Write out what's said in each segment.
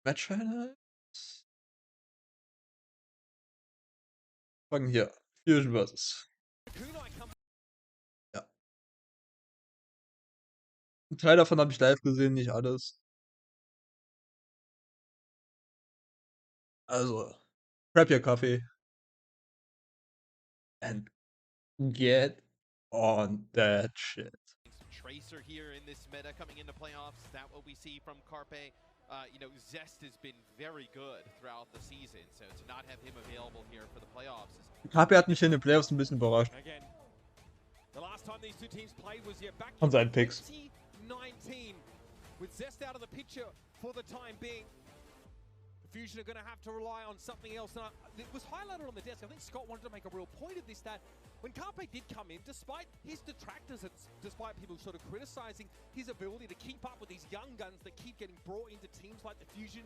Match Highlights. Fangen hier. Fusion vs. Ja. Ein Teil davon habe ich live gesehen, nicht alles. Also, grab your coffee and get on that shit. Tracer here in this meta coming into playoffs. Is that what we see from Carpe? Zest has been very good throughout the season, so to not have him available here for the playoffs is HP hat mich in den Playoffs ein bisschen überrascht. Again, the last time these two teams played was back Von in seinen Picks. 2019. With Zest out of the picture for the time being, the Fusion are going to have to rely on something else. And it was highlighted on the desk. I think Scott wanted to make a real point of this, that when Carpe did come in, despite his detractors, despite people sort of criticizing his ability to keep up with these young guns that keep getting brought into teams like the Fusion,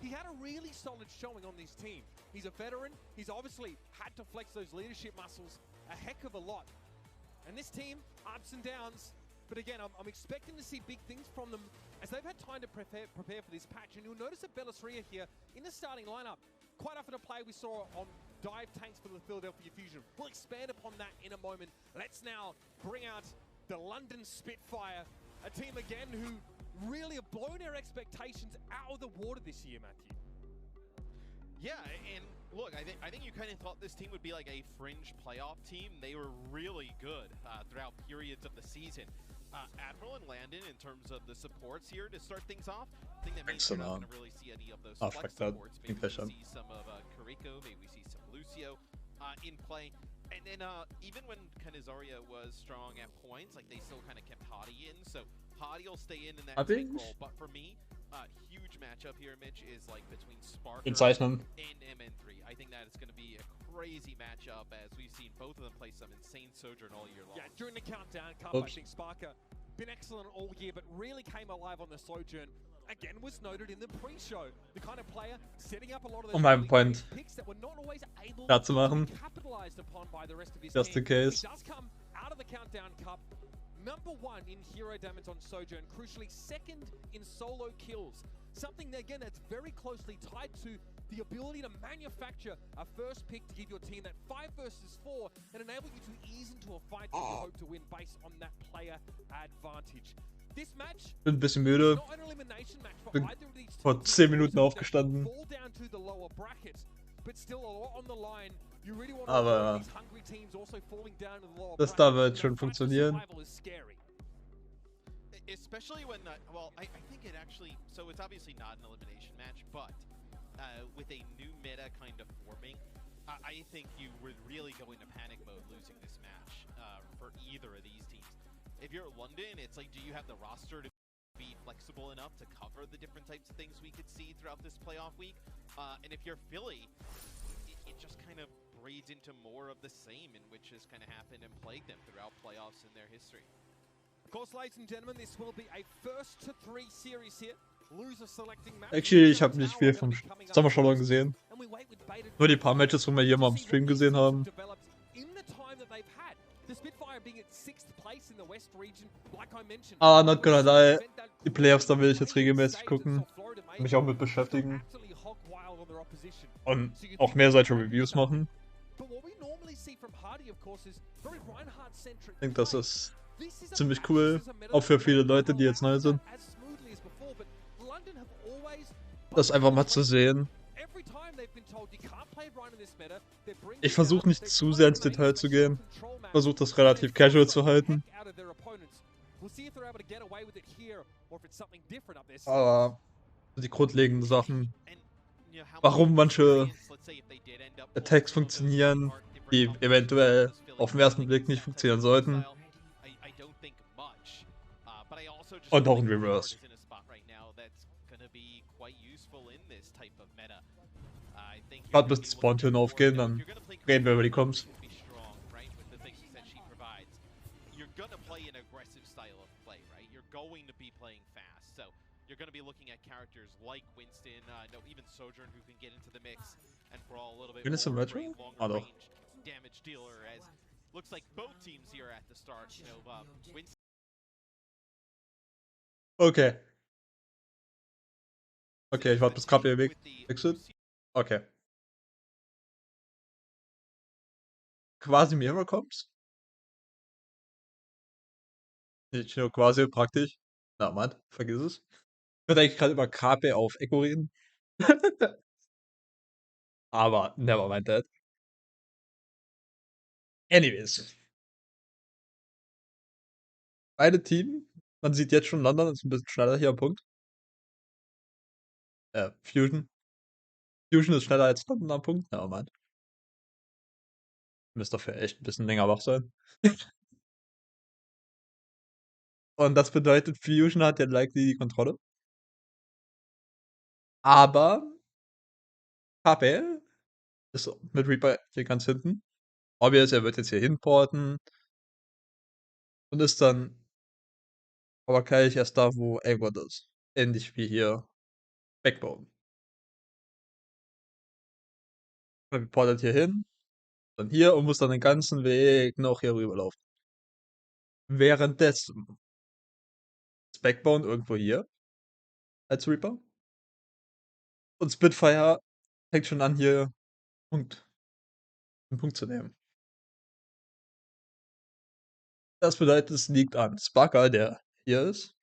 he had a really solid showing on this team. He's a veteran. He's obviously had to flex those leadership muscles a heck of a lot. And this team, ups and downs, but again, I'm expecting to see big things from them as they've had time to prepare for this patch. And you'll notice that Bellisria here in the starting lineup, quite often a play we saw on dive tanks for the Philadelphia Fusion. We'll expand upon that in a moment. Let's now bring out the London Spitfire, a team again who really have blown their expectations out of the water this year, Matthew. Yeah, and look, I think you kind of thought this team would be like a fringe playoff team. They were really good throughout periods of the season. Admiral and Landon, in terms of the supports here to start things off, I think that means we're not going to really see any of those flex supports. Maybe we see some of Kariko, maybe we see some Lucio in play. And then even when Canizaria was strong at points, like they still kind of kept Hadi in. So Hadi will stay in that tank role. But for me, huge matchup here, Mitch, is like between Sparker and MN3. I think that it's going to be a crazy matchup as we've seen both of them play some insane Sojourn all year long. Yeah, during the countdown cup, I think Sparker been excellent all year, but really came alive on the Sojourn. Again, was noted in the pre-show. The kind of player setting up a lot of those picks that were not always able to be capitalized upon by the rest of his just team. in case. He does come out of the countdown cup #1 in hero damage on Sojourn, crucially second in solo kills. Something that, again, that's very closely tied to the ability to manufacture a first pick to give your team that 5 versus 4 and enable you to ease into a fight that you hope to win based on that player advantage. This match bin ein bisschen müde. Bin vor 10 Minuten aufgestanden. Aber das da wird schon funktionieren. Especially when, well, I think it actually, so it's obviously not an elimination match, but with a new meta kind of forming, I think you would really go into panic mode losing this match for either of these teams. If you're London, it's like, do you have the roster to be flexible enough to cover the different types of things we could see throughout this playoff week? And if you're Philly, it just kind of breeds into more of the same, in which has kind of happened and plagued them throughout playoffs in their history. Of course, ladies and gentlemen, this will be a first to 3 series here. Loser selecting match. Actually, ich habe nicht viel vom Sommerschauer gesehen. Nur die paar Matches, wo wir hier mal am Stream gesehen haben. Ah, not gonna lie. Die Playoffs, da will ich jetzt regelmäßig gucken. Mich auch mit beschäftigen. Und auch mehr solche Reviews machen. Ich denke, das ist ziemlich cool. Auch für viele Leute, die jetzt neu sind. Das einfach mal zu sehen. Ich versuche nicht zu sehr ins Detail zu gehen. Ich versuche das relativ casual zu halten. Aber die grundlegenden Sachen, warum manche Attacks funktionieren, die eventuell auf den ersten Blick nicht funktionieren sollten. Und auch ein Reverse. Gerade bis die Spawn-Türen aufgehen, dann reden wir über die Comps. You're going to be looking at characters like Winston, no, even Sojourn, who can get into the mix and brawl a little bit more longer range damage dealer, as looks like both teams here at the start, Winston. Okay. Okay, ich warte bis KP wechselt. Okay. Quasi Mirror kommt. Nicht nur quasi, praktisch. Na, Mann, vergiss es. Ich würde eigentlich gerade über KP auf Echo reden. Aber never mind that. Anyways. Beide Team. Man sieht jetzt schon, London ist ein bisschen schneller hier am Punkt. Fusion. Fusion ist schneller als London am Punkt. Never mind. Müsst dafür echt ein bisschen länger wach sein. Und das bedeutet, Fusion hat ja likely die Kontrolle. Aber KP ist mit Reaper hier ganz hinten. Obvious, er wird jetzt hier hinporten und ist dann aber gleich erst da, wo Aegod ist. Ähnlich wie hier Backbone. Er portet hier hin, dann hier und muss dann den ganzen Weg noch hier rüberlaufen. Währenddessen ist Backbone irgendwo hier als Reaper. Und Spitfire fängt schon an, hier einen Punkt zu nehmen. Das bedeutet, es liegt an Sparker, der hier ist.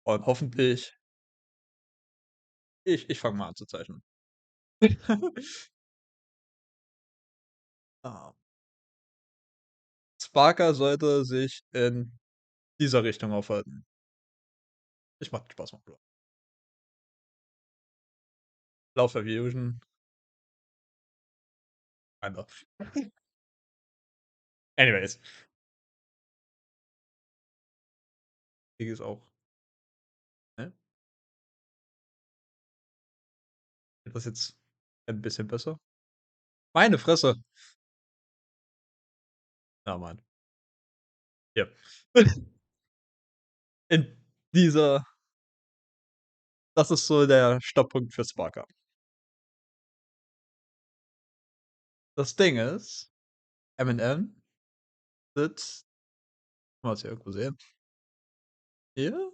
Und hoffentlich. Ich fange mal an zu zeichnen. Ah. Sparker sollte sich in dieser Richtung aufhalten. Ich mach Spaß mit Blau. Lauf Fusion. Einfach. Anyways. Hier ist auch. Ne? Geht das jetzt ein bisschen besser? Meine Fresse. Ja, Mann. Ja. In dieser. Das ist so der Stopppunkt für Sparker. Das Ding ist, M&M sitzt. Mal was hier irgendwo sehen. Hier?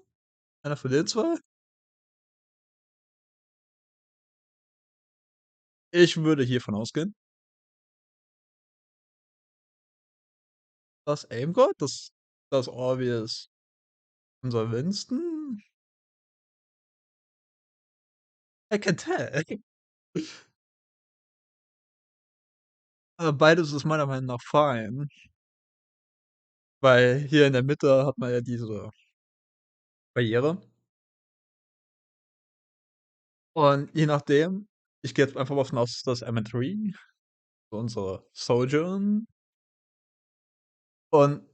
Einer von den zwei? Ich würde hiervon ausgehen. Das Aim God, das Obvious. Unser Winston? I can tell. Aber beides ist meiner Meinung nach fein. Weil hier in der Mitte hat man ja diese Barriere. Und je nachdem, ich gehe jetzt einfach davon aus, dass M3, so unsere Sojourn. Und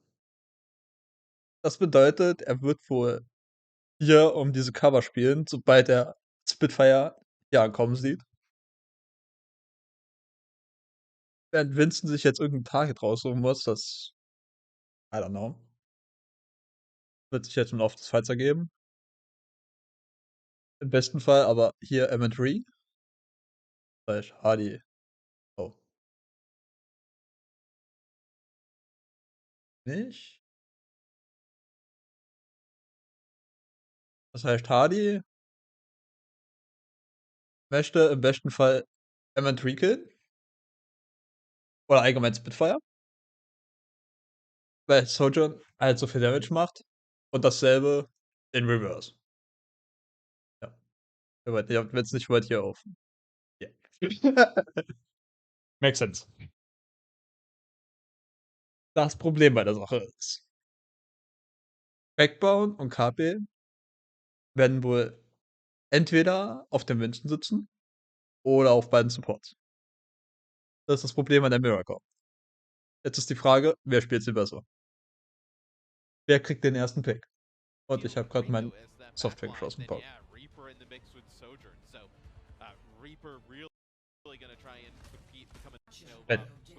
das bedeutet, er wird wohl hier um diese Cover spielen, sobald er Spitfire hier ankommen sieht. Während Winston sich jetzt irgendein Target raussuchen muss, das, I don't know, wird sich jetzt im Laufe des Fights ergeben. Im besten Fall aber hier M3. Slash Hardy. Oh. Nicht? Das heißt, Hardy möchte im besten Fall M3 killen. Oder allgemein Spitfire. Weil Sojourn halt so viel Damage macht. Und dasselbe in Reverse. Ja. Ich hab jetzt nicht weit hier auf. Yeah. Makes sense. Das Problem bei der Sache ist, Backbone und KP werden wohl entweder auf dem Winston sitzen oder auf beiden Supports. Das ist das Problem an der Miracle. Jetzt ist die Frage, wer spielt sie besser? Wer kriegt den ersten Pick? Und ich habe gerade meinen Software geschossen. Paul.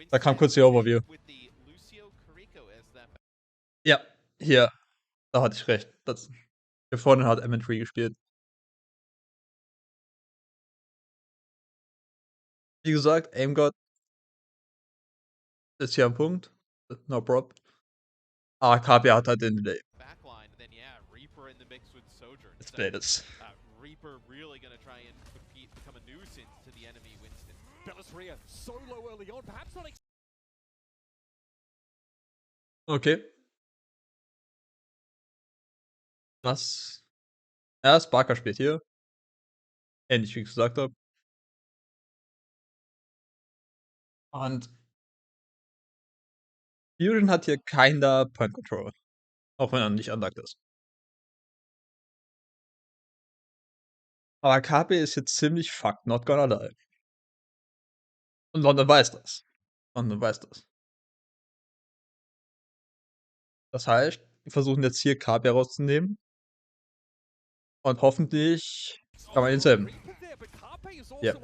Da kam kurz die Overview. Ja, hier. Da hatte ich recht. Hier vorne hat M3 gespielt. Wie gesagt, Aimgod ist hier am Punkt. No prob. KP hat halt den Delay. Let's play this. Reaper really going to try and become a nuisance to the enemy Winston. Bellisria so low early on, perhaps not. Okay. Was? Ja, Sparker spielt hier. Ähnlich wie ich gesagt habe. Und Fusion hat hier keiner Point Control. Auch wenn er nicht unlocked ist. Aber KP ist jetzt ziemlich fucked, not gonna lie. Und London weiß das. London weiß das. Das heißt, wir versuchen jetzt hier KP herauszunehmen. Und hoffentlich kann man ihn saven. Ja.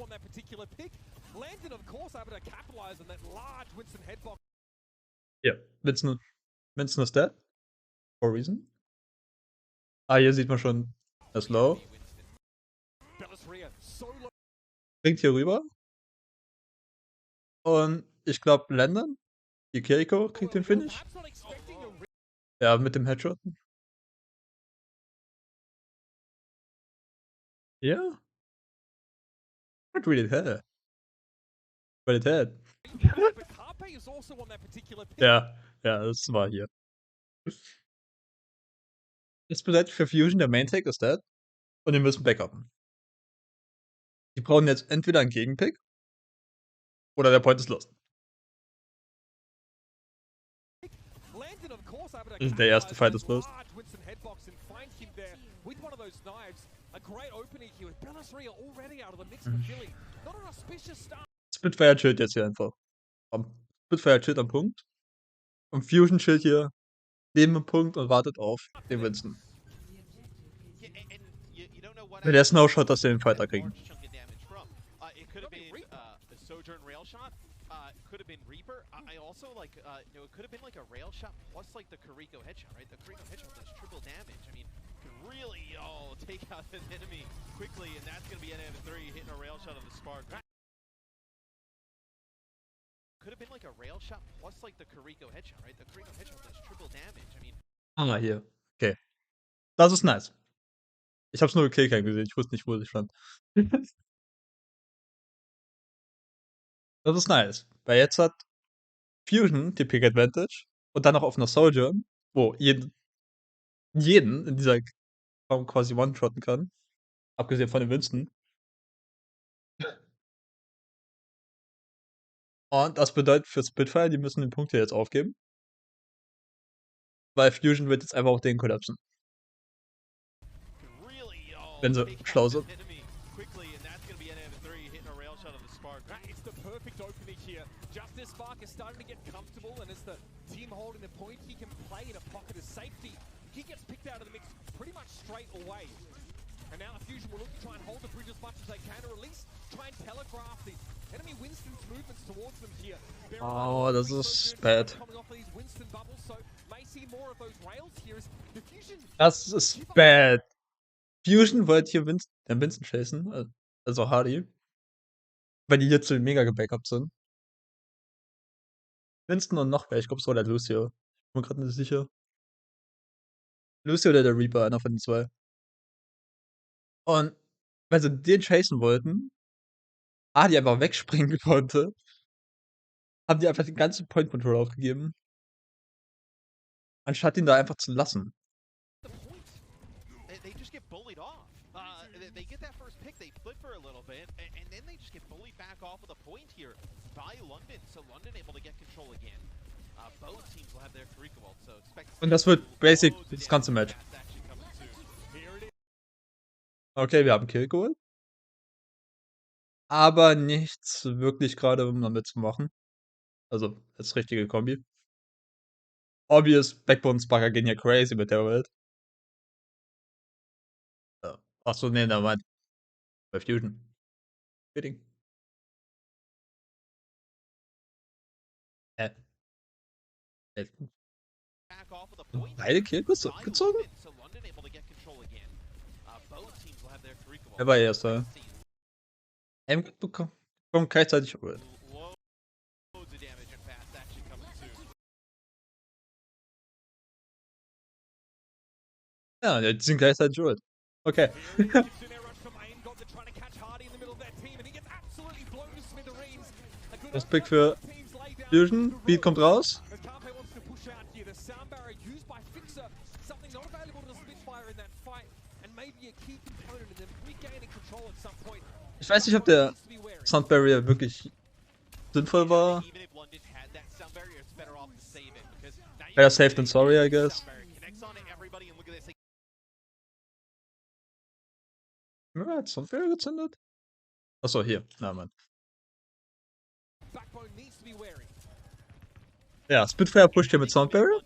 Ja, Winston ist dead. For a reason. Ah, hier sieht man schon, er ist low. Bringt hier rüber. Und ich glaube, Landon, die Kiriko, kriegt den Finish. Ja, mit dem Headshot. Ja. Not really dead. But it had. Ja, das war hier. Das bedeutet für Fusion, der Main-Tag ist dead. Und die müssen backuppen. Die brauchen jetzt entweder einen Gegenpick oder der Point ist lost. Der erste Fight ist lost. Spitfire chillt jetzt hier einfach. Spitfire chillt am Punkt. Und Fusion chillt hier neben dem Punkt und wartet auf den Winston. Wenn der Snowshot, dass sie den Fighter kriegen. Sojourn rail shot, could have been Reaper. I also like, it could have been like a rail shot plus like the Kiriko headshot, right? The Kiriko headshot does triple damage. I mean, can really take out an enemy quickly, and that's gonna be an N3 hitting a rail shot on the Spark. Could have been like a rail shot plus like the Kiriko headshot, right? The Kiriko headshot does triple damage. I mean. Ah, hier. Okay. Das ist nice. Ich hab's nur Killcam gesehen, ich wusste nicht, wo sie stand. Das ist nice. Weil jetzt hat Fusion die Pick Advantage und dann noch auf einer Soldier, wo jeden in dieser Raum quasi one-shotten kann. Abgesehen von dem Winston. Und das bedeutet für Spitfire, die müssen den Punkt hier jetzt aufgeben. Weil Fusion wird jetzt einfach auch den kollapsen. Wenn sie schlau sind. It's the perfect opening here. Just as Spark is starting to get comfortable, and as the team holding the point, he can play in a pocket of safety. He gets picked out of the mix pretty much straight away. And now Fusion will look to try and hold the bridge as much as they can, or at least try and telegraph the enemy Winston's movements towards them here. Oh, das ist bad. Das ist bad. Fusion wollte hier Winston chasen, also Hardy. Weil die jetzt so mega gebackupt sind. Winston und noch wer, ich glaube, es war der Lucio. Ich bin mir gerade nicht sicher. Lucio oder der Reaper, einer von den zwei. Und weil sie den chasen wollten, die einfach wegspringen konnte, haben die einfach den ganzen Point Control aufgegeben. Anstatt ihn da einfach zu lassen. They just get bullied off. They get that first pick, they flip for a little bit, and then they just get bullied back off of the point here by London. So London able to get control again. Both teams will have their Kiriko ult, so expect. Und das wird basic das ganze Match. Okay, wir haben Kill geholt. Aber nichts wirklich gerade, um damit zu machen. Also, als richtige Kombi. Obvious, Backbone Sparker gehen ja crazy mit der Welt. Achso, nee, da meint. Bei Fusion. Kidding. Beide Kills gezogen? Er war erster. Bekommt gleichzeitig Ult. Ja, die sind gleichzeitig Ult. Okay. Respekt für Fusion. Beat kommt raus. Ich weiß nicht, ob der Sound Barrier wirklich sinnvoll war. Better safe than sorry, I guess. Ja, hat Sound Barrier gezündet? Achso, hier. Na, Mann. Ja, Spitfire pusht hier mit Sound Barrier.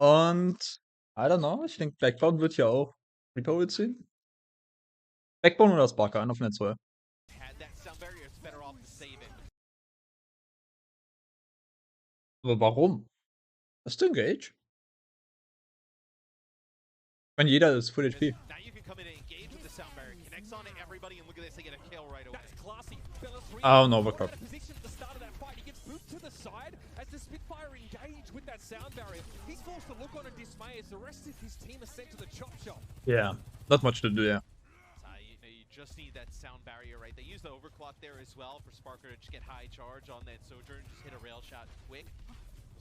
Und I don't know, ich denke, Backbone wird hier auch Reaper ziehen. Backbone oder Sparker, einer von den zwei. Aber warum? Was ist der Engage? Ich meine, jeder ist Full HP. Ah, und Overclock. Yeah, not much to do, yeah. You just need that sound barrier, right? They use the overclock there as well for Sparker to just get high charge on that Sojourn, just hit a rail shot quick.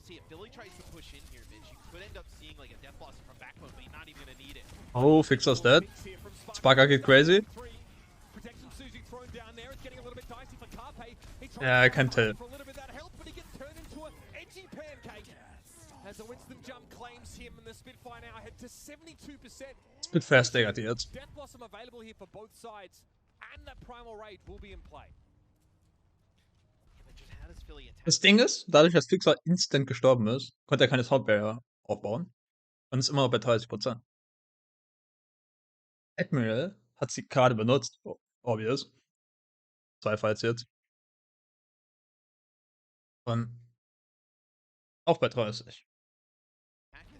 See, if Billy tries to push in here, Mitch, you could end up seeing like a Death Blossom from Backbone, but you're not even gonna need it. Oh, Fixer's dead. Sparker geht crazy. Yeah, I can tell. Spitfire staggert die jetzt. Das Ding ist, dadurch, dass Fixer instant gestorben ist, konnte er keine Sound Barrier aufbauen. Und ist immer noch bei 30%. Admiral hat sie gerade benutzt. Obvious. 2 Fights jetzt. Und auch bei 30.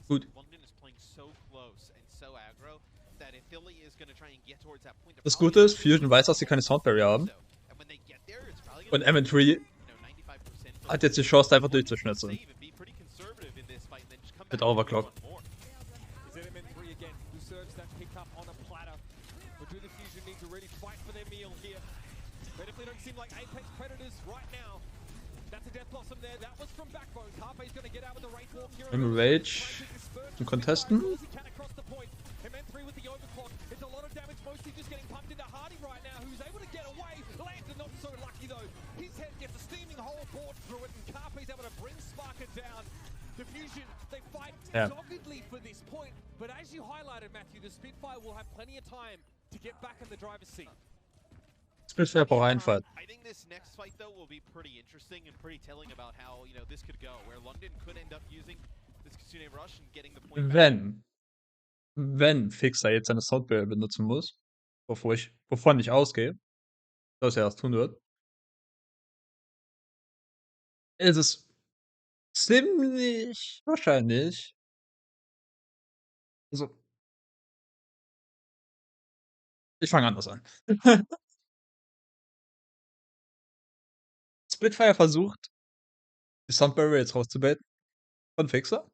Gut. Das Gute ist, Fusion weiß, dass sie keine Sound Barrier haben. Und M3 hat jetzt die Chance, einfach durchzuschnitzeln. Mit Overclock. Im Rage zum Contesten. Ja. Spitfire braucht einen Fight. I think this next fight though will be pretty interesting and pretty telling about how, you know, this could go, where London could end up using this Kitsune Rush and getting the point back. Wenn Fixer jetzt seine Sound Barrier benutzen muss, wovon ich ausgehe, dass er das tun wird, ist es ziemlich wahrscheinlich. Also, ich fange anders an. Spitfire versucht, die Sound Barrier jetzt rauszubaiten von Fixer.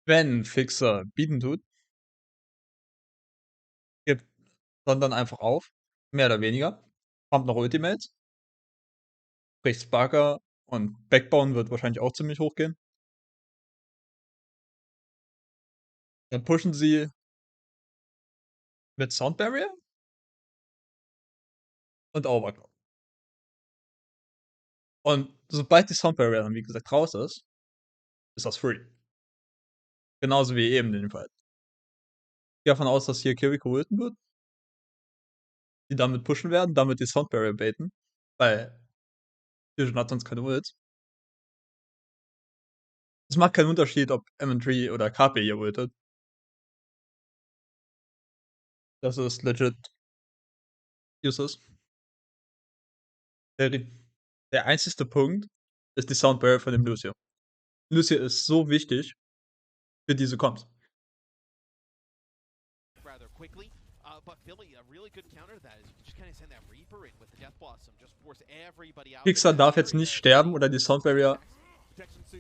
Wenn Fixer bieten tut, gibt London einfach auf, mehr oder weniger, kommt noch Ultimates, bricht Sparker und Backbone wird wahrscheinlich auch ziemlich hochgehen. Dann pushen sie mit Sound Barrier und Overclock. Und sobald die Sound Barrier dann, wie gesagt, raus ist das free. Genauso wie eben in dem Fall. Ich gehe davon aus, dass hier Kiriko ulten wird. Die damit pushen werden, damit die Sound Barrier baiten. Weil Fusion hat sonst keine Ults. Es macht keinen Unterschied, ob M3 oder KP hier ultet. Das ist legit useless. Der einzigste Punkt ist die Sound Barrier von dem Lucio. Lucio ist so wichtig für diese Comps. Fixer darf jetzt nicht sterben oder die Sound Barrier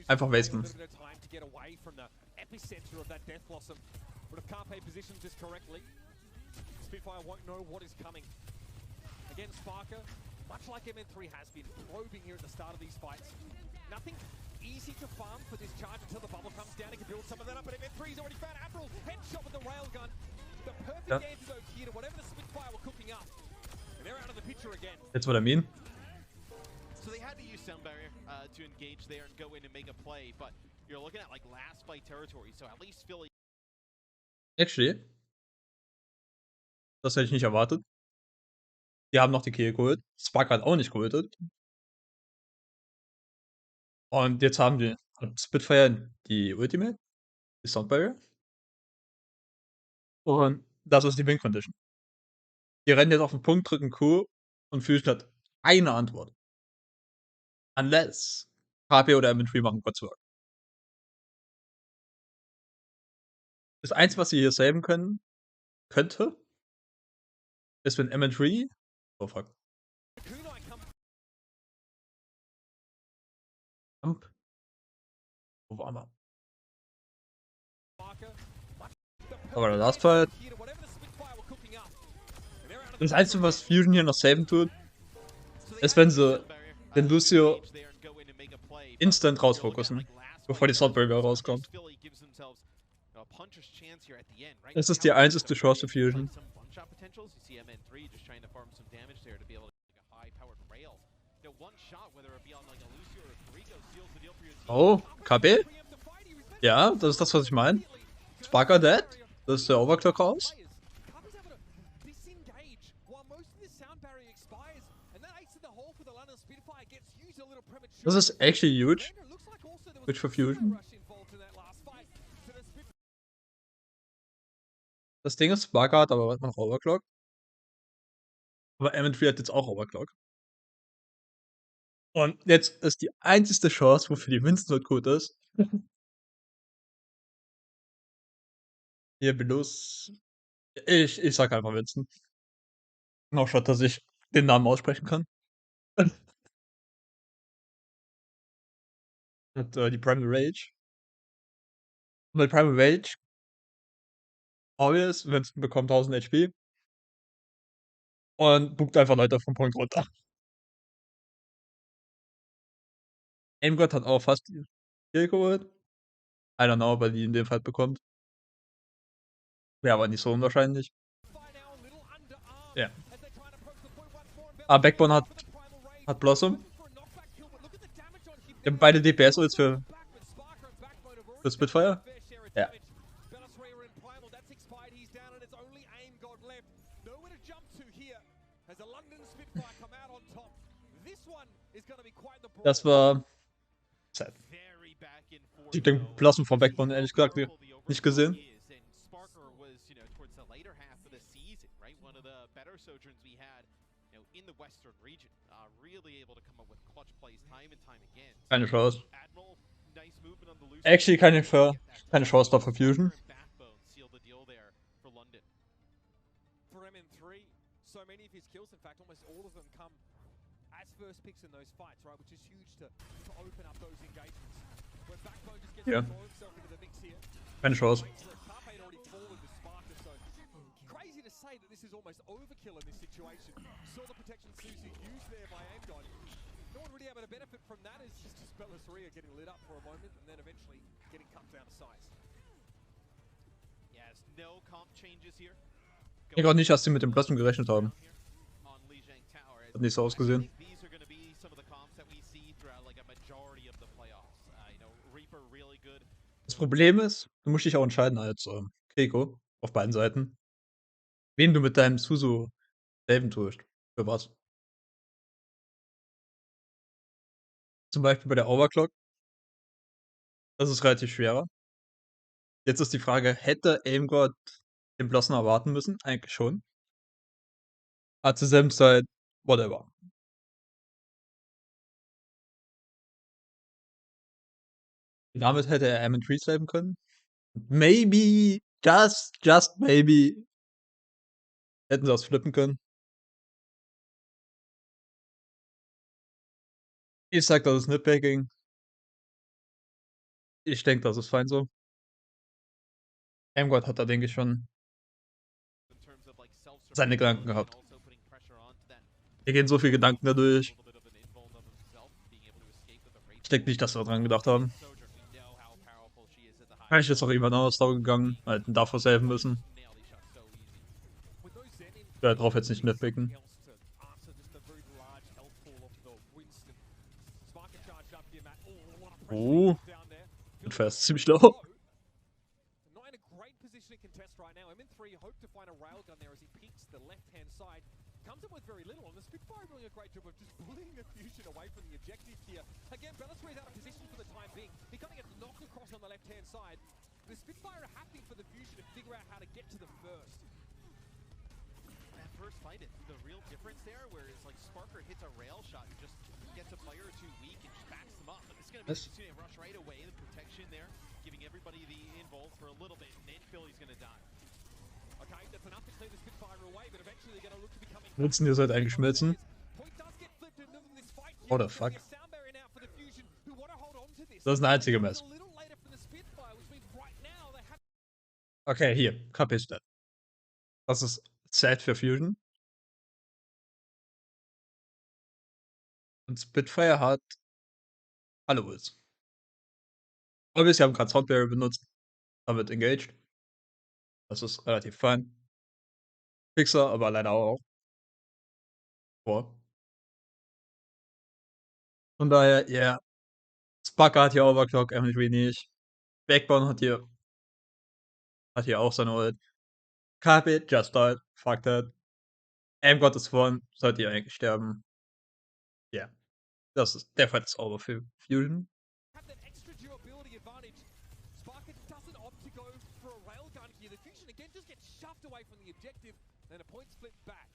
einfach wasten. But if Carpe positions this correctly, Spitfire won't know what is coming. Again, Sparker, much like MN3 has been, probing here at the start of these fights. Nothing easy to farm for this charge until the bubble comes down. He can build some of that up, but MN3's already found Admiral. Headshot with the railgun. The perfect antidote here to whatever the Spitfire were cooking up. And they're out of the picture again. That's what I mean. So they had to use sound barrier to engage there and go in and make a play, but you're looking at like last fight territory, so at least Philly. Actually, das hätte ich nicht erwartet. Die haben noch die Kill geholt. Spark hat auch nicht geholt. Und jetzt haben die Spitfire die Ultimate, die Sound Barrier. Und das ist die Win Condition. Die rennen jetzt auf den Punkt, drücken Q und Fusion hat eine Antwort. Unless KP oder MN3 machen Godswork. Das Einzige, was sie hier saven können, könnte, ist, wenn MN3. Oh fuck. Wo waren wir? Aber der Last Fight. Das Einzige, was Fusion hier noch saven tut, ist, wenn sie den Lucio instant rausfokussen, bevor die Soundbarrier rauskommt. Das ist die einzige Chance für Fusion. Oh, KB? Ja, das ist das, was ich meine. Sparker dead. Das ist der Overclock raus. Das ist actually huge. Huge for Fusion. Das Ding ist, Sparker hat aber noch Overclock. Aber MN3 hat jetzt auch Overclock. Und jetzt ist die einzige Chance, wofür die Winston gut ist. Hier bloß. Ich sag einfach Winston. Noch statt, dass ich den Namen aussprechen kann. Und die Primal Rage. Und bei Primal Rage, obvious, Winston bekommt 1000 HP. Und bucht einfach Leute vom Punkt runter. Aimgott hat auch fast die Kill geholt. I don't know, ob er die in dem Fall bekommt. Wäre aber nicht so unwahrscheinlich. Ja. Aber Backbone hat Blossom. Die haben beide DPS-Ults für Spitfire. Ja. Das war sad. Ich denke, Blossom von Backbone ehrlich gesagt nicht gesehen. Keine Chance. Actually keine Chance da für Fusion. So many of his kills, in fact, almost all of them come as first picks in those fights, right? Which is huge to open up those engagements. When Backbone just gets to throw himself into the mix here. Keine Chance. Crazy to say that this is almost overkill in this situation. Saw the protection Susie used there by AimDot. No one really able to benefit from that is just Bellasaria getting lit up for a moment and then eventually getting cut down to size. Yes, no comp changes here. Ich denke auch nicht, dass sie mit dem Blossom gerechnet haben. Hat nicht so ausgesehen. Das Problem ist, du musst dich auch entscheiden als Keiko auf beiden Seiten, wen du mit deinem Suzu saven tust. Für was? Zum Beispiel bei der Overclock. Das ist relativ schwerer. Jetzt ist die Frage, hätte Aimgott den Blossom erwarten müssen? Eigentlich schon. Aber zur selben Zeit, whatever. Damit hätte er MN3 saven können. Maybe, just maybe, hätten sie das flippen können. Ich sag, das ist Nitpicking. Ich denke, das ist fein so. Aimgott hat da, denke ich, schon in terms of like seine Gedanken self-survivability and gehabt. also putting pressure onto that Hier gehen so viele Gedanken a dadurch. little bit of an invuln of himself, being able to escape with a wraith Ich denke pool. nicht, dass wir dran gedacht haben. Sojourn, we know how powerful she is at the Vielleicht highest ist auch level. irgendwann anders darum gegangen, halt davor helfen müssen. Nail these shots so easy. With those Zen in Ich werde play, darauf jetzt there's nicht really something nitpicken. else to answer just the very large health pool of the Winston. Sparker charged up here, Matt. Oh, a lot of pressure being Oh, put down there. mit Feels Fast like ziemlich ready to low. go. Not in a great position to contest right now. MN3 hope to find a railgun there as he peeks the left-hand side. Comes in with very little, and the Spitfire doing a great job of just bullying the Fusion away from the objective here. Again, Bellator is out of position for the time being. He kind of gets knocked across on the left-hand side. The Spitfire are happy for the Fusion to figure out how to get to them first. That first fight, it's the real difference there, where it's like Sparker hits a rail shot and just gets a player or two weak and just backs them up. But it's going to be Yes. the Kitsune rush right away, the protection there, giving everybody the invuln for a little bit, and then Philly's going to die. Okay, that's enough to clear the Spitfire away, but eventually they're going to look to be coming back. Nutzen, ihr seid eingeschmilzen. Point does get flipped in the middle of this fight. What the There's fuck? a sound barrier now for the Fusion, who want to hold on to this. Das ist ein einziger It's Mess. a little later for the Spitfire, which means right now they have Okay, hier, KP-Stat. Das ist Zeit für Fusion. Und Spitfire hat alle Ults. Aber sie haben gerade Sound Barrier benutzt. Damit engaged. Das ist relativ fein. Fixer, aber leider auch. Boah. Von daher, ja. Yeah. Sparker hat hier Overclock, MTV nicht. Backbone hat hier auch seine Ult. KP, just died. Fuck that. Aimgott ist vorn, sollte ihr eigentlich sterben. Ja. Yeah. Der Fight ist over für Fusion. that extra durability advantage. Sparker doesn't opt to go for a railgun here. The Fusion again just gets shoved away from the objective, then a point split back.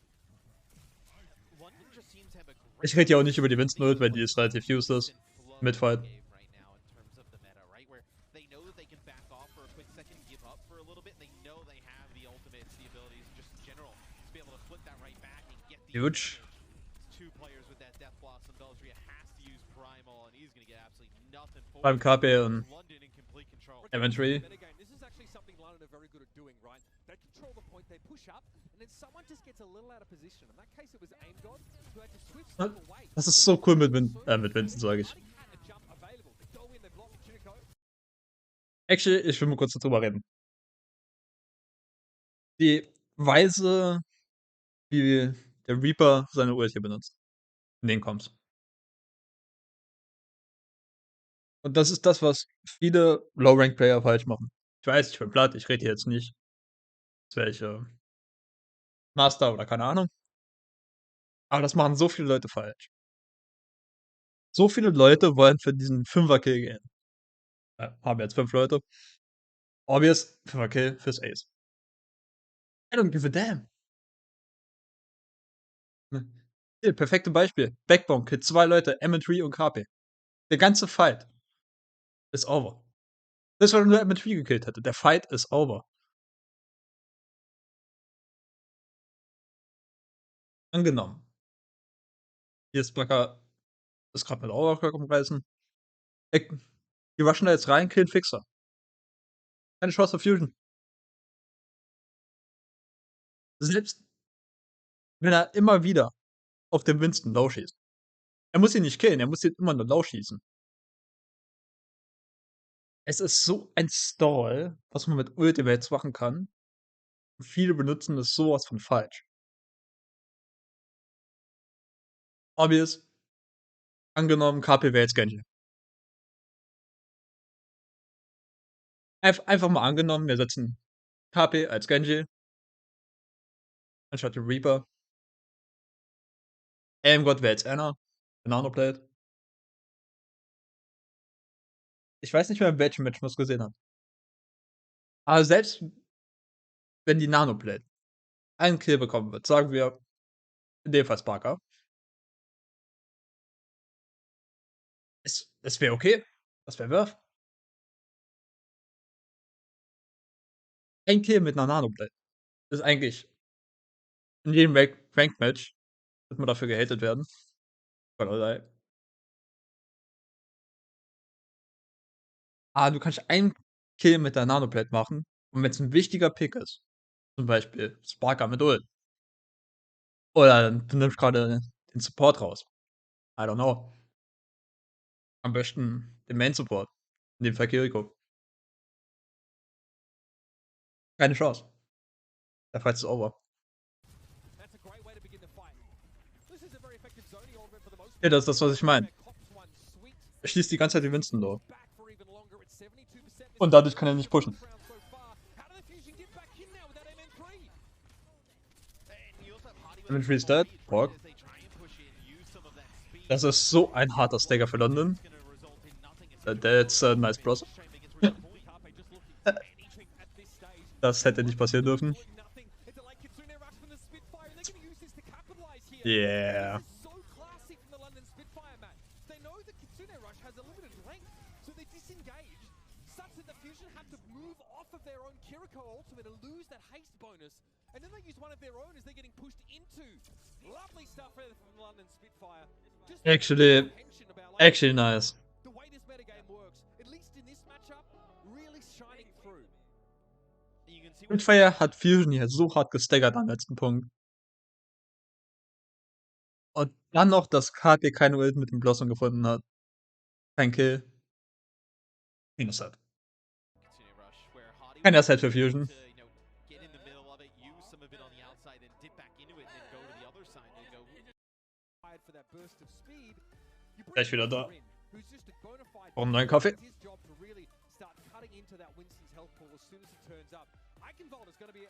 London just seems to have a great Ich rede ja auch nicht über die Winston-Ult, weil die ist relativ useless. Midfight. right now in terms of the meta, right? Where they know that they can back off for a quick second, give up for a little bit, and they know they have the ultimates, the abilities, just in general, to be able to flip that right back and get the Huge. advantage. Two players with that Death Blossom. Beltria has to use Primal, and he's going to get absolutely nothing for Beim it. KP und London in complete control. MN3. Metagame, this is actually something London are very good at doing, right? They control the point, they push up, and then someone just gets a little out of position. In that case, it was AimGod who had to switch step away. Das ist so cool mit Winston, sage ich. Had a jump available. They go in, they block Chirico. Actually, ich will mal kurz darüber reden. Die Weise, wie der Reaper seine Ult hier benutzt. In den Comps. Und das ist das, was viele Low-Rank-Player falsch machen. Ich weiß, ich bin platt, ich rede hier jetzt nicht, als wäre ich Master oder keine Ahnung. Aber das machen so viele Leute falsch. So viele Leute wollen für diesen 5er-Kill gehen. Haben jetzt 5 Leute. Obvious, 5er-Kill fürs Ace. I don't give a damn. Hier, perfekte Beispiel. Backbone killt 2 Leute, MN3 und KP. Der ganze Fight ist over. Das, weil er nur MN3 gekillt hätte. Der Fight ist over. Angenommen. Hier ist Backer, ist gerade mit Overclock umreißen. Die rushen da jetzt rein, killen Fixer. Keine Chance auf Fusion. Selbst wenn er immer wieder auf den Winston low schießt. Er muss ihn nicht killen, er muss ihn immer nur low schießen. Es ist so ein Stall, was man mit Ultimates machen kann. Und viele benutzen das sowas von falsch. Obvious. Angenommen, KP wäre jetzt Genji. Einfach mal angenommen, wir setzen KP als Genji. Anstatt den Reaper. Aimgott wäre jetzt Anna. Nanoblade. Ich weiß nicht mehr, in welchem Match man es gesehen hat. Aber selbst wenn die Nanoblade einen Kill bekommen wird, sagen wir in dem Fall Sparker. Es wäre okay. Das wäre Wurf. Ein Kill mit einer Nanoblade ist eigentlich in jedem Ranked-Match wird man dafür gehatet werden. Keinerlei. Du kannst einen Kill mit der Nanoblade machen Und wenn's 'n wichtiger Pick ist, zum Beispiel Sparker mit Ult oder du nimmst grade den Support raus. I don't know. Am besten den Main Support, in dem Fall Kiriko. Keine Chance. Der Fight ist over. That's a great way to begin the fight. This is a very effective zoning element for the most Ja, part. das ist das, was ich meine. Cops one sweet. Er schießt die ganze Zeit wie Winston low. Back for even longer at 72%. Und dadurch kann er nicht pushen. So far. How do the Fusion get back in now with that MN3? And you also have Hardy with Inventory a is dead. couple leads, right, Pork. as they try and push in, use some of that speed. Das ist so ein harter Stagger für London. It's gonna result in nothing. It's That's a nice blossom. Carpe just looking for anything at this stage. Das hätte nicht passieren dürfen. Nothing. It's a like Kitsune rush from the Spitfire, and they're going to use this to capitalize here. Yeah. This is so classic from the London Spitfire, Matt. They know the Kitsune rush has a limited length, so they disengage, such that the Fusion have to move off of their own Kiriko ultimate and lose that haste bonus. And then they use one of their own as they're getting pushed into. Lovely stuff from the London Spitfire. Just Actually about, like, nice. the way this metagame works, at least in this matchup, really shining through. You can see Spitfire hat Fusion hier so hart gestaggert am letzten Punkt. Und dann noch, dass KP keine Ult mit dem Blossom gefunden hat. Kein Kill. Minus-Set. Kitsune rush where Hardy Kein was Asset für able Fusion. to, get in the middle of it, use some of it on the outside, then dip back into it, and then go to the other side and go. For that burst of speed, you bring Gleich wieder da. in, who's just a bona fide Brauchen einen neuen Kaffee. It's his job to really start cutting into that Winston's health pool as soon as he turns up. Eichenwald is going to be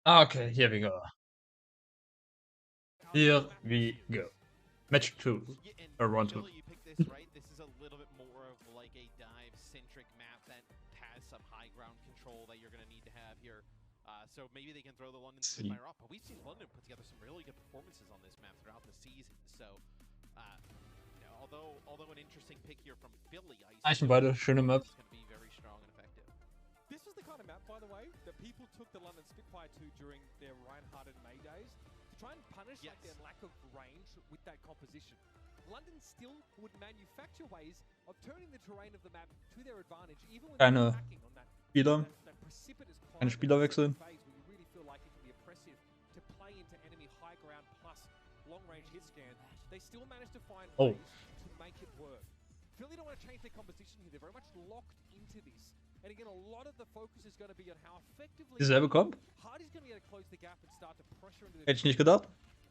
Okay, here we go. Here we go. Match 2. Yeah, and Or round 2. Philly, you picked this right. This is a little bit more of like a dive-centric map that has some high ground control that you're going to need to have here. So maybe they can throw the London See. Spitfire off. But we've seen London put together some really good performances on this map throughout the season. So, although an interesting pick here from Philly, Eigentlich beide schöne Map. is going to be very strong and effective. This was the kind of map, by the way, that people took the London Spitfire to during their Reinhardt and May days to try and punish like their lack of range with that composition. London still would manufacture ways of turning the terrain of the map to their advantage, even when Keine attacking on that Spieler. precipitous Keine climb Spielerwechsel. phase where you really feel like it can be oppressive to play into enemy high ground plus long range hit scan. They still manage to find Oh. ways to make it work. Philly don't want to change their composition here. They're very much locked into this. And again, a lot of the focus is going to be on how effectively Dieselbe Comp? Hardy's going to be able to close the gap and start to pressure into the Hätte ich nicht gedacht.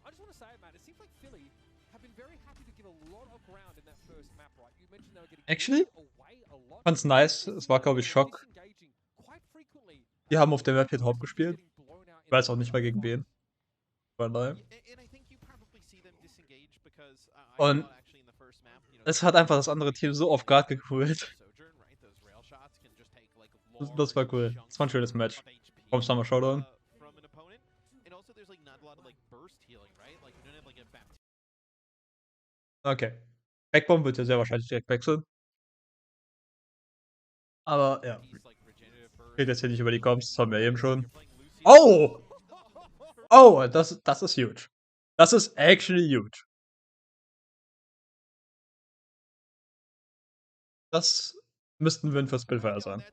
I just want to say, man, it seems like Philly have been very happy to give a lot of ground in that first map, right? You mentioned they were getting Actually, away a lot. fand's nice. Es war, glaube ich, Schock. Disengaging quite frequently. Die haben auf der Map hier drauf gespielt. Ich weiß auch nicht mal gegen wen. War neu. Und es hat einfach das andere Team so auf Guard geholt. Das war cool. Das war ein schönes Match. Vom Summer Showdown. Okay. Backbomb wird ja sehr wahrscheinlich direkt wechseln. Aber ja. Geht jetzt hier nicht über die Comps, das haben wir eben schon. Oh! Oh, das ist huge. Das ist actually huge. Das müssten Win für Spitfire sein.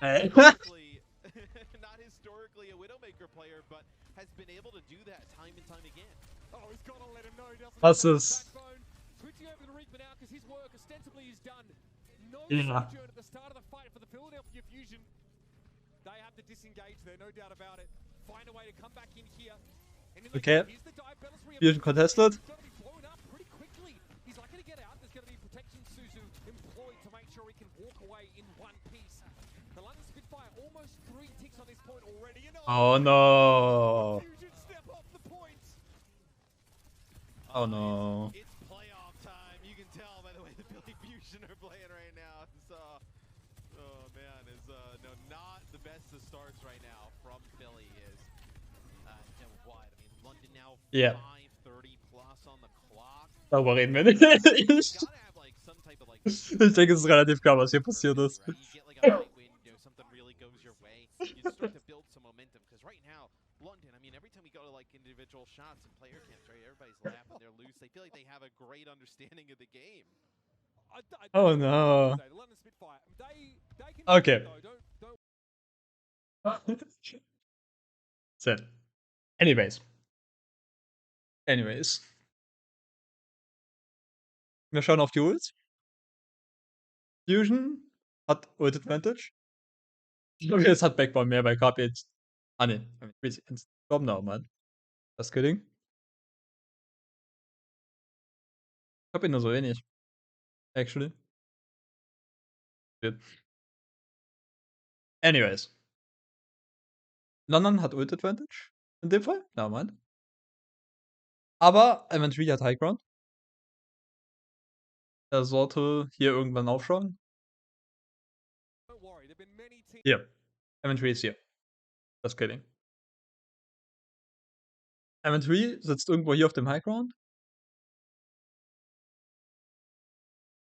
Hey. Not historically a Widowmaker player, but has been able to do that time and time again. Oh, he's got to let him know he doesn't Das have ist. backbone. Switching over to Reaper now because his work ostensibly is done. No Ja. sojourn at the start of the fight for the Philadelphia Fusion. They have to disengage there, no doubt about it. Find a way to come back in here. Okay. Fusion contested. He's got to be blown up pretty quickly. He's lucky to get out. There's going to be protection Suzu employed to make sure he can walk away in one piece. The London Spitfire almost 3 ticks on this point already. Oh no. Fusion step off the point. Oh no. It's playoff time. You can tell by the way the Philly Fusion are playing right now. It's, oh man, is no, not the best of starts right now from Philly is what? I mean, London now Yeah. 5:30 plus on the clock. Darüber reden wir nicht. Gotta have like some type of like. Ich denke, es ist relativ klar, was hier passiert ist. Right? You get like a right win, you know, something really goes your way. You start to build some momentum because right now, London. I mean, every time we go to like individual shots and player camps, right? Everybody's laughing, they're loose. They feel like they have a great understanding of the game. Oh no. The London Spitfire, they can Okay. don't So. Anyways. Wir schauen auf die Ults. Fusion hat Ult Advantage. Ich glaube, jetzt hat Backbone mehr, weil Carp jetzt. Ah ne, komm now, man. Das kidding. Ich hab ihn nur so wenig. Actually. Anyways. London hat Ult Advantage. In dem Fall. Ja, man. Aber Inventory hat High Ground. Er sollte hier irgendwann aufschauen. Hier. Inventory ist hier. Das kidding. Inventory sitzt irgendwo hier auf dem High Ground.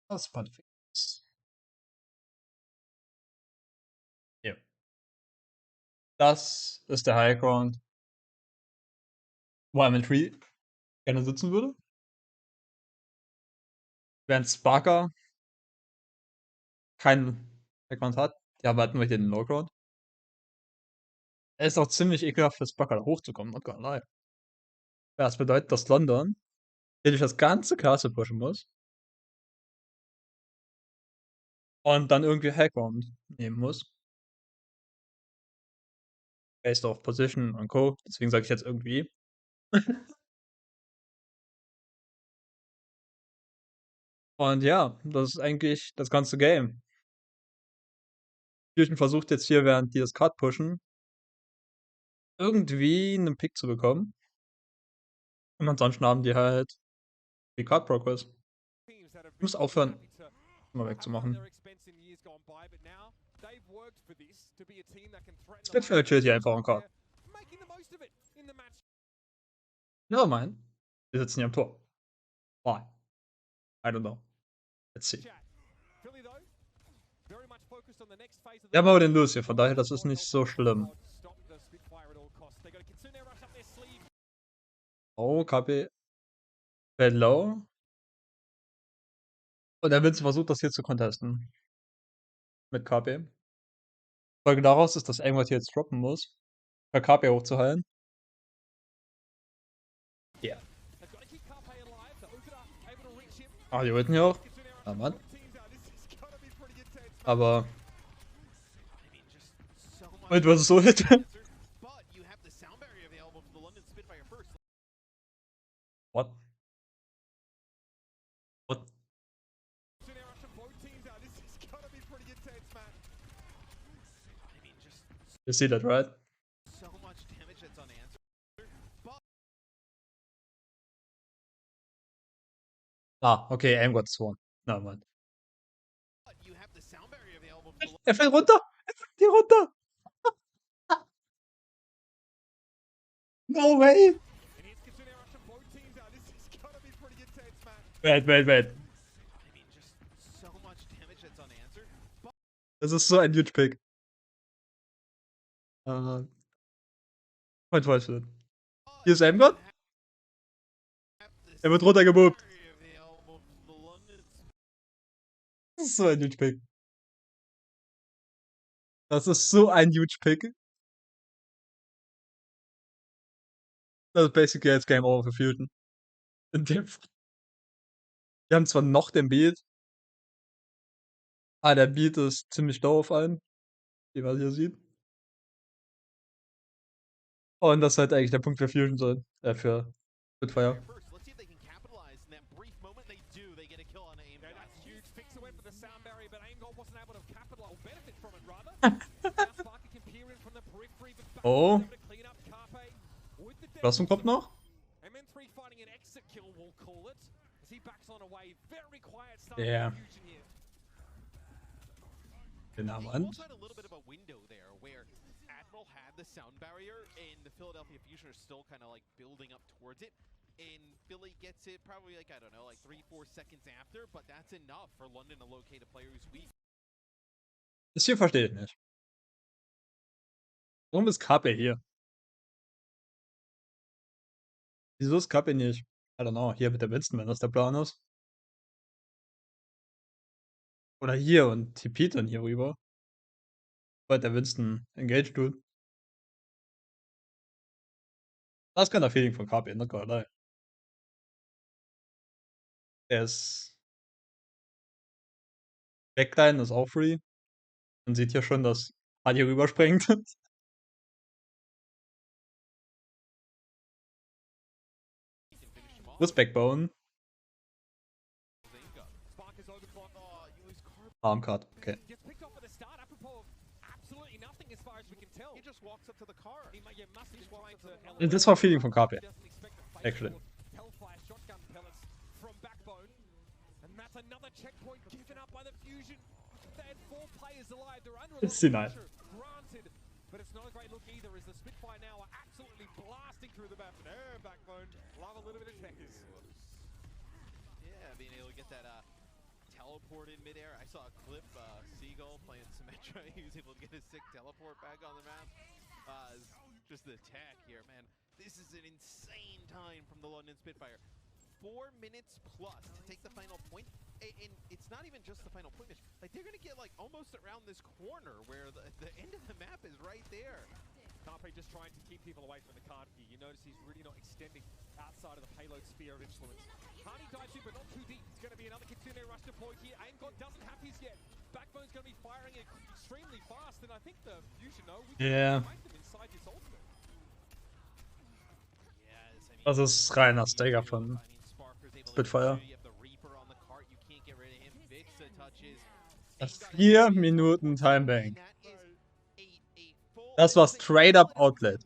Das ist perfekt. Hier. Das ist der High Ground, wo Inventory gerne sitzen würde. Während Sparker keinen High Ground hat. Die haben halt nur hier den Low Ground. Es ist auch ziemlich ekelhaft für Sparker da hochzukommen, not gonna lie. Das bedeutet, dass London hier durch das ganze Castle pushen muss. Und dann irgendwie High Ground nehmen muss. Based auf Position und Co. Deswegen sage ich jetzt irgendwie. Und ja, das ist eigentlich das ganze Game. Fusion versucht jetzt hier, während die das Card pushen, irgendwie einen Pick zu bekommen. Und ansonsten haben die halt die Card Progress. Ich muss aufhören, mal wegzumachen. Spitfire chillt hier einfach am Card. Ja, mein. Wir sitzen hier am Tor. Why? I don't know. Let's see. Wir haben aber den Lose hier, von daher, das ist nicht so schlimm. Oh, KP fällt low. Und der Vincent versucht das hier zu contesten. Mit KP. Folge daraus ist, dass irgendwas hier jetzt droppen muss. Für KP hochzuheilen. Ja. Ah, die wollten hier auch. Ah, Mann. Aber. Und was ist so hit? What? What? You see that, right? Ah, okay, aim got sworn. Na, Mann. Er fällt runter! Er fällt hier runter! No way! Wait. Das ist so ein huge Pick. Point Fortschritt. Hier ist Aimgott. Er wird runtergemobt. Das ist so ein huge Pick. Das ist so ein huge Pick. Das ist basically jetzt Game Over für Fusion. In dem Fall. Wir haben zwar noch den Beat. Aber der Beat ist ziemlich low auf allen. Wie man hier sieht. Und das sollte eigentlich der Punkt für Fusion sein. Für Spitfire. Oh. Blossom kommt noch. Ja. Den am Wand. Had the sound barrier, and the Philadelphia Fusion are still kind of like building up towards it. And Philly gets it probably like, I don't know, like 3-4 seconds after, but that's enough for London to locate a player who's weak. Das hier verstehe ich nicht. Warum ist KP hier? Wieso ist KP nicht? I don't know, hier mit der Winston, wenn das der Plan ist. Oder hier und TP dann hier rüber. Weil der Winston engaged tut. Das kann der Feeling von KP, not gonna lie. Der ist. Backline ist auch free. Man sieht hier schon, dass Adi rüberspringt. Wo ist Backbone? Armcard, okay. Das war Feeling von KP. Actually. It's denied. But it's not a great look either, as the Spitfire now are absolutely blasting through the map. And Backbone, love a little bit of checkers. Yeah, being able to get that teleport in midair. I saw a clip, Seagull playing Symmetra. He was able to get a sick teleport back on the map. Just the tech here, man. This is an insane time from the London Spitfire. 4 minutes plus to take the final point. And it's not even just the final point. Like, they're going to get, like, almost around this corner where the end of the map is right there. Carpe just trying to keep people away from the card here. You notice he's really not extending outside of the payload sphere of influence. Hardy dives in, but not too deep. It's going to be another Kitsune rush deployed here. Aimgod doesn't have his yet. Backbone's going to be firing it extremely fast, and I think the Fusion know we can find them inside this ultimate. Das ist reiner Stagger von Spitfire. 4 Minuten Timebank. Das war straight up Outlet.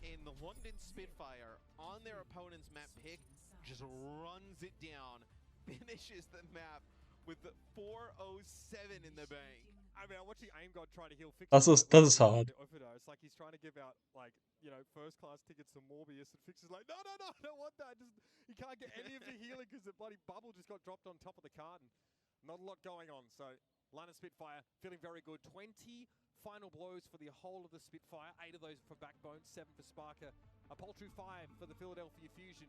And the London Spitfire on their opponent's map pick just runs it down, finishes the map with the 407 in the bank. I mean, I'm watching Aimgod try to heal fix. Das ist hart. It's like he's trying to give out, like, you know, first class tickets to Morbius, and Fix is like, no, I don't want that. He can't get any of the healing because the bloody bubble just got dropped on top of the card. And not a lot going on. So London Spitfire feeling very good. 20 final blows for the whole of the Spitfire. 8 of those for Backbone, 7 for Sparker. A paltry 5 for the Philadelphia Fusion.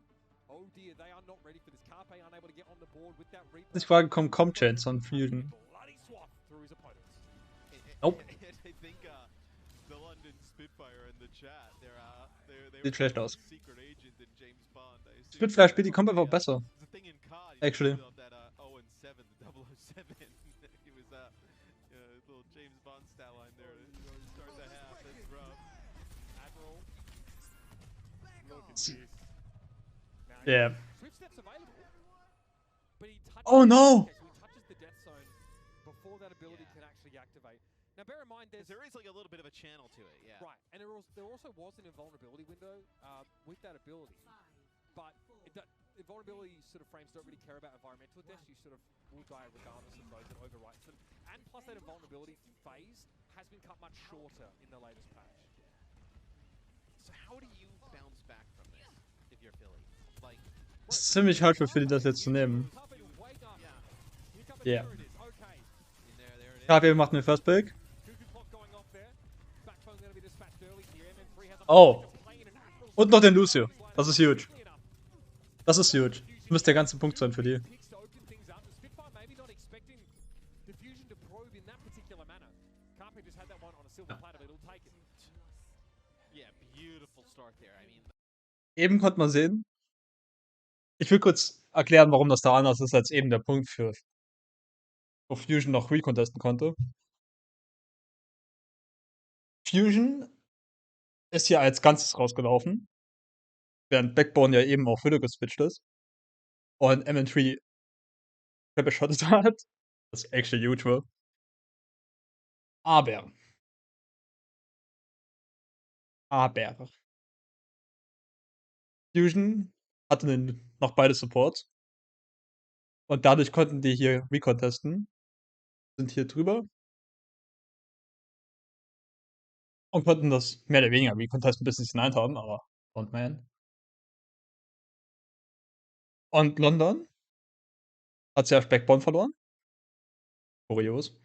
Oh dear, they are not ready for this. Carpe unable to get on the board with that replay. Ich frage, kommt Chains on Fusion? Bloody swap through his opponents. Nope. I think the London Spitfire in the chat, Sieht schlecht aus. secret agent in James Bond. Spitfire spielt die Comp einfach besser. The thing in COD, Actually. that 0-7, the 007. He was little James Bond style line there to start the half. That's rough. Admiral. Look at this. Now, Yeah. Swift steps available. But he touches Oh no! Okay, so he touches the death zone before that ability can actually activate. Now bear in mind There is like a little bit of a channel to it, yeah. right, and there also was an invulnerability window with that ability. But invulnerability sort of frames don't really care about environmental deaths. You sort of will die regardless of those that overwrites them. And plus that invulnerability phase has been cut much shorter in the latest patch. So how do you bounce back from this if you're Philly? Like, Es ist ziemlich hart für Philly, das jetzt zu nehmen. yeah, Yeah. Okay. there it is. KP macht einen First Pick. Cuckoo clock going off there. Backbone gonna be dispatched early here. MM3 has a Oh. play in an Admiral. Und noch den Lucio. Das ist huge. Das ist huge. Das müsste der ganze Punkt sein für die. Picks to open things up. The Spitfire maybe not expecting the Fusion to probe in that particular manner. Carpe just had that one on a silver platter, but he'll take it. Yeah, beautiful start there. I mean, Eben konnte man sehen. Ich will kurz erklären, warum das da anders ist als eben der Punkt für wo Fusion noch recontesten konnte. Fusion ist hier als Ganzes rausgelaufen, während Backbone ja eben auf Widow geswitcht ist und MN3 geschottet hat, was actually huge war. Aber Fusion hatte noch beide Supports und dadurch konnten die hier recontesten, sind hier drüber und konnten das mehr oder weniger recontesten, bis sie es hinein haben, aber don't man. Und London hat zuerst Backbone verloren. Kurios.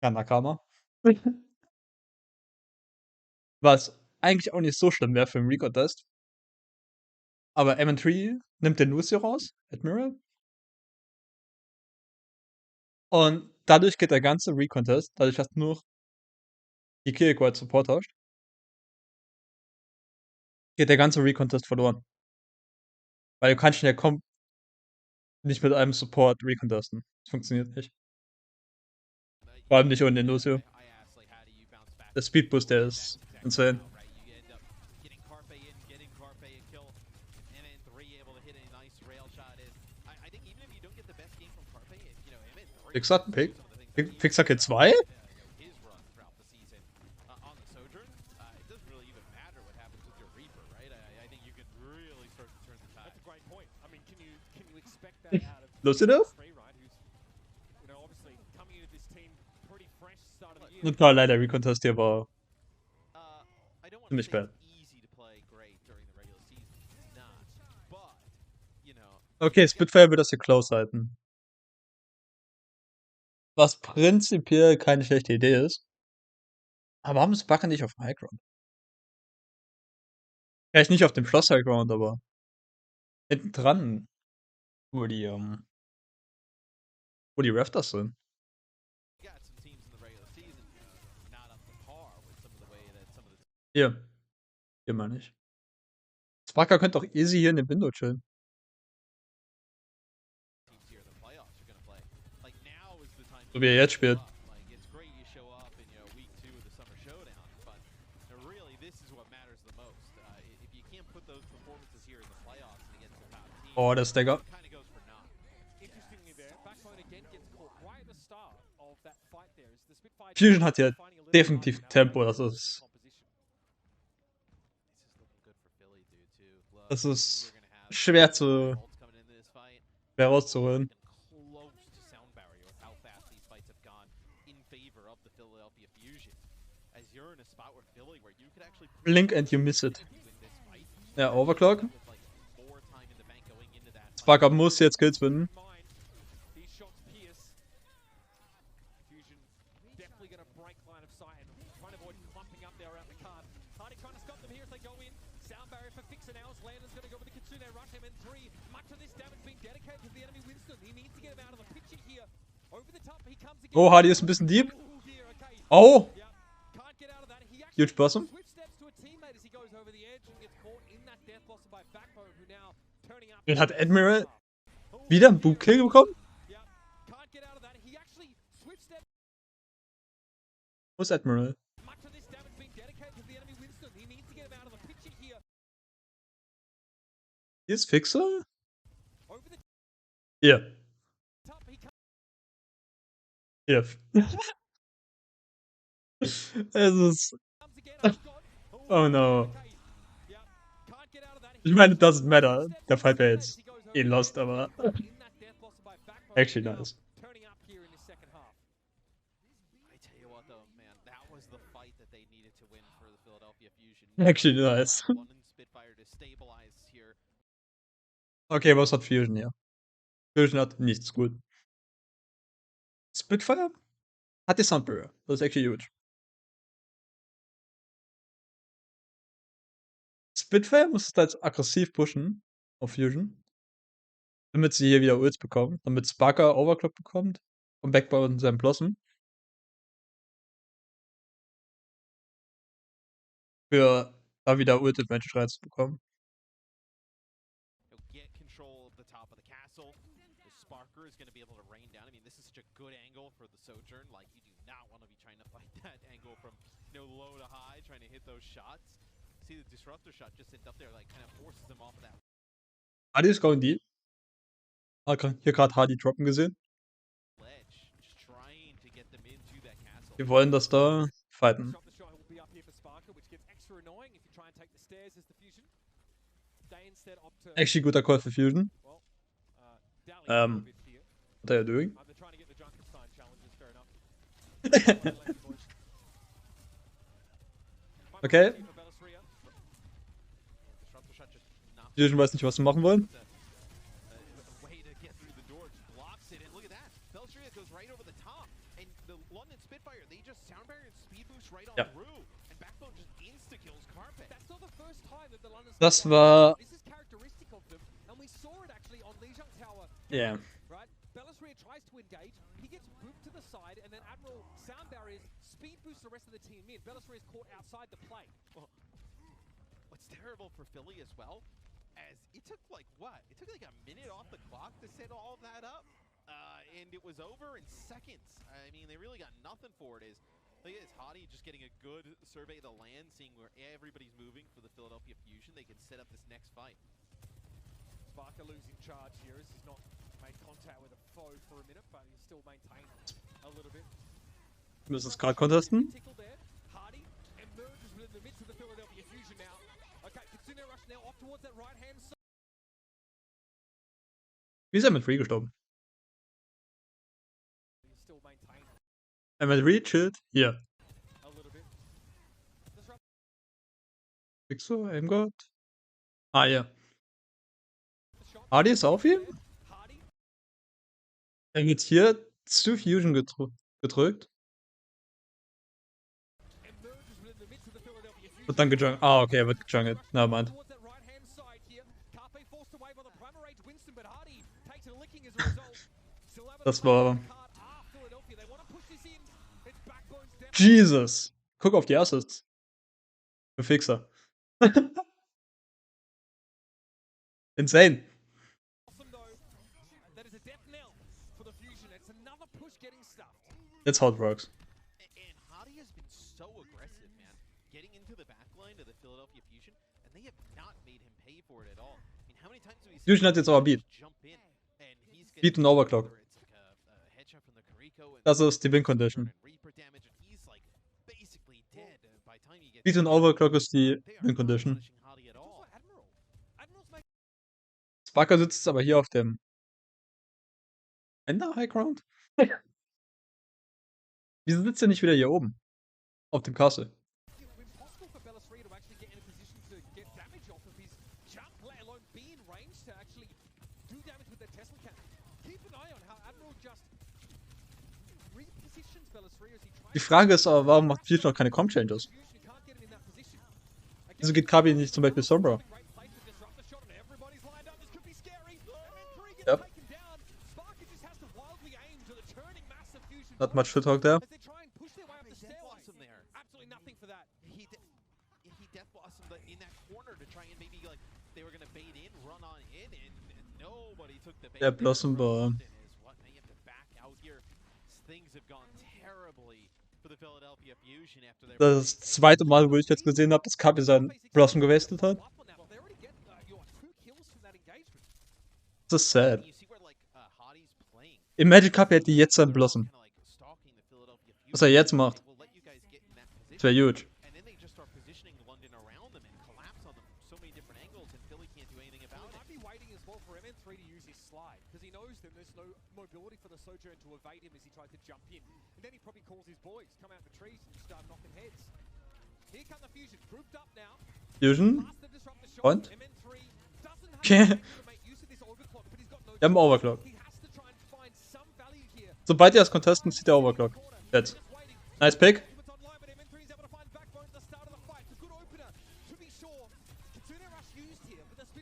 Ja, Nakama. Was eigentlich auch nicht so schlimm wäre für einen Recontest. Aber MN3 nimmt den Lucio raus, Admiral. Und dadurch geht der ganze Recontest, dadurch dass du nur die Kiriko als Support hast, geht der ganze Recontest verloren. Weil du kannst ja nicht mit einem Support recontesten. Das funktioniert nicht. Vor allem nicht ohne den Lucio. I asked, like, how do you bounce back? Der Speedboost, der ist insane. Right, you end up getting Carpe in, getting Carpe a kill, MN3 able to hit a nice rail shot. I think even if you don't get the best game from Carpe, MN3 Fix hat einen Pick. some of the things that Fixer Kit 2? his run throughout the season on the Sojourn, it doesn't really even matter what happens with your Reaper, right? I think you can really start to turn the tide. That's a great point. I mean, can you expect that out of Lucido? Free, right? Who's obviously coming into this team pretty fresh start of the year. Und klar, leider Recontest hier war I don't want to ziemlich say bad. it's easy to play great during the regular season. It's not. But, Okay, Spitfire wird das hier close halten. Was prinzipiell keine schlechte Idee ist. Aber warum ist Backe nicht auf dem Highground? Vielleicht nicht auf dem Schloss Highground, aber hinten dran, wo die Rafters sind. got some teams in the regular season not up to par with some of the way that some of the Hier. Hier meine ich. Sparker könnte doch easy hier in dem Window chillen. teams here in the playoffs are going to play. Like, now is the time So wie er jetzt spielt. Like, it's great you show up in week 2 of the summer showdown, but really this is what matters the most. If you can't put those performances here in the playoffs and against the top team, Oh, der Stagger. it kind of goes for naught. Interestingly there, Backbone again gets caught right at the start of that fight there. As the Spitfire Fusion hat hier finding a little definitiv margin Tempo, out das of the ist composition. This is looking good for Philly, dude, too. Look, Das ist you're gonna have schwer zu Bolts coming into this fight. herauszuholen. And close to sound barrier with how fast these fights have gone in favor of the Philadelphia Fusion. As you're in a spot where Philly, where you could actually Blink and you miss it. win this fight Ja, Overclock. with like more time in the bank going into that fight. Sparker muss jetzt Kills finden. Mind, these shots pierce. Fusion definitely going to break line of sight and trying to avoid clumping up there around the card. Hardy trying to stop them here as they go in. Oh, Hardy ist ein bisschen deep. Oh! Huge Blossom. Den hat Admiral wieder einen Bootkill bekommen? Wo ist Admiral? Hier ist Fixer? Hier. Hier. Es ist... Oh no. Ich meine, doesn't matter. Der Fight wäre jetzt eh lost, aber... Actually nice. Actually nice. Okay, was hat Fusion hier? Fusion hat nichts gut. Spitfire hat die Soundbarrier. Das ist actually huge. Spitfire muss es da jetzt aggressiv pushen auf Fusion. Damit sie hier wieder Ults bekommen. Damit Sparker Overclock bekommt. Und Backbone und seinem Blossom. Für da wieder Ult Advantage reinzubekommen. Get control of the top of the castle. The Sparker is going to be able to rain down. I mean, this is such a good angle for the Sojourn. Like, you do not want to be trying to fight that angle from, you know, low to high, trying to hit those shots. See the Disruptor shot just sent up there, like, kind of forces him off of that. Hardy ist going deep. Hier gerade Hardy droppen gesehen. Wir wollen das da fighten. Actually guter Call für Fusion. What are you doing? Okay. Fusion weiß nicht, was sie machen wollen. Ja. Das war... Yeah. Bellisria tries to engage, he gets whipped to the side, and then Admiral sound barriers speed boosts the rest of the team in. Bellisria is caught outside the play. Well, what's terrible for Philly as well, as it took like what? It took like a minute off the clock to set all that up, and it was over in seconds. I mean, they really got nothing for it. Look at this, Hottie just getting a good survey of the land, seeing where everybody's moving for the Philadelphia Fusion. They can set up this next fight. Sparker losing charge here as he's not made contact with a foe for a minute, but he's still maintained a little bit. Wir müssen es gerade contesten. Hardy emerges within the midst of the Philadelphia Fusion now. Okay, Kitsune rush now off towards that right hand side. Wie ist er mit Free gestorben? He's still maintained Er mit Free chillt. Hier. a little bit. Fixo, Aimgott. Ah, ja. Hardy ist auf ihm? Er wird hier zu Fusion gedrückt. Und dann gejungelt. Ah, okay, er wird gejungelt. Na, Mann. Das war... Jesus! Guck auf die Assists. Für Fixer. Insane. That's how it works. And Hottie has been so aggressive, man, getting into the backline of the Philadelphia Fusion, and they have not made him pay for it at all. I mean, how many times have we seen Fusion hat jetzt aber Beat. Beat und Overclock. Das ist die Win-Condition. Beat und Overclock ist die Win-Condition. Sparker sitzt jetzt aber hier auf dem Ender High Ground? Wieso sitzt er nicht wieder hier oben? Auf dem Castle. Die Frage ist aber, warum macht Fusion noch keine Comp-Changes? Wieso geht Kabi nicht zum Beispiel Sombra? Ja. Not much to talk there. As they try and push their way up the stairway. There. Absolutely nothing for that. He death blossomed in that corner to try and maybe like they were gonna bait in, run on in, and nobody took the bait. Der Blossom war. What now you have to back out here. Things have gone terribly for the Philadelphia Fusion after their Das zweite Mal, wo ich jetzt gesehen habe, dass Kapi seinen Blossom gewastet hat. They already get 2 kills from that engagement. Das ist sad. you see where like Hadi's playing. Imagine Kapi hätte jetzt seinen Blossom. Was er jetzt macht. Das wäre huge. And then they just start positioning London around them and collapse on them so many different angles, and Philly can't do anything about He it. might be waiting as well for MN3 to use his slide, because he knows that there's no mobility for the Sojourn to evade him as he tries to jump in. And then he probably calls his boys, come out the trees and start knocking heads. Here come the Fusion, grouped up now. Fusion. Past the disrupt the shot. Und? MN3 doesn't have Okay. the ability to make use of this overclock, but he's got no Wir haben Overclock. He has to try and find some value here. Sobald ihr das contesten, zieht der Overclock. Jetzt. Nice pick.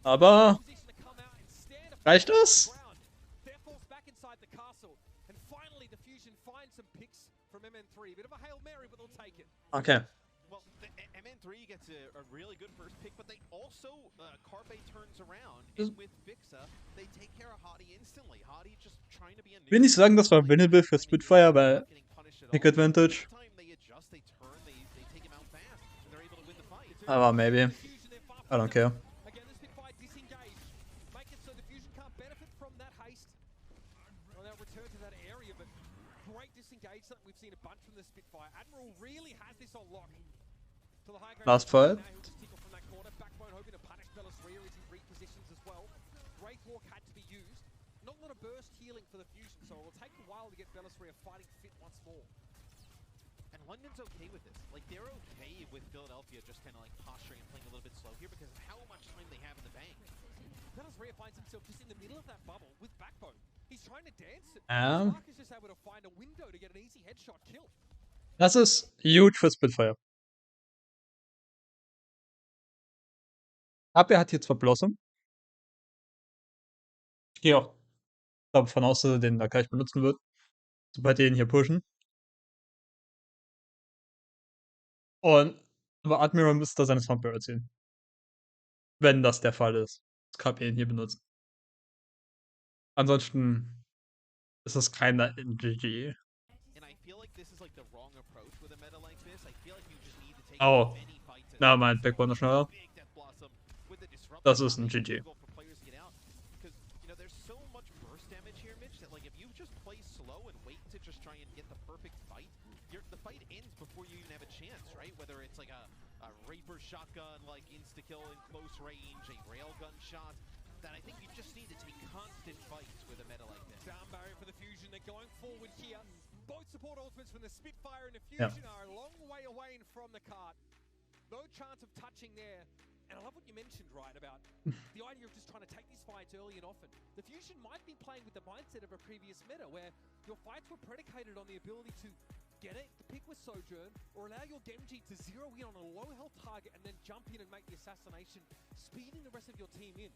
Aber reicht das? Okay. Well, MN3 gets a really good first pick, but they also Carpe turns around, and with Vixa, they take care of Hadi instantly. Hadi just trying to be a Will nicht sagen, das war winnable für Spitfire, weil Pick Advantage. Aber maybe. I don't care. Again, the Spitfire disengage. Make it so the Fusion can't benefit from that haste. Well, they'll return to that area, but great disengage. Something we've seen a bunch from the Spitfire. Admiral really has this on lock. To the high ground. Last fight. Now he'll just tickle from that corner. Backbone hoping to punish Bella's rear as he repositions as well. Wraithwalk had to be used. Not a lot of burst healing for the Fusion, so it will take a while to get Bella's rear fighting fit once more. And London's okay with this. Like, they're okay with Philadelphia just kind of like posturing and playing a little bit slow here because of how much time they have in the bank. Bella's rear finds himself just in the middle of that bubble with Backbone. He's trying to dance it. Ja. Mark is just able to find a window to get an easy headshot kill. Das ist huge für Spitfire. Kapi hat hier zwar Blossom. Ich gehe auch davon aus, dass er den da gleich benutzen wird. Sobald die ihn hier pushen. Und aber Admiral müsste da seine Soundbarrier ziehen. Wenn das der Fall ist. Das Kapi ihn hier benutzt. Ansonsten ist das keiner in GG. And I feel like this is like the wrong approach with a meta like this. I feel like you just need to take Oh. many fights. Na, mein Backbone noch schneller. Big Death Blossom with the disruptor. Das ist ein GG. For players to get out. Because, you know, there's so much burst damage here, Mitch, that like if you just play slow and wait to just try and get the perfect fight, the fight ends before you even have a chance, right? Whether it's like a Reaper shotgun, like insta-kill in close range, a railgun shot, that I think you just need to take constant fights with a meta like this. Down barrier for the Fusion. They're going forward here. Both support ultimates from the Spitfire and the Fusion are a long way away from the cart. No chance of touching there. And I love what you mentioned, right, about the idea of just trying to take these fights early and often. The Fusion might be playing with the mindset of a previous meta where your fights were predicated on the ability to get it, the pick with Sojourn, or allow your Genji to zero in on a low health target and then jump in and make the assassination, speeding the rest of your team in.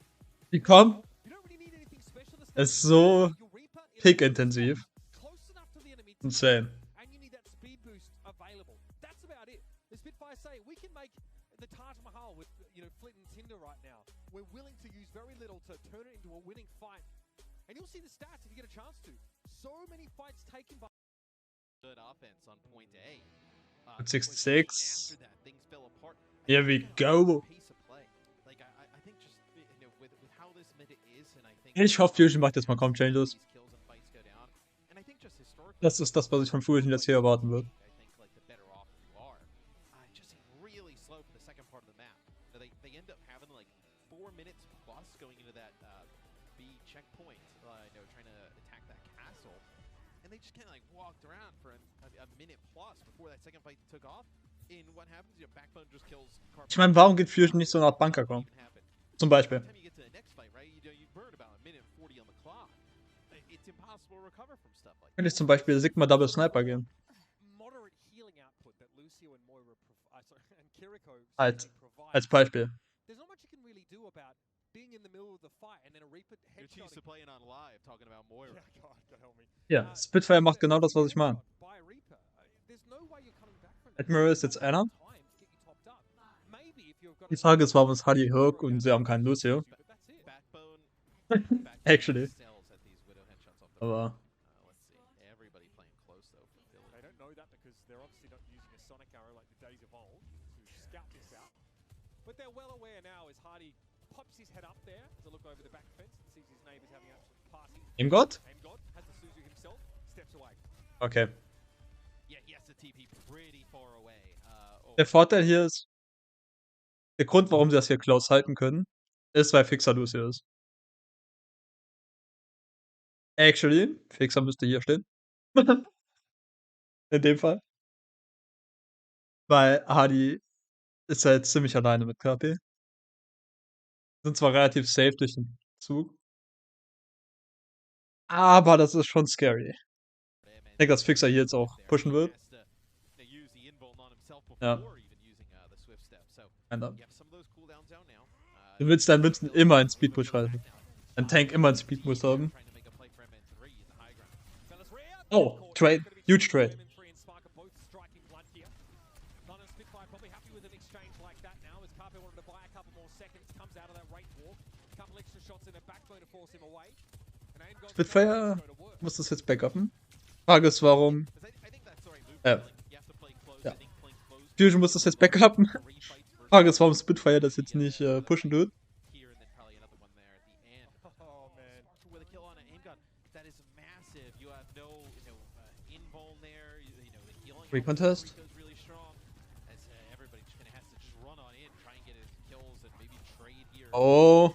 Die kommen. You don't really need anything special to Es ist so your Reaper in pick-intensiv. close enough to the enemy Insane. and you need that speed boost available. That's about it. The Spitfire say we can make the Taj Mahal with Flit and Tinder right now. We're willing to use very little to turn it into a winning fight. And you'll see the stats if you get a chance to. So many fights taken by Good offense on point A. At 66. After that, things fell apart. Here we go. Pace of play. Like I think just with how this meta is, and I think Ich hoffe, Fusion macht jetzt mal kaum Changes. these kills and fights go down. And I think just historically, Das ist das, was ich von Fusion jetzt hier erwarten würde. I think like the better off you are. Just really slow for the second part of the map. So they end up having like 4 minutes plus going into that B checkpoint. Trying to attack that castle. And they just kind of like walked around for a minute plus before that second fight took off. And what happens? Backbone just kills Carpe. Ich meine, warum geht Fusion nicht so eine Art Bunker kommen? Zum Beispiel. By the time you get to the next fight, right? You burn about a minute 40 on the clock. It's impossible to recover from stuff like Könnte that. ich zum Beispiel Sigma Double Sniper gehen. moderate healing output that Lucio and Moira and Kiriko Als provide. Beispiel. There's not much you can really do about being in the middle of the fight and then a Reaper You're too used to headshotting. playing on live, talking about Moira. Yeah, God help me. Ja, Spitfire macht genau das, was ich meine. By a Reaper. There's no way you're coming back from that. Admiral ist jetzt einer. Time to get you topped up. Maybe if you've got Die Frage ist, warum ist Hadi Hook und sie haben keinen Lucio? but that's it. Backbone. Actually. Sells at these Widow headshots off the Aber let's see. Everybody playing close though for Philly. They don't know that because they're obviously not using a sonic arrow like the days of old to scout this out. But they're well aware now as Hardy pops his head up there to look over the back fence and sees his neighbors having a party. Aim God? Aim God has the Suzu himself, steps away. Okay. Yeah, he has to TP pretty far away. Der Vorteil hier ist, der Grund, warum sie das hier close halten können, ist, weil Fixer Lucio ist. Actually, Fixer müsste hier stehen. In dem Fall. Weil Hadi ist halt ziemlich alleine mit KP. Sind zwar relativ safe durch den Zug. Aber das ist schon scary. Ich denke, dass Fixer hier jetzt auch pushen wird. Ja. Du willst deinen Münzen immer in Speedpush halten. Ein Tank immer in Speedpush haben. Oh, Trade. Huge Trade. Spitfire muss das jetzt backuppen. Frage ist, warum. Ja. Fusion muss das jetzt backuppen. Frage ist, warum Spitfire das jetzt nicht pushen tut. Recontest. Oh.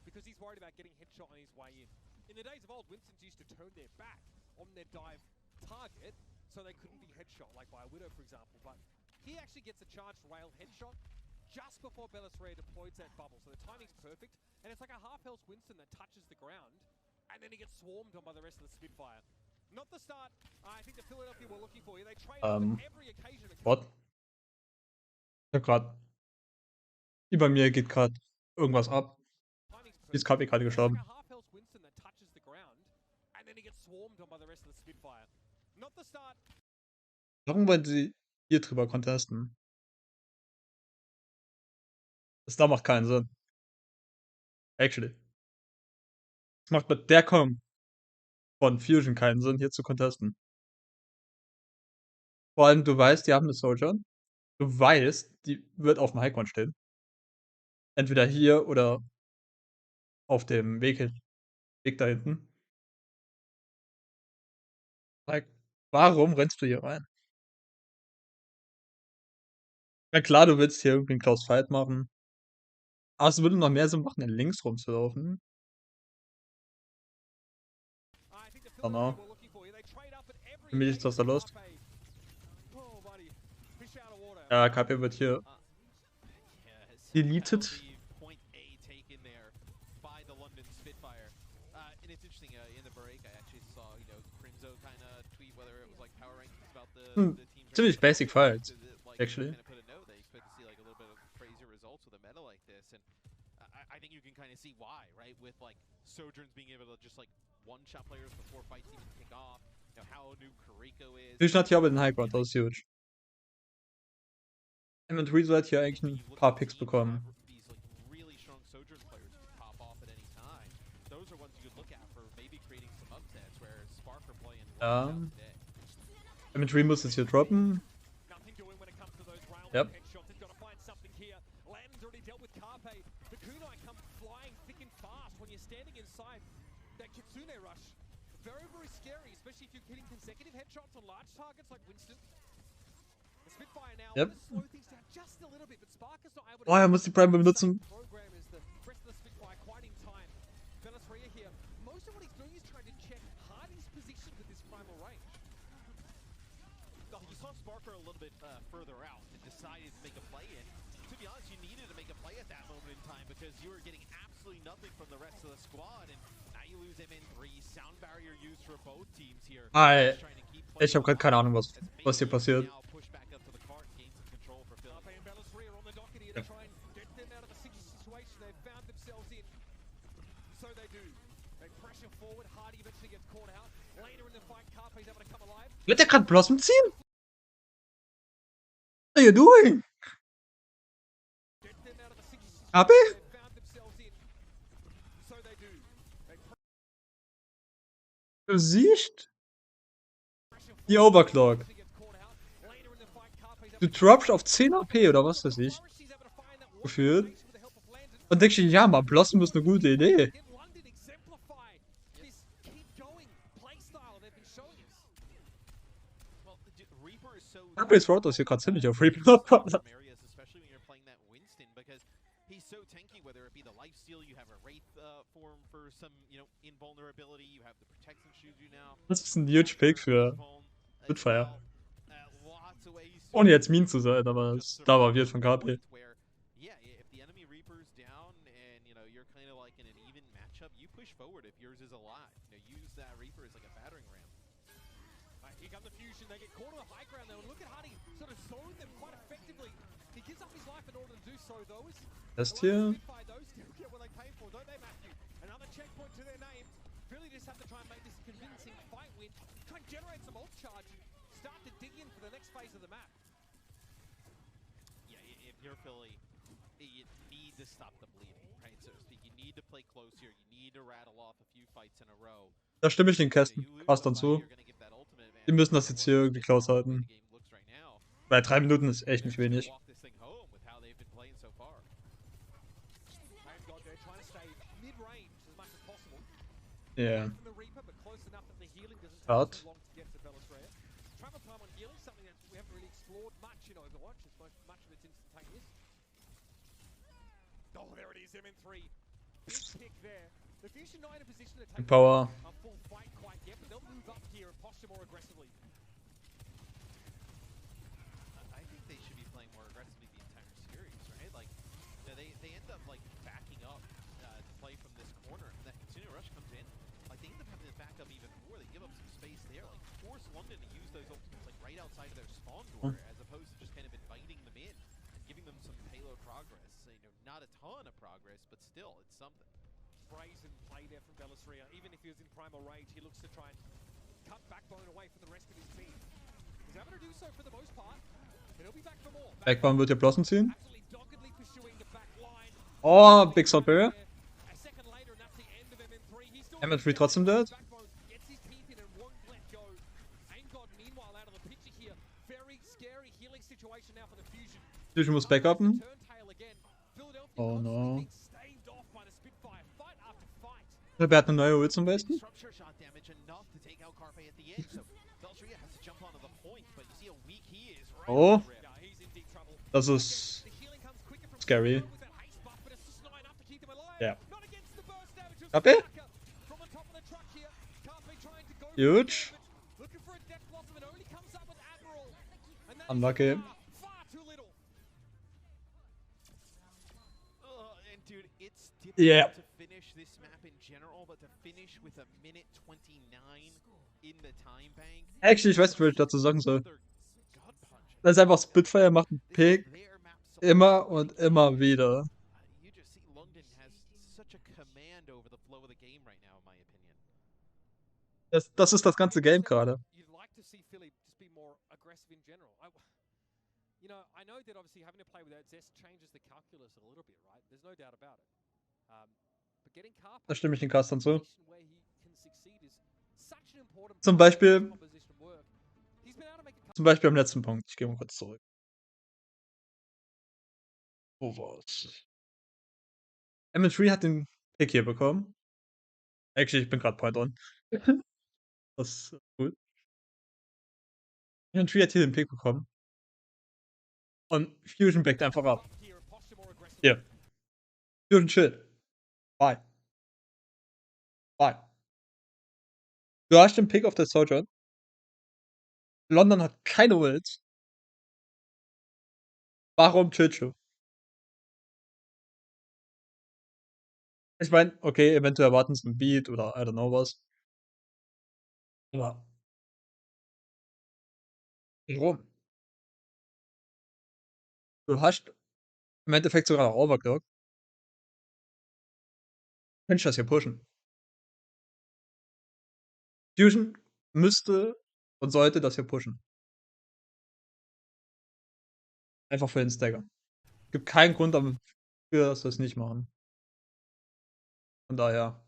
Because he's worried about getting headshot on his way in. In the days of old, Winston's used to turn their back on their dive target so they couldn't be headshot, like by a Widow, for example. But he actually gets a charged rail headshot just before Bellisraya deploys that bubble. So the timing's perfect. And it's like a half-health Winston that touches the ground, and then he gets swarmed on by the rest of the Spitfire. Not the start I think the Philadelphia were looking for. They trade on every occasion. What? Ich hab grad. Über mir geht gerade irgendwas ab. Die ist KP gerade gestorben. Warum wollen sie hier drüber contesten? Das macht keinen Sinn. Actually. Es macht mit der Com von Fusion keinen Sinn, hier zu contesten. Vor allem, du weißt, die haben eine Soldier. Du weißt, die wird auf dem Highground stehen. Entweder hier oder auf dem Weg da hinten. Like, warum rennst du hier rein? Na klar, du willst hier irgendwie einen Close Fight machen. Aber es würde noch mehr Sinn machen, links rumzulaufen. Genau. Für mich ist das der Lust. Ja, KP wird hier deleted. Ziemlich basic fights, actually. I think you can kind of see why, right? With like Sojourns being able to just like one-shot players before fights even kick off. You know how new Kariko is. Fusion hat hier aber den Highground, das ist huge. Und Rezo hat hier eigentlich ein paar Picks bekommen. Ja. Imagery muss jetzt hier droppen. Yep. Yep. Oh, er muss die Prime benutzen. Sparker a little bit further out and decided to make a play in. To be honest, you needed to make a play at that moment in time because because you were getting absolutely nothing from the rest of the squad, and now you lose him in 3. Sound barrier used for both teams here. Ey, Just trying to keep ich playing habe gerade with keine fire. Ahnung, was hier As maybe you passiert. can now push back up to the cart and gain some control for Phil. Carpe and Bellisria are on the docket here Ja. to try and get them out of the sticky situation they've found themselves in. So they do. They pressure forward. Hardy eventually gets caught out. Later in the fight, Carpe's able to come alive. Wird der gerade Blossom ziehen? What are you doing? Get them out of the sticky Abi? situation they've found themselves in. So they do. They Du siehst? pressure Die forward. Overclock. Eventually gets caught out. Later in the fight, Carpe's able Du to droppst auf 10 AP oder was weiß ich. Morrissey's able to find that one Gefühlt. formation with the help of Landon. Und denkst du, ja, mal Blossom ist eine gute Idee. Again, London exemplify this keep going play style they've been showing us. Well, Reaper is so Gabriel's Road ist hier gerade ziemlich auf Reaper. some areas, especially when you're playing that Winston, because he's so tanky. Whether it be the lifesteal, you have a Wraith form for some, invulnerability. You have the protection shoes you now. Das ist ein huge Pick für Spitfire. Lots of ways to Ohne jetzt mean zu sein, aber es da war wird von KP. where, yeah, if the enemy Reaper's down and you're kind of like in an even matchup, you push forward if yours is alive. Use that Reaper as like a battering ram. Here come the fusion. They get caught on the high ground though, and look at Hardy sort of slowing them quite effectively. He gives up his life in order to do so though. Das hier. Spitfire, those still get what they pay for, don't they, Matthew? Another checkpoint to their name. Philly just have to try and make this a convincing fight win. Try and generate some ult charge. Start to dig in for the next phase of the map. Yeah, if you're Philly, you need to stop the bleeding, right? So to speak, you need to play close here. You need to rattle off a few fights in a row. Da stimme ich den You lose Castern the fight, zu. you're gonna give that ultimate Die advantage. müssen das jetzt hier irgendwie close halten. The game looks right now. Weil 3 Minuten ist echt nicht They're wenig. just gonna walk this thing home with how they've been playing so far. Thank God they're trying to stay mid-range as much as possible. Ja. From the Reaper, but close enough that the healing doesn't take Hard. too long to get to Bellisraya. Travel time on healing, something that we haven't really explored much in Overwatch, as much of it's instantaneous. Oh, there it is, MN3. Big pick there. The Fusion not in a position to take Power. a full fight quite yet, but they'll move up here and posture more aggressively. I think they should be playing more aggressively the entire series, right? Like, they end up like backing up to play from this corner, and that continual rush comes in. Like they end up having to back up even more. They give up some space there, like force London to use those ultimates like right outside of their spawn door, as opposed to just kind of inviting them in and giving them some payload progress. Not a ton of progress, but still, it's something. Brazen play there from Bellisria. Even if he was in primal rage, he looks to try and cut Backbone away from the rest of his team. He's able to do so for the most part. And he'll be back for more. Backbone wird hier Blossom ziehen. Absolutely doggedly pursuing the back line. Oh, Big Sword Barrier. A second later, and that's the end of MN3. He's still MN3 trotzdem dead. Backbone gets his teeth in and won't let go. Aim God, meanwhile, out of the picture here. Very scary healing situation now for the Fusion. Fusion muss backuppen. Turntail again. Philadelphia Oh no. constantly being staved off by the Spitfire. Fight after fight. Wer hat eine neue Ult zum besten? Disruptor shot damage enough to take out Carpe at the end. So Beltria has to jump onto the point, but you see how weak he is right Oh. on the rim. Yeah, he's in deep trouble. Das ist The healing comes quicker from scary. with that haste buff, but it's just not enough to keep them alive. Ja. Not against the burst damage of Carpe? Saka. From on top of the truck here. Carpe trying to go Huge. looking for a death blossom and only comes up with Admiral. And that is Unlucky. far too little. And dude, it's difficult Yeah. to finish this map in general, but to finish with a minute 29 in the time bank. Actually, ich weiß nicht, was ich dazu sagen soll. Another gut punch. Das ist einfach Spitfire macht einen This is Pick their map so immer far. und immer wieder. You just see London has such a command over the flow of the game right now, in my opinion. Das ist das ganze Game gerade. You'd like to see Philly just be more aggressive in general. I know that obviously having to play without Zest changes the calculus a little bit, right? There's no doubt about it. But getting Carpe Da stimme ich den Castern zu. where he can succeed is such an important Zum part of Beispiel- his composition work. He's been able to make a Zum Beispiel am letzten Punkt. Ich gehe mal kurz zurück. Wo war's? MN3 hat den Pick hier bekommen. Actually, ich bin gerade Point on. Das ist gut. MN3 hat hier den Pick bekommen. Und Fusion backt einfach ab. here and posture more aggressively. Hier. Fusion chill. Bye. Bye. Du hast den Pick auf der Soldier. London hat keine Ult. Warum chillst du? Ich meine, okay, eventuell warten sie 'n Beat oder I don't know was. Aber warum? Du hast im Endeffekt sogar noch Overclock. Könntest das hier pushen. Fusion müsste und sollte das hier pushen. Einfach für den Stagger. Gibt keinen Grund dafür, dass wir es nicht machen. Von daher.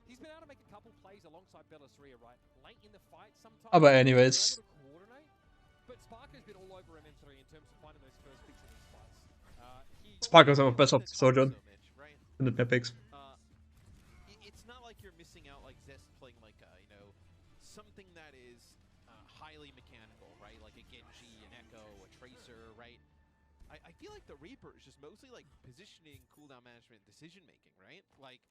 He's been able to make a couple plays alongside Bellisria, right? Late in the fight sometimes. Aber They're anyways. able to coordinate. But Sparker's been all over MN3 in terms of finding those first picks in these fights. Sparker ist einfach besser auf Sojourn. Findet mehr Picks. It's not like you're missing out like Zest playing like you know, something that is highly mechanical, right? Like a Genji, an Echo, a Tracer, right? I feel like the Reaper is just mostly like positioning, cooldown management, decision making, right? Like,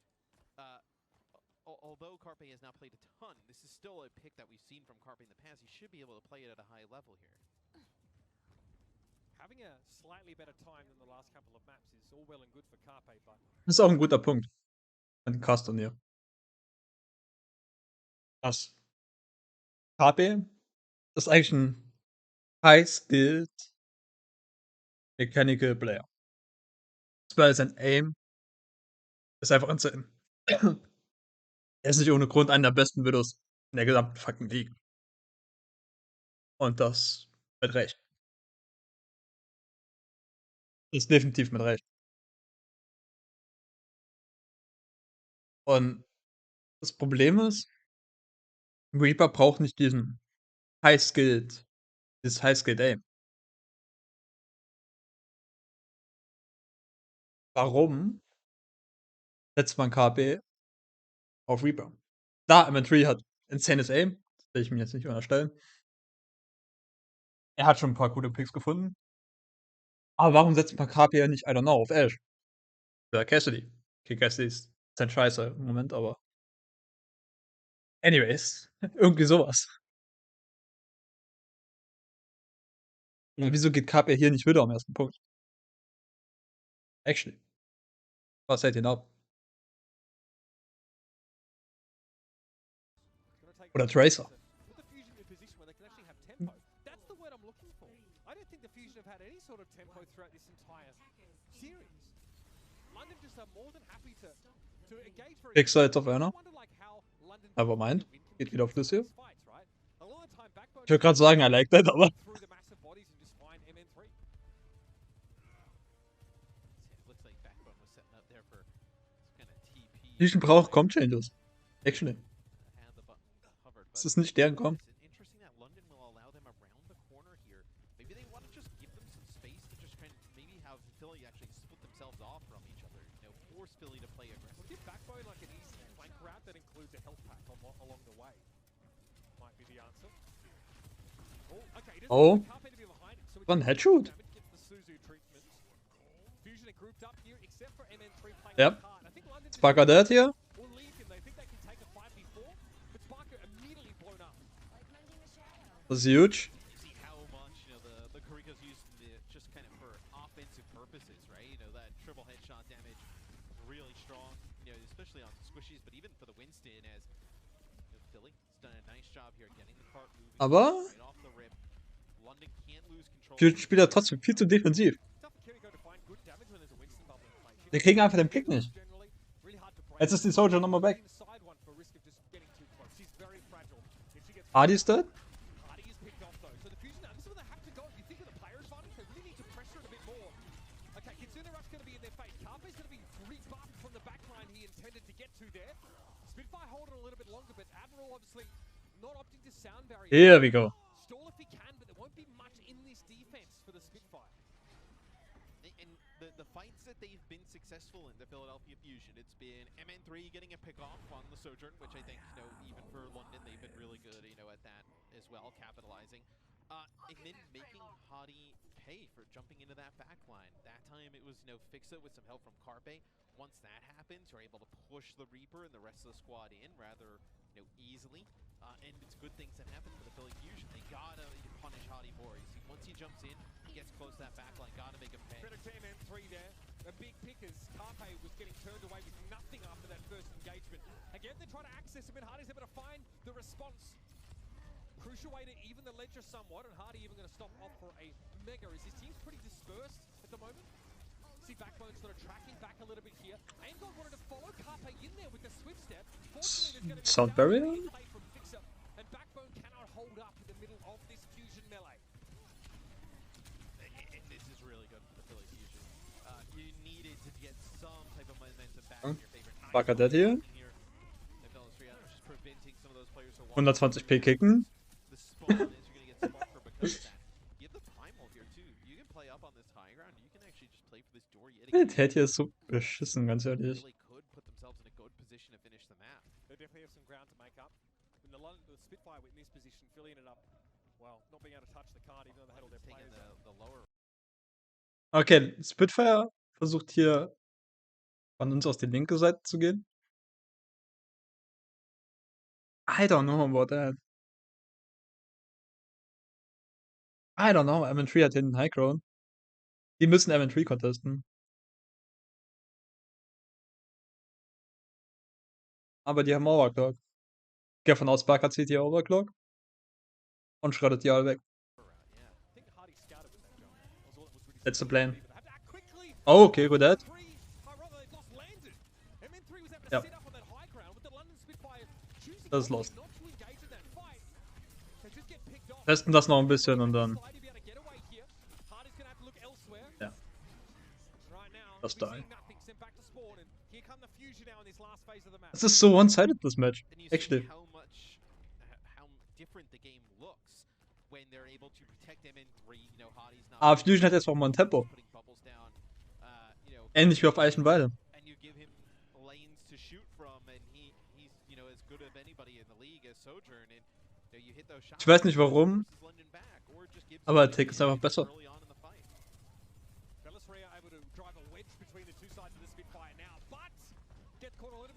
although Carpe has not played a ton, this is still a pick that we've seen from Carpe in the past. He should be able to play it at a high level here. Having a slightly better time than the last couple of maps is all well and good for Carpe, but Das ist auch ein guter Punkt. Ein Cast-Turnier. Das KP ist eigentlich ein high-skilled Mechanical Player. Weil sein Aim ist einfach insane. Er ist nicht ohne Grund einer der besten Widows in der gesamten fucking League. Und das mit Recht. Das ist definitiv mit Recht. Und das Problem ist, Reaper braucht nicht dieses High-Skilled Aim. Warum setzt man KP auf Reaper? Da, MN3 hat insanes Aim. Das will ich mir jetzt nicht unterstellen. Er hat schon ein paar gute Picks gefunden. Aber warum setzt man KP ja nicht, I don't know, auf Ash? Oder Cassidy. Okay, Cassidy ist sein Scheiße im Moment, aber. Anyways, irgendwie sowas. Ja, wieso geht KP hier nicht wieder am ersten Punkt? Actually. Was hält ihn ab? Oder Tracer. put the Fusion in a position where they can actually have tempo. That's the word I'm looking for. I don't think the Fusion have had any sort of tempo throughout this entire series. London just are more than happy to engage for Pixel jetzt auf einer. Aber meint, geht wieder auf das hier. Ich würde gerade sagen, I like that, aber. Fusion braucht Com-Changes. Actually. Das ist nicht deren Com. Oh. War ein Headshot. Ja. Sparker dead hier. Das ist huge. Aber Fusion spielt ja trotzdem viel zu defensiv. Wir kriegen einfach den Pick nicht. Jetzt ist die Soldier nochmal weg. Hardy ist dead. Here we go. Stall if he can, but there won't be much in this defense for the Spitfire. And the fights that they've been successful in, the Philadelphia Fusion, it's been MN3 getting a pick off on the Sojourn, which I think, you know, even for London, they've been really good, you know, at that as well, capitalizing. And then making Hadi pay for jumping into that back line. That time it was, you know, Fixa with some help from Carpe. Once that happens, you're able to push the Reaper and the rest of the squad in rather, you know, easily. And it's good things that happen for the Philly Fusion. They gotta punish Hadi more. Once he jumps in, he gets close to that back line, gotta make him pay. Credit to MN3 there. A big pickers. Carpe was getting turned away with nothing after that first engagement. Again, they try to access him, and Hardy's able to find the response. Crucial way to even the ledger somewhat, and Hardy even going to stop off for a mega. As his team's pretty dispersed at the moment. See Backbone sort of tracking back a little bit here. Aimgod wanted to follow Carpe in there with the swift step. Fortunately, there's going to be Sound barrier? play from Fixer, and Backbone cannot hold up in the middle of this fusion melee. This is really good for the Philly Fusion. You needed to get some type of momentum back in your favor. Bugger der hier. 120p kicken. The spawn is you're gonna get spot for because of that. You have the primal here too. You can play up on this high ground. You can actually just play for this door yet Der again. Ted hier ist so beschissen, ganz ehrlich. Really could put themselves in a good position to finish the map. They definitely have some ground to make up. In the Spitfire in this position, Philly ended up, well, not being able to touch the card even though they had all their Taking players. the lower. Okay, Spitfire versucht hier von uns aus die linke Seite zu gehen. I don't know about that. I don't know. MN3 hat hinten High Ground. Die müssen MN3 contesten. Aber die haben Overclock. Ich gehe von aus, Barker zieht hier Overclock und schreddet die alle weg. That's the plan. Oh, okay, good that. Ja. Das ist lost. Testen das noch ein bisschen und dann. Ja. Das da. Es ist so one-sided, this match. Actually. Aber Fusion hat jetzt auch mal ein Tempo. Ähnlich wie auf Eichenweide. Ich weiß nicht warum, aber Tick ist einfach besser.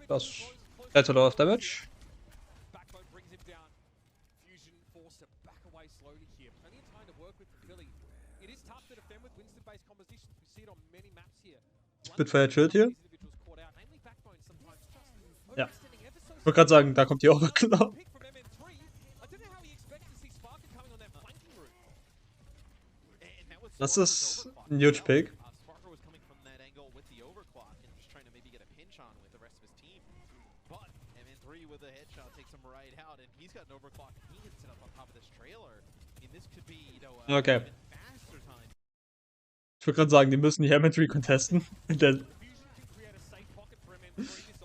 Das rettet auf Damage. Spitfire chillt hier. Ja. Ich wollte gerade sagen, da kommt die Overclock. Das ist ein huge Pick. Okay. Ich würde gerade sagen, die müssen die Hermetry contesten.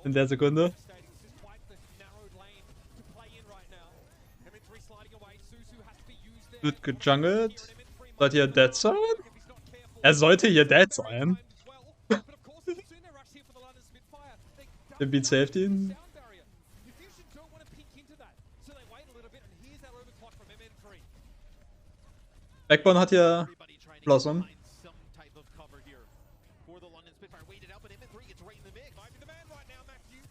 In der Sekunde. Wird gejungelt. Sollte hier dead sein? Er sollte hier dead sein. Der Beat Safety. Backbone hat hier Blossom.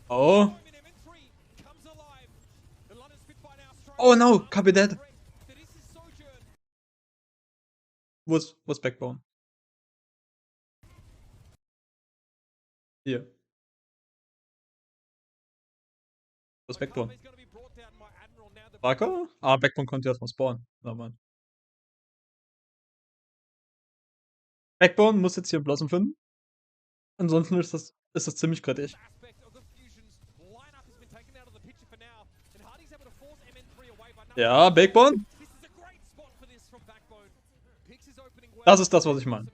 Oh. Oh no, copy dead. Wo ist Backbone? Hier. Wo ist Backbone? Barker? Ah, Backbone konnte erstmal spawnen. Na Mann. Backbone muss jetzt hier Blossom finden. Ansonsten ist das ziemlich kritisch. Ja, Backbone. Das ist das, was ich meine.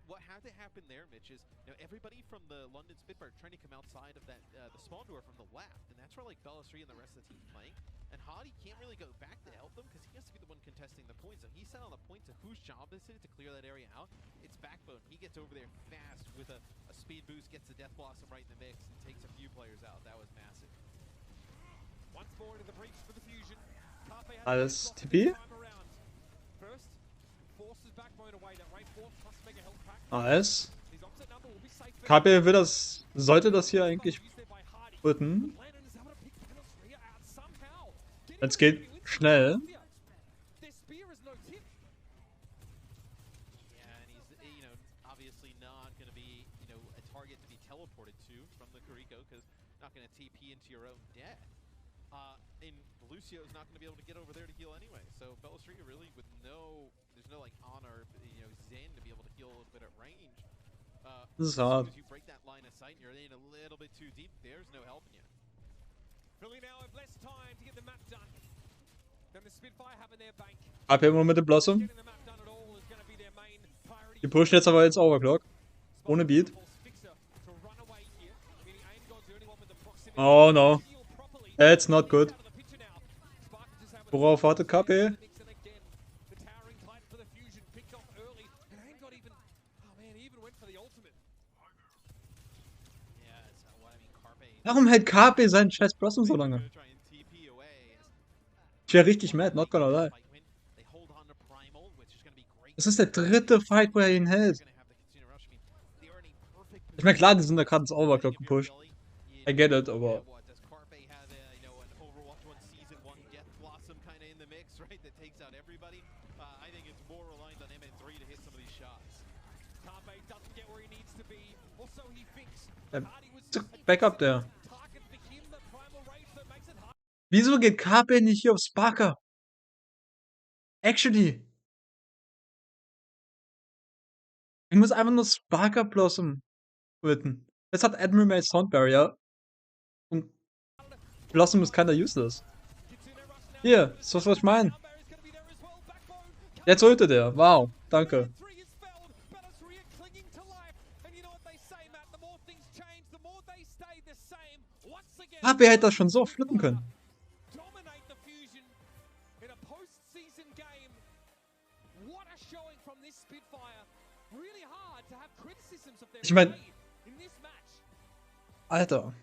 What had to happen there, Mitch, is everybody from the London Spitfire trying to come outside of that the spawn door from the left, and that's where like Bella3 and the rest of the team playing. And Hardy can't really go back to help them because he has to be the one contesting the points. So he's set on the point to whose job is it to clear that area out. It's Backbone. He gets over there fast with a speed boost, gets the Death Blossom right in the mix, and takes a few players out. That was massive. Once more into the breach for the fusion. Alles TP. First, forces Backbone away. That right force plus mega health pack. Nice. KP will sollte das hier eigentlich töten. Es geht schnell. the Kuriko because not going to TP into your own death. And Lucio's not going to be able to get over there to heal anyway. So Bellistria really with there's no like honor, Zen to be able to heal a little bit at range. Das ist As soon hart. as you break that line of sight and you're in a little bit too deep, there's no helping you. Philly now have less time to get the map done. Then the Spitfire have in their bank. AP immer mit dem Blossom. Getting the map done at all is going to be their main priority. Die pushen jetzt aber ins Overclock. Ohne Beat. Oh no. That's not good. Worauf wartet KP? Warum hält KP seinen scheiß Blossom so lange? Ich wäre richtig mad, not gonna lie. Das ist der dritte Fight, wo er ihn hält. Ich meine, klar, die sind da gerade ins Overclock gepusht. I get it, aber... Backup der. Wieso geht KP nicht hier auf Sparker? Actually. Ich muss einfach nur Sparker Blossom töten. Jetzt hat Admiral May Sound Barrier. Und Blossom ist keiner useless. Hier, ist das, was ich meine. Jetzt ultet er. Wow, danke. KP hätte das schon so flippen können. Ich meine, Alter.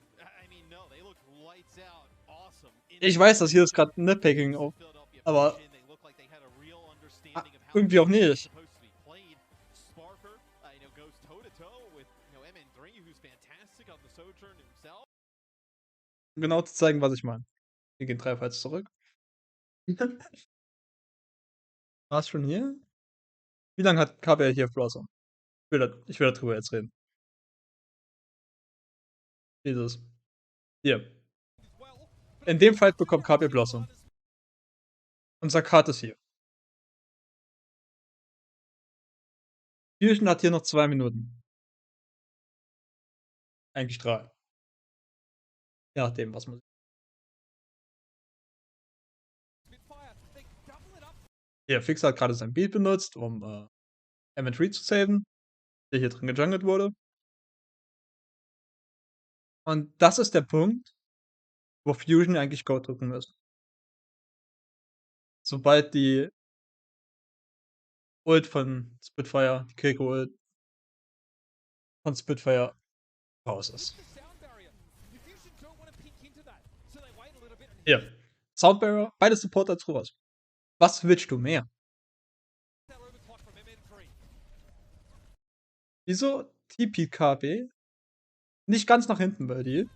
Ich weiß, dass hier ist gerade Nitpicking auf, aber irgendwie auch nicht. Um genau zu zeigen, was ich meine. Wir gehen 3 Fights zurück. War's schon hier? Wie lange hat KP hier Blossom? Ich will darüber jetzt reden. Dieses. Hier. In dem Fight bekommt KP Blossom. Unser Kart ist hier. Fusion hat hier noch 2 Minuten. Eigentlich 3. Je nachdem, was man. Hier, Fix hat gerade sein Beat benutzt, um M3 zu saven, der hier drin gejungelt wurde. Und das ist der Punkt, wo Fusion eigentlich Go drücken müssen. Sobald die Ult von Spitfire, die Kiriko-Ult von Spitfire raus ist. Hier. Soundbearer, beide Supporter zu raus. Was willst du mehr? Wieso TPKB nicht ganz nach hinten bei dir?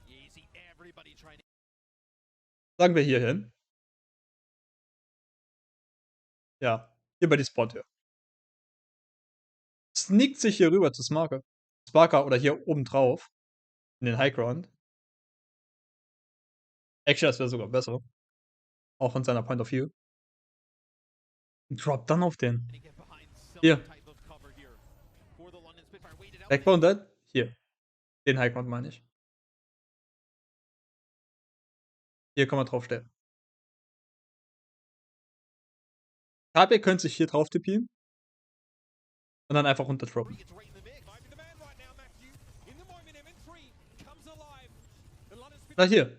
Sagen wir hier hin. Ja, hier bei die Spot-Tür. Sneakt sich hier rüber zu Sparker oder hier oben drauf. In den High Ground. Actually, das wäre sogar besser. Auch von seiner Point of View. Drop dann auf den. Hier. Backbone Dead? Hier. Den High Ground meine ich. Hier kann man draufstellen. KP könnte sich hier drauf tippen. Und dann einfach runter droppen. Na hier.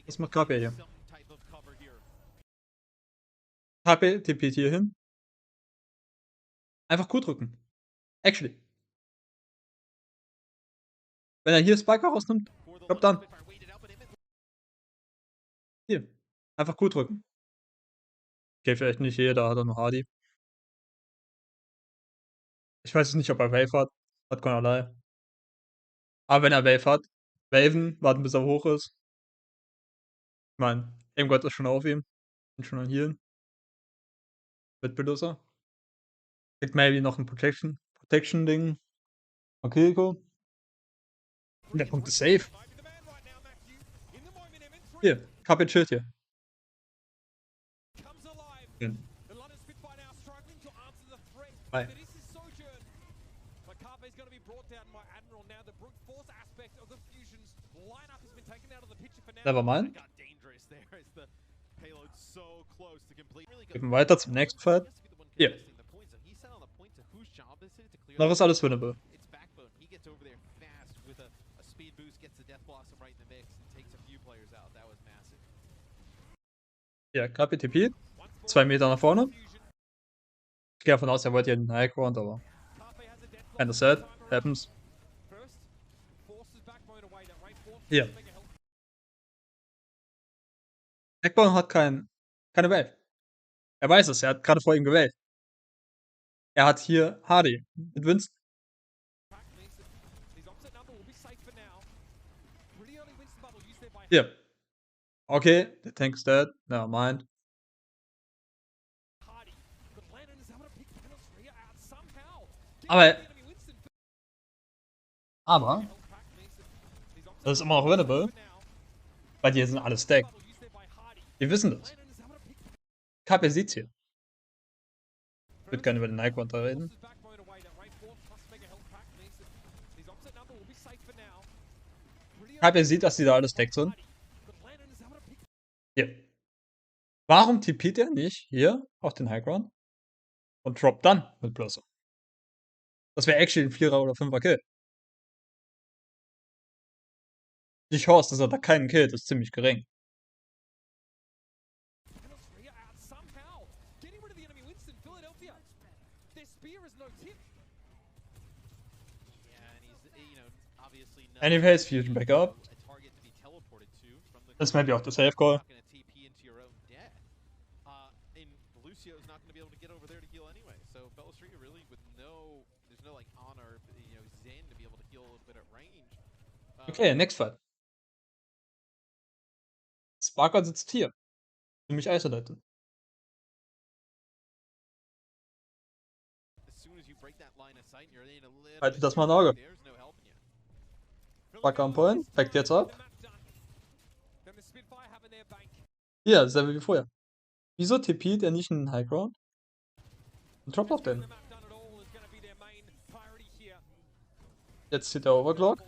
Was macht KP hier? KP tippt hier hin. Einfach Q drücken. Actually. Wenn er hier Spiker rausnimmt, drop dann. Hier. Einfach Q drücken. Okay, vielleicht nicht jeder, hat er nur Hardy. Ich weiß nicht, ob er Wave hat. Hat keinerlei. Aber wenn er Wave hat, Waven, warten bis er hoch ist. Ich meine, Aimgott ist schon auf ihm. Bin schon an Healen. Mit Bulldozer. Kriegt maybe noch ein Protection-Ding. Okay, cool. Der Punkt ist safe. Hier, KP chillt hier. Ja. Hi. Never mind. Gehen wir weiter zum nächsten Fight. Hier. Noch ist alles winnable. Ja, KPTP. 2 Meter nach vorne. Ich gehe davon aus, er wollte hier den Highground, aber. Kinda sad. Happens. Hier. Backbone hat keine Wave. Er weiß es, er hat gerade vor ihm gewählt. Er hat hier Hardy mit Winston. Hier. Okay, der Tank ist dead. Never mind. Aber das ist immer noch winnable, weil die sind alle stacked. Wir wissen das. KP sieht's hier. Ich würde gerne über den Nike reden. KP sieht, dass die da alle stacked sind. Hier. Warum TP't er nicht hier auf den Highground und droppt dann mit Blossom? Das wäre actually ein 4er oder 5er Kill. Die Chance, dass er da keinen killt, ist ziemlich gering. Anyways, Fusion back up. Das might be auch der Safe Call. Okay, next fight. Sparker sitzt hier. Ziemlich isolated. Haltet das mal im Auge. Sparker am Point, backt jetzt ab. Hier, dasselbe wie vorher. Wieso TP't er nicht in den Highground? Und droppt auf den. Jetzt zieht der Overclock.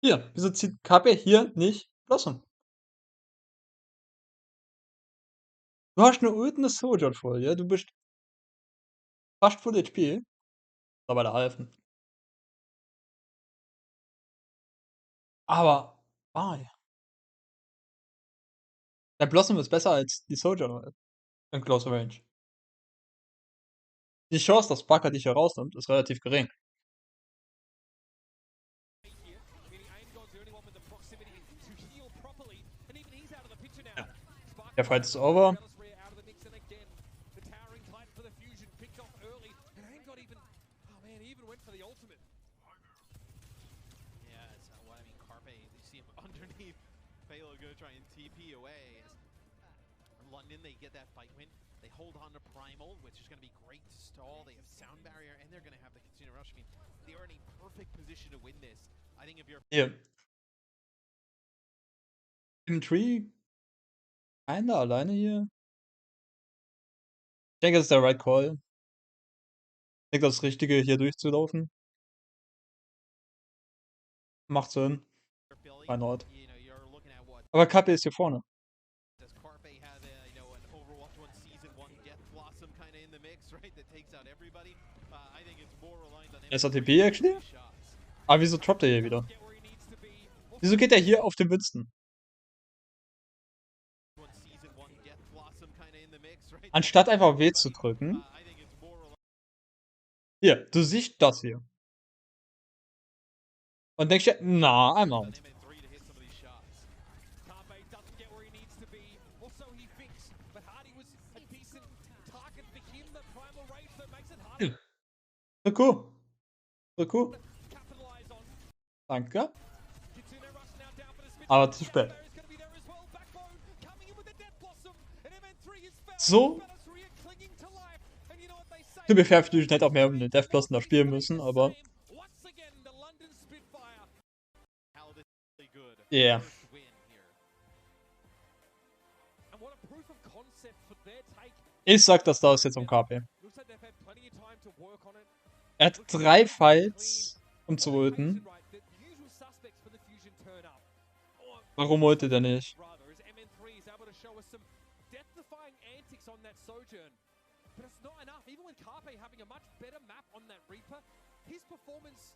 Hier, wieso zieht KP hier nicht Blossom? Du hast eine Ult und eine Soldier voll, ja? Du bist fast Full HP. Aber da helfen. Aber, why? Der Blossom ist besser als die Soldier in Close Range. Die Chance, dass Sparker dich herausnimmt, ist relativ gering. Ja. Der Fight ist over. London, they get that fight win. They hold on to Primal, which is going to be great to stall. They have Sound Barrier, and they're going to have the Casino Rush. I mean, they are in a perfect position to win this. I think if you're... Hier. Im Tree. Einer alleine hier. Ich denke, das ist der right call. Ich denke, das Richtige, hier durchzulaufen. Macht Sinn. Why not? Aber KP ist hier vorne. SATP actually? Aber wieso droppt er hier wieder? Wieso geht er hier auf den Winston? Anstatt einfach W zu drücken. Hier, du siehst das hier. Und denkst dir, na, I'm out. So cool. Danke. Aber zu spät. So. To be fair, ich hätte auch mehr um den Death Blossom da spielen müssen, aber Yeah. first win here. And what a proof of concept for their take. Ich sag, das da ist jetzt um KP. Looks like they've had plenty of time to work on it. Er hat Looks like 3 they've been clean. Fights, um zu On occasion, ulten. right, the usual suspects for the Fusion turn up. Or Warum ultet er nicht? rather, as MN3 is able to show us some death-defying antics on that Sojourn. But it's not enough. Even with Carpe having a much better map on that Reaper, his performance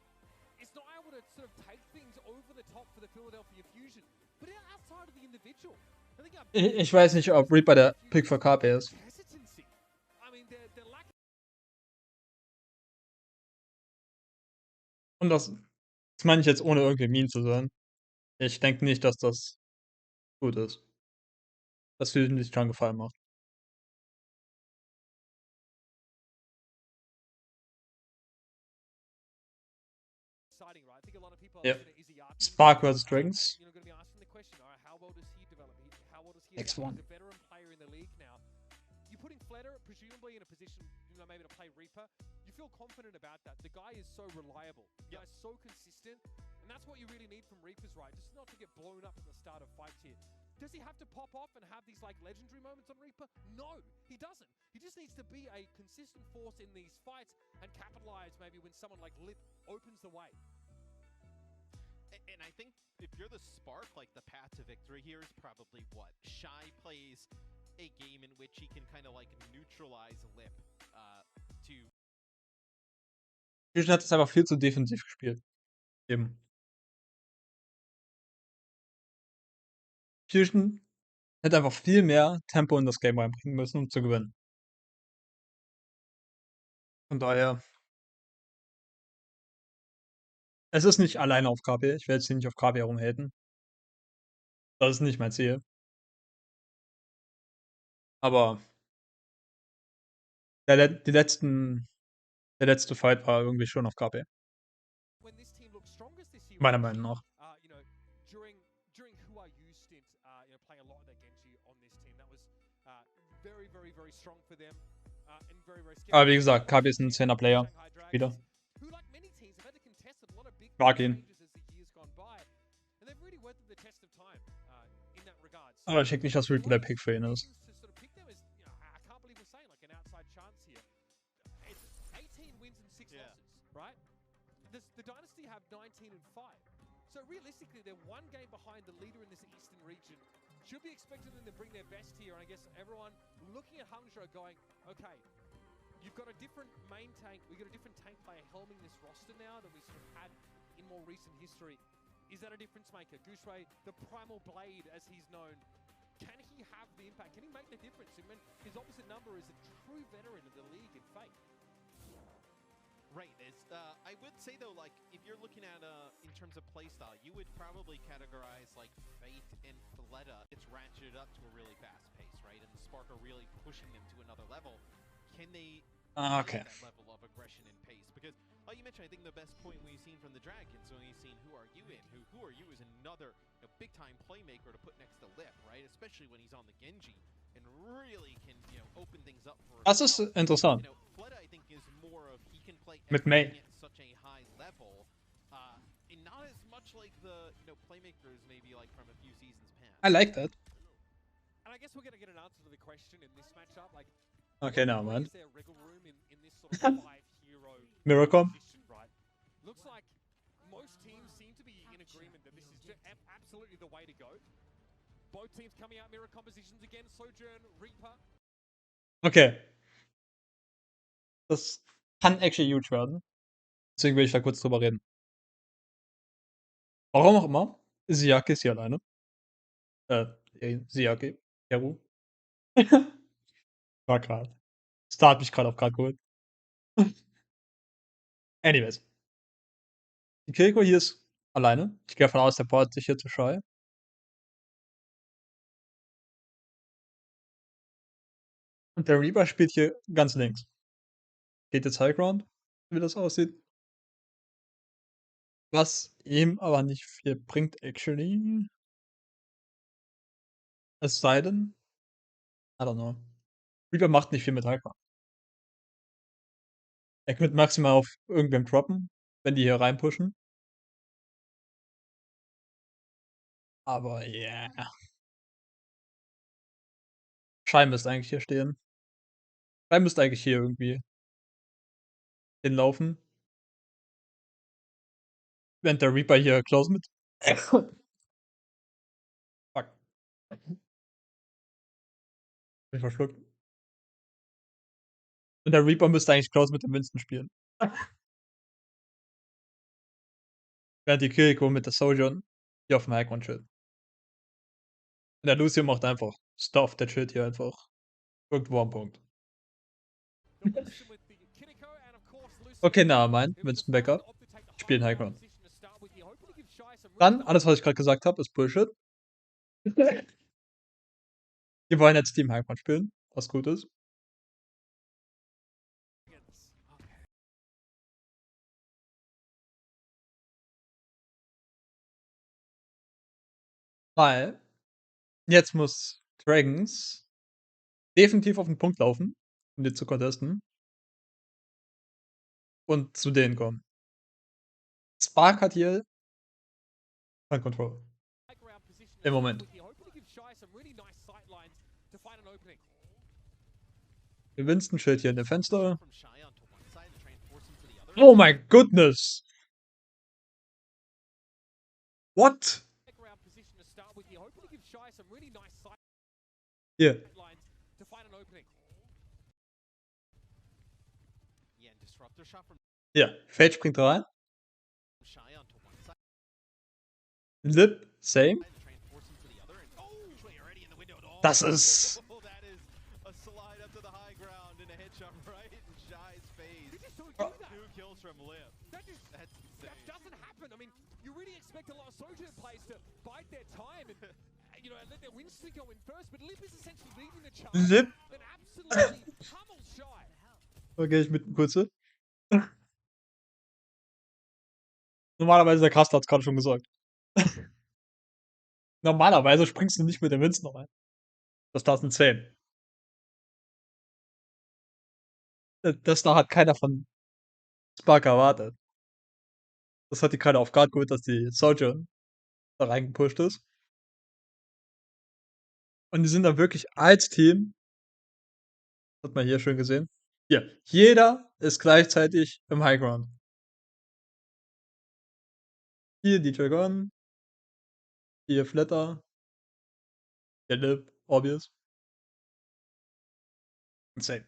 is not able to sort of take things over the top for the Philadelphia Fusion. But outside of the individual, I think Ich weiß nicht, ob Reaper der Pick für KP ist. hesitancy. I mean, they're lacking. Und das meine ich jetzt ohne irgendwie mean zu sein. Ich denke nicht, dass das gut ist. Dass Fusion sich schon Gefallen macht. Exciting, right? I think a lot of people are Yep. looking at Izzy Archie, Spark versus Dragons. and, going to be asking the question, all right, how well does he develop? How well does he Next adapt? one. He's a veteran player in the league now. You're putting Fledder presumably in a position, maybe to play Reaper. You feel confident about that. The guy is so reliable. The guy's so consistent. And that's what you really need from Reapers, right? Just not to get blown up at the start of fights here. Does he have to pop off and have these like legendary moments on Reaper? No, he doesn't. He just needs to be a consistent force in these fights and capitalize maybe when someone like Lip opens the way. And I think if you're the Spark, like the path to victory here is probably what? Schau plays a game in which he can kind of like neutralize Lip to. Fusion hat es einfach viel zu defensiv gespielt. Eben. Fusion hätte einfach viel mehr Tempo in das Game reinbringen müssen, um zu gewinnen. Von daher. Es ist nicht alleine auf KP. Ich werde jetzt hier nicht auf KP herumhaten. Das ist nicht mein Ziel. Aber der letzte Fight war irgendwie schon auf KP. When this team looks strongest this year, Meiner Meinung nach. during Who Are You stint, playing a lot of their Genji on this team, that was very, very, very strong for them. And very, very Aber wie gesagt, KP ist ein 10er Player. Wieder. Who, like many teams, have had to contest a lot of big Mag ihn. changes as the years gone by, and they've really weathered the test of time in that regard. Aber ich denke nicht, dass Reaper der Pick für ihn ist. To sort of pick them as, I can't believe we're saying like an outside chance here. It's 18 wins and 6 Yeah. losses, right? The Dynasty have 19 and 5. So realistically, they're one game behind the leader in this Eastern region. Should be expecting them to bring their best here. And I guess everyone looking at Hangzhou going, okay, you've got a different main tank. We've got a different tank player helming this roster now than we sort of had in more recent history. Is that a difference maker? Gushui, the primal blade as he's known. Can he have the impact? Can he make the difference? I mean, his opposite number is a true veteran of the league in Fate. Right. I would say though, like if you're looking at in terms of playstyle, you would probably categorize like Fate and Fleta. It's ratcheted up to a really fast pace, right? And the Spark are really pushing them to another level. Can they Okay. that level of aggression and pace? Because you mentioned, I think the best point we've seen from the Dragons when we've seen Who Are You in. Who Are You is another big time playmaker to put next to Lip, right? Especially when he's on the Genji and really can open things up for. Das ist interessant. Fleta, I think, is more of he can play Mit May. everything at such a high level, and not as much like the playmakers maybe like from a few seasons past. I like that. And I guess we're going to get an answer to the question in this matchup. Like, Okay, now, where man. is there wriggle room in this sort of 5-hero Miracle. position, right? Looks like most teams seem to be in agreement that this is absolutely the way to go. Both teams coming out mirror compositions again. Sojourn, Reaper. Okay. Das kann actually huge werden. Deswegen will ich da kurz drüber reden. Warum auch immer. Siaki ist hier alleine. Siaki. Heru. War grad. Star hat mich gerade auf grad geholt. Anyways. Die Kiriko hier ist alleine. Ich gehe davon aus, der portet sich hier zu Scheu. Und der Reaper spielt hier ganz links. Geht jetzt High Ground, wie das aussieht. Was ihm aber nicht viel bringt, actually. Es sei denn, I don't know. Reaper macht nicht viel mit High Ground. Er könnte maximal auf irgendwem droppen, wenn die hier reinpushen. Aber ja. Yeah. Schei müsste eigentlich hier stehen. Schei müsste eigentlich hier irgendwie hinlaufen. Während der Reaper hier close mit. Fuck. Bin verschluckt. Und der Reaper müsste eigentlich close mit dem Winston spielen. Während die Kiriko mit der Sojourn hier auf dem Highground chillt. Und der Lucio macht einfach Stuff, der chillt hier einfach irgendwo am Punkt. Okay, na, mein Winston Becker spielen Highground. Dann, alles, was ich gerade gesagt habe, ist Bullshit. Die wollen jetzt Team Highground spielen, was gut ist. Weil jetzt muss Dragons definitiv auf den Punkt laufen, um die zu contesten. Und zu denen kommen. Spark hat hier Point Control. Im Moment. Winston chillt hier in dem Fenster. Oh my goodness! What? Hier. Ja, Fade springt rein. Lip, same. Das ist. You really expect a lot of Sojourn players to bide their time and, and let their Winston go in first, but Lip is essentially leading the charge. Lip. And absolutely pummels Schau. Okay, ich mit kurze. Normalerweise, der Caster hat es gerade schon gesagt. Normalerweise springst du nicht mit dem Winston rein. Das da sind 10. Das da hat keiner von Spark erwartet. Das hat die keiner auf Guard geholt, dass die Sojourn da reingepusht ist. Und die sind dann wirklich als Team, hat man hier schön gesehen. Hier, jeder ist gleichzeitig im Highground. Hier DJ Gon, hier Flatter, der Lip, obvious. Insane.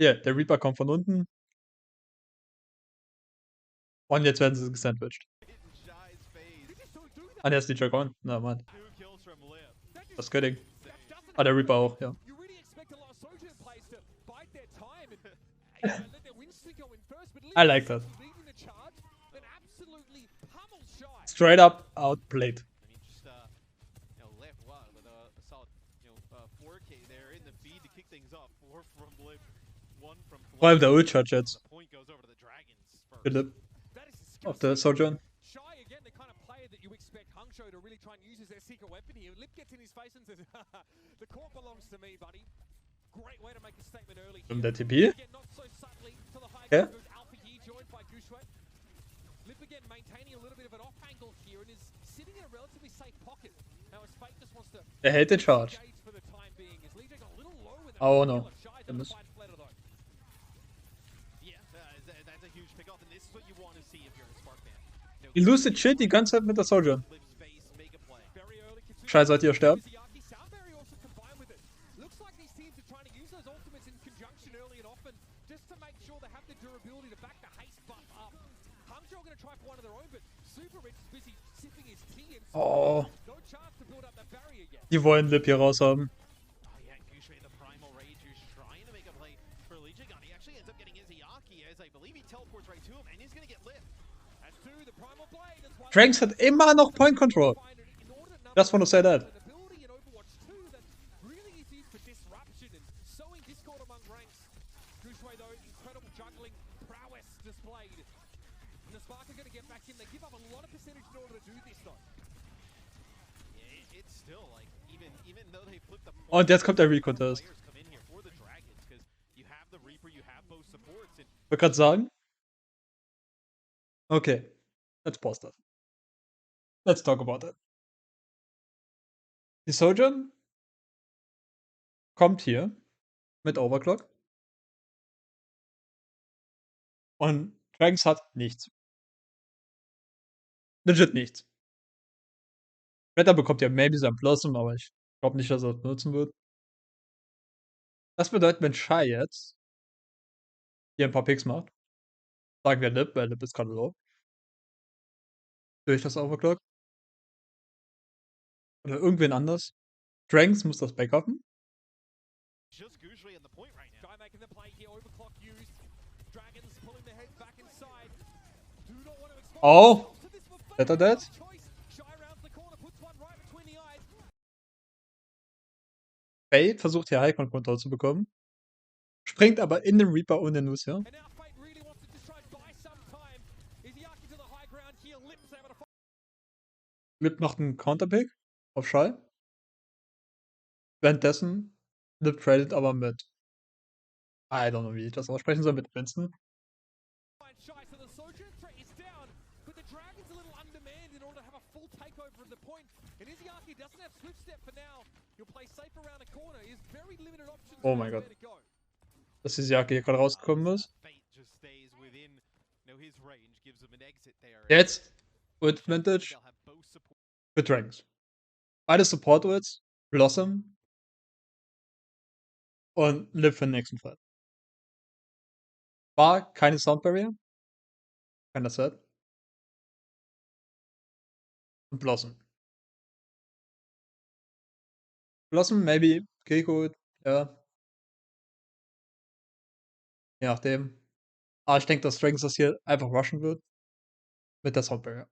Hier, der Reaper kommt von unten. Und jetzt werden sie gesandwiched. Ah, der ist DJ Gon. Na, Mann. Das Götting. Ah, der Reaper auch, ja. I like that. Straight up outplayed. Vor allem der Ult-Charge jetzt. Philipp. Auf der Sojourn. Und der TP? Okay. Er hält den Charge. Oh no. Die Lucid chillt die ganze Zeit mit der Sojourn. Scheiße, sollt ihr sterben? Oh. Die wollen Lip hier raus haben. Tranks hat immer noch Point Control. Just want to say that. Und jetzt kommt der Recontest. Ich wollte gerade sagen. Okay. Jetzt passt das. Let's talk about it. Die Sojourn kommt hier mit Overclock und Dragons hat nichts. Legit nichts. Später bekommt ja maybe sein Blossom, aber ich glaube nicht, dass er das benutzen wird. Das bedeutet, wenn Schau jetzt hier ein paar Picks macht, sagen wir Lip, weil Lip ist gerade low, durch das Overclock, oder irgendwen anders. Dragons muss das backuppen. Just Gouche in the point right now. Guy making the play here, overclock used. Dragons pulling their heads back inside. Do not want to expose Oh, themselves to this buffet. better that. Choice. Shy rounds the corner, puts one right between the eyes. Fade versucht hier High Control zu bekommen. Springt aber in den Reaper und den Lucia. And now Fate really wants to just try and buy some time. Izayaki to the high ground here, Lips able to fight. Lip macht einen Counterpick auf Schall. Währenddessen Lip tradet aber mit. I don't know, wie ich das aussprechen soll, mit Winston. Shy, so the Sojourn threat is down, but the Dragon's a little undermanned in order to have a full takeover of the point. And Izayaki doesn't have Swift Step for now. He'll play safe around the corner. He has very limited options. Oh mein where Gott. to go. Dass die Jacke hier gerade rausgekommen ist. Fate just stays within his range, gives him an exit there. Jetzt Ult Vintage They'll have both support. für Dragons. Beide Support Ults, Blossom und Lip für den nächsten Fight. War keine Sound Barrier. Keiner Set. Und Blossom. Blossom, maybe Keiko, ja. Je nachdem. Aber ich denke, dass Dragons das hier einfach rushen wird. Mit der Sound Barrier.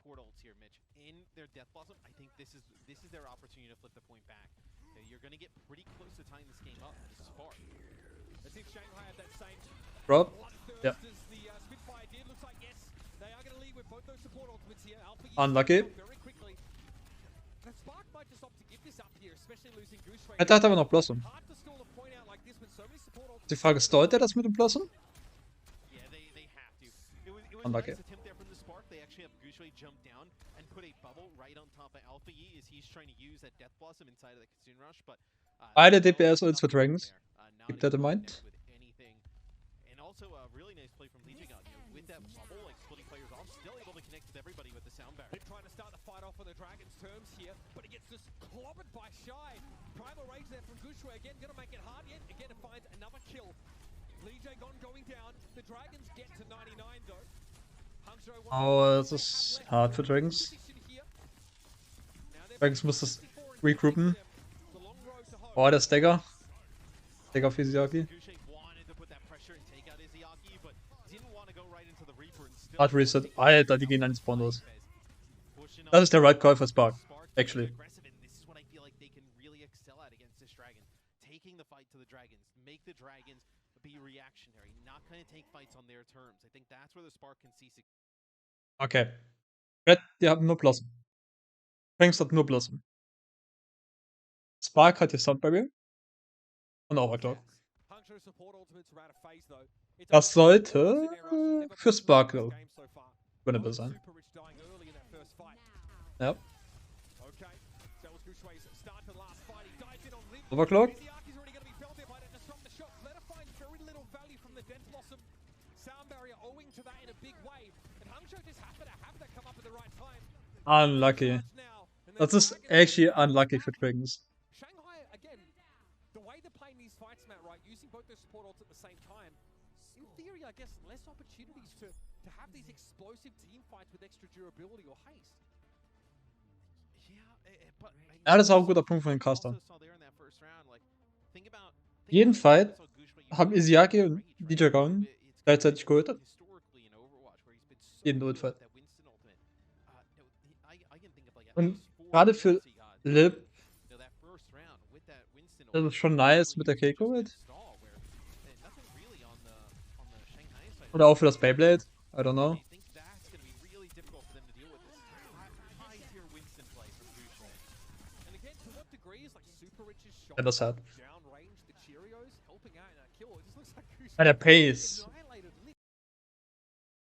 Portals here, Mitch. In their Death Blossom, I think this is their opportunity to flip the point back. You're going to get pretty close to tying this game up. This is far. Let's see if Shanghai had that same Drop. bloodthirst Yeah. as the Spitfire did. Looks like yes, they are going to lead with both those support ultimates here. Alpha Unlucky. very quickly. The Spark might just opt to give this up here, especially losing Goose Ray. Er hat aber noch Blossom. Hard to stall a point out like this when so many support ultimates. Die Frage ist, stallt er das mit dem Blossom? Yeah, they have to. It was Unlucky. a nice attempt there from the Spark. They actually have Gushui jump down and put a bubble right on top of Alpha Yi as he's trying to use that Death Blossom inside of the Kitsune Rush, but Beide DPS Ults für Dragons. Not Keep that in able to mind. connect with anything. And also a really nice play from Legion God. With that bubble, like splitting players off, still able to connect with everybody with the sound barrier. They're trying to start the fight off on the Dragon's terms here, but he gets just clobbered by Shy. Primal Rage there from Gushui again, gonna make it hard yet. Again, it finds another kill. Lee Jae-gon going down. The Dragons get to 99 though. Hangzhou wants Oh, to das have ist left hart für the Dragons. position here. Now they're Dragons muss das 64 and regroupen. the long road to home. Oh, der Stagger. Stagger für Izayaki. Gushui wanted to put that pressure and take out Izayaki, but didn't want to go right into the Reaper and still Hard Reset. Alter, die gehen an den Spawn los. pushing Das up. ist der right call für Spark. Spark Actually. aggressive, and this is what I feel like they can really excel at against this Dragon. Taking the fight to the Dragons, make the Dragons be reactionary, not going to take fights on their terms. I think that's where the Spark can see success. Okay. Red, die haben nur Blossom. Dragons hat nur Blossom. Spark hat hier Sound Barrier. Und Overclock. Hangzhou support ultimates are out of phase though. It's Das a- sollte für Spark Game so far. winnable sein. Super Rich dying early in that first fight. Ja. Okay, that was Gushui's start to the last fight. He dives in on Lim. Overclock. Iziaki's already going to be felt there by that disrupt the shot. Let her find very little value from the Death Blossom. Sound barrier owing to that in a big way. And Hangzhou just happened to have that come up at the right time. Unlucky. Now, and Das the ist Dragons- actually unlucky für Dragons. Shanghai, again, the way they're playing these fights, Matt, right, using both their support ults at the same time, in theory, I guess, less opportunities to have these explosive team fights with extra durability or haste. Yeah, but Ja, das ist auch ein guter Punkt von den Caster. also saw there in that first round, like, think about Jeden Fight also Gushui haben using Izayaki und Rage, right? DJ Gon It's gleichzeitig geholt. historically in Overwatch, where he's been so Jeden good Ultimate. with that Winston ultimate. I can think of like at Und least 4 gerade für ults he got. Lip, You know, that first round with that Winston das ist ultimate, schon he nice really mit der used it Keiko just mit. to stall, where, nothing really on the Shanghai side. Oder auch für das Beyblade. I don't know. I think that's going to be really difficult for them to deal with this high tier Winston play from Gushui. And again, to what degree is like Super Rich's shot Ja, das hat. downrange the Cheerios helping out in that kill? It just looks like Gushui Ja, der Pace. annihilated Lim.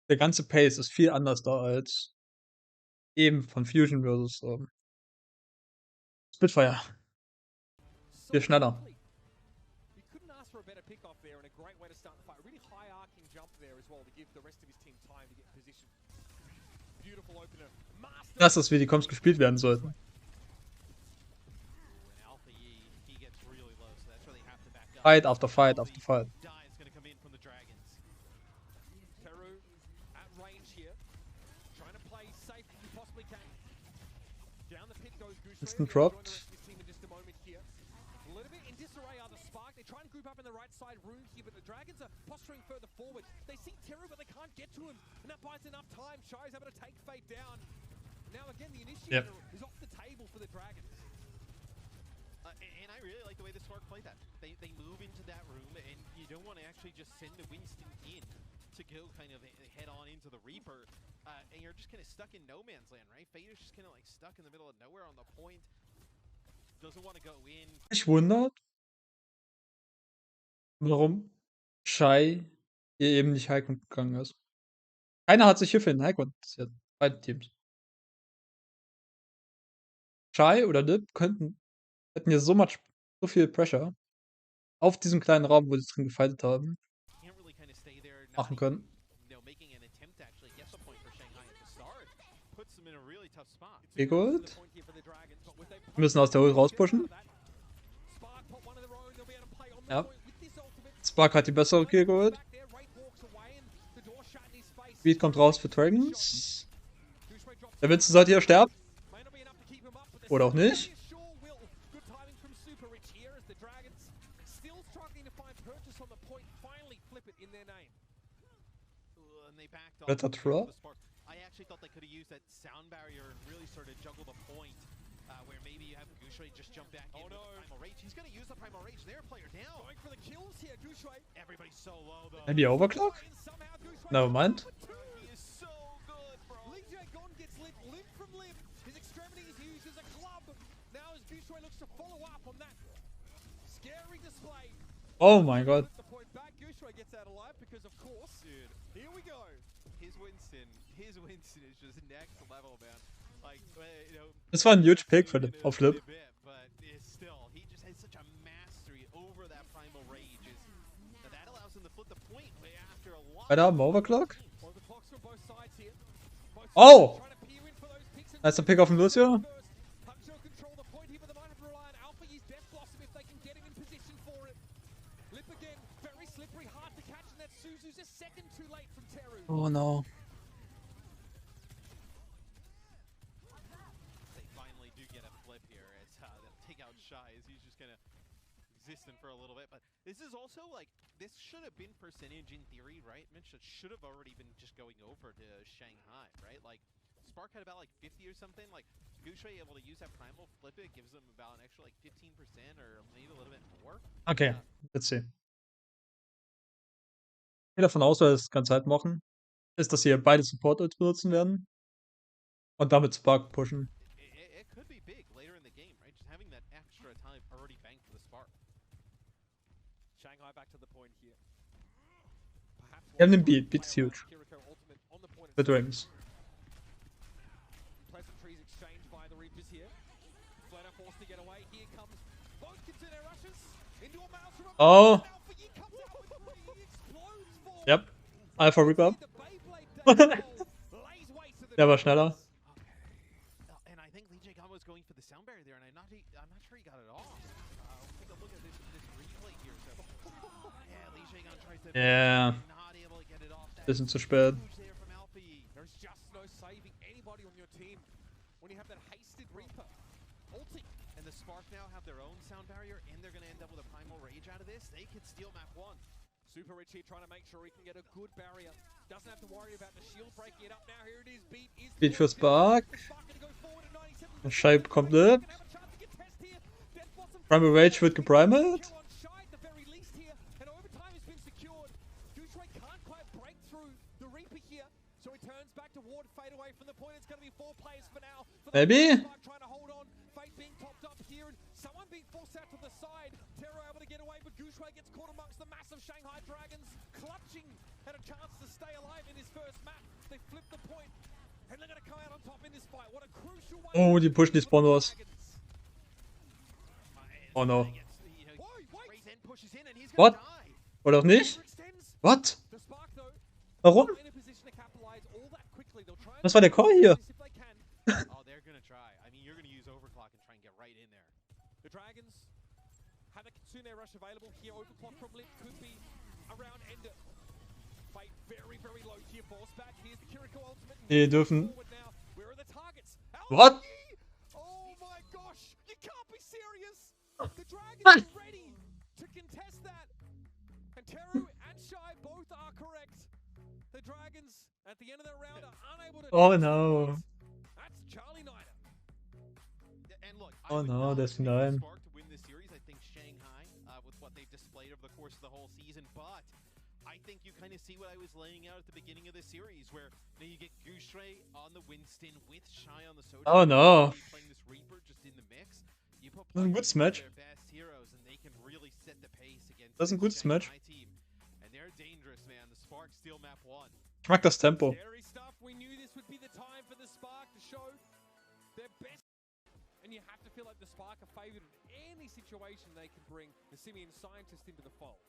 Der ganze Pace ist viel anders da als Eben von Fusion versus Spitfire. So Viel schneller. quickly. You couldn't ask for a better pickoff there and a great way to start the fight. A really high arcing jump there as well to give the rest of his team time to get in position. Beautiful opener. Master. Das ist, wie die Comps gespielt werden sollten. And Alpha, he gets really low, so that's where they have to back up. Fight after fight after fight. Die is going to come in from the Dragons. Teru at range here. Trying to play safe as he possibly can. Down the pit goes Goose. Instant dropped. Team in just a moment here. A little bit in disarray are the Spark. They try and group up in the right side room here, but the Dragons are posturing further forward. They see Teru, but they can't get to him. And that buys enough time. Schau is able to take Fate down. Now again, the initiator is off the table for the Dragons. And I really like the way the Spark play that. They move into that room, and you don't want to actually just send the Winston in to go kind of head on into the Reaper. And you're just kind of stuck in no man's land, right? Fate is just kind of like stuck in the middle of nowhere on the point. Doesn't want to go in. Mich wundert, warum Schei hier eben nicht Highground gegangen ist. Keiner hat sich hier für den Highground interessiert. Beide Teams. Schei oder Lip hätten hier so viel Pressure auf diesem kleinen Raum, wo sie drin gefightet haben, Can't really kind of stay there. machen können. Making an attempt to actually get the point for Shanghai at the start puts them in a really tough spot. Okay, gut. Wir müssen aus der Ult rauspushen. Ja. Spark hat die bessere Kill geholt. Speed kommt raus für Dragons. Der Winston sollte hier sterben. Oder auch nicht. Better draw. I actually thought they could have used that sound barrier and really sort of juggle the point where maybe you have Gushui just jump back in with the Primal Rage. He's going to use the Primal Rage. Their player down. Going for the kills here, Gushui. Everybody's so low though. Maybe overclock? Never mind. He is so good, bro. Lijiang Gon gets limp from limp. His extremity is used as a club. Now as Gushui looks to follow up on that scary display. Oh my god. The point back, Gushui gets out alive because of course. Dude, here we go. His Winston is just next level, man. Like, you know, Das war ein huge Pick für den, auf Lip. but still, he just has such a mastery over that Primal Rage. That allows him to flip the point after a lot. Beide haben Overclock. Well, the clocks from both sides here. Both Oh! trying to peer in for those picks and Nice Pick auf den Lucio. Hangzhou control the point here, but they might have to rely on Alpha. Use Death Blossom if they can get him in position for it. Lip again, very slippery, hard to catch, and that Suzu's a second too late from Teru. Oh no. They finally do get a flip here. It's they'll take out Shy as he's just gonna existent for a little bit. But this is also like this should have been percentage in theory, right? Mitch, it should have already been just going over to Shanghai, right? Like Spark had about like 50 or something. Like Gushui able to use that primal, flip it, gives them about an extra like 15% or maybe a little bit more. Okay, let's see. Ich gehe davon aus, weil wir das ganze Zeit machen, ist, dass hier beide Support-Ults benutzen werden und damit Spark pushen. It could be big later in the game, right? Just having that extra time already banked for the Spark. Shanghai back to the point here. Wir haben den Beat. Beat ist huge. Für Dragons. Pleasantries exchanged by the Reapers here. Flatter forced to get away. Here comes both continue rushes into a mouse from Oh. Alpha. He comes out with three. He explodes for Yep. Alpha Reaper. the Beyblade lays waste to the Der war schneller. And I think Lee J-Gon was going for the sound barrier there, and I'm not sure he got it off. Take a look at this replay here. So, yeah, Lee J-Gon tries to Yeah. not able to get it off. Bisschen zu spät. Huge there from Alpha. There's just no saving anybody on your team when you have that hasted Reaper. Ulti. And the Spark now have their own sound barrier, and they're going to end up with a Primal Rage out of this. They could steal map 1. Super Rich here trying to make sure he can get a good barrier. Doesn't have to worry about the shield breaking it up now. Here it is. Beat is Beat für Spark. Spark gonna go forward at 97. Schei bekommt Lip. Gonna have a chance to get test here. Death Blossom Primal Rage wird geprimed. kill on Shy at the very least here. And overtime has been secured. Gushui can't quite break through the Reaper here. So he turns back toward Fade away from the point. It's gonna be 4 players for now. For the Maybe. Spark trying to hold on. Fade being topped up here and someone being forced out to the side. Terror able to get away, but Gushui gets caught amongst the massive Shanghai Dragons, clutching at a chance to stay alive in his first map. They flip the point. And they're going to come out on top in this fight. What a crucial way Oh, die pushen die Spawn raus. Oh no. What? Oder auch nicht? What? Warum? Was war der Call hier? Oh, they're gonna try. I mean, you're gonna use overclock and try and get right in there. The Dragons have a Kitsune rush available here. Overclock probably could be around Ender. Fight very, very low here. Force back. Here's the Kiriko ultimate. Nee, dürfen. Where are the targets? What? Oh my gosh! You can't be serious! The Dragons are ready to contest that. And Teru and Schau both are correct. The Dragons at the end of the round are unable to. Oh no. That's Charlie Knighter. And look, Oh no, that's nine. Spark to win this series. I think Shanghai, with what they've displayed over the course of the whole season, but I think you kind of see what I was laying out at the beginning of the series, where you get Gushrey on the Winston with Schau on the Soda. Oh no. Playing this Reaper just in the mix. You put Das ist ein gutes Match. their best heroes, and they can really set the pace against Das ist ein gutes Match. Shanghai team. And they're dangerous, man. The Spark steal map 1. Ich mag das Tempo. Scary stuff. We knew this would be the time for the Spark to show their best. And you have to feel like the Spark are favored in any situation they can bring the Simian scientist into the fold.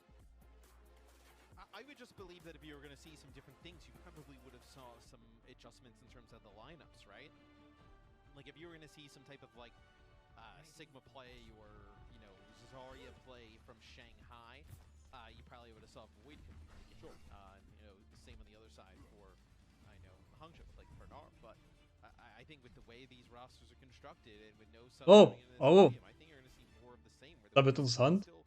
I would just believe that if you were going to see some different things, you probably would have saw some adjustments in terms of the lineups, right? Like if you were going to see some type of like Sigma play or, you know, Zarya play from Shanghai, you probably would have saw Void competing. Sure. You know, the same on the other side for, I know, Hangzhou with like Bernard, but I think with the way these rosters are constructed and with no sub Oh, coming into this oh. stadium, I think you're going to see more of the same. Where Da wird interessant. still,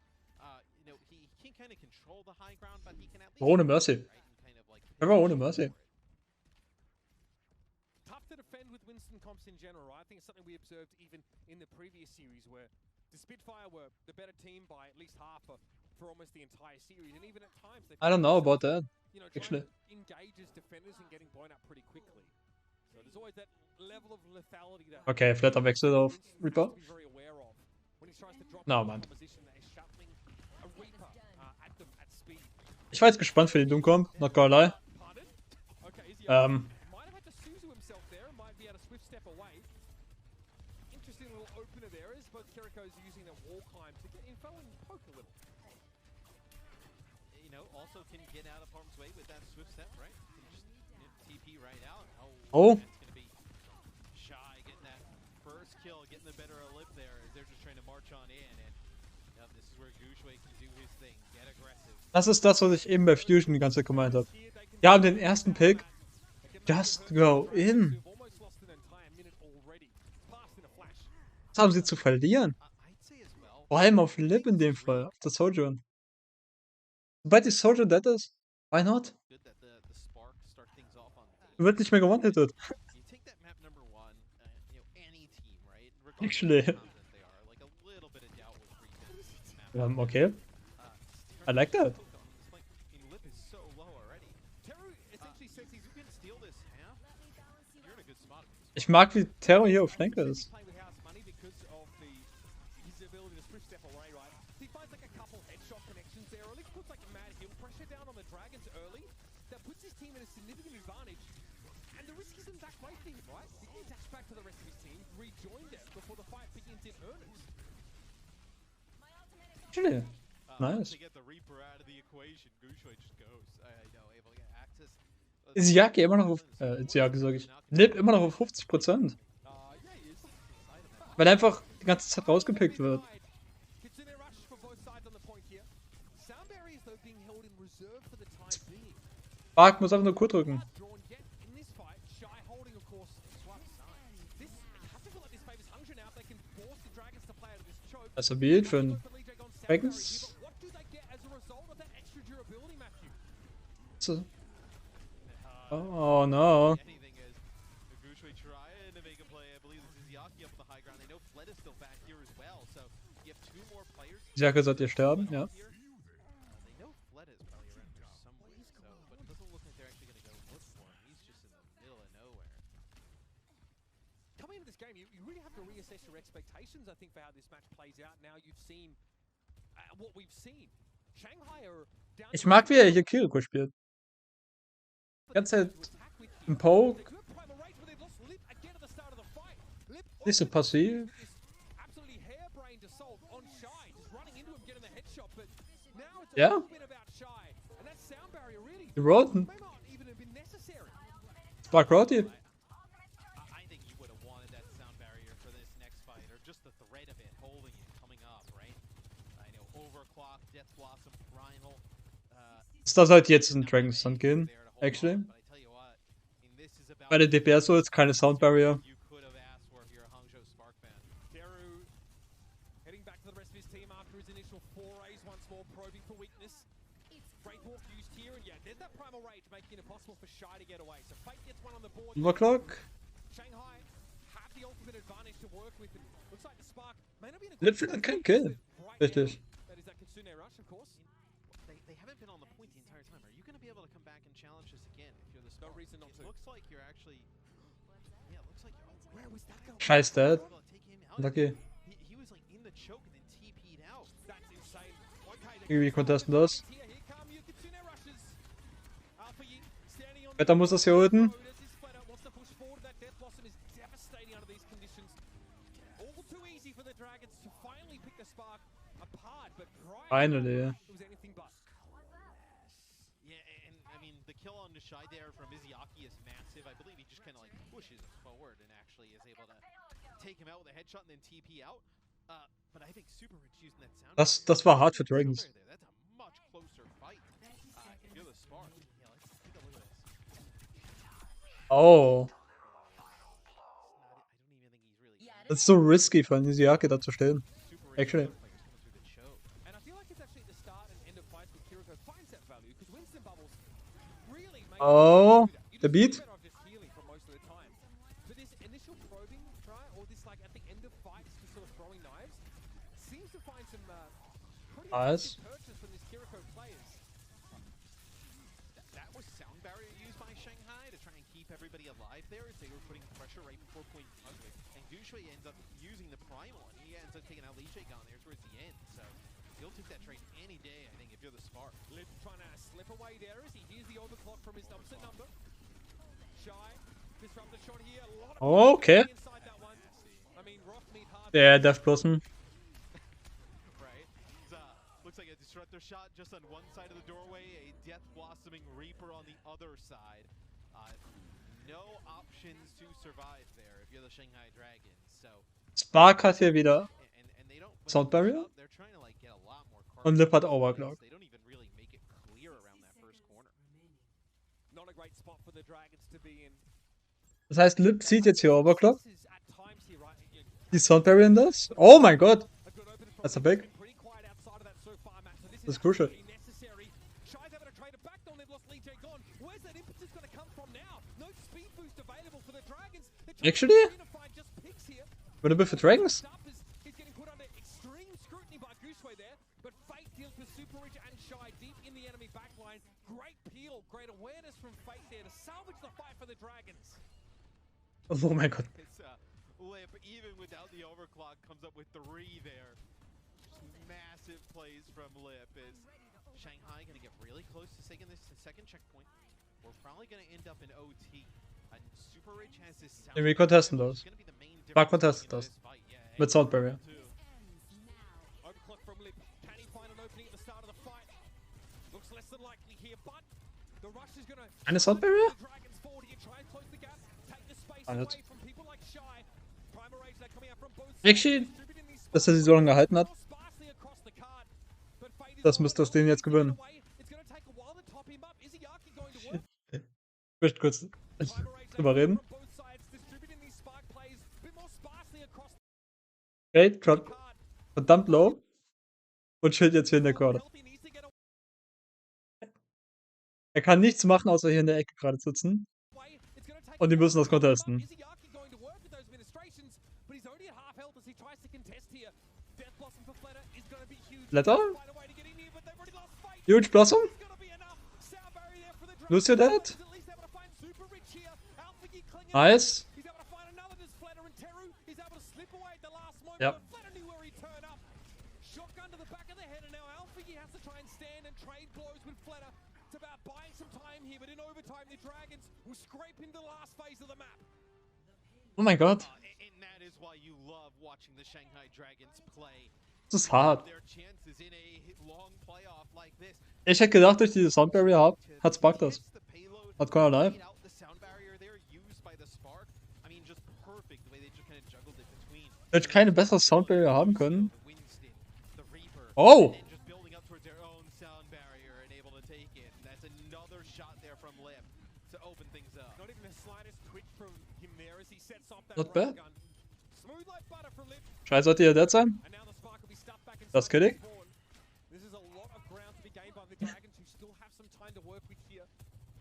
you know, he can't kind of control the high ground, but he can at least Ohne Mercy. right, and kind of like Einfach ohne Mercy. Tough to defend with Winston comps in general, right? I think it's something we observed even in the previous series where the Spitfire were the better team by at least half for almost the entire series, and even at times they I don't know about that. you know, Actually. trying to engage as defenders and getting blown up pretty quickly. So there's always that level of lethality that Okay, Flatter wechselt auf Reaper. to be very aware of when he tries to drop No, into man. a position that is shuttling a Reaper at speed. Ich war jetzt gespannt für den Doomcomp, not gonna lie. Pardon? Okay, is he Ähm, might have had to Suzu himself there and might be able to swift step away. Interesting little opener there as both Kiriko's using their wall climb to get info and poke a little. you know, also can get out of harm's way with that swift step, right? Can just TP right out. Oh. It's gonna be Shy getting that first kill, getting the better of lip there as they're just trying to march on in, and this is where Gushui can do his thing, get aggressive. das ist das, was ich eben bei Fusion die ganze Zeit gemeint habe. Die haben den ersten Pick. Just go in. We've almost lost an entire minute already. It's passed in a flash. Was haben sie zu verlieren? I'd say as well. Vor allem auf Lip in dem Fall, auf der Sojourn. Sobald die Sojourn dead ist, why not? Good that the spark start things off on Wird nicht mehr gewonnen-hittet. You take that map number 1, you know, any team, right? Actually. Regardless of how confident they are, like a little bit of doubt will creep into this map. Okay. I like that. Lip is so low already. Teru essentially says he's You can steal this half. You're in a good spot. Ich mag, wie Terror hier auf Flanke ist. playing with house money because of his ability to swift step away, right? He finds like a couple headshot connections there early, puts like a mad heal pressure down on the Dragons early. That puts his team at a significant advantage. And the risk isn't that great for him, right? He can dash back to the rest of his team, rejoin them before the fight begins in earnest. Actually, nice. To get the Reaper out of the equation, Gushui just goes. I know, able to get access. Isiaki immer noch auf, Isiaki sag ich, Lip immer noch auf 50%. Yeah, he is. Weil er einfach die ganze Zeit rausgepickt wird. Kitsune rush for both sides on the point here. Soundberry is though being held in reserve for the time being. Bark muss einfach nur Q drücken. Drawn yet in this fight, Shy holding, of course, Swap's side. This, I have to feel like this favors Hangzhou now if they can force the Dragons to play out of this choke. Das ist Bild für einen Openly take on Soundberry Dragons. here, but what do they get as a result of that extra durability, Matthew? So. Oh no. Anything as Gushui trying to make a play. I believe this is Yaki up on the high ground. They know Fled is still back here as well, so you have 2 more players. Isiaki sollt ihr sterben, ja. Here. They know Fled is probably around here somewhere, so but it doesn't look like they're actually going to go look for him. He's just in the middle of nowhere. Coming into this game, you really have to reassess your expectations, I think, for how this match plays out. Now you've seen what we've seen. Shanghai are down. Ich mag, wie er hier Kiriko spielt. Die ganze Zeit im Poke, Nicht so passiv. Absolutely harebrained assault on Schau, just running into him, getting the headshot, but now it's a Ja, little bit about Schau, and that sound barrier really die Roten. may not even have been necessary. Spark Roti. I think you would have wanted that sound barrier for this next fight, or just the threat of it holding it coming up, right? I know Overclock, Death Blossom, Primal. Es darf halt jetzt in Dragon's Stand gehen, actually. But I tell you what, I mean, this is about Bei den DPS so jetzt keine Sound Barrier. you could have asked for if you're a Hangzhou Spark fan. Deru heading back to the rest of his team after his initial forays, once more probing for weakness. Wraithwalk used here, and yeah, there's that primal rage making it impossible for Schau to get away. So Fate gets one on the board. Overclock. Shanghai have the ultimate advantage to work with, and looks like the Spark may not be in a Lift wird kein Kill. Richtig. That is that Kitsune rush, of course. They haven't been on the point the entire time. Are you going to be able to come back and challenge this again if you're the No Spark? reason not It to. looks like you're actually... Yeah, it looks like you're... Where was that going? Scheiß Dad. able to take him out. Lucky. He was like in the choke and then TP'd out. That's insane. Okay, Irgendwie contesten das. here come your Kitsune rushes. Alpha Yi standing on Wetter muss das hier holen. road as his flat out wants to push forward. That Death Blossom is devastating under these conditions. All too easy for the Dragons to finally pick the Spark apart, but prior Finally. it was anything but. Yeah, and I mean, the kill on Nishai there from Izuyaki is massive. I believe he just kind of like pushes forward and actually is able to take him out with a headshot and then TP out. But I think Super Rich using that sound. Das war hart für Dragons. That's a much closer fight. If you're the Spark. Yeah, let's take a look at this. Oh. I don't even think he's really. Das ist so risky von Izuyaki da zu stehen. Super Rich Actually. players coming through the choke. And I feel like it's actually the start and end of fights where Kiriko finds that value, because Winston Bubbles really makes Oh, you the just beat. feel better off just healing for most of the time. But this initial probing, right, or this like at the end of fights, just sort of throwing knives, seems to find some pretty Nice. effective purchase from these Kiriko players. That was sound barrier used by Shanghai to try and keep everybody alive there as they were putting pressure right before point ugly. And Gushui ends up using the primal and he ends up taking out Lee Shake on there towards the end. So you'll take that trade any day, I think, if you're the Spark. Lip trying to slip away there as he hears the overclock from his upset number. Shy, disrupt the shot here. A lot of Okay. inside that one. I mean, rock meet hard. Der Death Blossom. Right? Looks like a disruptor shot just on one side of the doorway, a Death Blossoming Reaper on the other side. No options to survive there if you're the Shanghai Dragons. So, Spark hat hier wieder and they don't. when Sound they push barrier? up, they're trying to like get a lot more und cards Lip hat in place. Overclock. They don't even really make it clear around that first corner. Not a great spot for the Dragons to be in. Das heißt, Lip zieht jetzt hier Overclock. This is at times here, right? Die Sound Barrier in das. Oh mein Gott. A good opener from That's a him. big. He's been pretty quiet outside of that so far, Matt. So this That's is crucial. absolutely necessary. Shy's able to trade it back on. They've lost Lee J gone. Where's that impetus going to come from now? No speed boost available for the Dragons. They're trying Actually? to unify just picks here. Winnable für Dragons. He's getting put under extreme scrutiny by Gooseway there, but Fate deals with Super Rich and Shy deep in the enemy backline. Great peel, great awareness from Fate there to salvage the fight for the Dragons. Oh mein Gott. It's Lip, even without the overclock, comes up with 3 there. Just massive plays from Lip. Is Shanghai going to get really close to taking this second checkpoint? We're probably going to end up in OT. And Super Rich has this sound. Ja, wir contesten das. Gonna be the main Spark difference contestet in das. this fight. Yeah, Mit Sound Barrier. Overclock from Lip. Can he find an opening at the start of the fight? Looks less than likely here, but the rush is going to Eine Sound Barrier? the Dragons forward here, try and close the gap, take the space Ah, away nicht. from people like Shy. Primal Rage they're coming out from both sides, Actually, distributing these dass er sie spots so lange gehalten hat, more sparsely across the card. But Fate is das on müsste it. das Ding jetzt gewinnen. It's going to take a while to top him up. Izuyaki going to work? Ich möchte kurz Primal Rage they're drüber reden. from both sides, distributing these spark plays a bit more sparsely across Rate the droppt card. verdammt low und chillt jetzt hier in der Corner. Healthy needs to get Er kann nichts machen, außer hier in der Ecke gerade sitzen. away. It's going to take Und die a while müssen das to top him up. contesten. Izuyaki going to work with those administrations, but he's already at half health as he tries to contest here. Death Blossom for Flatter is going to be huge. Flatter? Find a way to get in here, but they've already lost Fate. Huge Blossom. It's going to be enough. Sound barrier there for the Lose your Dragons. dad. At least able to find Super Rich here. Alpha Geek clinging Nice. He's able to find another as Flatter and Teru. He's able to slip away at the last moment. Yep. But Flatter knew where he'd turn up. Shotgun to the back of the head, and now Alpha Geek has to try and stand and trade blows with Flatter. It's about buying some time here, but in overtime, the Dragons will scrape into the last phase of the map. Oh mein Gott. And that is why you love watching the Shanghai Dragons play. Das ist hart. Their chances in a long playoff like this. Ich hätte gedacht, durch diese Sound Barrier hat's Bug das. Hat keiner live. Hätte ich keine bessere Sound Barrier haben können. Oh! Not bad. Scheiße, sollte ihr dead sein? Das kidding.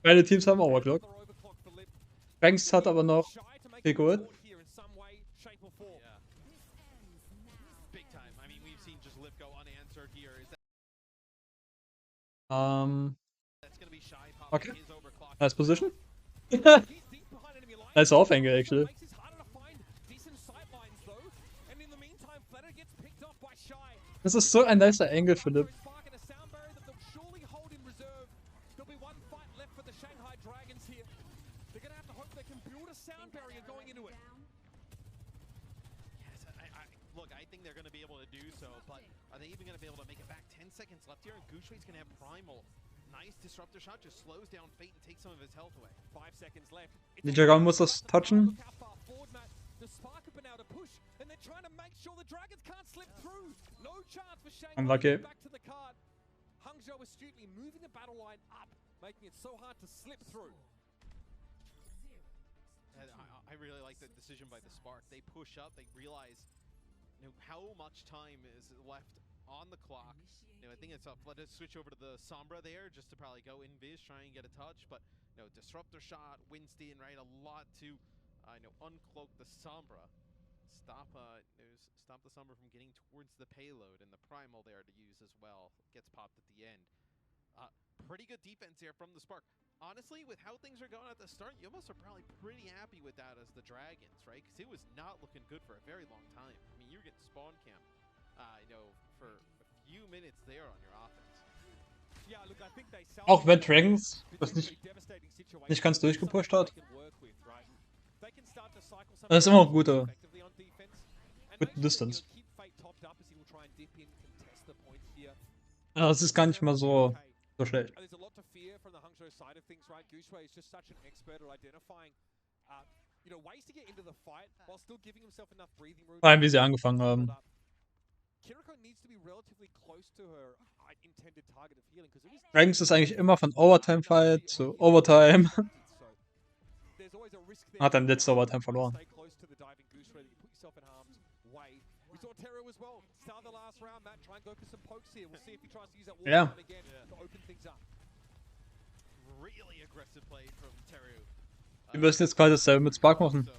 Beide Teams haben Overclock. Banks hat aber noch Pickwood. Okay. Nice position. Nice off-angle, actually. Das ist so ein nicer Angle, Philipp. Look, I think they're going to be able to do so, but are they even going to be able to make it back? 10 seconds left here, and Gushway's going to have Primal. Nice disruptor shot, just slows down Fate and takes some of his health away. 5 seconds left. Ninja Gun muss das touchen. Unlucky. Hangzhou astutely moving the battle line up, making it so hard to slip through. I really like the decision by the Spark. They push up, they realize how much time is left on the clock. I think it's up. Let us switch over to the Sombra there, just to probably go invis, try and get a touch. But disruptor shot, Winston, right? A lot to uncloak the Sombra, stop the Sombra from getting towards the payload, and the Primal there to use as well. Gets popped at the end. Pretty good defense here from the Spark. Honestly, with how things are going at the start, you almost are probably pretty happy with that as the Dragons, right? Because it was not looking good for a very long time. I mean, you're getting spawn camp, for a few minutes there on your offense. Auch wenn Dragons das nicht ganz durchgepusht hat. Das ist immer ein guter Distance. Ja, das ist gar nicht mal so schlecht. Vor allem, wie sie angefangen haben. Dragons ist eigentlich immer von Overtime-Fight zu Overtime. Hat dann letzte Overtime verloren. Ja. Wir müssen jetzt quasi dasselbe mit Spark machen.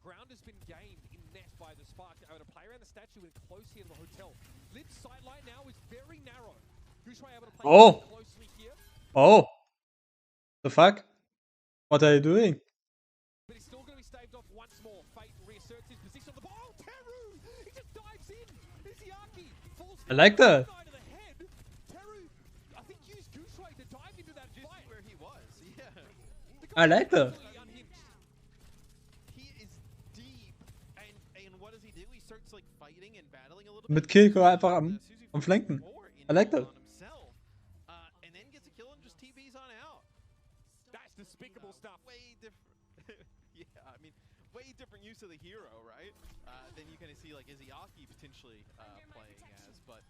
Ground has been gained in net by the Spark. They're able to play around the statue and close here to the hotel. Lid's sight line now is very narrow. Gushway able to play closely here. Oh! The fuck? What are you doing? But he's still going to be staved off once more. Fate reasserts his position on the ball. Oh, Teru! He just dives in. Izayaki falls I like that. to the head. Teru, I think, used Gushway to dive into that fight. Where he was, yeah. I like that. Mit Kilko einfach am Flanken. I like that. And then gets a kill and just TVs on out. That's despicable stuff. Way different. Yeah, I mean, way different use of the hero, right? Than you kind of see like Izayaki potentially playing as, but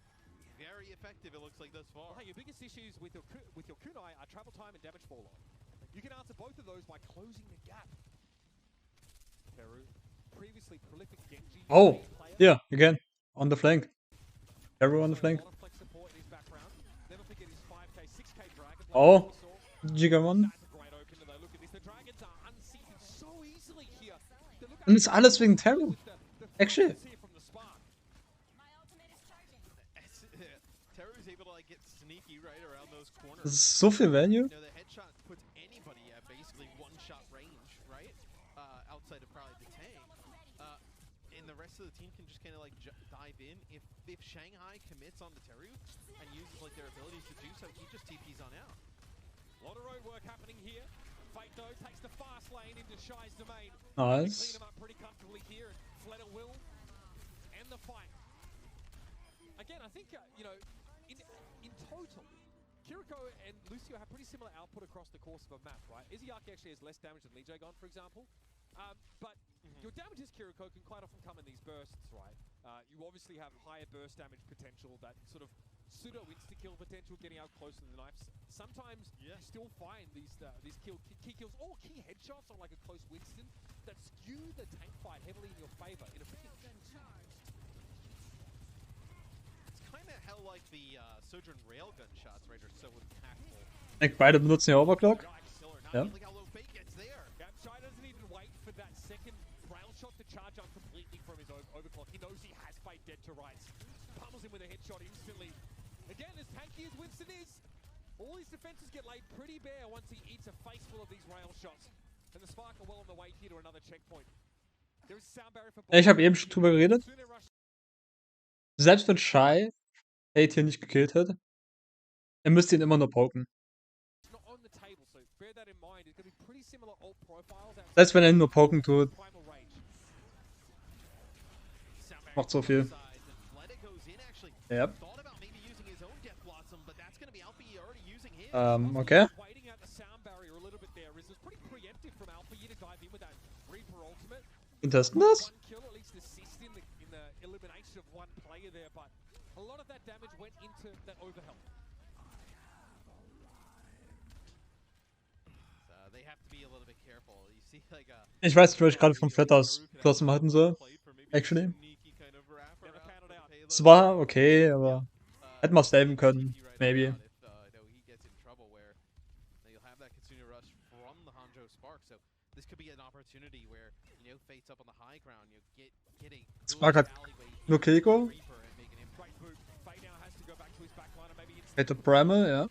very effective it looks like thus far. Well, hey, your biggest issues with your kunai are travel time and damage fall off. You can answer both of those by closing the gap. Peru, previously prolific Genji. Oh, yeah, again. On the flank. Arrow on the flank. Oh, Gigamon. Und ist alles wegen Terror. Actually. Das ist so viel Value. and the rest of the team can just kind of like dive in. If Shanghai commits on the Teru and uses like their abilities to do so, he just TPs on out. A lot of road work happening here. Fate though takes the fast lane into Shai's domain. Nice. Clean him up pretty comfortably here. Fleta will end the fight. Again, I think you know, in total, Kiriko and Lucio have pretty similar output across the course of a map, right? Izayaki actually has less damage than Lee Jae-gon, for example. But your damages, Kiriko, can quite often come in these bursts, right? You obviously have higher burst damage potential, that sort of pseudo insta-kill potential, getting out close to the knives. Sometimes you still find these key kills or key headshots on like a close Winston that skew the tank fight heavily in your favor in a pinch. It's kind of how like the Sojourn railgun shots, right, are so impactful. Ich denke, beide benutzen ja Overclock. Ja. Look how low fate gets there. Shai doesn't even wait for that second rail shot to charge up completely from his overclock. He knows he has Fate dead to rights. Pummels him with a headshot instantly. Again, as tanky as Winston is, all his defenses get laid pretty bare once he eats a face full of these rail shots. And the Spark are well on the way here to another checkpoint. There is a sound barrier for Ich habe eben schon drüber geredet. Selbst wenn Schei Hate hier nicht gekillt hätte, er müsste ihn immer nur poken. Selbst wenn er ihn nur poken tut, macht so viel. Ja. Okay. Wir testen das. Ich weiß nicht, was ich gerade vom Flat aus Flossen halten soll. Actually. Es war okay, aber hätten wir es saven können. Maybe. Spark hat nur Keiko. Hätte Primal, ja.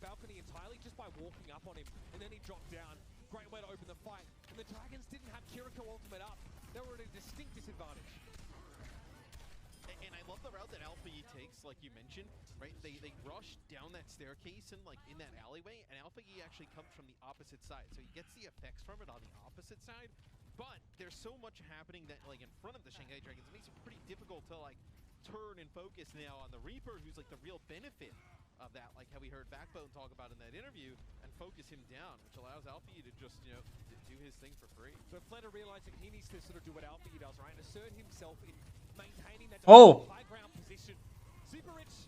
Balcony entirely just by walking up on him, and then he dropped down. Great way to open the fight. And the Dragons didn't have Kiriko ultimate up. They were at a distinct disadvantage. And I love the route that Alpha E takes, like you mentioned, right? They rush down that staircase and like in that alleyway, and Alpha E actually comes from the opposite side, so he gets the effects from it on the opposite side. But there's so much happening that like in front of the Shanghai Dragons, it makes it pretty difficult to like turn and focus now on the Reaper, who's like the real benefit of that, like how we heard Backbone talk about in that interview, and focus him down, which allows Alfie to just, you know, do his thing for free. So Fleta realizing he needs to sort of do what Alfie does, right? Assert himself in maintaining that high ground position. Super Rich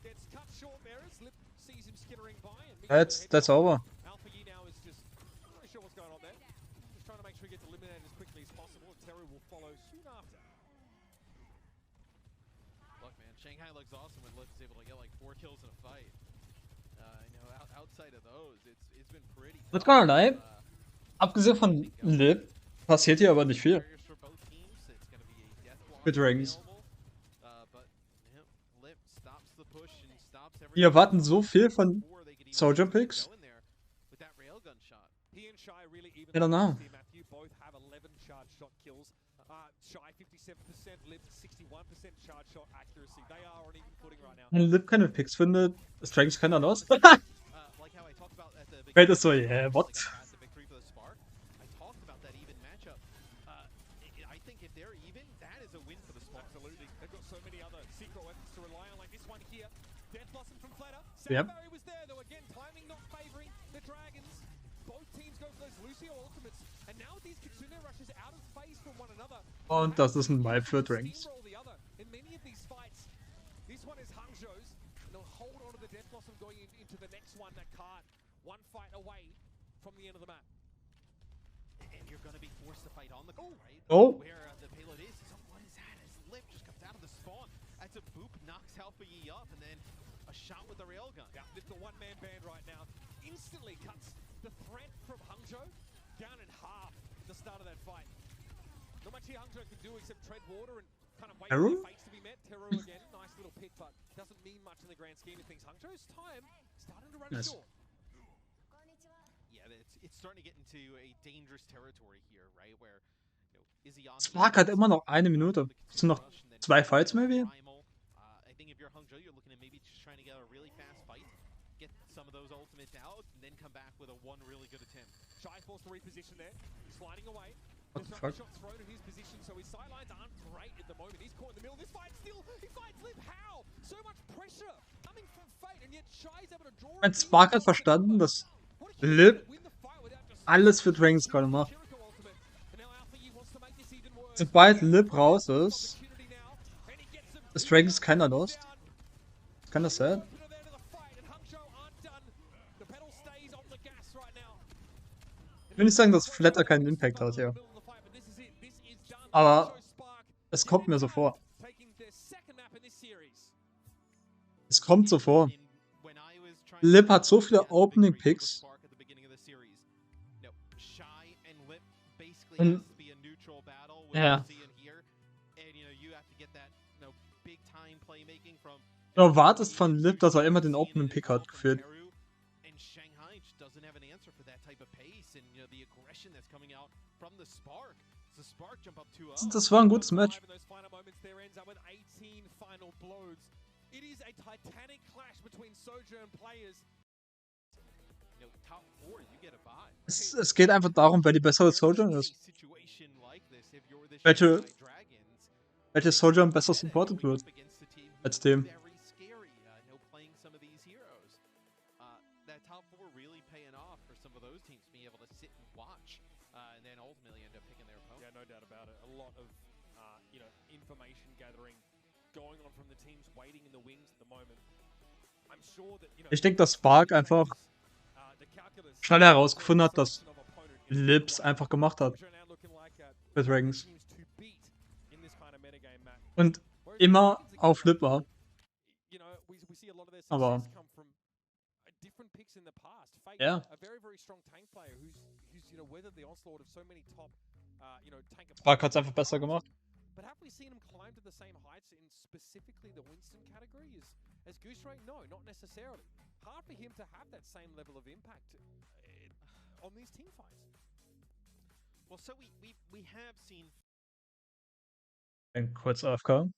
gets cut short there as Lip sees him skittering by. And that's over. Alfie now is just not really sure what's going on there. Just trying to make sure he gets eliminated as quickly as possible, and Teru will follow soon after. Look, man, Shanghai looks awesome when Lip is able to get like 4 kills in a fight. You know, outside of those, it's been pretty. Not gonna lie. Abgesehen von Lip passiert hier aber nicht viel. Mit Dragons. Wir erwarten so viel von Soldier Picks. I don't know. Schau 57%, Lip 61% charge shot accuracy. They are on even footing right now. Wenn Lip keine Picks findet, ist Dragons keiner los. Wait ist so, yeah, what? Yep. Und das ist ein Vibe für Dragons. Oh. Where the payload is. What is that? As Lip just comes out of the spawn. That's a boop, knocks Alpha E up, and then a shot with the railgun. Yeah, it's a one-man band right now. Instantly cuts the threat from Hangzhou down in half at the start of that fight. Not much here Hangzhou can do except tread water and kind of wait for their fates to be met. Teru again, nice little pick, but doesn't mean much in the grand scheme of things. Hangzhou's time Starting to run Nice. short. Yeah, it's starting to get into a dangerous territory here, right? Where Spark hat immer noch 1 Minute. Es sind noch 2 Fights, maybe? I think if you're Hangzhou, you're looking at maybe just trying to get a really fast fight, get some of those ultimates out, and then come back with a one really good attempt. Schau forced to reposition there. Sliding away. What the Disruptor fuck? shot thrown in his position, so his sidelines aren't great at the moment. He's caught in the middle. This fight still, he fights Lip. How? So much pressure coming from Fate, and yet Shai's able to draw. Mein Spark hat verstanden, dass Lip alles für Dragons gerade macht. Sobald Lip raus ist Dragons keiner Lost. Kann das sein? Ich will nicht sagen, dass Flatter keinen Impact hat, ja. Aber es kommt mir so vor. Es kommt so vor. Lip hat so viele Opening Picks. Und ja. Du erwartest von Lip, dass er immer den Opening Pick hat, gefühlt. Das war ein gutes Match. Es geht einfach darum, wer die bessere Soldier ist. Welche Soldier besser supported wird als dem. Ich denke, dass Spark einfach schnell herausgefunden hat, dass Lips einfach gemacht hat für Dragons. Und immer auf Lip war. Aber ja. Spark hat es einfach besser gemacht. But have we seen him climb to the same heights in specifically the Winston category as Goose Ray? No, not necessarily. Hard for him to have that same level of impact on these team fights. Well, so we have seen. Kurz AFK.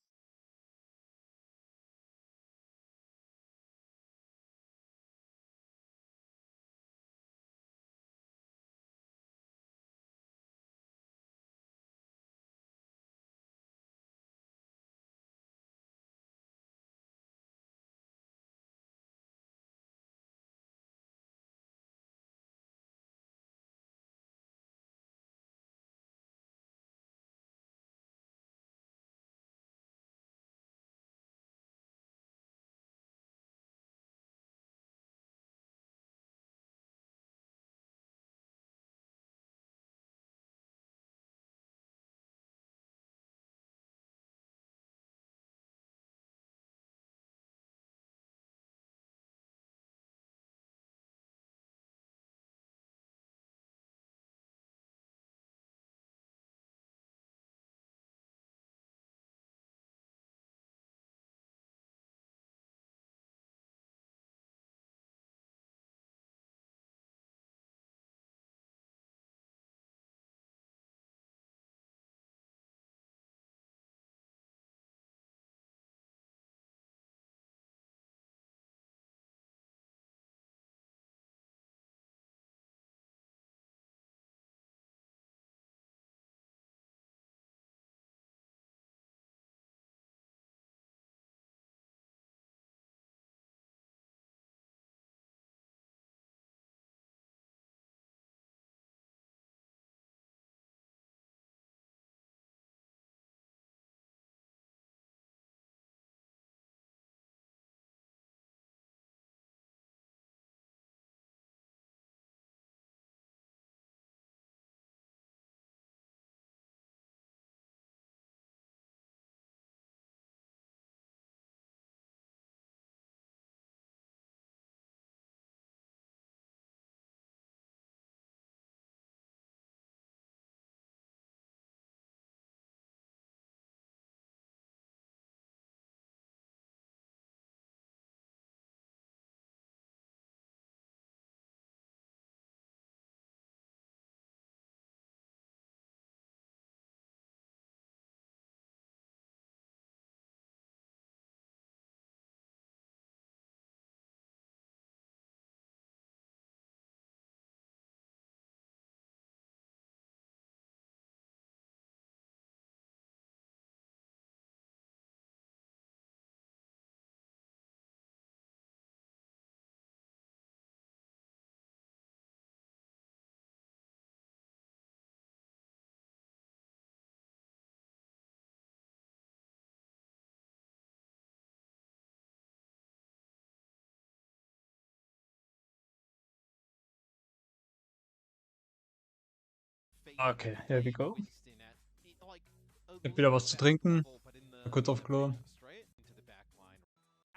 Okay, here we go. Wasting at like a Ich hab wieder little was zu best trinken. level, but in the Mal kurz auf Klo. past, right? Into the back line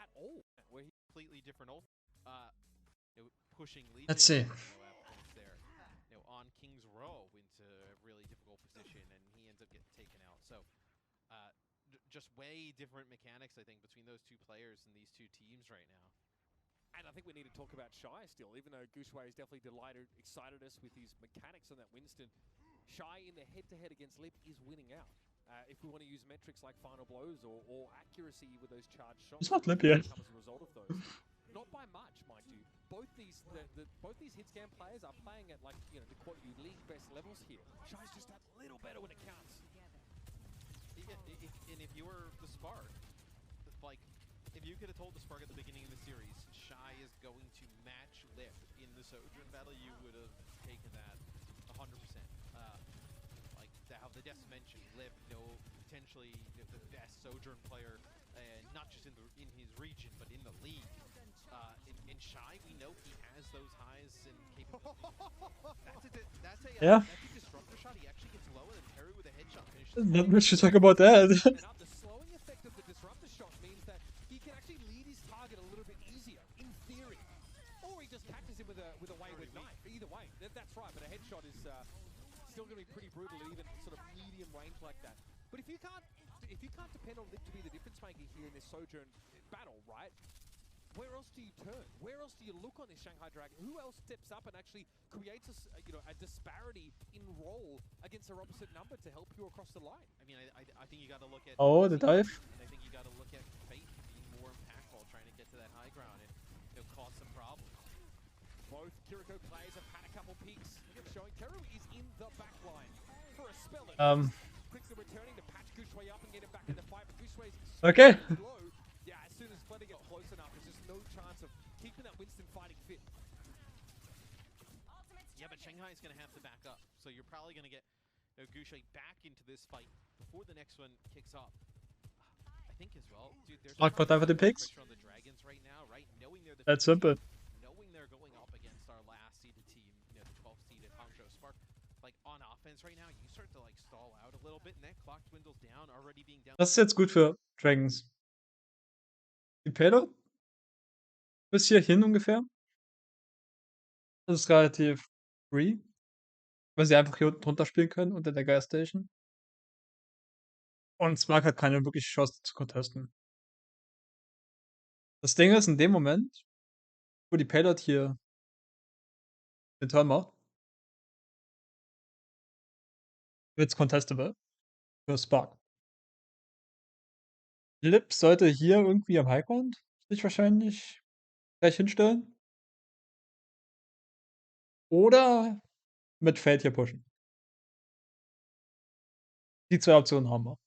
at all. Where he completely different pushing lead Let's taking, see. at points there. On King's Row into a really difficult position, and he ends up getting taken out. So just way different mechanics, I think, between those two players and these two teams right now. And I think we need to talk about Schau still, even though Gushway has definitely excited us with his mechanics on that Winston. Schau in the head-to-head against Lip is winning out. If we want to use metrics like final blows or accuracy with those charged shots, It's not Lip yet. Come as a result of those. Not by much, mind you. Both these hitscan players are playing at the quality league best levels here. Schau's just that little better when it counts. And if you were the Spark, like, if you could have told the Spark at the beginning of the series, Schau is going to match Lip in the Sojourn battle, you would have taken that 100%. Like, how the Deaths mentioned, Lip, potentially the best Sojourn player, not just in his region, but in the league. In Schau, we know he has those highs and capabilities. That's a disruptor shot. He actually gets low, and then Terry with a headshot finishes. Not much to talk about that. The slowing effect of the disruptor shot means that he can actually lead his target a little bit easier, in theory. Or he just catches him with a wayward knife. Either way, that's right. But a headshot is still going to be pretty brutal at even sort of medium range like that. But if you can't depend on Lip to be the difference maker here in this Sojourn battle, right? Where else do you turn? Where else do you look on this Shanghai Dragon? Who else steps up and actually creates a disparity in role against their opposite number to help you across the line? I mean, I think you got to look at. Oh, the dive. I think you got to look at Fate being more impactful, trying to get to that high ground and cause some problems. Both Kiriko players have had a couple peaks, showing Teru is in the back line for a spell. Quickly returning to patch Gushway up and get him back in the fight, but Gushway's Okay. low. Yeah, as soon as Fletcher gets close enough, there's just no chance of keeping that Winston fighting fit. Yeah, but Shanghai is going to have to back up, so you're probably going to get Gushway back into this fight before the next one kicks off. I think as well, dude. There's Whatever the picks. pressure on the Dragons right now, right? Knowing they're the That's simple. knowing they're going up against our last seeded team, the 12th seeded Hangzhou Spark. Like on offense right now, you start to like stall out a little bit, and that clock dwindles down. Already being down. Das ist jetzt gut für Dragons. Die Payload bis hierhin ungefähr. Das ist relativ free. Weil sie einfach hier unten drunter spielen können, unter der Gas Station. Und Spark hat keine wirkliche Chance zu contesten. Das Ding ist, in dem Moment, wo die Payload hier den Turn macht, wird's contestable für Spark. Lip sollte hier irgendwie am Highground sich wahrscheinlich gleich hinstellen. Oder mit Feld hier pushen. Die zwei Optionen haben wir.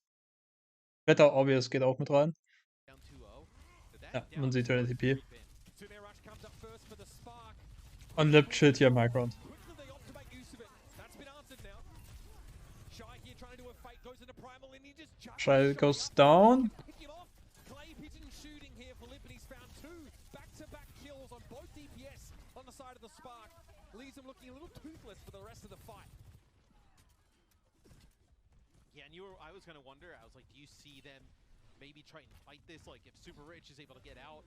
Wetter Obvious geht auch mit rein. Ja, man sieht ja den TP. Und Lip chillt hier am Highground. Schau goes down. Leaves him looking a little toothless for the rest of the fight. Yeah, and I was gonna wonder. I was like, do you see them maybe try and fight this? Like, if Super Rich is able to get out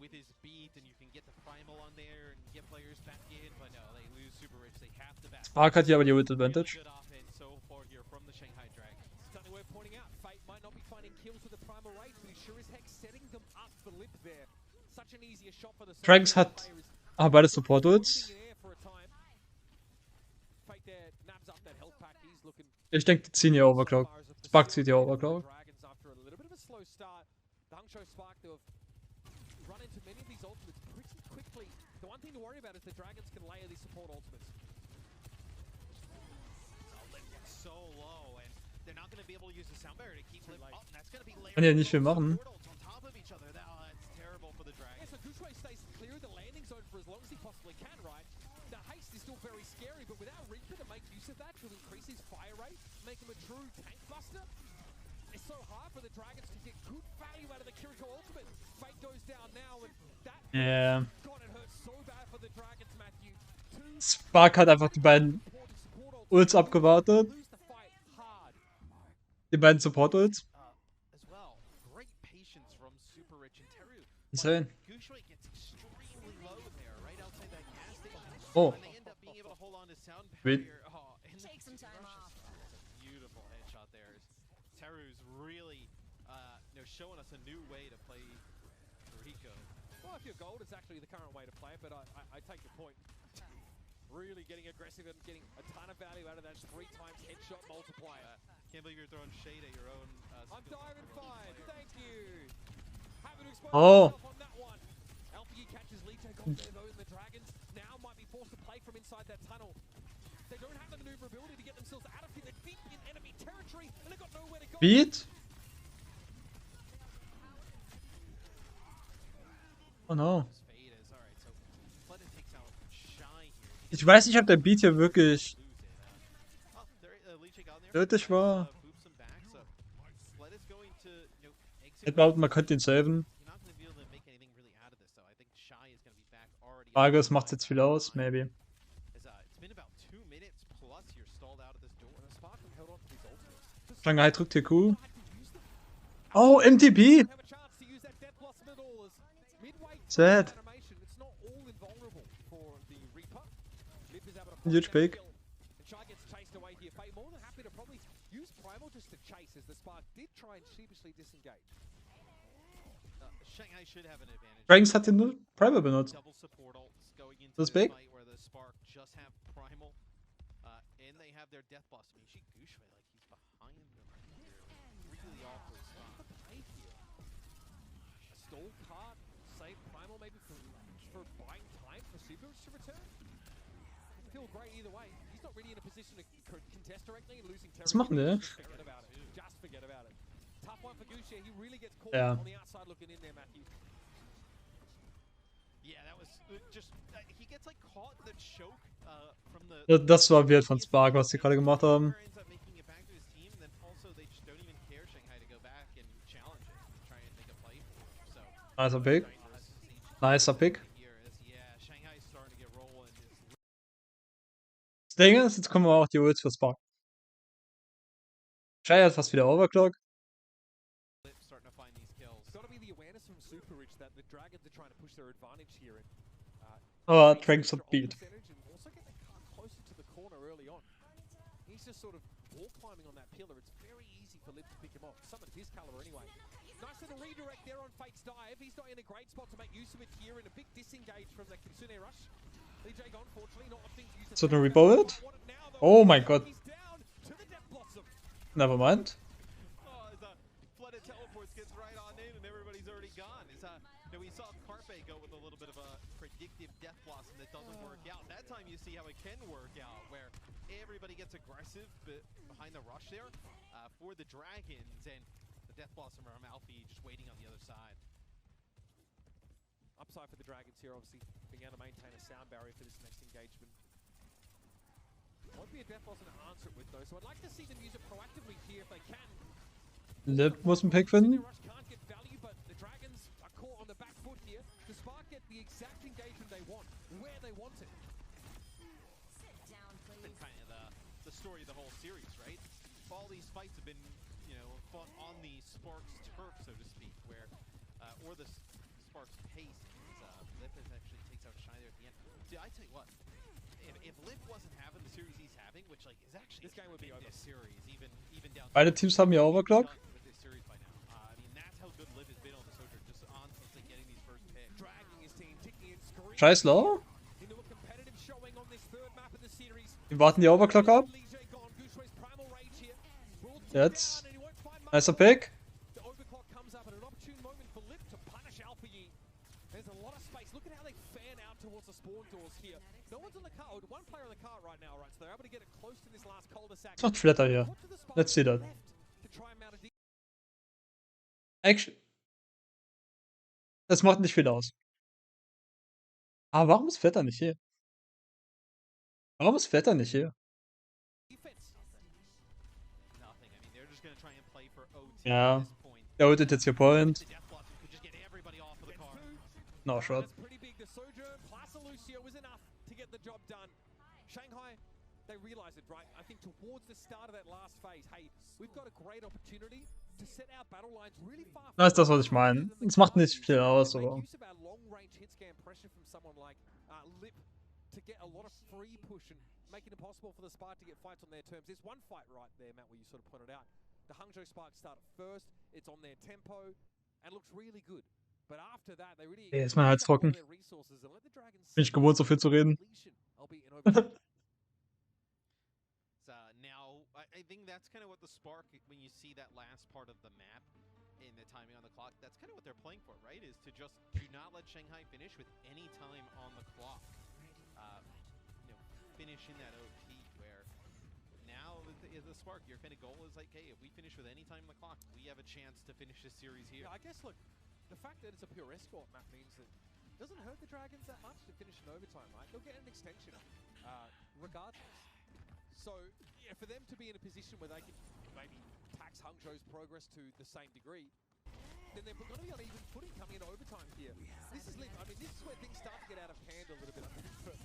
with his beat, and you can get the primal on there and get players back in, but no, they lose Super Rich. They have to back. Spark hat hier aber die Ult Advantage. Good offense so far here from the Shanghai Dragons. Something worth pointing out. Fate might not be finding kills with the primal rage, but he sure as heck setting them up for Lip there. Such an easier shot for the Dragons hat beide Support Ults. Ich denke, die ziehen hier Overclock. Spark zieht hier Overclock. Kann ja nicht viel machen. Very scary, but without Reaper to make use of that to increase his fire rate, make him a true tank buster, it's so hard for the Dragons to get good value out of the Kiriko ultimate. Fate goes down now, and that God, it hurts so bad for the Dragons, Matthew. Spark hat einfach die beiden Ults abgewartet. Lose the fight hard. Die beiden Support-Ults. As well. Great patience from Super Rich and Teru. Insane. Gushui gets extremely low there, right outside that gas station. Oh. And they end up being able to hold on to sound Sweet. barrier. Oh, and Take some time off. It's a beautiful headshot there. Teru's really showing us a new way to play Rico. Well, if you're gold, it's actually the current way to play it, but I take your point. Really getting aggressive and getting a ton of value out of that 3 times headshot multiplier. Can't believe you're throwing shade at your own. I'm diving fine, thank you. Happy to expose Oh. myself on that one. LPE catches Lee take off there though, and the Dragons now might be forced to play from inside that tunnel. They don't have the maneuverability to get themselves out of here. They're deep in enemy territory, and they've got nowhere to go. Beat. Oh no. Ich weiß nicht, ob der Beat hier wirklich nötig war. Man könnte ihn saven. Frage ist, macht's jetzt viel aus? Maybe. Shanghai drückt hier Q. Oh, MTP! Sad. Huge pick. Schau gets chased away here. Fate more than happy to probably use Primal just to chase as the Spark did try and sheepishly disengage. Shanghai should have an advantage. Dragons hat den nur Primal benutzt. Double support ults going into Das ist this big. fight where the Spark just have Primal, and they have their death boss. I mean, she Gushui like he's behind them here. Really awkward spot. Play here. A stall card, save Primal maybe for buying time for Super to return. Feel great either way. He's not really in a position to contest directly and losing territory. Was machen die? Forget about it. Just forget about it. Tough one for Gushui. He really gets caught Yeah. on the outside looking in there, Matthew. Yeah, that was just he gets like caught in the choke from the. Das war weird von Spark, was sie gerade gemacht haben. Ends up making it back to his team, and then also they just don't even care Shanghai to go back and challenge it, try and make a play for him. So Nicer Pick. Nicer Pick. here is Shanghai starting to get rolling. Das Ding ist, jetzt kommen auch die Ults für Spark. Schei hat fast wieder Overclock. Starting to find these kills. It's got to be the awareness from Super Rich that the Dragons are trying to push their advantage here and Oh, Dragons hat Beat. and also get the car closer to the corner early on. He's just sort of wall climbing on that pillar. It's very easy for Liv to pick him off. Someone of his caliber anyway. Nice little redirect there on Fate's dive. He's not in a great spot to make use of it here, and a big disengage from the Kitsune rush. DJ gone, fortunately, not opting to use So the rebuild? Oh my god. He's down to the Death Blossom. Never mind. Oh, as flooded teleports gets right on in, and everybody's already gone. We saw Carpe go with a little bit of a predictive death blossom that doesn't work out. That time you see how it can work out, where everybody gets aggressive behind the rush there for the Dragons, and the death blossom from Alfie just waiting on the other side. Upside for the Dragons here, obviously being able to maintain a sound barrier for this next engagement. Won't be a Death Blossom to answer it with though, so I'd like to see them use it proactively here if they can. Liv muss einen Pick finden. Rush can't get value, but the Dragons are caught on the back foot here. The Spark get the exact engagement they want, where they want it. Sit down, Been please. kind of the story of the whole series, right? All these fights have been, fought on the Sparks turf, so to speak, where, or the Sparks pace. Lip actually takes out Shy there at the end. Dude, I tell you what, if Lip wasn't having the series he's having, which like is actually This game would be over. this series, even down. Beide Teams haben ja Overclock. With this series by now. I mean, that's how good Lip has been on the Soldier, just on like getting these first picks. Dragging his team, ticking and screaming Scheiß low. into a competitive showing on this third map of the series. Wir warten die Overclock ab. Lige gone, Gushui's primal rage here. Will Jetzt. down and he won't find much. Nicer Pick. The overclock comes up at an opportune moment for Lip to punish Alpha-Yi. There's a lot of space. Look at how they fan out towards the spawn doors here. No one's on the car. One player on the car right now, right? So they're able to get it close to this last cul-de-sac. Was macht Flatter hier? Put to the spot Let's see that. left to try and mount a deep. Action. Das macht nicht viel aus. Aber warum ist Flatter nicht hier? Warum ist Flatter nicht hier? defense. Nothing. I mean, they're just gonna try and play for OT Ja. at this point. Der ultet jetzt hier Point. The Death Blossom could just get everybody off of the car. No shot. That's pretty big. The Sojourn plus a Lucio was enough to get the job done. Shanghai they realize it, right? I think towards the start of that last phase, hey, we've got a great opportunity to set our battle lines really far. Das ist das, was ich meine. Es macht nicht viel aus, Make aber. use of our long-range hit scan pressure from someone like Lip to get a lot of free push and making it possible for the Spark to get fights on their terms. There's one fight right there, Matt, where you sort of pointed out. The Hangzhou Spark started first, it's on their tempo, and looks really good. But after that, they really Ey, ist mein Hals trocken. their resources and let the Dragons Bin ich gewohnt, so viel zu reden. albeit in overtime. Now, I think that's kind of what the Spark, when you see that last part of the map in the timing on the clock, that's kind of what they're playing for, right? Is to just do not let Shanghai finish with any time on the clock. Finish in that OT where now the Spark, your kind of goal is like, hey, if we finish with any time on the clock, we have a chance to finish this series here. Yeah, I guess, look, the fact that it's a pure escort map means that it doesn't hurt the Dragons that much to finish in overtime, right? They'll get an extension regardless. So, yeah, for them to be in a position where they can maybe tax Hangzhou's progress to the same degree, then they're going to be on even footing coming into overtime here. This is Lip. I mean, this is where things start to get out of hand a little bit, I think, for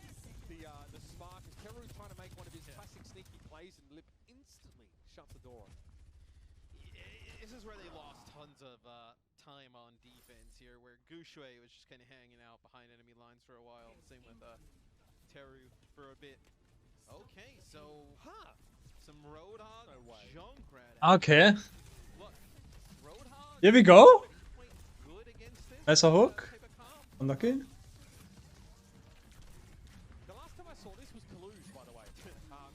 the Spark. As Teru's trying to make one of his classic sneaky plays, and Lip instantly shuts the door on it. This is where they lost tons of time on defense here, where Gushui was just kind of hanging out behind enemy lines for a while. Same with Teru for a bit. Okay, so some Roadhog Junkrat. Okay. Look, Roadhog. Here we go. Good against this. Nicer hook. Unlucky. The last time I saw this was Toulouse, by the way.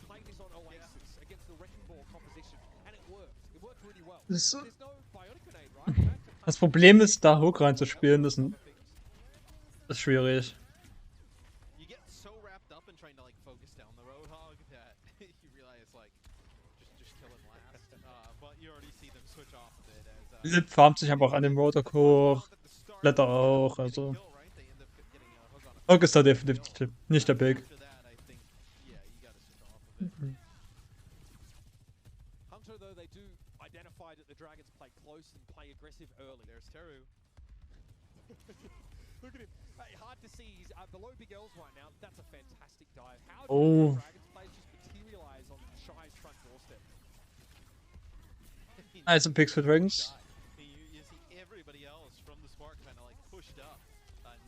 Playing this on Oasis against the Wrecking Ball composition, and it worked. It worked really well. Das, There's no bionic grenade, right? das Problem ist, da Hook reinzuspielen, das ist schwierig. You get so wrapped up in trying to like focus down the Roadhog that you realize like just kill him last. But you already see them switch off of it as Lip farmt sich einfach an dem Roadhog hoch. Blätter auch, also. Hook ist da definitiv nicht der Big. Hangzhou, though, they do identify that the Dragons play close and play aggressive early. There's Teru. Look at him. Hey, hard to see. He's below Big L's right now. That's a fantastic dive. How do Oh. the Dragons players just materialize on Shai's front doorstep? Nice and picks for Dragons. You see everybody else from the Spark kind of like pushed up.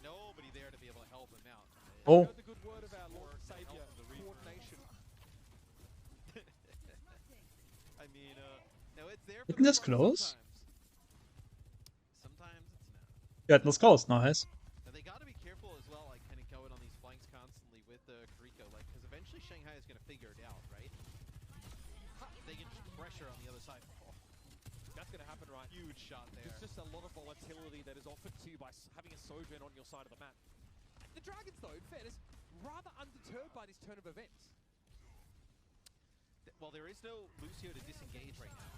Nobody there to be able to help him out. Oh. Heard the good word of our Lord and Savior, coordination. I mean, no, it's there. Isn't this close? Sometimes it's not. Wir hatten das raus, nice. Now they got to be careful as well, like kind of going on these flanks constantly with the Kariko, like because eventually Shanghai is going to figure it out, right? They can just pressure on the other side. Oh, That's going to happen, right? huge shot there. There's just a lot of volatility that is offered to you by having a Sojourn on your side of the map. The Dragons, though, in fairness, rather undeterred by this turn of events. Well, there is no Lucio to disengage right now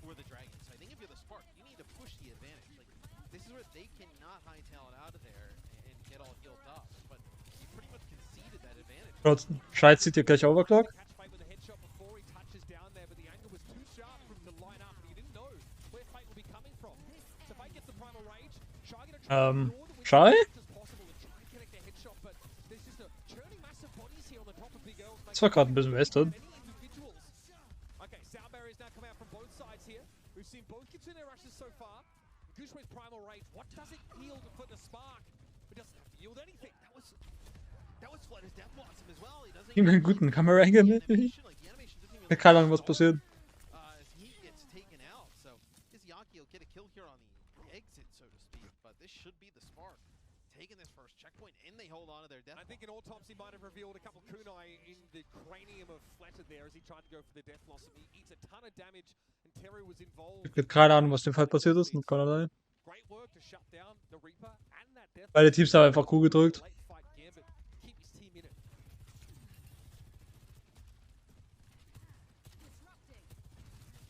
for the Dragons. So I think if you're the Spark, you need to push the advantage. Like this is where they cannot hightail it out of there and get all healed up. But you pretty much conceded that advantage. Schaut, Scheid zieht hier gleich Overclock. Catch Fate with a headshot before he touches down there, but the angle was too sharp for him to line up, and he didn't know where Fate would be coming from. So Fate gets the primal rage. Shai gonna try to ignore the Schau? as much as possible and try and connect their headshot, but there's just a churning massive bodies here on the top of Big L's. Das war gerade ein bisschen wasted. Okay, sound barriers now come out from both sides here. We've seen both Kitsune rushes so far. Gushui's primal rage. What does it yield for the Spark? It doesn't have to yield anything. That was Flood as Death Blossom as well. He doesn't Irgendwie einen guten Kamera-Angle mit. Keine Ahnung, was passiert. As he gets taken out, so Izayaki will get a kill here on the exit, so to speak. But this should be the Spark taking this first checkpoint, and they hold on to their death. I think in autopsy might have revealed a couple kunai in the cranium of Flatter there as he tried to go for the Death Blossom. He eats a ton of damage, and Terry was involved. Ich hab keine Ahnung, was dem Fall passiert ist. Mit keinerlei. Great work to shut down the Reaper and that Death Beide Teams haben einfach Q gedrückt. late fight gambit. Keep his team in it.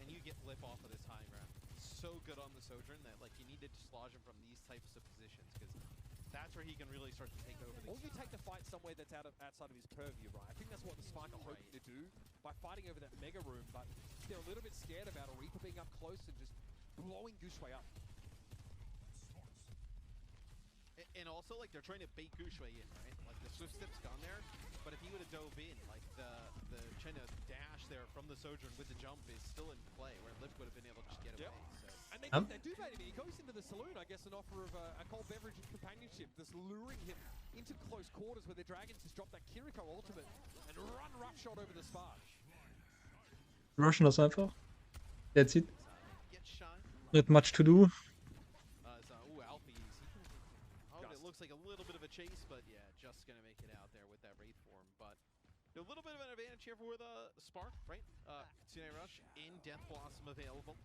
And you get Lip off of this high ground. So good on the Sojourn that like you need to dislodge him from these types of positions because that's where he can really start to take over Or these. you take the fight somewhere that's outside of his purview, right? I think that's what the Spark are hoping to do by fighting over that mega room, but they're a little bit scared about a Reaper being up close and just blowing Gushui up. And also, like, they're trying to bait Gushui in, right? Like, the Swift Step's gone there, but if he would have dove in, like, the trying to dash there from the Sojourn with the jump is still in play, where Lip would have been able to just get away. So. And they Yep. do that. He goes into the saloon, I guess, an offer of a cold beverage and companionship, that's luring him into close quarters where the Dragons just drop that Kiriko ultimate and run roughshod over the Spark. Rushen das einfach. Der zieht. Get shot. Not much to do. Alfie, it looks like a little bit of a chase, but yeah, just gonna make it out there with that Wraith form. But a little bit of an advantage here for the Spark, right? Kitsune Rush in Death Blossom available.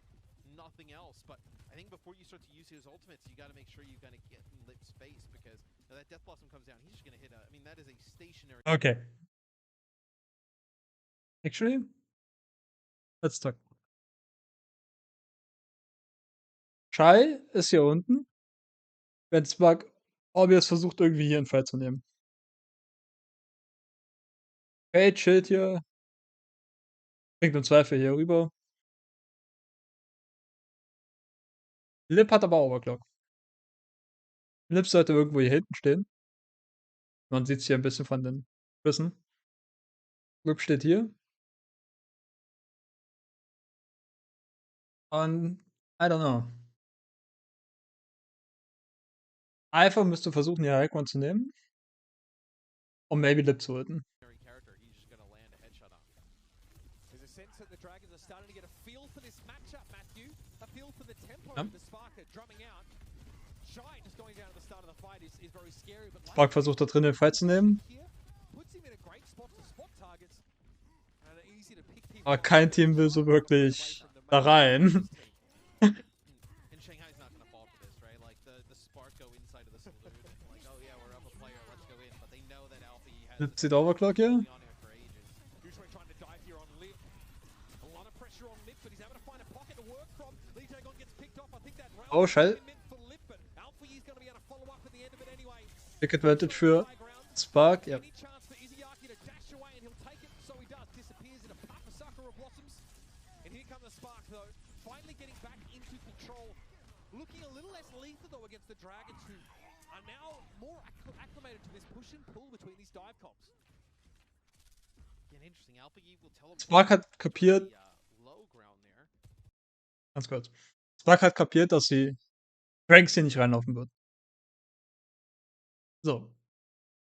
Nothing else, but I think before you start to use his ultimates, you got to make sure you kind of get in Lip's face, because if that Death Blossom comes down, he's just gonna hit a. I mean, that is a stationary. Okay. Actually, let's talk. Schau ist hier unten. Wenn Spark obvious versucht, irgendwie hier einen Fight zu nehmen. Hey, chillt hier. Bringt im Zweifel hier rüber. Lip hat aber Overclock. Lip sollte irgendwo hier hinten stehen. Man sieht es hier ein bisschen von den Rissen. Lip steht hier. Und I don't know. Alpha müsste versuchen, hier High-Ground zu nehmen. Um maybe Lip zu halten. Character, he's just gonna land a headshot on. There's a sense that the Dragons are starting to get a feel for this matchup, Matthew. A feel for the tempo Yep. of the Spark drumming out. Shy just going down at the start of the fight is very scary, but Spark versucht da drin den Fight zu nehmen. here puts him in a great spot to spot targets. And easy to pick people Aber up. kein Team will so wirklich da rein. And Shanghai's not gonna fall for this, right? Like the Spark go inside of the saloon. Like, oh yeah, we're up a player, let's go in. But they know that Alfie has Lip zieht Overclock hier. been on it for ages. Gushui trying to dive here on Lip. A lot of pressure on Lip, but he's able to find a pocket to work from. Lee Jae-gon gets picked off. I think that round Oh, Schall. meant for Lip, but Alfie is going to be able to follow up at the end of it anyway. Big Advantage für High ground. Spark. Ja. Any chance for Izayaki to dash away, and he'll take it. So he does. Disappears in a puff of Sakura blossoms. And here comes the Spark, though. Finally getting back into control. Looking a little less lethal, though, against the Dragons, who are now more acclimated to this push and pull between these dive comps. Again, interesting. Alfie will tell him Spark hat kapiert. the low ground there. Ganz kurz. Spark hat kapiert, dass sie Dragons hier nicht reinlaufen wird. So.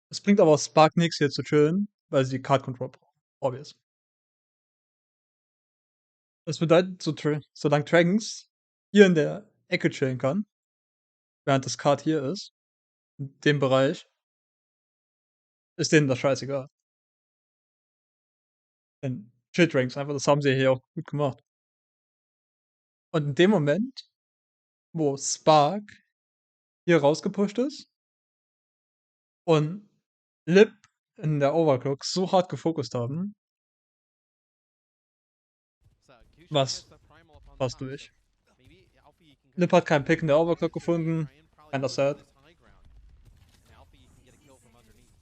Es bringt aber Spark nichts hier zu chillen, weil sie Card Control brauchen. Obvious. Das bedeutet, solange Dragons hier in der Ecke chillen kann, während das Card hier ist, in dem Bereich, ist denen das scheißegal. Denn Chill Dragons einfach, das haben sie hier auch gut gemacht. Und in dem Moment, wo Spark hier rausgepusht ist und Lip in der Overclock so hart gefokust haben, So, Gushui Was has the primal up on war's top, so durch. maybe Alfie can Lip hat keinen Pick in der Overclock gefunden. try and probably Kinda push sad. this high ground. And Alfie can get a kill from underneath.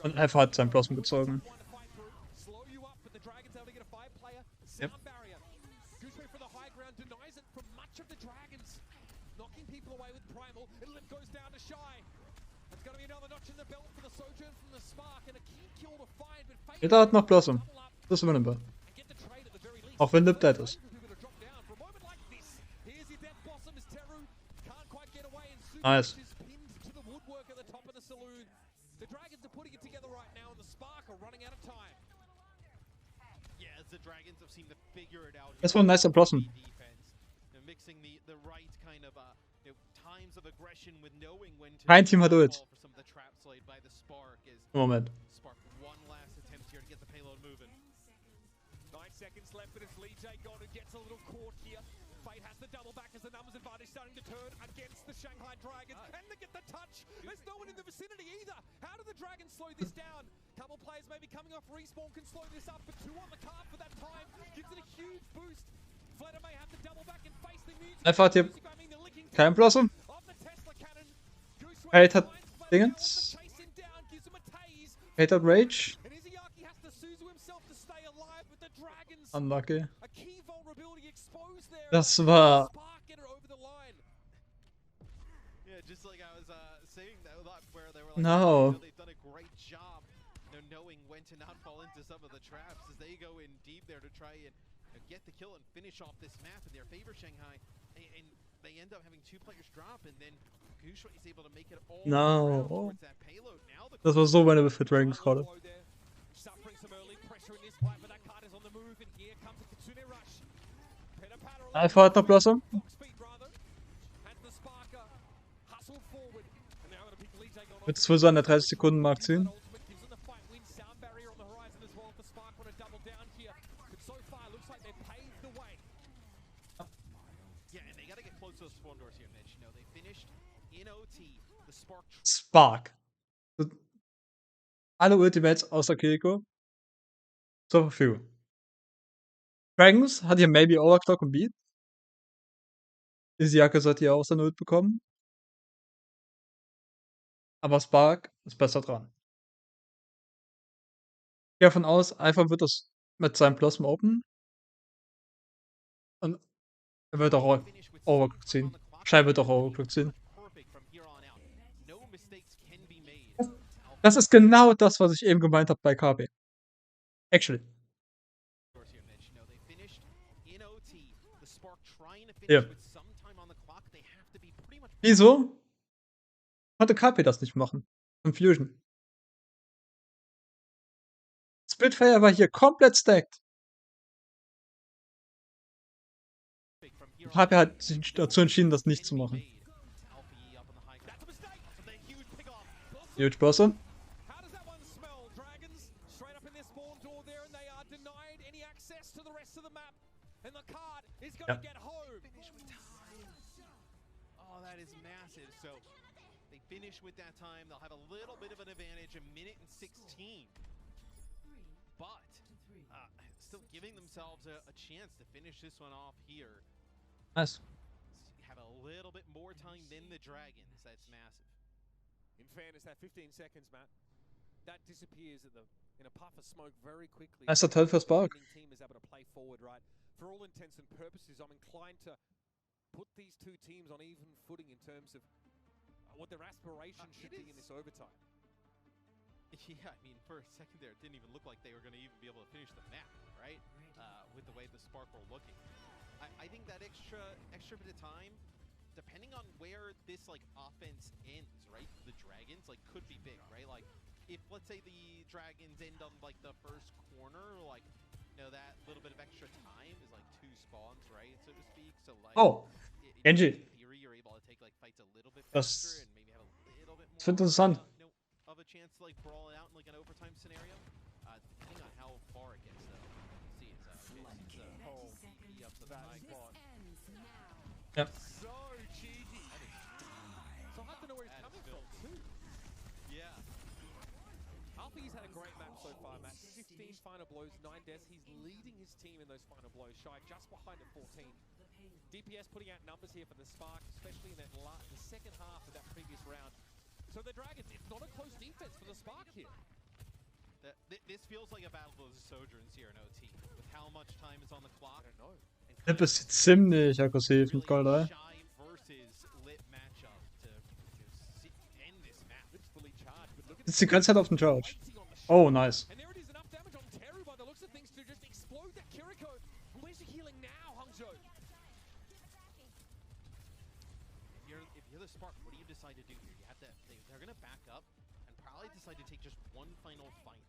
Und Alpha hat seinen Blossom gezogen. One to fight through, slow you up, but the Dragons able to get a 5-player sound Yep. barrier. Gushui for the high ground denies it from much of the Dragons, knocking people away with primal. And Lip goes down to Shy. It's going to be another notch in the belt for the Sojourn from the Spark, and a key kill to find. But Fate Jeder hat noch Blossom. double up Das ist übernimmbar. and get the trade at the very least. Auch wenn Lip dead ist. Who would have dropped down for a moment like this? Here's your Death Blossom as Teru can't quite get away, and Super Nice. is pinned to the woodwork at the top of the saloon. The Dragons are putting it together right now, and the Spark are running out of time. Yeah, as the Dragons have seemed to figure it out. Das war ein nicer Blossom. Defense, mixing the right kind of times of aggression with knowing when to Kein Team hat Ult. fall for some of the traps laid by the Spark is Moment. Spark one last attempt here to get the payload moving. 9 seconds left, but it's Lee Jae-gon who gets a little caught here. Fate has the double back as the numbers advantage starting to turn against the Shanghai Dragons. And they get the touch. There's no one in the vicinity either. How do the Dragons slow this down? Couple players maybe coming off respawn can slow this up, but 2 on the card for that time. Gives it a huge boost. Fleder may have to double back and face the music. Alpha hat hier kein Blossom. Of the Tesla cannon. Gushui Fate hat finds Fleder, Dingens. able to chase him down, gives him a tase. Fate hat Rage. And Izayaki has to Suzu himself to stay alive, but the Dragons, Unlucky. a key vulnerability exposed there. Das war Spark get it over the line. Yeah, Yeah, just like I was saying that a lot, where they were like, No. they've done a great job, knowing when to not fall into some of the traps as they go in deep there to try and get the kill and finish off this map in their favor, Shanghai, and they end up having 2 players drop, and then Gushui is able to make it all the way around No. towards that payload. Now the Das war so meine für Dragons gerade. Suffering some early pressure in this fight, but that card is on the move, and here comes the Kitsune rush. Alpha hat noch Blossom. Fox speed rather. And the Sparker hustled forward, and now gonna pick Lee Jae on. Wird es wohl so an der 30 Sekunden Mark ziehen? Gives them the fight win. Sound barrier on the horizon as well. The Spark want to double down here, but so far looks like they've paved the way. Yeah, and they gotta get close to those spawn doors here, Mitch. You know, they finished in OT. The Spark Spark. Alle Ultimates außer Kiriko zur Verfügung. Dragons hat hier maybe Overclock und Beat. Diese Jacke sollte ihr auch seine Ult bekommen. Aber Spark ist besser dran. Ich gehe davon aus, Alpha wird das mit seinem Blossom open. Und er wird auch Overclock ziehen. Schei wird auch Overclock ziehen. Das ist genau das, was ich eben gemeint habe bei KB. Actually. Ja. Wieso konnte KP das nicht machen? Confusion. Spitfire war hier komplett stacked. KP hat sich dazu entschieden, das nicht zu machen. Huge Blossom. How does that one smell? Dragons straight up in their spawn door there, and they are denied any access to the rest of the map. And the card is going to get home. Finish with time. Oh, that is massive. So they finish with that time. They'll have a little bit of an advantage, 1:16. But still giving themselves a chance to finish this one off here. Nice. Have a little bit more time than the Dragons. That's massive. In fairness, that 15 seconds, Matt, that disappears in a puff of smoke very quickly. Nice Turn für Spark. The team is able to play forward, right? For all intents and purposes, I'm inclined to put these two teams on even footing in terms of what their aspirations should be in this overtime. Yeah, I mean, for a second there, it didn't even look like they were going to even be able to finish the map, right? With the way the Spark were looking. I think that extra bit of time, depending on where this like offense ends, right? The Dragons like could be big, right? Like if let's say the Dragons end on like the first corner, like that little bit of extra time is like 2 spawns, right, so to speak. So like Genji. in theory, you're able to take like fights a little bit Das faster and maybe have a little bit more ist interessant. of a chance to like brawl it out in like an overtime scenario. Depending on how far it gets though. See, it's whole BP up to the high quad. Yep. So cheesy. So hard to know where he's coming from, too. Yeah. Alfie, he's had a great map so far, Matt. 15 final blows, 9 deaths. He's leading his team in those final blows. Schau just behind at 14. DPS putting out numbers here for the Spark, especially in that the second half of that previous round. So the Dragons, it's not a close defense for the Spark here. This feels like a battle of the Sojourns here in OT. With how much time is on the clock. I don't know. Lip ist ziemlich aggressiv mit Gold 3. Shy versus Lit matchup to end this map. It's fully charged, but look at Ist die ganze Zeit auf dem Charge. Oh, nice. And there it is, enough damage on Teru by the looks of things to just explode that Kiriko. Where's the healing now, Hangzhou? If you're the Spark, what do you decide to do here? You have to. They're gonna back up and probably decide to take just one final fight.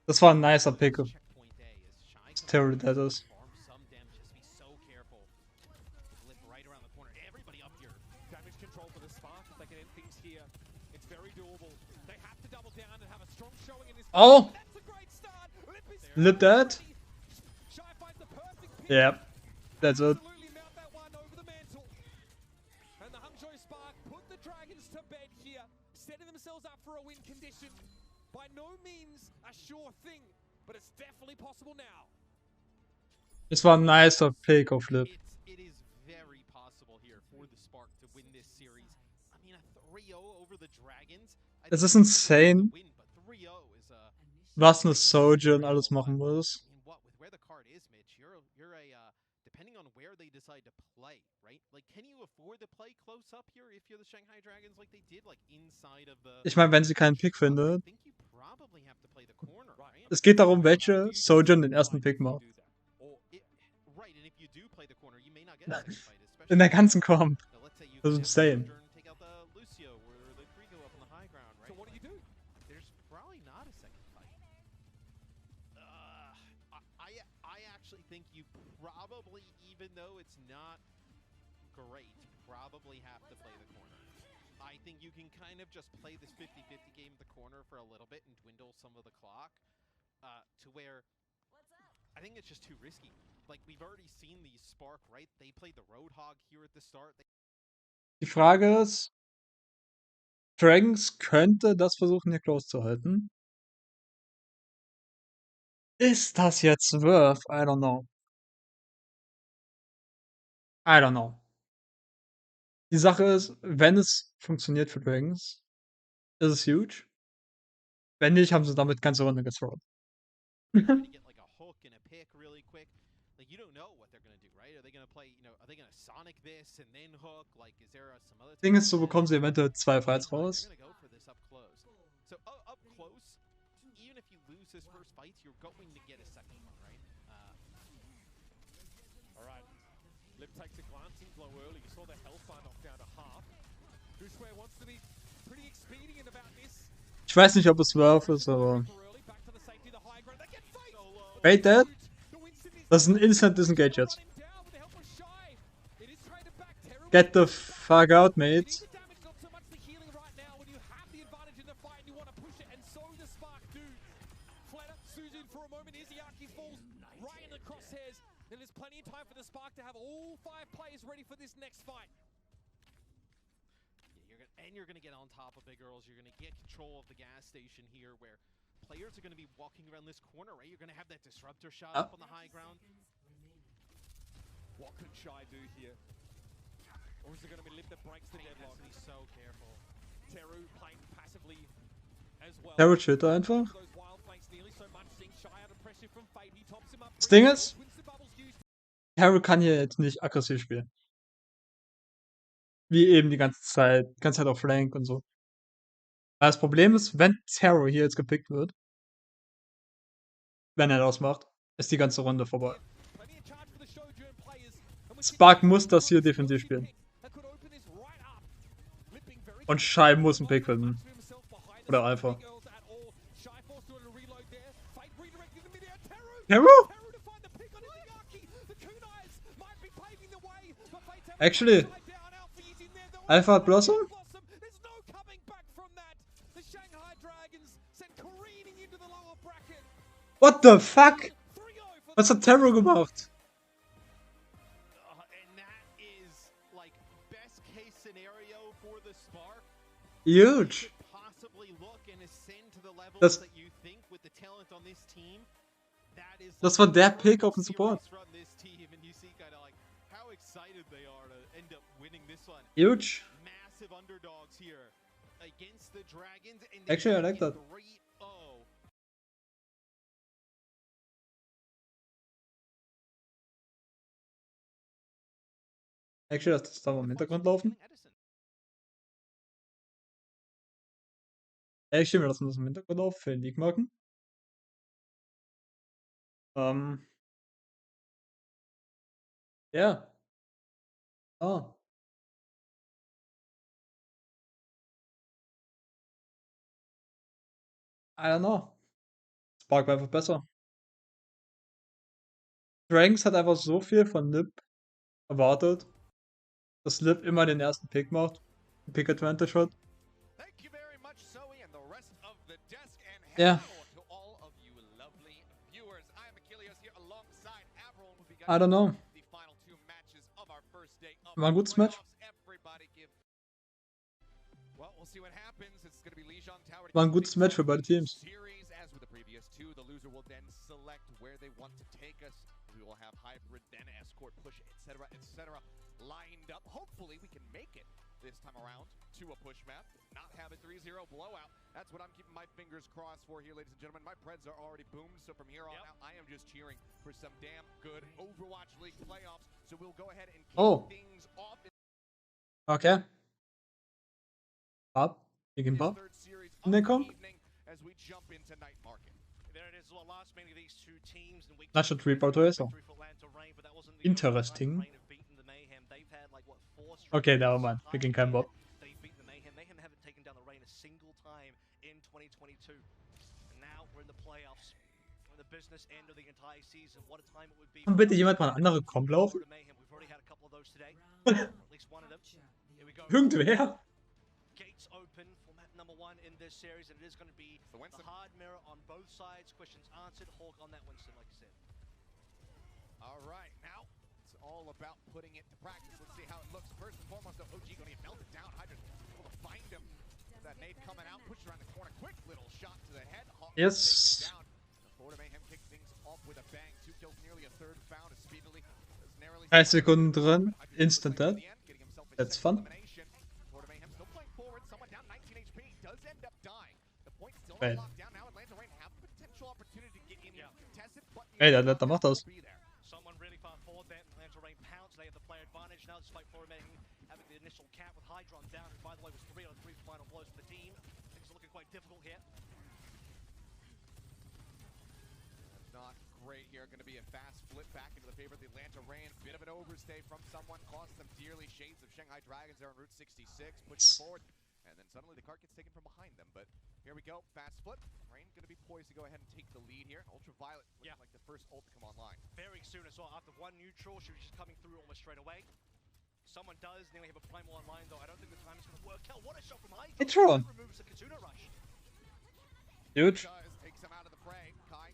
Das war ein nicer Pick. Checkpoint A is Shy. Terror that is. Farm some damage. Just be so careful. Flip right around the corner. Everybody up here. Damage control for the Spark if they can end things here. It's very doable. They have to double down and have a strong showing in this. Oh! That's a great start. Lip that? Shy finds the perfect pick. Yep. That's it. Absolutely mount that one over the mantle. And the Hangzhou Spark put the Dragons to bed here, setting themselves up for a win condition. By no means a sure thing, but it's definitely possible now. Es war ein nicer Pick auf Lip. It is very possible here for the Spark to win this series. I mean, a 3-0 over the Dragons. Es ist insane, Win, but 3-0 is was eine Sojourn alles machen muss. with where the card is, Mitch. You're a depending on where they decide to play, right? Like, can you afford to play close up here if you're the Shanghai Dragons like they did, like inside of the... Ich meine, wenn sie keinen Pick I findet. think you probably have to play the corner, right? Es geht darum, welche Sojourn den ersten Pick macht. Right, and if you do play the corner, you may not get a second fight, especially... In der ganzen Comp. Now, let's say you Das ist have insane. Sojourn take out the Lucio, where the three go up on the high ground, right? So what do you do? There's probably not a second fight. I actually think you probably, even though it's not great, probably have to play the corner. I think you can kind of just play this 50-50 game at the corner for a little bit and dwindle some of the clock to where I think it's just too risky. Like, we've already seen these Spark, right? They played the Roadhog here at the start. Die Frage ist, Dragons könnte das versuchen, hier close zu halten. Ist das jetzt worth? I don't know. I don't know. Die Sache ist, wenn es funktioniert für Dragons, ist es huge. Wenn nicht, haben sie damit ganze Runde gethrowt. Trying to get like a hook and a pick really quick. Like, you don't know what they're gonna do, right? Are they gonna play, you know, are they gonna Sonic this and then hook? Like, is there some other Ding ist, so bekommen sie eventuell 2 Fights raus. They're gonna go for this up close. So up close, even if you lose this first fight, you're going to get a second one, right? All right. Lip takes a glancing blow early. You saw the health bar knocked down to half. Dusware wants to be pretty expedient about this. Ich weiß nicht, ob es worth ist, aber... Wait, that? Das ist ein Instant Disengage jetzt. Get the fuck out, mate. Then there's plenty of time for the Spark to have all 5 players ready for this next fight. You're going to get on top of Big Earls. You're going to get control of the gas station here where players are going to be walking around this corner, right? You're going to have that disruptor shot up on the high ground. What could Schau do here? Or is it going to be Lip that breaks the deadlock? He's so careful. Teru playing passively as well. Teru chillt einfach. Those wild flanks nearly so much, seeing Schau out of pressure from Fate. He tops him up. Das Ding ist, Teru kann hier jetzt nicht aggressiv spielen. Wie eben die ganze Zeit auf Flank und so. Aber das Problem ist, wenn Teru hier jetzt gepickt wird, wenn er das macht, ist die ganze Runde vorbei. Spark muss das hier defensiv spielen. Und Schau muss einen Pick finden. Oder Alpha. Teru? Actually, Alpha hat Blossom? What the fuck? Was hat Teru gemacht? Huge. Das war der Pick auf den Support. Huge. Actually, I like that. Actually, lass das da mal im Hintergrund laufen. Actually, wir lassen das im Hintergrund laufen für den League-Marken. Ja. Oh. I don't know. Spark war einfach besser. Dragons hat einfach so viel von Lip erwartet, dass Lip immer den ersten Pick macht, den Pick Advantage hat. Ja. I don't know. War ein gutes Match. War ein gutes Match für beide Teams. We will have hybrid, then escort, push, etc., etc. lined up. Hopefully we can make it this time around to a push map. Not have a 3-0 blowout. That's what I'm keeping my fingers crossed for here, ladies and gentlemen. My Preds are already boomed, so from here on out, I am just cheering for some damn good Overwatch League playoffs. So we'll go ahead and kick things off in Okay. Bob, this Bob. third series of Ne the kommt. evening as we jump into night market. There it is. Well, last meeting of these two teams in week Das should report also. Interesting. Okay, never mind. Wir gehen kein Bob. They've beaten the Mayhem. Mayhem haven't taken down the Reign a single time in 2022. And now we're in the playoffs. We're in the business end of the entire season. What a time it would be. Kann bitte jemand mal eine andere Comp laufen? We've already had a couple of those today. Or at least one of them. Here we go. Irgendwer? Gates open for map number 1 in this series, and it is going to be the hard mirror on both sides. Questions answered. Hawk on that Winston, like you said. All right, now it's all about putting it to practice. Let's see how it looks. First and foremost, though, OG going to get melted down. Hydra's able to find him. That nade coming out, pushed around the corner. Quick little shot to the head. Hawk Yes. taken down. The Florida Mayhem kick things off with a bang. 2 kills, nearly a third found as speedily as narrowly. 30 Sekunden drin. Instant death. That's fun. Florida Mayhem still playing forward. Someone down 19 HP does end up dying. The point still Right. not locked down. Now Atlanta Reign have potential opportunity to get in here. Contested, but Ey, der macht das. be there. Someone really far forward there. Atlanta Reign pounds. They have the player advantage now, despite Florida Mayhem having the initial cap with Hydron down. And by the way, was 3 out of 3 final blows for the team. Things are looking quite difficult here. Not great here. Going to be a fast flip back into the favor of the Atlanta Reign. Bit of an overstay from someone. Cost them dearly. Shades of Shanghai Dragons there on Route 66. Pushing forward. And then suddenly the cart gets taken from behind them. But here we go. Fast flip. Reign going to be poised to go ahead and take the lead here. Ultraviolet looking like the first ult to come online. Very soon as well. After one neutral, she was just coming through almost straight away. Someone does nearly have a primal online, though. I don't think the time is going to work out. What a shot from Hydron. It's wrong. Removes the Kazuna rush. Huge. Does takes him out of the fray. Kai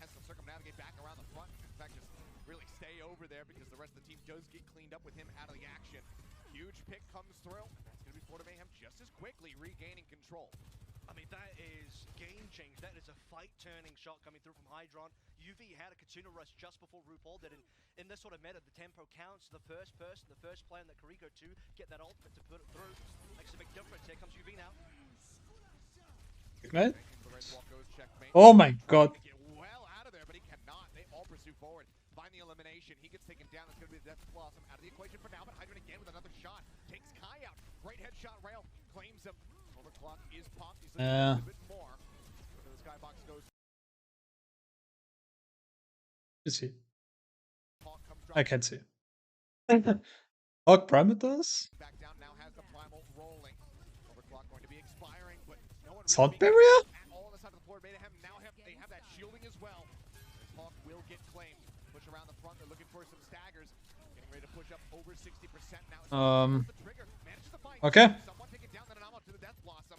has to circumnavigate back around the front. In fact, just really stay over there because the rest of the team does get cleaned up with him out of the action. Huge pick comes through. That's going to be Florida Mayhem just as quickly regaining control. I mean, that is game change. That is a fight-turning shot coming through from Hydron. UV had a Kazuna rush just before RuPaul did, and in this sort of meta, the tempo counts. The first person, the first player in the Kariko to get that ultimate to put it through makes a big difference. Here comes UV now. Right? The red wall goes checkmate. Oh my god. Get well out of there, but he cannot. They all pursue forward. Find the elimination. He gets taken down. That's going to be the Death Blossom out of the equation for now, but Hydron again with another shot. Takes Kai out. Great headshot rail. Claims him. Overclock is popped. He's looking a bit more. So the skybox goes. Is he? Hawk comes I can see. Hawk Parameters? back down. Now has the primal rolling. Overclock going to be expiring, but no one Sound really barrier? at all on the side of the floor. Mayhem now they have that shielding as well. Hawk will get claimed. Push around the front. They're looking for some staggers. Getting ready to push up over 60% now. The trigger. Manages to find Okay. someone. Take it down. Then an ammo to the Death Blossom.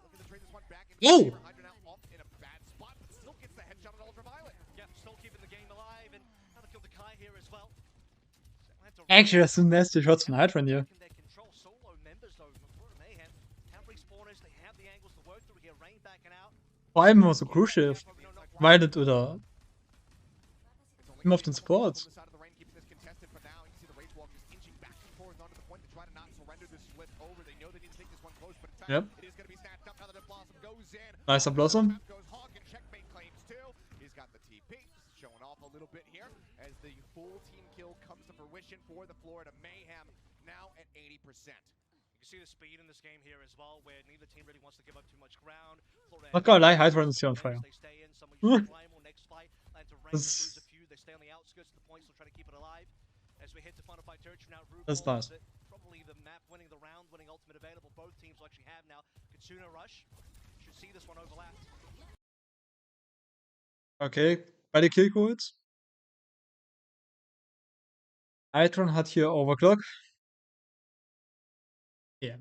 Looking to trade this one back into Whoa! the favor. Hydra now off in a bad spot, but still gets the headshot on Ultraviolet. Yeah, still keeping the game alive, and another kill to Kai here as well. Actually, das sind nasty Shots von Hydron hier. Their control solo members though, Florida Mayhem have respawners, they have the angles to work through here. Rain backing out. Vor allem immer so Crucial. Violet oder immer auf den Support. Yep. Nicer Blossom. He's got the TP, showing off a little bit here as the full team kill comes to fruition for the Florida Mayhem, now at 80%. You can see the speed in this game here as well, where neither team really wants to give up too much ground. Not gonna lie, Hydron is here on fire. They stay in, someone uses primal next fight, land to Rain, lose a few, they stay on the outskirts of the point, still trying to keep it alive. As we head to final fight territory now, That's RuPaul nice. has it. Probably the map winning, the round winning ultimate available. Both teams will actually have now. Kitsuna Rush should see this one overlap. Okay, beide Killcodes. Hydron hat hier Overclock. Ja.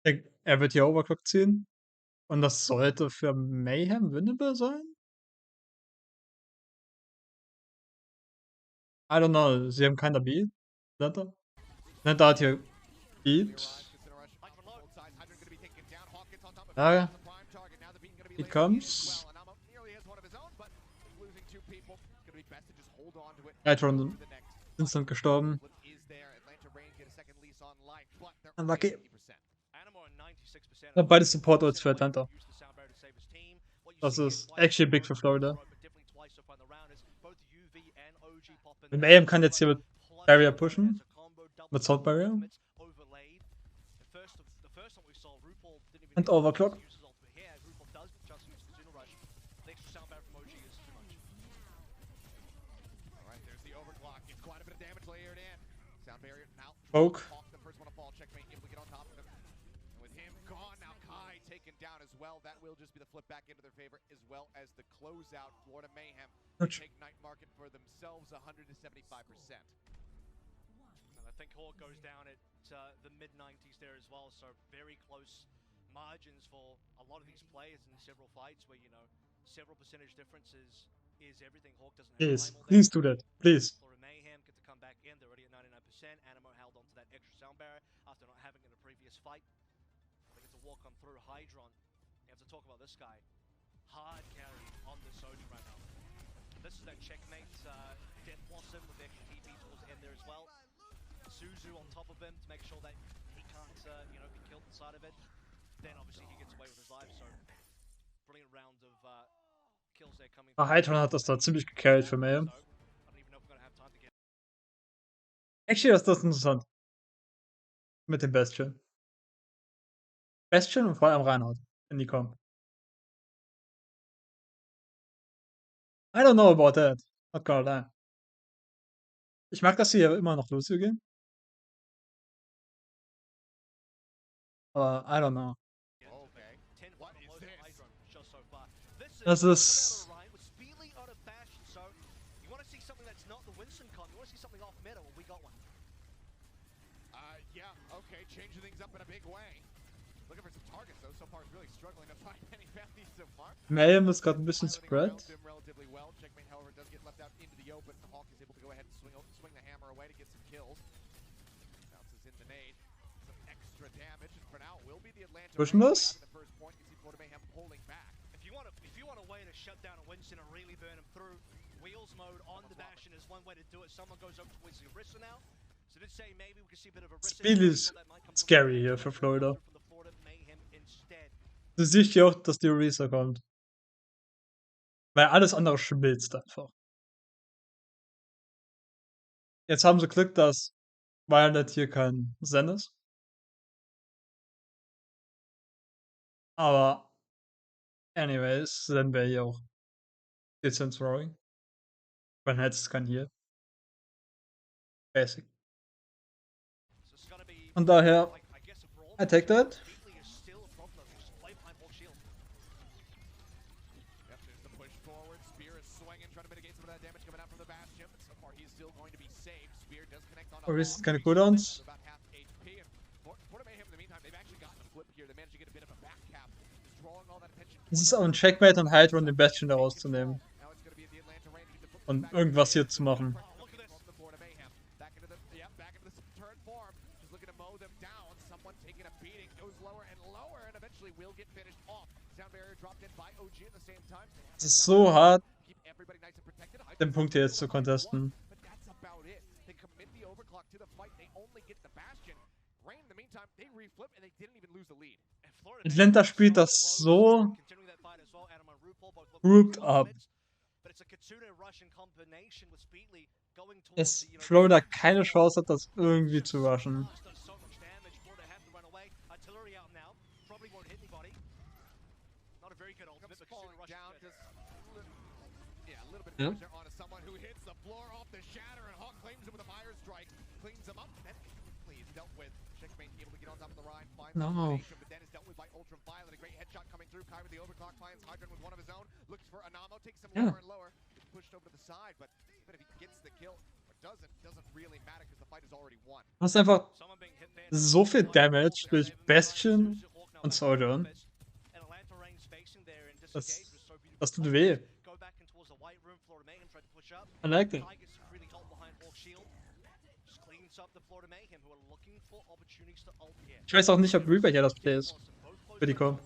Er wird hier Overclock ziehen. Und das sollte für Mayhem winnable sein? I don't know, sie haben keiner Beat. Netta hat hier Beat. Ja, Beat comes. Hydron instant gestorben. on life, but they're Unlucky. 50%. Beide Support-Ults für Atlanta. Das ist actually big für Florida. Und Mayhem kann jetzt hier mit Barrier pushen. Mit Sound Barrier. Und Overclock. Poke. Taken down as well. That will just be the flip back into their favor, as well as the closeout. Florida Mayhem take night market for themselves 175%. And I think Hawk goes down at the mid-90s there as well, so very close margins for a lot of these players in several fights where, you know, several percentage differences is everything. Hawk doesn't have Please, time all day. please do that. Please. Florida Mayhem get to come back in. They're already at 99%. Animo held onto that extra sound barrier after not having it in a previous fight. They get to walk on through Hydron. You have to talk about this guy. Hard carry on the Sony right now. This is that checkmate. Death Blossom with the extra TP towards the end there as well. Suzu on top of him to make sure that he can't, you know, be killed inside of it. Then obviously he gets away with his life. So brilliant round of kills there coming. Hydron hat das da ziemlich gecarried für Mayhem. Actually ist das interessant. Mit dem Bastion. Bastion und vor allem Reinhardt, wenn die kommen. I don't know about that. Not gonna lie. Ich mag, dass sie ja immer noch Lucio gehen. Aber I don't know. Das ist... Yeah, okay, changing things up in a big way. Looking for some targets though. So far, is really struggling to find any bounties so far. Mayhem ist gerade ein bisschen spread. Relatively well. Checkmate, however, does get left out into the open. Hawk is able to go ahead and swing the hammer away to get some kills. Bounces in the nade. Some extra damage, and for now, will be the Atlanta. Pushen das? The first point, you see Florida Mayhem pulling back. If you want a way to shut down a Winston and really burn him through, Wheels mode on the Bastion is one way to do it. Someone goes up towards the Orisa now. So let's say maybe we can see a bit of a Speed ist scary hier für Florida. Du siehst ja auch, dass die Orisa kommt. Weil alles andere schmilzt einfach. Jetzt haben sie Glück, dass Violet hier kein Zen ist. Aber anyways, Zen wäre hier auch dezent throwing. Man hätte es kein hier. Basic. Und daher, I take that. Orisa ist keine Cooldowns. Es ist auch ein Checkmate und Hydron den Bastion da rauszunehmen. Und irgendwas hier zu machen. Es ist so hart, den Punkt hier jetzt zu contesten. Atlanta spielt das so grouped up, dass Florida keine Chance hat, das irgendwie zu rushen. Ja. No. Ja. Du hast einfach so viel Damage durch Bastion und Sojourn. Das tut weh. I like that. Ich weiß auch nicht, ob Reaper hier das Play ist. Für die Comp.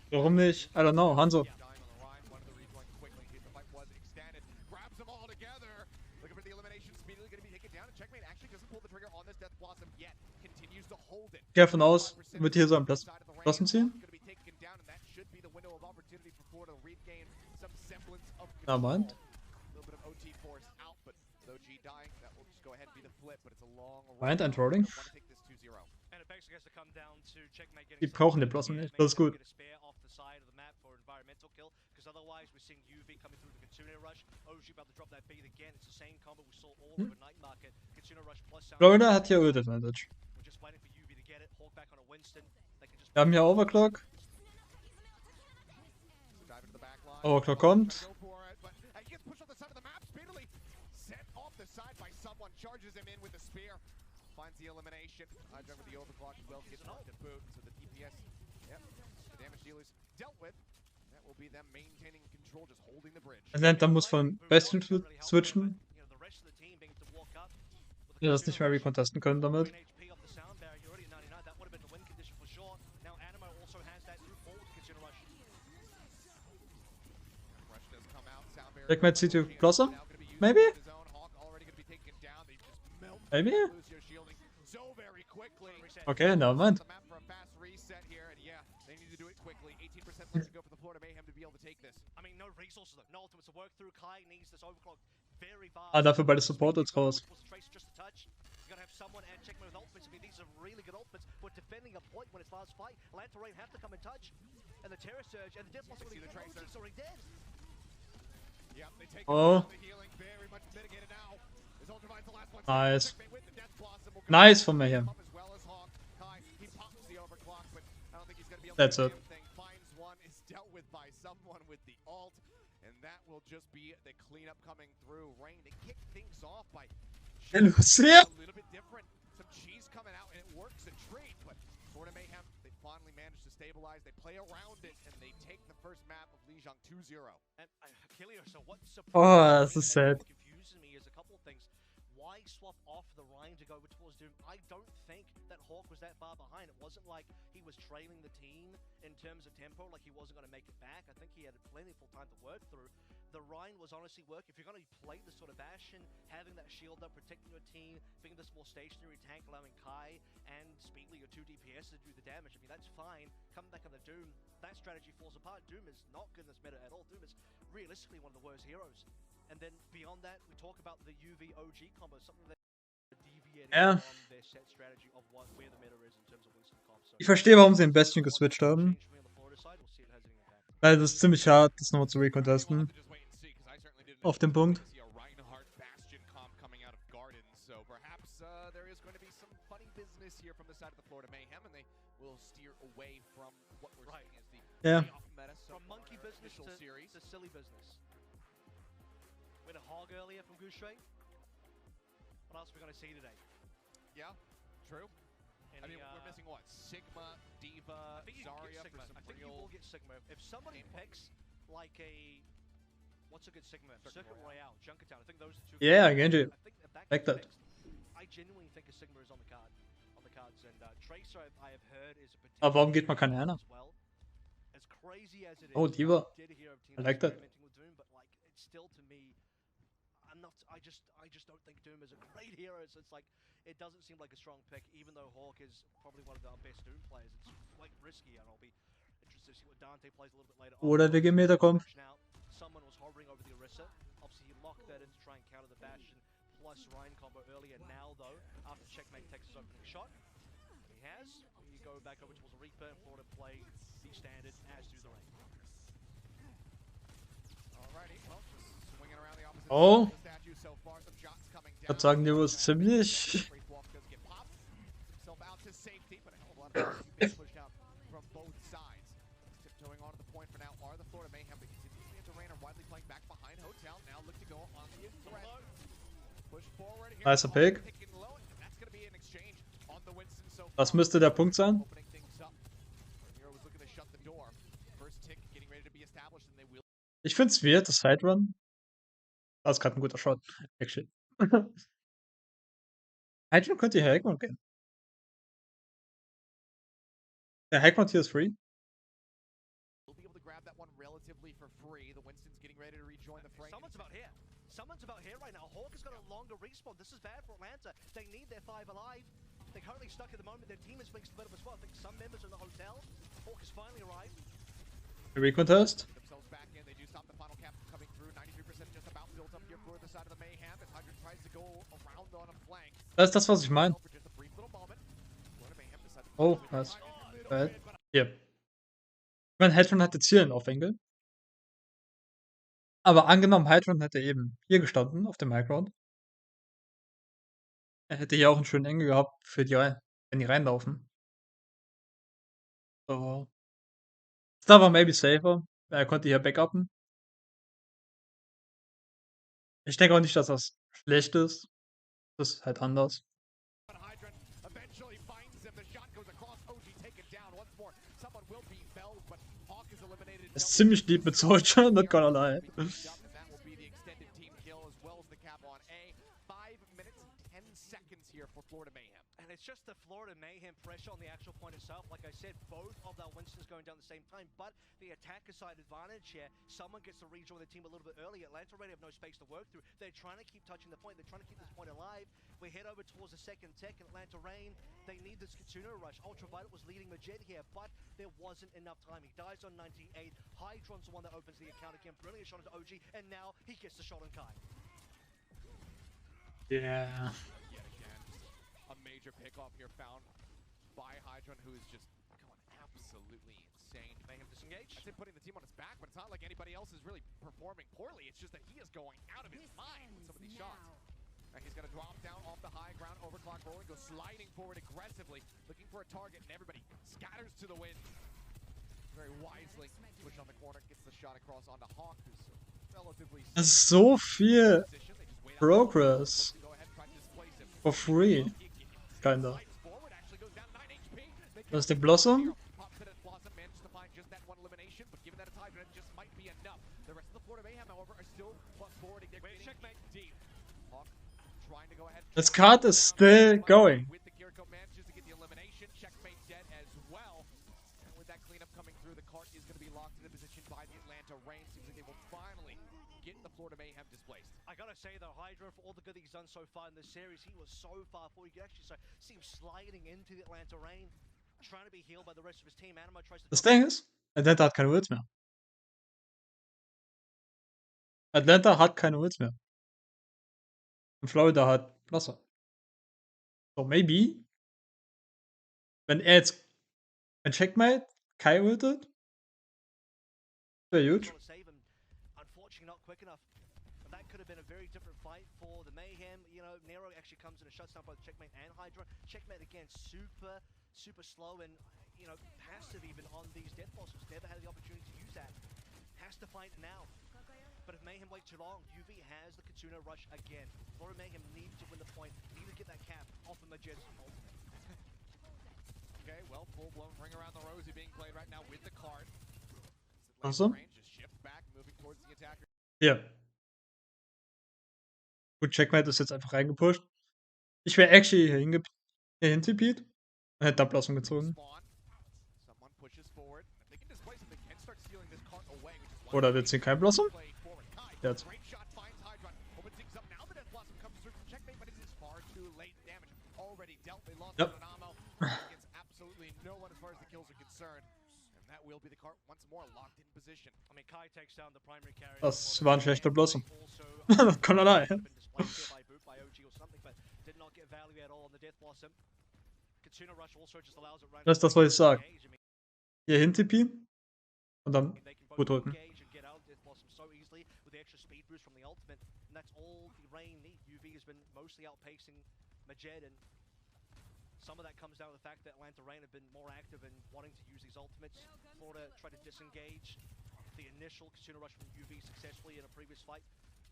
Warum nicht? I don't know. Hanzo. Ich gehe davon aus, wird hier so ein Blassen ziehen. Na, meint. Meint ein Trolling. Die brauchen den Blossom nicht, das ist gut. Florida hat hier Ult Advantage. Wir haben hier Overclock. Overclock kommt. Finds the elimination. Done with the overclock as well. Gets knocked at boot. So the DPS, yep, the damage dealers dealt with. That will be them maintaining control, just holding the bridge. Und dann muss von Bastion switchen. Ja, das nicht mehr recontesten können damit. Checkmate CT Blossom? Maybe? Maybe? Okay, never mind. Ah, dafür beide Support jetzt raus. Oh. Nice. Nice von mir hier. That's it. Lucia? Florida Mayhem, they finally managed to stabilize. They play around it and they take the first map of Lijiang 2-0. Oh, das ist sad. Confuses me is a couple of things. Why swap off the Rhine to go over towards Doom? I don't think that Hawk was that far behind. It wasn't like he was trailing the team in terms of tempo, like he wasn't going to make it back. I think he had plenty of time to work through. The Rhine was honestly working. If you're going to play this sort of Bastion, having that shield up, protecting your team, being this more stationary tank, allowing Kai and Speedly, your 2 DPS, to do the damage, I mean, that's fine. Coming back on the Doom, that strategy falls apart. Doom is not good in this meta at all. Doom is realistically one of the worst heroes. And then beyond that, we talk about the UV OG combo, something that deviated from their set strategy of where the meta is in terms of Winston comp. So Ich verstehe, warum sie den Bastion geswitcht haben. Weil es ist ziemlich hart, das nochmal zu recontesten. Auf den Punkt. Ja. From monkey business to silly business. We had a hog earlier from Gouche. What else are we going to see today? Yeah, true. I mean, we're missing what? Sigma, Diva, Zarya for some I think you will get Sigma. If somebody picks like a... What's a good Sigma? Circuit Royale, Junkertown. I think those are two... Yeah, Genji. I think if that Like that. mixed, I genuinely think a Sigma is on the card. On the cards. And Tracer, I have heard, is a potential... Aber warum geht man keine Ana? Well. As crazy as it is, Oh, Diva. did hear of I like that. experimenting with Doom, but like, it's still to me... I just don't think Doom is a great hero. So it's like, it doesn't seem like a strong pick, even though Hawk is probably one of the best Doom players. It's quite risky, and I'll be interested to see what Dante plays a little bit later. Oder wir gehen Metacom. Someone was hovering over the Orisa. Obviously, he locked that in to try and counter the Bastion plus Rhine combo earlier. Now, though, after Checkmate takes his opening shot, he has. You go back over towards the Reaper, and Florida play the standard, as do the Rain. Alrighty, well, just swinging around the opposite Oh. side of the statue so far. Some shots coming Ich down. würde sagen, Niveau ist ziemlich... Wraithwalk does get popped. Himself out to safety, but a hell of a lot of being pushed out from both sides. Tiptoeing onto the point for now are the Florida Mayhem, but continuously into Rain are widely playing back behind Hotel. Now look to go on the threat. Push forward here. Nice pick. Picking low, and that's going to be an exchange on the Winston so far. Das müsste der Punkt sein. Opening things up. Hero was looking to shut the door. First tick getting ready to be established, and they will. Ich finde es weird, das Siderun. Das ist gerade ein guter Shot. Actually. Eigentlich könnte hier Hackmount gehen. Der Hackmount hier ist free. We'll be able to grab that one relatively for free. The Winston's getting ready to rejoin the fray. Someone's about here. Someone's about here right now. Hawk has got a longer respawn. This is bad for Atlanta. They need their 5 alive. They're currently stuck at the moment. Their team is being split up as well. I think some members are in the hotel. Hawk has finally arrived. Recontest. Themselves back in. They do stop the final cap coming through. 93% just about built up here for the side of the Mayhem. As Hydra tries to go around on a flank. Das ist das, was ich meine. For just a brief little moment. Florida Mayhem decided to Oh, nice. Hier. Mein Headrun hatte Zielen auf Winkel. Aber angenommen, Headrun hätte eben hier gestanden, auf dem Highground. Er hätte hier auch einen schönen Engel gehabt, für die, wenn die reinlaufen. So. Da war maybe safer. Er konnte hier backuppen. Ich denke auch nicht, dass das schlecht ist. Das ist halt anders. Er ist ziemlich lieb mit Soldier, not gonna lie. And it's just the Florida Mayhem pressure on the actual point itself. Like I said, both of their Winstons going down at the same time, but the attacker side advantage here, someone gets to rejoin the team a little bit early. Atlanta already have no space to work through. They're trying to keep touching the point. They're trying to keep this point alive. We head over towards the second tech in Atlanta Rain. They need this Kitsune rush. Ultraviolet was leading Majid here, but there wasn't enough time. He dies on 98. Hydron's the one that opens the account again. Brilliant shot into OG, and now he gets the shot on Kai. Yeah. A major pickoff here found by Hydron, who is just going absolutely insane. Mayhem disengage. I said putting the team on his back, but it's not like anybody else is really performing poorly. It's just that he is going out of his mind with some of these shots. And he's going to drop down off the high ground, overclock rolling, go sliding forward aggressively, looking for a target, and everybody scatters to the wind. Very wisely, push on the corner, gets the shot across onto Hawk, who's relatively Das ist so viel Progress for free. Kinda. Das ist der Blossom. This card is still going. Florida Mayhem displaced. I gotta say though, Hydra, for all the good that he's done so far in this series, he was so far forward. You could actually see him sliding into the Atlanta Rain, trying to be healed by the rest of his team. Anima tries to. Das Ding ist, Atlanta hat keine Ults mehr. Atlanta hat keine Ults mehr. Und Florida hat Wasser. So, maybe. Wenn er jetzt ein Checkmate Kai ultet, wäre huge. Unfortunately, not quick enough. But that could have been a very different fight for the Mayhem. You know, Nero actually comes in and shuts down both Checkmate and Hydra. Checkmate again, super slow and, you know, passive even on these Death Blossoms. Never had the opportunity to use that. Has to fight now. But if Mayhem wait too long, UV has the Kitsune rush again. Florida Mayhem need to win the point, need to get that cap off of Majid's ultimate. Okay, well, full-blown ring around the rosy being played right now with the card. Awesome. Just shifts back, moving towards the attacker. Ja. Gut, Checkmate ist jetzt einfach reingepusht. Ich wäre actually hier hintipiert und hätte da Blossom gezogen. Oder wird sie kein Blossom? Jetzt. Ja. Das war ein schlechter Blossom. Kann allein. Das ist das, was ich sage. Hier hintippen und dann gut drücken. Some of that comes down to the fact that Atlanta Rain have been more active in wanting to use these ultimates. Florida tried to disengage the initial Kitsune rush from UV successfully in a previous fight.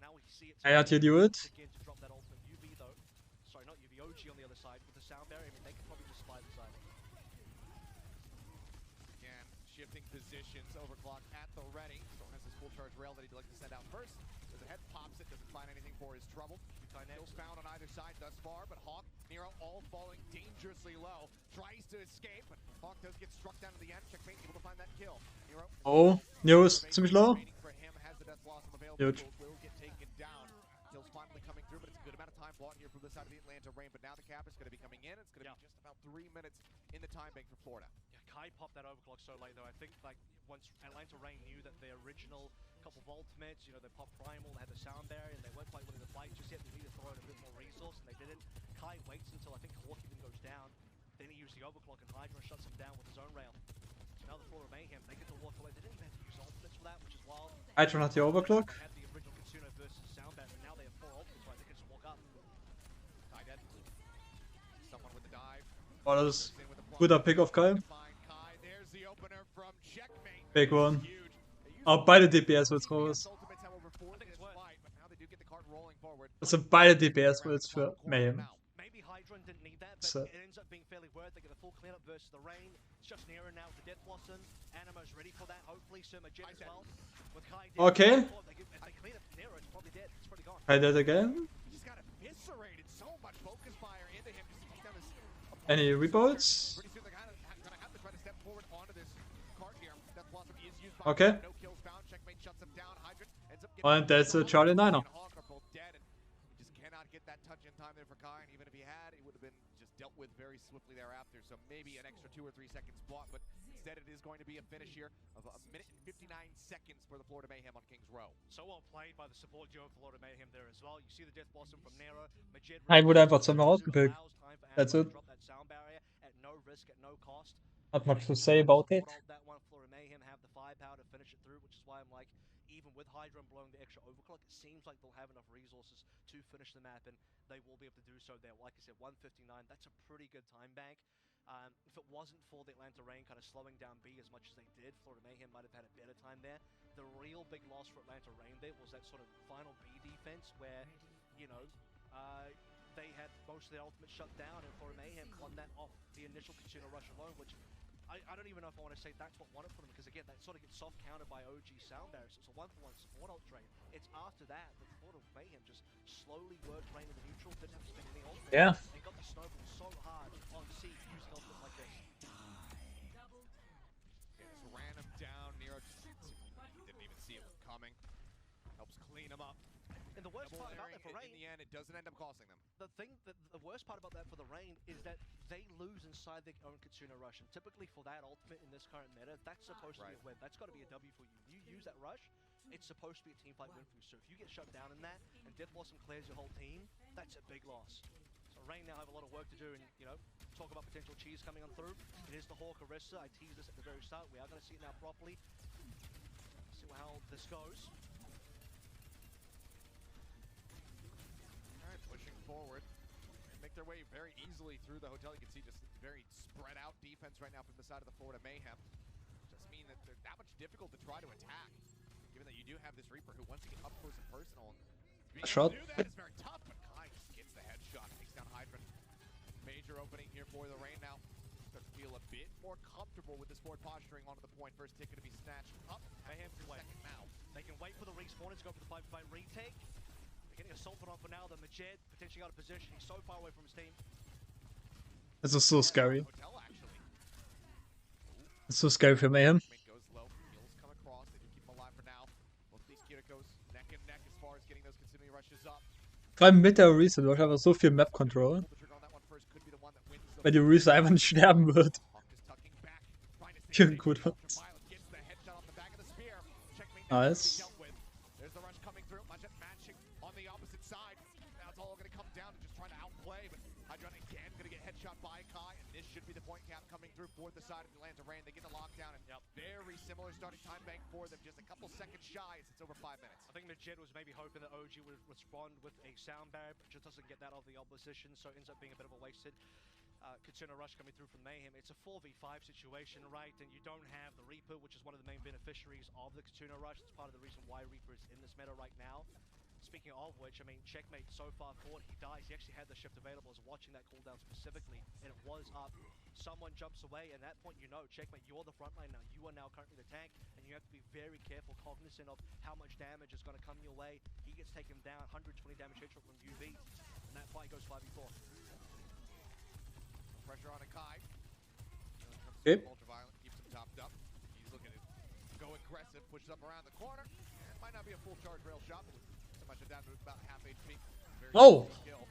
Now we see it Er hat hier die Ult. again to drop that ultimate. UV though, sorry, not UV, OG on the other side with the sound barrier. I mean, they could probably just slide inside. Again, shifting positions, overclock at the ready. Still has his full charge rail that he'd like to send out first. As the head pops it, doesn't find anything for his trouble. Kills found on either side thus far, but Hawk, Nero all falling dangerously low. Tries to escape, but Hawk does get struck down to the end. Checkmate able to find that kill. Nero. Oh, Nero ist ziemlich low. For him has the death blossom available. Huge. Will get taken down. Kills finally coming through, but it's a good amount of time time bought here from the side of the Atlanta Reign, but now the cap is going to be coming in. It's going to be just about 3 minutes in the time bank for Florida. Yeah, Kai popped that overclock so late though. I think like once Atlanta Reign knew that their original couple of ultimates, you know, they popped Primal, they had the sound barrier, and they weren't quite willing to fight just yet. They needed to throw in a bit more resource, and they didn't. Kai waits until I think Hawk even goes down. Then he used the overclock, and Hydra shuts him down with his own rail. So now the Florida Mayhem, they get to walk away. They didn't even have to use ultimates for that, which is wild. Hydra hat die Overclock. They had the original Kitsune versus sound barrier, and now they have 4 ultimates, right? They can just walk up. Kai dead. Someone with the dive. Oh, das ist guter Pick auf Kai. There's the opener from Checkmate. Big one. Huge. Aber beide DPS wird's raus. Ultimates, however, for this fight, but now they do get the card rolling forward. Das sind beide DPS Wills für Mayhem. Maybe Hydra didn't need that, but So. it ends up being fairly worth it. They get a full cleanup versus the Rain. It's just Nero now with the Death Blossom. Animo's ready for that, hopefully. Surma Jet as well. With Kai dead, Okay. if they clean up Nero, it's probably dead. It's probably gone. I did again. He just got eviscerated. So much focus fire into him just to keep down his Any rebuilds? Pretty soon they're gonna have to try to step forward onto this card here. Death Blossom is used by Okay. no kills found. Checkmate shuts him down. Hydrant ends up getting And that's a Charlie Niner. and Hawk are both dead, and he just cannot get that touch in time there for Kai. And even if he had, it would have been just dealt with very swiftly thereafter. So maybe an extra 2 or 3 seconds bought, but instead it is going to be a finish here of 1 minute and 59 seconds for the Florida Mayhem on Kings Row. So well played by the support duo of Florida Mayhem there as well. You see the Death Blossom from Nero. Majid I would einfach zum Routen pick. allows time for That's Animo it. to drop that sound barrier at no risk, at no cost. Not much to say about it. That one, Florida Mayhem have the firepower to finish it through, which is why I'm like, even with Hydra and blowing the extra overclock, it seems like they'll have enough resources to finish the map, and they will be able to do so there. Like I said, 159, that's a pretty good time bank. If it wasn't for the Atlanta Reign kind of slowing down B as much as they did, Florida Mayhem might have had a better time there. The real big loss for Atlanta Reign there was that sort of final B defense where, you know, they had most of their ultimate shut down, and Florida Mayhem won that off the initial Kitsune rush alone, which I don't even know if I want to say that's what won it for them, because again, that sort of gets soft countered by OG sound barriers. So it's a 1-for-1 support ult trade. It's after that that Florida Mayhem just slowly worked Rain in the neutral, didn't have to spend any ultimate. Yeah. And got the snowball so hard on C using ultimate like this. Just ran him down. Nero just didn't even see it coming. Helps clean him up. And the worst part about that for Rain, in the end, it doesn't end up costing them. the worst part about that for the Rain is that they lose inside their own Kitsune rush. And typically for that ultimate in this current meta, that's supposed to be a win. That's got to be a W for you. You use that rush, it's supposed to be a team fight win for you. So if you get shut down in that, and Death Blossom clears your whole team, that's a big loss. So Rain now have a lot of work to do, and you know, talk about potential cheese coming on through. It is the Hawk Orisa. I teased this at the very start. We are going to see it now properly. See how this goes. Alright, pushing forward. They make their way very easily through the hotel. You can see just very spread out defense right now from the side of the Florida Mayhem. Just mean that they're that much difficult to try to attack. Given that you do have this Reaper who wants to get up close and personal. And being Shot. able to do that is very tough, but Kai just gets the headshot. Takes down Hydrant. Major opening here for the Rain now. Start to feel a bit more comfortable with this forward posturing onto the point. First ticket to be snatched up. Mayhem can wait. Second now. They can wait for the respawners, go for the 5-5 retake. They're getting assaulted on for now. The Majed potentially out of position. He's so far away from his team. This is so scary. Hotel, actually. It's so scary für Mayhem. Mate goes low. Heals come across. They do keep him alive for now. Both these Kirikos neck and neck as far as getting those consuming rushes up. Vor allem mit der Orisa, du hast einfach so viel Map-Control. Pull the trigger on that one first. Could be the one that wins the Weil die Orisa einfach nicht sterben wird. Hawk just tucking back. Trying to stay Ja, gut. Ultraviolet gets the headshot on the back of the spear. Checkmate Nice. dealt with. There's the rush coming through. Majid matching on the opposite side. Now it's all going to come down to just trying to outplay, but Hydron again going to get headshot by Kai, and this should be the point cap coming through for the side of the Atlanta Reign. They get the lockdown, and very similar starting time bank for them, just a couple seconds shy as it's over 5 minutes. I think Majed was maybe hoping that OG would respond with a sound barrier, but just doesn't get that out of the opposition, so it ends up being a bit of a wasted Kitsune rush coming through from Mayhem. It's a 4v5 situation, right? And you don't have the Reaper, which is one of the main beneficiaries of the Kitsune rush. It's part of the reason why Reaper is in this meta right now. Speaking of which, I mean, Checkmate so far forward, he dies. He actually had the shift available. I was watching that cooldown specifically, and it was up. Someone jumps away, and at that point, you know, Checkmate, you're the front line now. You are now currently the tank, and you have to be very careful, cognizant of how much damage is going to come your way. He gets taken down, 120 damage headshot from UV, and that fight goes 5v4. Pressure on a Kai. Okay. Ultraviolet keeps him topped up. He's looking to go aggressive, pushes up around the corner. It might not be a full charge rail shot, but so much of that with about half HP. Very Oh! easy kill.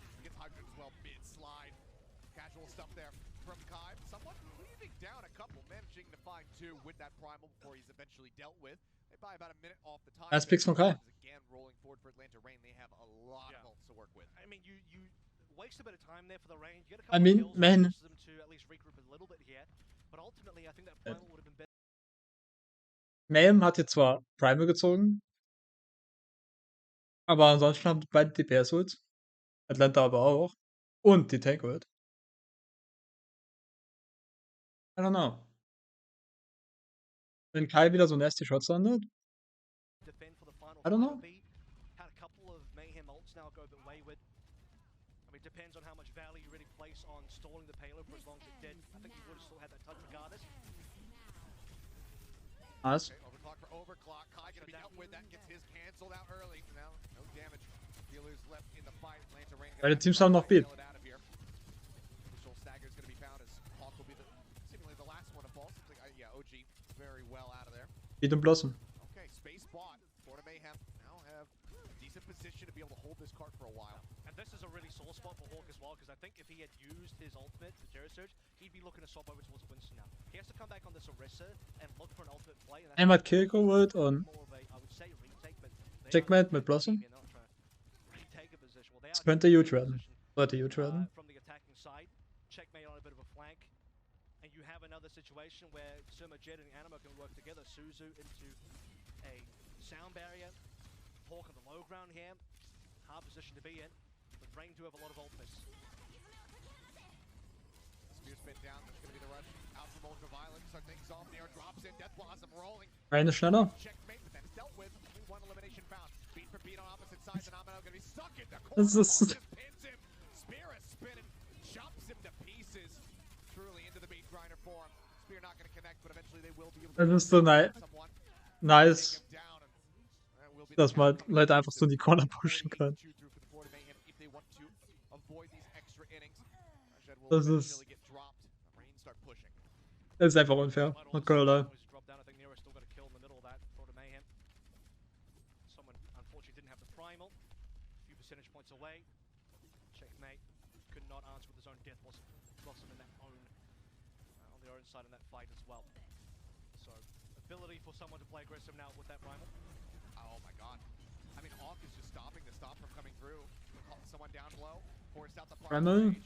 casual stuff there from Kai. Somewhat leaving down a couple, managing to find two with that primal before he's eventually dealt with. They buy about a minute off the time. Nice picks von Kai. Again, rolling forward for Atlanta Reign. They have a lot of ults to work with. I mean, you waste a bit of time there for the range. You get a I couple mean, of kills, man. forces them to at least regroup a little bit here. But ultimately, I think that primal would have been better. Mayhem hat jetzt zwar Primal gezogen, aber ansonsten haben beide DPS-Ults. Atlanta aber auch. Und die Tank-Ult. I don't know. Wenn Kai wieder so nasty Shots landet, Defend for the final I don't know. beat. Had a couple of Mayhem ults now go a bit wayward. I mean, depends on how much value you really place on stalling the payload for as long as it did. I think he would have still had that touch regardless. Nice. Okay, overclock for overclock. Kai gonna be dealt with. That gets his canceled out early. Now, no damage. Healers left in the fight. Atlanta Reign Beide Teams haben noch Beat. Additional stagger is gonna be found as Hawk will be seemingly the last one to fall. Like, yeah, OG very well out of there. Beat und Blossom. Okay, space bought. Florida Mayhem now have a decent position to be able to hold this card for a while. And this is a really sore spot for Hawk as well, because I think if he had used his ultimate, the Terror Surge, he'd be looking to swap over towards Winston now. He has to come back on this Orisa and look for an ultimate play. And Einmal Kill geholt und more of a, I would say, retake, but they Checkmate are mit Blossom. they're not trying to retake a position. Well, they Es are könnte taking huge a werden. position, Sollte huge werden. from the attacking side. Checkmate on a bit of a flank. And you have another situation where Suma, Jet, and Anima can work together. Suzu into a sound barrier. Hawk on the low ground here. Hard position to be in. But Rain do have a lot of ultimates. Spear spin down. There's going to be the rush out from Ultraviolet. Start things off. Nair drops in. Death Blossom rolling. Rein ist schneller. Checkmate, but that is dealt with. Only one elimination found. Beat for beat on opposite sides. And Amino going to be stuck in the corner. Das ist- Hawk just pins him. Spear is spinning. Jumps him to pieces. Truly into the beat grinder form. Spear not going to connect, but eventually they will be able to Das ist so someone. nice, Take him down, and that will be the dass man count. Leute einfach so in die Corner pushen kann. Chew through for the Florida Mayhem if they want to avoid these extra innings. Rashad will Das eventually ist- get dropped. The Reign start pushing. Das ist einfach unfair. Not gonna lie. Drop down. I think Nero still got a kill in the middle of that. Florida Mayhem. Someone unfortunately didn't have the primal. A few percentage points away. Checkmate could not answer with his own death blossom in that own on their own side in that fight as well. So ability for someone to play aggressive now with that primal. Oh my god. I mean, Hawk is just stopping the stop from coming through. Calling someone down low. Forced out the Primal. range.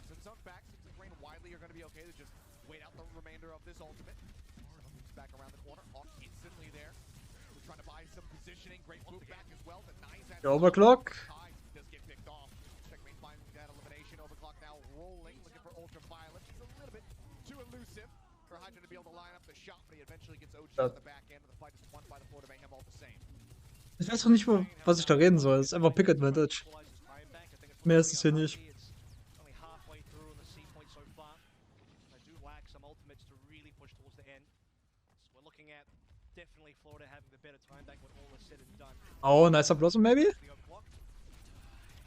So it's back. Seems like Reign widely are going to be okay to just wait out the remainder of this ultimate. Someone moves back around the corner. Hawk instantly there. We're trying to buy some positioning. Great move back as well. The nines Der Overclock. Kai does get picked off. Checkmate finding that elimination. Overclock now rolling, looking for Ultraviolet. It's a little bit too elusive for Hydra to be able to line up the shot, but he eventually gets OG Ja. on the back end, and the fight is won by the Florida Mayhem all the same. Ich weiß noch nicht mal, was ich da reden soll. Es ist einfach Pick Advantage. Mehr ist es hier nicht. Only halfway through on the C point so far. They do lack some ultimates to really push towards the end. So we're looking at definitely Florida having the better time back when all is said and done. Oh, nicer Blossom maybe? The overclock.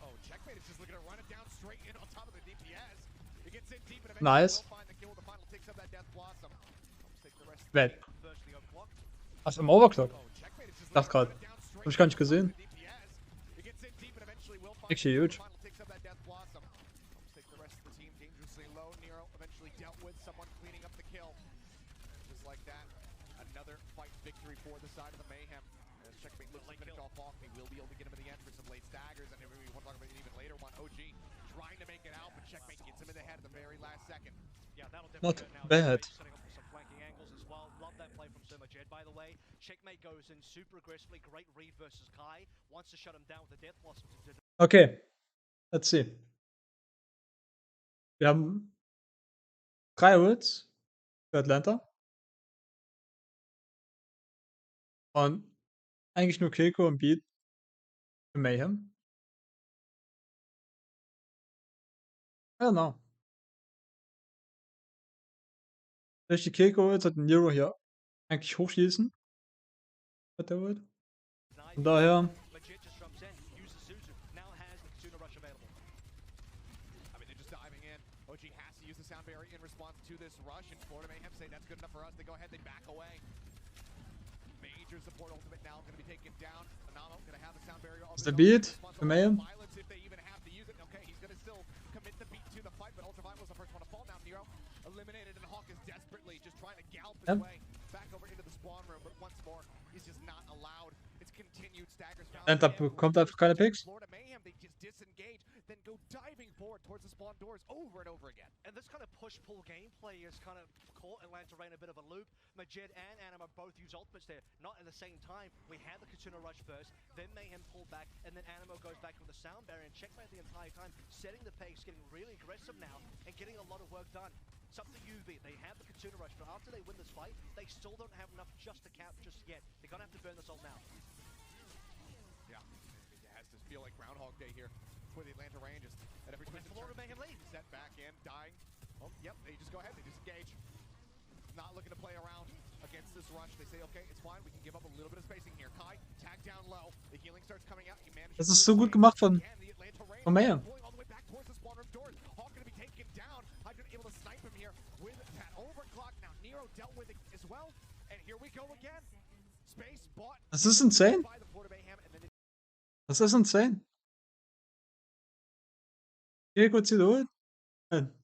Oh, Checkmate is just looking to run it down straight in on top of the DPS. It gets in deep and Nice. will find the kill. The final takes up that Death Blossom. Helps take the rest of Weg. First the overclock. Was im Overclock? Oh, Checkmate is just Dachte looking to gerade. run it down straight Hab ich gar nicht in on top gesehen. of the DPS. It gets in deep and eventually will find Actually the kill. huge. The final takes up that Death Blossom. Helps take the rest of the team dangerously low. Nero eventually dealt with someone cleaning up the kill. Just like that, another fight victory for the side of the Mayhem. As Checkmate looks to finish off Hawk, he will be able to get him in the end for some late staggers, and we want to talk about it even later one. OG trying to make it out, but Checkmate gets him in the head at the very last second. Yeah, that'll Not definitely hurt now. bad. Checkmate setting up for some flanking angles as well. Love that play from Suma Jed, by the way. Checkmate goes in super aggressively. Great read versus Kai. Wants to shut him down with the Death Blossom to Okay. Let's see. Wir haben 3 Ults für Atlanta. Und eigentlich nur Kilko und Beat für Mayhem. I don't know. Durch die Kilko-Ults hat Nero hier eigentlich hochschießen. Mit der Ult. Von daher, But Jet just jumps in, uses Suzu. Now has the Kitsuna Rush available. I mean, they're just diving in. OG has to use the sound barrier in response to this rush, and Florida Mayhem say that's good enough for us. They go ahead, they back away. Major support ultimate now going to be taken down. Anamo going to have the sound barrier. ist der Beat für Mayhem. Violence if they even have to use it. Okay, he's going to still commit the beat to the fight, but Ultraviolet was the first his Yep. way back over into the spawn room, but once more, he's just not allowed. It's continued staggers found Atlanta everywhere. bekommt einfach keine Picks. Florida Mayhem, they just disengage, then go diving forward towards the spawn doors over and over again. And this kind of push-pull gameplay has kind of caught Atlanta Rain a bit of a loop. Majid and Anima both use ultimates there, not at the same time. We had the Kitsuna rush first, then Mayhem pull back, and then Anima goes back with the sound barrier and checkmate the entire time, setting the pace, getting really aggressive now, and getting a lot of work done. It's up to UV. They have the Kitsuna rush, but after they win this fight, they still don't have enough just to cap just yet. They're gonna have to burn this ult now. Yeah, it has to feel like Groundhog Day here for the Atlanta Rangers. At every twist and Florida turn, Mayhem lead. set back in, dying. Oh, yep, they just go ahead, they disengage. Not looking to play around against this rush. They say, okay, it's fine, we can give up a little bit of spacing here. Kai, tag down low. The healing starts coming out. He manages Das to ist so gut escape. gemacht von Again, the Atlanta Rangers Mayhem. pulling all the way back towards the spawn room doors. Hawk gonna be taken down. Hydra able to snipe him here with that overclock. Now Nero dealt with it as well. And here we go again. Space bought Das ist insane. by the Florida Mayhem, and then it Das ist insane. Hier kurz wiederholt.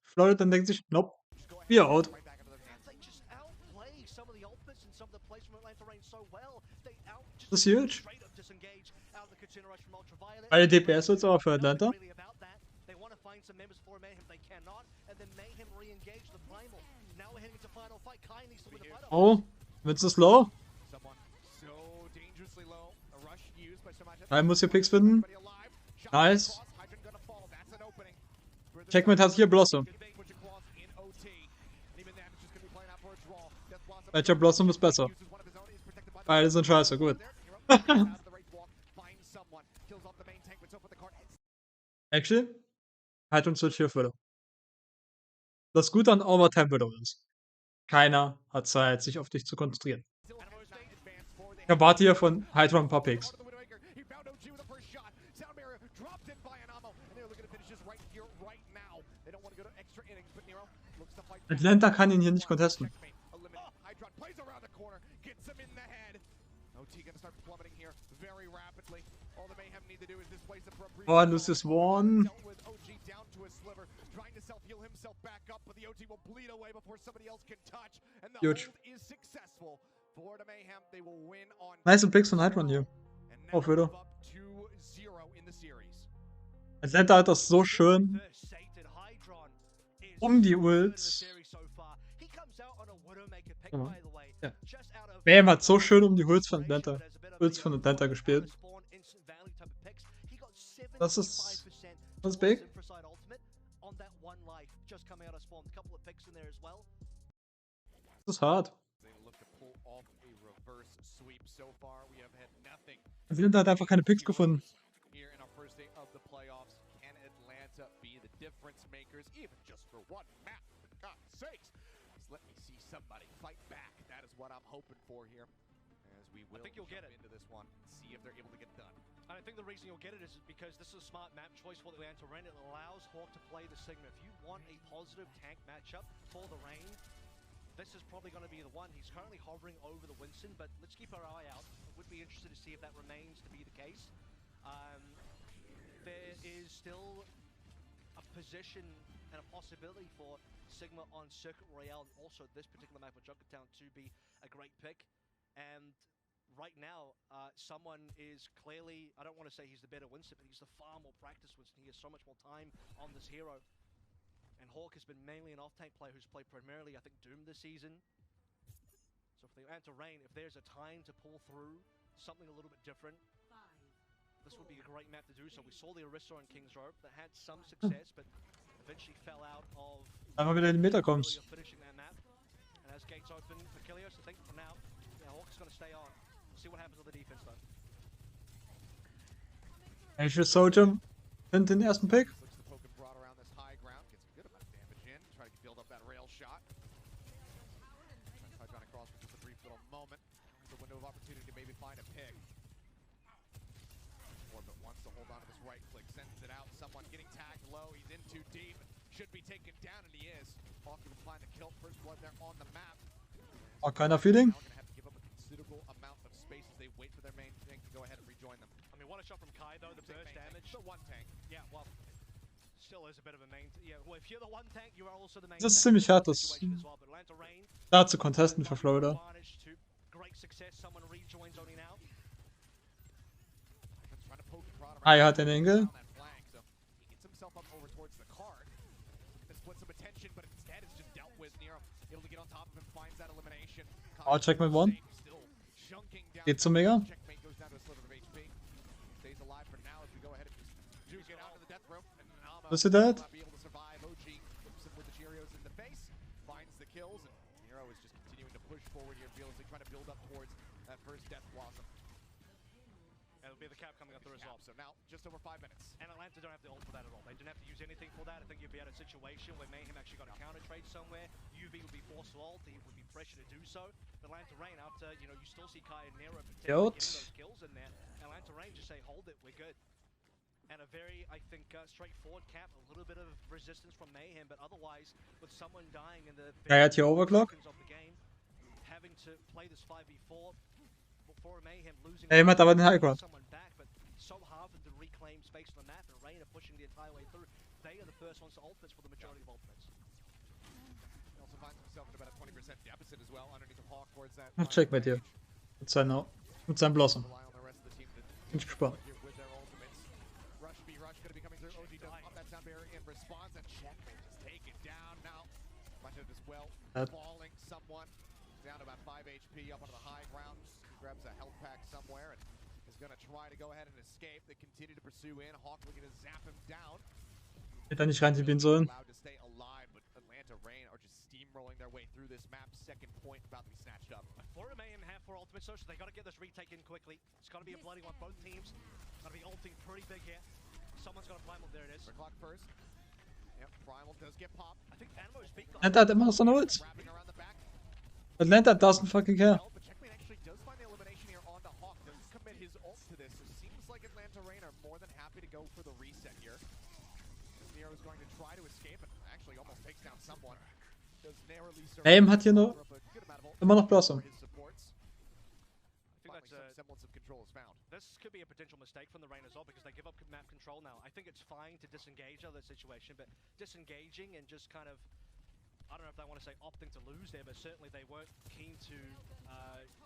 Florida dann denkt sich, nope, just go ahead we are and out. right back into their hands. They just outplay some of the ultimates and some of the plays from Atlanta Rain so well. They out just Das ist huge. straight up disengage out of the Kitsuna rush from Ultraviolet. Beide DPS jetzt aber für Nothing Atlanta. really about that. They want to find some members for Mayhem. They cannot, and then Mayhem re-engage the primal. Now we're heading to final fight. Kai needs to win the fight. Oh, Vince ist low. Someone so dangerously low. A rush used by Samaj. Kai muss hier Picks finden. Everybody alive. Shot Nice. across. Hydra gonna fall. That's an opening. For the Checkmate hat hier Blossom. Butch across in OT. And even then, it's just gonna be playing out for a draw. Death Blossom Welcher Blossom ist besser? uses one of his own. He's protected by the Beide sind scheiße, gut. there. Hero out of the right walk. Finds someone. Kills off the main tank. With the card. Actually, halt uns Switch hier Widow. Das Gute an Overtime Widow ist, keiner hat Zeit, sich auf dich zu konzentrieren. Still has not advanced forward. They Ich erwarte hier von Hydra ein paar Picks. He found OG with the first shot. Sound barrier dropped in by Anamo. And they're looking to finish this right here, right now. They don't want to go to extra innings, but Nero looks to fight back. Atlanta kann ihn hier nicht contesten. Checkmate. Eliminate. Hydron plays around the corner, gets him in the head. OT gonna start plummeting here very rapidly. All the Mayhem need to do is displace him for a brief Oh, Lucius One. Dealt with OG down to a sliver, trying to self-heal himself back up, but the OT will bleed away before somebody else can touch. And the Huge. hold is successful. Florida Mayhem, they will win on Nice Picks von Hydron hier. and Oh, now Widow. move up 2-0 in the series. Atlanta hat das so schön die Ults. Ja. Ja. Mayhem hat so schön die Ults von Atlanta gespielt. Das ist big. Das ist hart. They look to pull off a reverse sweep. So far, we have had nothing Atlanta hat einfach keine Picks gefunden. here in our first day of the playoffs. Can Atlanta be the difference makers, even just for one map? For God's sakes, just let me see somebody fight back. That is what I'm hoping for here. As we will think you'll get jump it. into this one, see if they're able to get it done. And I think the reason you'll get it is because this is a smart map choice for the Atlanta Rain. It allows Hawk to play the Sigma. If you want a positive tank matchup for the Rain, this is probably going to be the one. He's currently hovering over the Winston, but let's keep our eye out. I would be interested to see if that remains to be the case. There is still a position and a possibility for Sigma on Circuit Royale, and also this particular map with Junkertown to be a great pick. And right now, someone is clearly, I don't want to say he's the better Winston, but he's the far more practiced Winston. He has so much more time on this hero. And Hawk has been mainly an off-tank player who's played primarily, I think, Doom this season. So for the Atlanta Rain, if there's a time to pull through something a little bit different, this would be a great map to do so. We saw the Orisa on King's Rope that had some success, but eventually fell out of Einmal wieder in die Mitte kommst. finishing that map. And as gates open for Kilios, I think for now, Hawk's going to stay on. We'll see what happens with the defense though. Actually, Soldier findet den ersten Pick. Looks to poke and broad around this high ground, gets a good amount of damage in, try to build up that rail shot. Hydron across for just a brief little moment. It's a window of opportunity to maybe find a pick. Orbit wants to hold on to this right click, sends it out. Someone getting tagged low, he's in too deep. Should be taken down, and he is. Hawk will find the kill, first blood there on the map. Auch keiner Feeling. Now we're gonna have to give up a considerable amount of space as they wait for their main tank to go ahead and rejoin them. I mean, what a shot from Kai though, the burst Main tank. damage. So one tank. Yeah, well, it's still is a bit of a main. Yeah, well, if you're the one tank, you are also the main. Das ist tank in ziemlich this hart, das situation as well. But Atlanta Reign, da zu contesten für Florida. advantage to great success. Someone rejoins only now. Trying to poke and prod Ah, er around hat den Engel. that flank, so he gets himself up over towards the card. To split some attention, but instead it's just dealt with. Nero able to get on top of him, finds that elimination. Oh, checkmate one. Still chunking down. Geht zum Mega. Checkmate goes down to a sliver of HP. Stays alive for now as we go ahead and do get out of the death room. And Alma Was ist das? will not be able to survive. OG whips him with the Cheerios in the face, finds the kills, and Nero is just continuing to push forward here, fearlessly trying to build up towards that first Death Blossom. It'll be the cap coming up through as well. So now, just over 5 minutes. And Atlanta don't have the ult for that at all. They don't have to use anything for that. I think you'd be at a situation where Mayhem actually got a counter trade somewhere. UV would be forced to ult. He would be pressured to do so. But Atlanta Reign, after, you still see Kai and Nero potentially getting those kills in there. Atlanta Reign just say, hold it, we're good. And a very, I think, straightforward cap. A little bit of resistance from Mayhem, but otherwise, with someone dying in the Er hat hier Overclock. of the game, having to play this 5v4 before Mayhem losing. Er hat aber den High Ground. Someone back, but so hard for them to reclaim space on the map, and Reign are pushing the entire way through. They are the first ones to ultimates for the majority of ultimates. He also finds himself in about a 20% deficit as well underneath the Hawk towards that. Checkmate hier. Mit seinem Blossom. Rely on the rest of the team to Bin ich gespannt. here with their ultimates. Rush be rush gonna be coming through. OG does pop that sound barrier in response, and checkmate just take it down now. Much of as well. Falling someone down to about 5 HP up onto the high ground. He grabs a health pack somewhere and is gonna try to go ahead and escape. They continue to pursue in. Hawk looking to zap him down. Hätte er nicht reintippen sollen. Allowed to stay alive, but Atlanta Reign are just steamrolling their way through this map. Second point about to be snatched up. Florida Mayhem have 4 ultimates, so they got to get this retake in quickly. It's got to be a bloody one. Both teams got to be ulting pretty big here. Someone's got a primal. There it is. The clock first. Yep, Primal does get popped. I think Animo's peak. Atlanta hat immer noch seine Ult. Wrapping around the back. Atlanta doesn't fucking care. Well, but Checkmate actually does find the elimination here onto Hawk. Doesn't commit his ult to this. It seems like Atlanta Reign are more than happy to go for the reset here. Nero is going to try to escape and actually almost takes down someone. Does narrowly survive. Mayhem hat hier noch immer noch Blossom. For his supports. I think Finally, that's some semblance of control is found. This could be a potential mistake from the Reign as well because they give up map control now. I think it's fine to disengage out of the situation, but disengaging and just kind of, I don't know if they want to say opting to lose there, but certainly they weren't keen to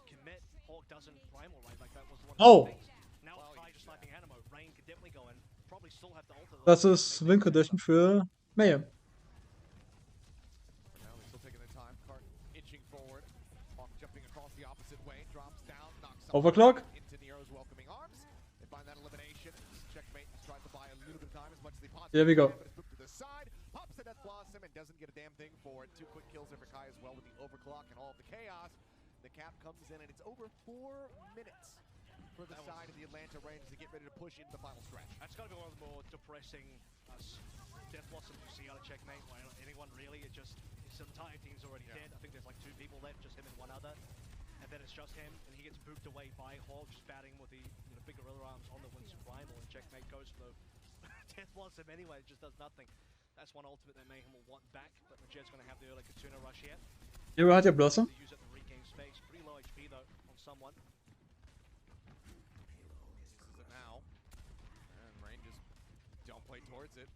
commit. Hawk doesn't primal, right? Like that was one of Oh. the things. Now Kai just sniping Animo. Reign could definitely go in. Probably still have the ult. Das ist Win Condition für Mayhem. Now they're still taking their time. Cart inching forward. Hawk jumping across the opposite way. Drops down. Knocks someone Overclock. into Nero's welcoming arms. They find that elimination. Checkmate just tries to buy a little bit of time as much as they possibly Here we go. can, but it's moved to the side. Pops the Death Blossom and doesn't get a damn thing for it. 2 quick kills there for Kai as well with the overclock and all of the chaos. The cap comes in and it's over 4 minutes for the side of the Atlanta Reign as they get ready to push into the final stretch. That's got to be one of the more depressing Death Blossoms you see out of Checkmate. Well, anyone really, it just, his entire team's already dead. I think there's like 2 people left, just him and one other. And then it's just him, and he gets booped away by Hog, just batting with the big gorilla arms on the Winston Primal, and Checkmate goes for the Death Blossom anyway, it just does nothing. That's one ultimate that Mayhem will want back, but the Jet's going to have the early Katuna rush here. Hero hat ja Blossom. They use it to regain space. Pretty low HP though on someone. This is it now. And Reign just don't play towards it.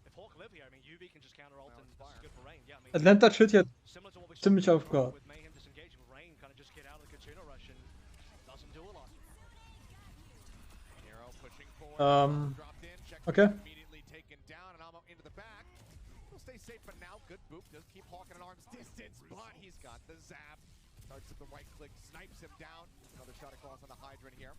If Hawk live here, I mean UV can just counter ult Now and it's this is fire. good for Reign. Yeah, I mean Atlanta hat Shit hier similar to what we saw ziemlich aufgehauen. with Mayhem disengaging, Reign kind of just get out of the Katuna rush and doesn't do a lot. Nero pushing forward. Dropped in. Checkmate okay. immediately taken down and Almo into the back. He'll stay safe for now. Good boop. Does keep Hawk at an arm's distance, but he's got the zap. Starts at the right click, snipes him down. Another shot across on the hydrant here.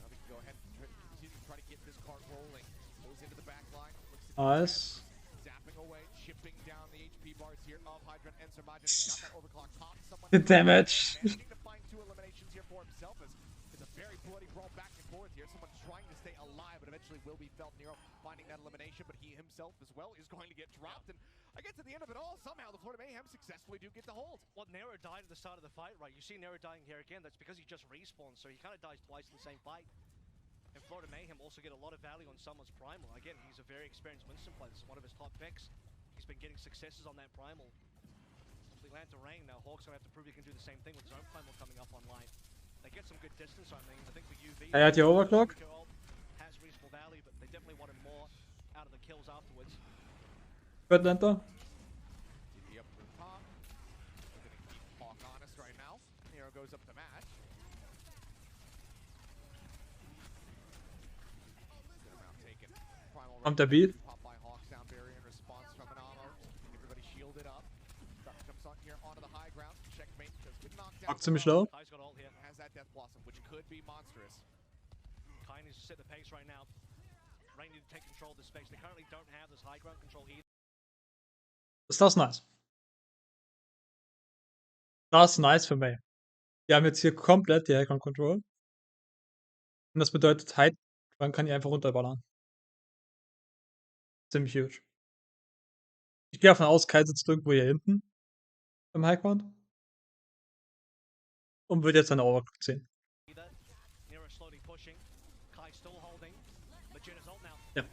Now we can go ahead and continue to try to get this cart rolling. Goes into the back line. Nice. Zapping away, chipping down the HP bars here of Hydrant and Sermagin. Got that overclock pop. Someone Good damage. managing to find 2 eliminations here for himself as it's a very bloody brawl back and forth here. Someone trying to stay alive, but eventually will be felt. Nero finding that elimination, but he himself as well is going to get dropped. And I guess at the end of it all, somehow the Florida Mayhem successfully do get the hold. Well, Nero died at the start of the fight, right? You see Nero dying here again. That's because he just respawned, so he kind of dies twice in the same fight. And Florida Mayhem also get a lot of value on someone's primal. Again, he's a very experienced Winston player. This is one of his top picks. He's been getting successes on that primal. The Atlanta Reign now, Hawk's gonna have to prove he can do the same thing with his own primal coming up online. They get some good distance, I mean. I think for UV, Er hat hier Overclock. has reasonable value, but they definitely want him more. Red Lantern. TP up to the top. We're gonna keep Hawk honest right now. Nero goes up to match. Good amount taken. Primal Kommt der Beat? pop by Hawk, sound barrier in response from an ammo. Everybody shielded up. Duck comes on here onto the high ground. Checkmate just get knocked down. Hawk ziemlich low. Kai's got ult here. Has that Death Blossom, which could be monstrous. Kai needs to set the pace right now. Rain need to take control of this space. They currently don't have this high ground control either. Ist das nice. Das ist nice für mich. Die haben jetzt hier komplett die Highground Control. Und das bedeutet, man kann die einfach runterballern. Ziemlich huge. Ich gehe davon aus, Kai sitzt irgendwo hier hinten im Highground und wird jetzt seine Overclock ziehen. Nero slowly pushing. Kai still holding. Legit is ult now. Ja.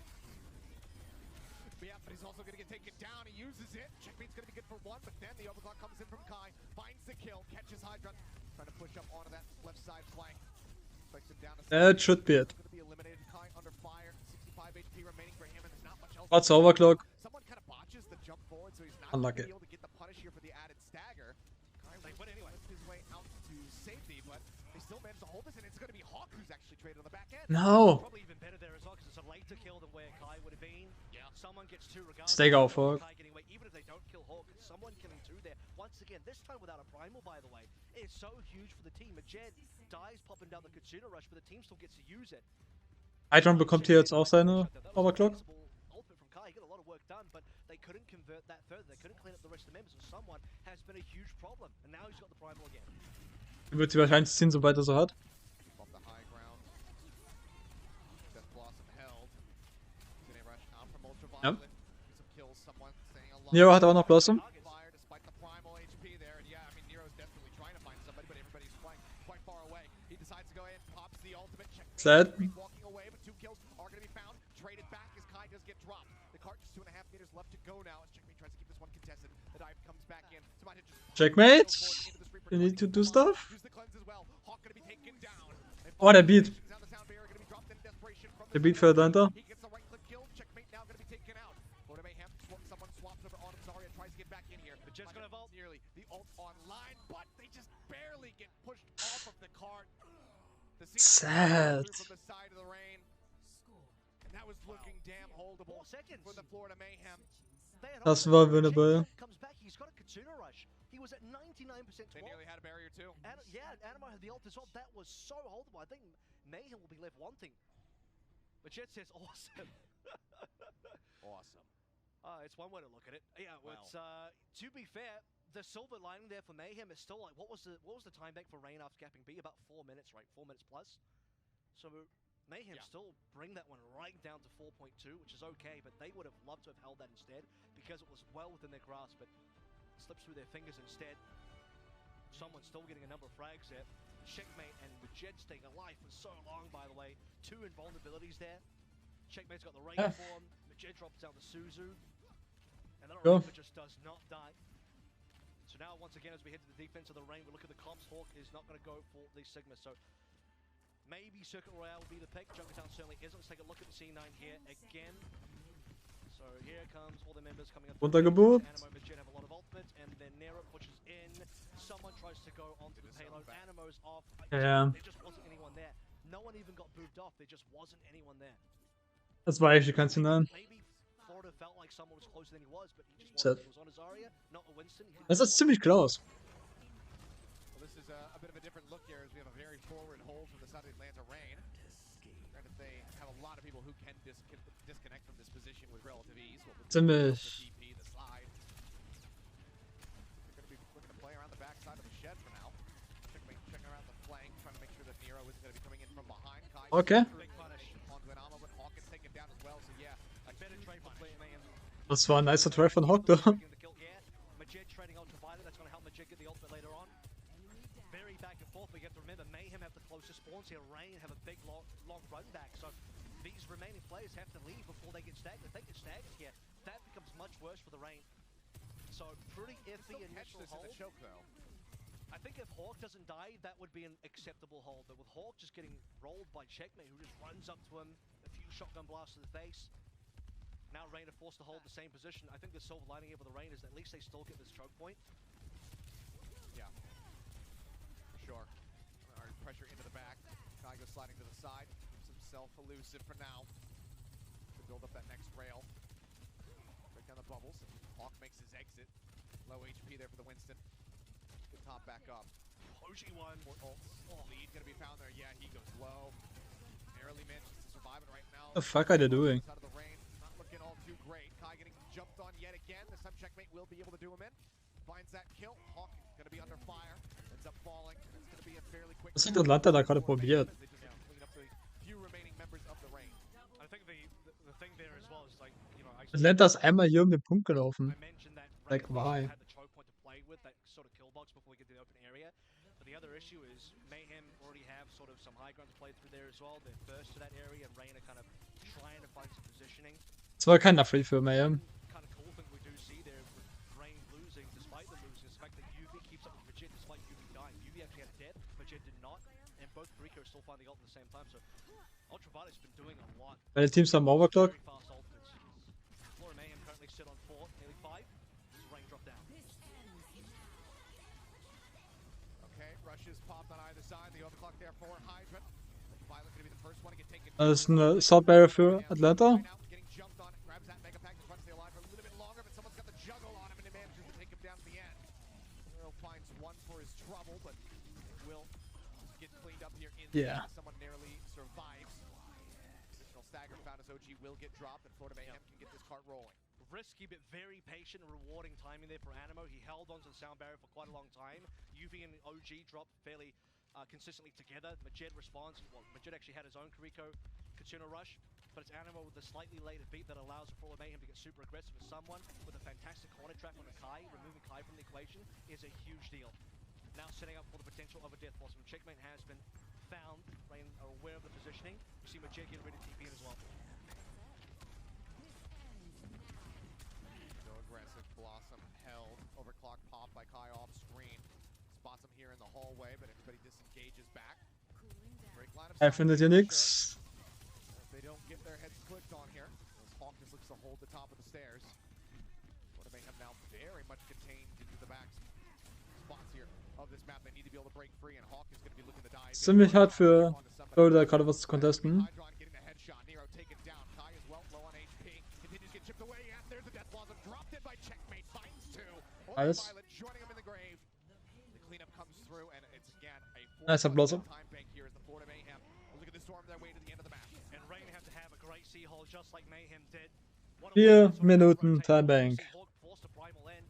Yeah, but he's also going to get taken down. He uses it. Checkmate's going to be good for one, but then the overclock comes in from Kai. Finds the kill, catches Hydra. Trying to push up onto that left side flank. Takes him down to That should be it. Going to be eliminated. Kai under fire. 65 HP remaining for him, and there's not much else. What's Overclock? Someone kind of botches the jump forward, so he's not Unlucky. going to be able to get the punish here for the added stagger. Kai They win anyway. his way out to safety, but they still manage to hold this, and it's going to be Hawk who's actually traded on the back end. No! Probably even better there as well because it's a later kill than where Kai would have been. Yeah. Someone gets two regardless. Stay go, Hawk. Kai getting away, even if they don't kill Hawk, someone killing two there. Once again, this time without a primal, by the way. It's so huge for the team. Majed dies popping down the Katsuna rush, but the team still gets to use it. Hydron bekommt hier jetzt auch seine Overclock. Ultimate from Kai, he got a lot of work done, but they couldn't convert that further. They couldn't clean up the rest of the members, and someone has been a huge problem. And now he's got the primal again. Er wird sie wahrscheinlich ziehen, sobald er so hat. Off the high ground. Death Blossom held. Gonna rush out from Ultraviolet. Yep. Some kills, someone staying alive. Nero hat auch noch Blossom. Fire despite the primal HP there. And yeah, I mean, Nero's desperately trying to find somebody, but everybody's flying quite far away. He decides to go ahead and pops the ultimate. Sad. Walking away, but 2 kills are going to be found. Traded back as Kai does get dropped. The cart just 2.5 meters left to go now as Checkmate tries to keep this one contested. The dive comes back in. Somebody just Checkmate. You need to do stuff. use the cleanse as well. Hawk going to be taken down. Oh, der Beat. Now the sound barrier going to be dropped in desperation from Der Beat für Atlanta. He gets a right click kill. Checkmate now going to be taken out. Florida Mayhem. Someone swaps over on Zarya, tries to get back in here. But just gonna vault. Nearly the ult online, but they just barely get pushed off of the cart. The Sad. from the side of the rain. And that was looking damn holdable 4 seconds. for the Florida Mayhem. Das war winnable. Comes back, he's got a Katsuna rush. He was at 99% They nearly had a barrier too. Yeah, Animo had the ult as well. That was so holdable. I think Mayhem will be left wanting. But Jet says awesome. Awesome. It's one way to look at it. Yeah, well, it's to be fair, the silver lining there for Mayhem is still like what was the time back for Rain after gapping B? About 4 minutes, right? 4 minutes plus. So Mayhem still bring that one right down to 4.2, which is okay, but they would have loved to have held that instead because it was well within their grasp, but slips through their fingers instead. Someone's still getting a number of frags there. Checkmate and Majed staying alive for so long, by the way. 2 invulnerabilities there. Checkmate's got the rain form. Majed drops down to Suzu. And then Reaper just does not die. So now, once again, as we head to the defense of the rain, we look at the comps. Hawk is not going to go for the Sigma. So maybe Circuit Royale will be the pick. Junkertown certainly isn't. Let's take a look at the C9 here again. So here comes all the members coming up. Runtergeburt. Animo and Majed have a lot of ultimates, and then Nero pushes in. Someone tries to go onto the payload. Animo's off. Ja. There just wasn't anyone there. No one even got moved off. There just wasn't anyone there. Das war actually kein Signal. Maybe Florida felt like someone was closer than he was, but he just Sad. wasn't. He was on his Zarya, not a Winston. He Das ist ziemlich close. Well, this is a bit of a different look here as we have a very forward hold from the side of the Atlanta Rain. Granted, they have a lot of people who can disconnect from this position with relative ease. Ziemlich. The DP, the slide. They're going to be looking to play around the backside of the shed for now. Checking around the flank, trying to make sure that Nero isn't going to be coming in from behind. Kai Okay. big punish. On Glenama, but Hawk is taken down as well. So yeah, a Better trade for play, man. Das war ein nicer Try von Hawk da. Getting the kill here. Majed trading Ultraviolet. That's going to help Majed get the ultimate later on. Very back and forth. We have to remember Mayhem have the closest spawns here. Rain have a big long run back. So these remaining players have to leave before they get staggered. If they get staggered here, that becomes much worse for the Rain. So pretty iffy initial this in hold. the choke though. I think if Hawk doesn't die, that would be an acceptable hold. But with Hawk just getting rolled by Checkmate, who just runs up to him, a few shotgun blasts to the face. Now Rain are forced to hold the same position. I think the silver lining here for the Rain is that at least they still get this choke point. Yeah. For sure. Alright, pressure into the back. Kai goes sliding to the side. Keeps himself elusive for now. To build up that next rail. Break down the bubbles. Hawk makes his exit. Low HP there for the Winston. Good top back up. OG one. Lead gonna be found there. Yeah, he goes low. Narrowly manages to survive it right now. The fuck are they doing? Out of the rain. Not looking all too great. Kai getting jumped on yet again. This time Checkmate will be able to do him in. Finds that kill. Hawk gonna be under fire. Ends up falling. It's gonna be a fairly quick. Was hat Atlanta da gerade probiert? They just have to clean up the few remaining members of the rain. I think the thing there as well is like, you know, Atlanta ist einmal hier um den Punkt gelaufen. I mentioned that Like, why? had the choke point to play with, that sort of kill box before we get to the open area. But the other issue is Mayhem already have sort of some high ground to play through there as well. They're first to that area, and Rain are kind of trying to find some positioning. Es war kein Free für Mayhem. Kind of cool thing we do see there, with Rain losing, despite the losing, is the fact that UV keeps up with Vegeta despite UV dying. UV actually had a death, Vegeta did not, and both Rico are still finding ult at the same time. So Ultraviolet's been doing a lot. Beide Teams haben Overclock. Very fast ultimates. Flora Mayhem currently sit on 4, nearly 5. Rain drop down. Okay, rushes popped on either side. The overclock there for Hydrant. Violet gonna be the first one to get taken. Das ist eine Sword Barrier für Atlanta. Right now, getting jumped on, grabs that mega pack, just wants to stay alive for a little bit longer, but someone's got the juggle on him and it manages to take him down to the end. Will finds one for his trouble, but it will get cleaned up here in the Yeah. end. Someone narrowly survives. Additional stagger found as OG will get dropped, and Florida Mayhem can get this cart rolling. Risky but very patient and rewarding timing there for Animo. He held onto the sound barrier for quite a long time. UV and OG dropped fairly consistently together. Majed responds. Well, Majed actually had his own Kuriko Katsuna rush, but it's Animo with a slightly later beat that allows for Mayhem to get super aggressive with someone with a fantastic corner trap on the Kai. Removing Kai from the equation is a huge deal. Now setting up for the potential of a Death Blossom. Checkmate has been found. Rain are aware of the positioning. You see Majed getting ready to TP in as well. Aggressive Blossom held. Overclock pop by Kai off screen. Spots him here in the hallway, but everybody disengages back. Break line of Er sight, findet hier sure. nix. If they don't get their heads clicked on here, as Hawk just looks to hold the top of the stairs. What Mayhem now very much contained into the back spots here of this map. They need to be able to break free, and Hawk is going to be looking to dive. Ziemlich hart für Leute, da gerade was zu contesten. Hydron getting the headshot. Nero taken down. Kai is well low on HP. Continues to get chipped away. And there's the Death Blossom. Dropped in by Checkmate. Finds two. Nice. Violet joining him in the grave. The cleanup comes through, and it's again a Nice Blossom. time bank here as the Florida Mayhem look at the storm their way to the end of the map. And Rain have to have a great C-hole just like Mayhem did. What a way 4 to sort of Minuten rotate Time the Bank. Hawk forced a primal in.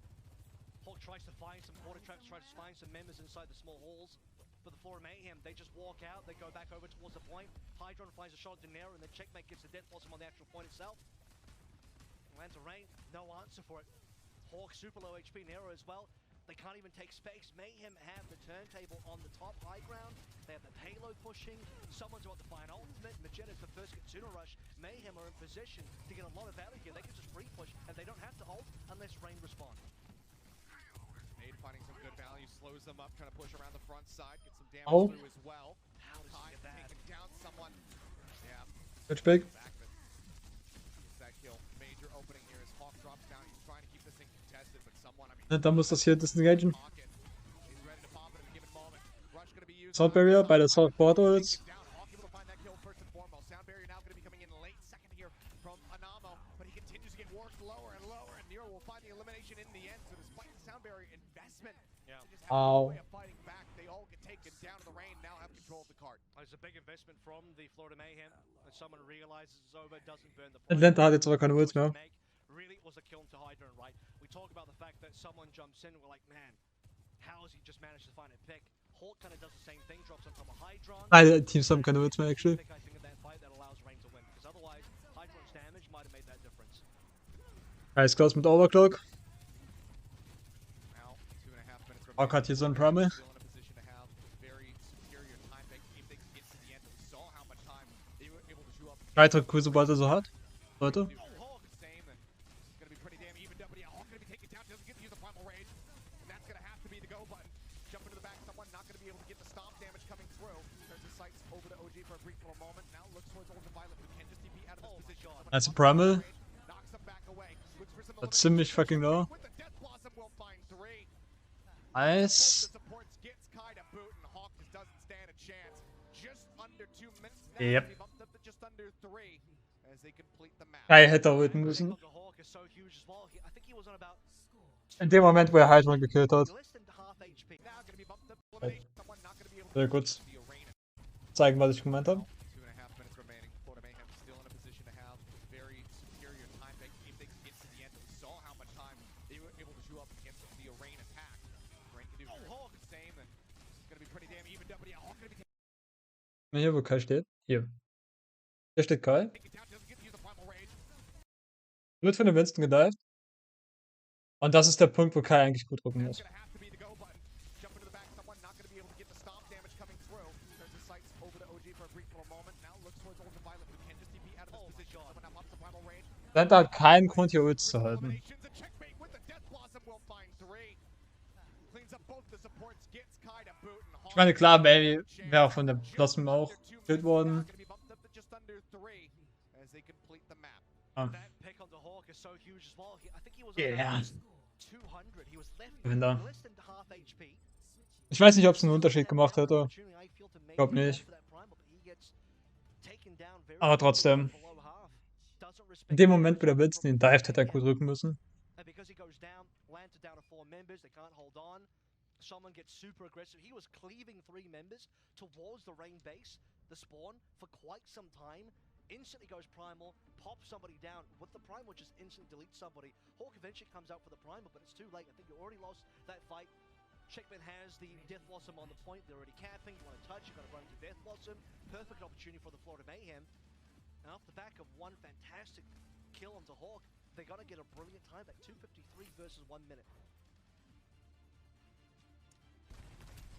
Hawk tries to find some quarter traps, tries to find some members inside the small halls. For the Flora Mayhem, they just walk out, they go back over towards the point. Hydron finds a shot at Nero, and then Checkmate gets the Death Blossom on the actual point itself. Lands a Rain, no answer for it. Hawk super low HP, Nero as well. They can't even take space. Mayhem have the turntable on the top high ground. They have the payload pushing. Someone's about to find ultimate. Magetta's the first Katsuna rush. Mayhem are in position to get a lot of value here. They can just free push, and they don't have to ult unless Rain respond. Nade finding some good value, slows them up, trying to push around the front side, get some damage Oh. through as well. How does he Kai get that? taking down someone. Yeah, Switch big. Backman gets that kill. Major opening here as Hawk drops down. He's trying to keep this thing contested, but someone, I mean, Da muss das hier disengagen. pocket. He's ready to pop it at a given moment. Rush gonna be used. Sound Barrier bei der South Portals. Down. Hawk able to find that kill first and foremost. Sound barrier now going to be coming in late second here from Anamo, but he continues to get worked lower and lower, and Nero will find the elimination in the end. So despite the sound barrier investment, Yeah. they just have no Ow. way of fighting back. They all get taken down to the rain. Now have control of the cart. It's a big investment from the Florida Mayhem. When someone realizes it's over, doesn't burn the point. Atlanta hat jetzt aber keine Ults mehr. Really was a kill to Hydron, right? We talk about the fact that someone jumps in, we're like, man, how has he just managed to find a pick? Hawk kind of does the same thing, drops on top of Hydron. Beide Teams haben keine Ults mehr, actually. I think in that fight that allows Rain to win, because otherwise Hydron's damage might have made that difference. Nice Close mit Overclock. Now 2.5 minutes remaining. Hawk hat hier so ein Primal. Still in a position to have very superior time bank if they can get to the end. We saw how much time they were able to chew up. Weiter cool, sobald er so hat. Leute. Hawk same, and it's gonna be pretty damn even. Yeah, Hawk gonna be taken down. Doesn't get to use the primal rage, and that's gonna have to be the go button. Jump into the back. Someone not gonna be able to get the stomp damage coming through. Turns his sights over to OG for a brief little moment. Now looks towards Ultraviolet, who can just TP out of this position. God. That's a Primal. Knocks him That's ziemlich fucking low. With the Death Blossom will find 3. Nice. The supports gets Kai to boot and Hawk just doesn't stand a chance. Just under 2 minutes now. Yep. He bumped up to just under 3 as they complete the map. Kai hätte er ulten müssen. The Hawk is so huge as well. I think he was on about In dem Moment, wo er Hydron gekillt hat. less than half HP. Now gonna be bumped up to elimination. Someone not gonna be able to Sehr gut. the arena. Zeigen, was ich gemeint habe. 2.5 minutes remaining. Florida Mayhem still in a position to have very superior time back if they can get to the end. We saw how much time they were able to chew up against the arena attack. Rain can do Hawk the same, and it's gonna be pretty damn even. W Hawk gonna be Hier, wo Kai steht. Hier. Hier steht Kai. taken down, doesn't get to use the primal rage. Wird von dem Winston gedived. Und das ist der Punkt, wo Kai eigentlich gut drücken That's muss. gonna have to be the go button. Jump into the back, someone not gonna be able to get the stomp damage coming through. Turns his sights over to OG for a brief little moment. Now looks towards Ultraviolet, who can just DP out of this position. Someone now pops the primal rage. Dann hat er keinen Grund, hier Ults zu halten. Eliminations, a checkmate with the Death Blossom will find 3. Cleans up both the supports, gets Kai to boot and Ich meine, klar, Baby wäre auch von der Blossom auch gekillt worden. gonna be bumped up to just under 3 as they complete the map. That pick on the Hawk is so huge as well. I think he was on Yeah. about 200. He was left Wenn da. less than half HP. Ich weiß nicht, ob es einen Unterschied gemacht hätte. Glaub nicht. Aber trotzdem. In dem Moment, wo der Winston ihn dived, hätte er gut drücken müssen. And because he goes down, Lanta down to 4 members, they can't hold on. Someone gets super aggressive. He was cleaving 3 members towards the Rain base, the spawn, for quite some time. Instantly goes primal, pops somebody down. With the primal, just instantly deletes somebody. Hawk eventually comes out for the primal, but it's too late. I think you already lost that fight. Checkman has the Death Blossom on the point. They're already camping. You want to touch, you got to run into Death Blossom. Perfect opportunity for the Florida Mayhem. And off the back of one fantastic kill onto Hawk, they got to get a brilliant time back. 2:53 versus 1 minute.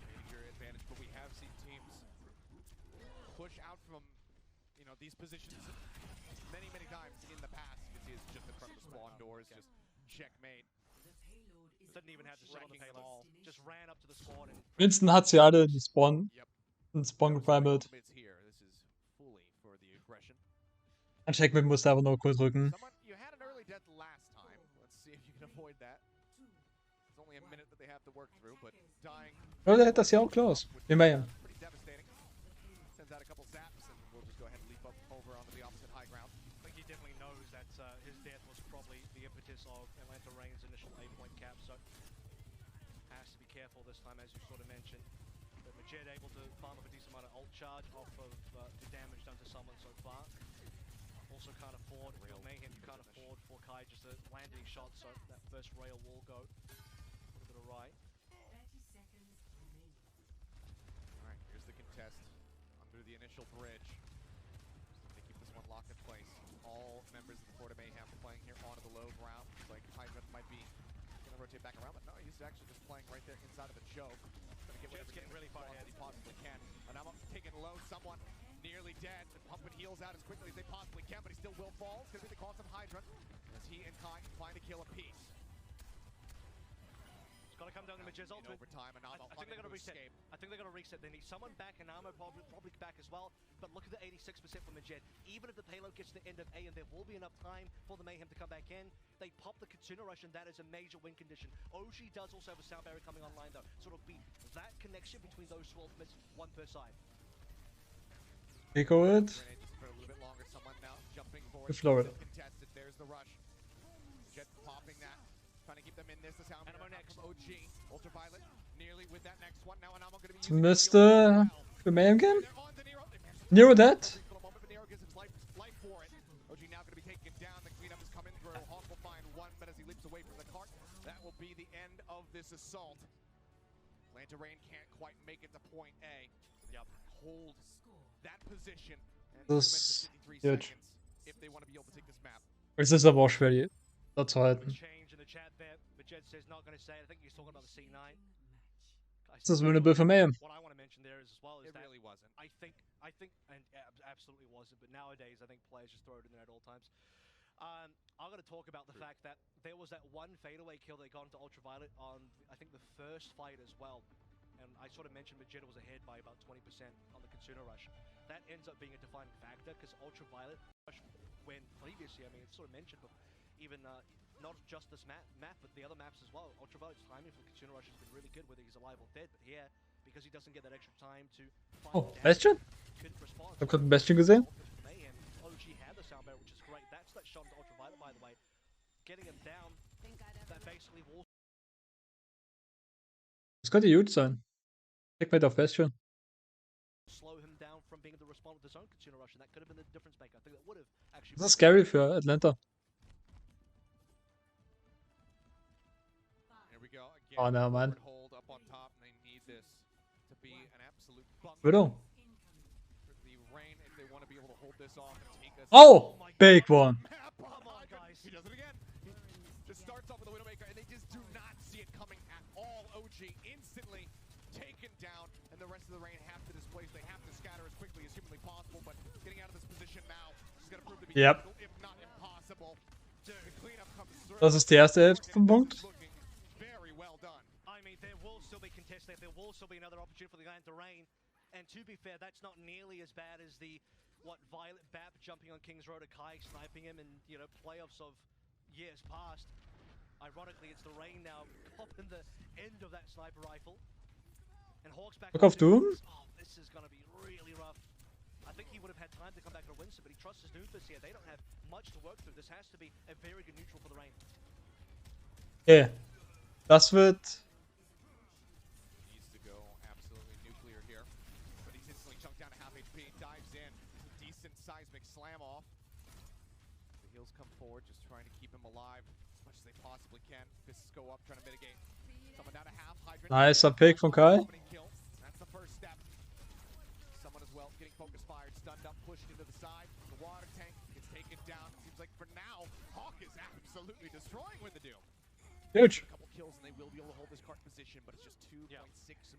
Major advantage, but we have seen teams push out from, you know, these positions many, many times in the past. You can see it's just in front of the spawn doors, just checkmate. Didn't even have to sit on the payload. Just ran up to the spawn and Winston hat sie alle in den Spawn geprimelt. It's here. This is fully for the aggression. Ein Checkmate musste aber nur kurz drücken. Someone, you had an early death last time. Let's see if you can avoid that. It's only a minute that they have to work through, but dying Ja, der hätte das ja auch close. Wie Mayhem. pretty devastating. Sends out a couple zaps, and we'll just go ahead and leap up over onto the opposite high ground. I think he definitely knows that his death was probably the impetus of Atlanta Rain's initial 8-point cap, so has to be careful this time, as you sort of mentioned. But Majed able to farm up a decent amount of ult charge off of the damage done to someone so far. Also can't afford, with Mayhem, you can't afford for Kai just to land any shots, so that first rail will go a little bit awry. Alright, here's the contest under the initial bridge. They keep this one locked in place. All members of the Florida Mayhem playing here onto the low ground. Looks like Hydra might be going to rotate back around, but no, he's actually just playing right there inside of the choke. Going to get whatever getting really far ahead. he possibly can. And I'm taking low, someone nearly dead, and pumping heals out as quickly as they possibly can, but he still will fall. It's going to be the cost of Hydra as he and Kai find a kill apiece. It's got to come down to Majed's In ultimate. overtime, and I think they're going to reset. I think they're going to reset. They need someone back, and Armo probably back as well. But look at the 86% from Majed. Even if the payload gets to the end of A, and there will be enough time for the Mayhem to come back in, they pop the Kitsuna Rush, and that is a major win condition. OG does also have a sound barrier coming online, though. So it'll be that connection between those two ultimates, one per side. Pico it. Grenade just for a little bit longer. Someone now jumping forward. Good Florida. Still contested. There's the rush. Jet popping that. Trying to keep them in this. The sound Anamo next. from OG. Ultraviolet nearly with that next one. Now Anamo going to be Es using müsste für Mayhem gehen. They're on to Nero. Nero dead. Brief little moment, but Nero gives his life for it. OG now going to be taken down. The cleanup is coming through. Hawk will find one, but as he leaps away from the cart, that will be the end of this assault. Atlanta Rain can't quite make it to point A. Yep. Hold that position. And Das 53 huge. seconds if they want to be able to take this map. Es ist aber auch schwer, die da zu halten. Change in the chat there. Majed says not going to say it. I think he's talking about the C9. Das ist winnable für Mayhem. What I want to mention there is as well is It that really wasn't. I think, and absolutely wasn't. But nowadays, I think players just throw it in there at all times. I'm going to talk about the fact that there was that one fadeaway kill that got into Ultraviolet on, I think, the first fight as well. And I sort of mentioned Vegeta was ahead by about 20% on the Kitsuna Rush. That ends up being a defining factor because Ultraviolet Rush, when previously, I mean, it's sort of mentioned, but even not just this map, but the other maps as well. Ultraviolet's timing for Kitsune Rush has been really good, whether he's alive or dead. But here, because he doesn't get that extra time to find Oh, down, Bastion? couldn't respond. Ich hab grad ein Bastion gesehen. Mayhem. OG had the sound barrier, which is great. That's that shot into Ultraviolet, by the way. Getting him down, Think I'd ever that basically wall Das könnte huge sein. Checkmate auf Bastion. slow him down from being able to respond with his own Kitsune Rush, and that could have been the difference maker. I think that would have actually. Das ist scary für Atlanta. Here we go. Again, Oh no, man. forward hold up on top, and they need this to be an absolute bunker Widow. for the Rain if they want to be able to hold this off and take us. Oh! Big one. Come on, guys. He does it again. He just starts off with a Widowmaker, and they just do not see it coming at all. OG instantly taken down, and the rest of the Rain have to displace. They have to scatter as quickly as humanly possible, but getting out of this position now is going to prove to be Yep. difficult, if not impossible. The cleanup comes through. Das ist die erste Hälfte vom Punkt. Looking very well done. I mean, there will still be contested. There will still be another opportunity for the Atlanta Rain. And to be fair, that's not nearly as bad as the Violet Bap jumping on King's Road, Kai sniping him in playoffs of years past. Ironically, it's the Rain now popping the end of that sniper rifle. And Hawk's back. Look auf Doom. Oh, this is gonna be really rough. I think he would have had time to come back to Winston, but he trusts his Noobers here. They don't have much to work through. This has to be a very good neutral for the Rain. Okay. Das wird. Needs to go absolutely nuclear here. But he's instantly chunked down to half HP, dives in. Decent seismic slam off. The heels come forward, just trying to keep him alive as much as they possibly can. Fists go up, trying to mitigate. Someone down to half. Hydrant. Nicer pick von Kai. Opening kill. That's the first step. Someone as well getting focus fired, stunned up, pushed into the side. The water tank gets taken down. It seems like for now, Hawk is absolutely destroying with the Doom. Huge. A couple kills and they will be able to hold this cart position, but it's just 2.6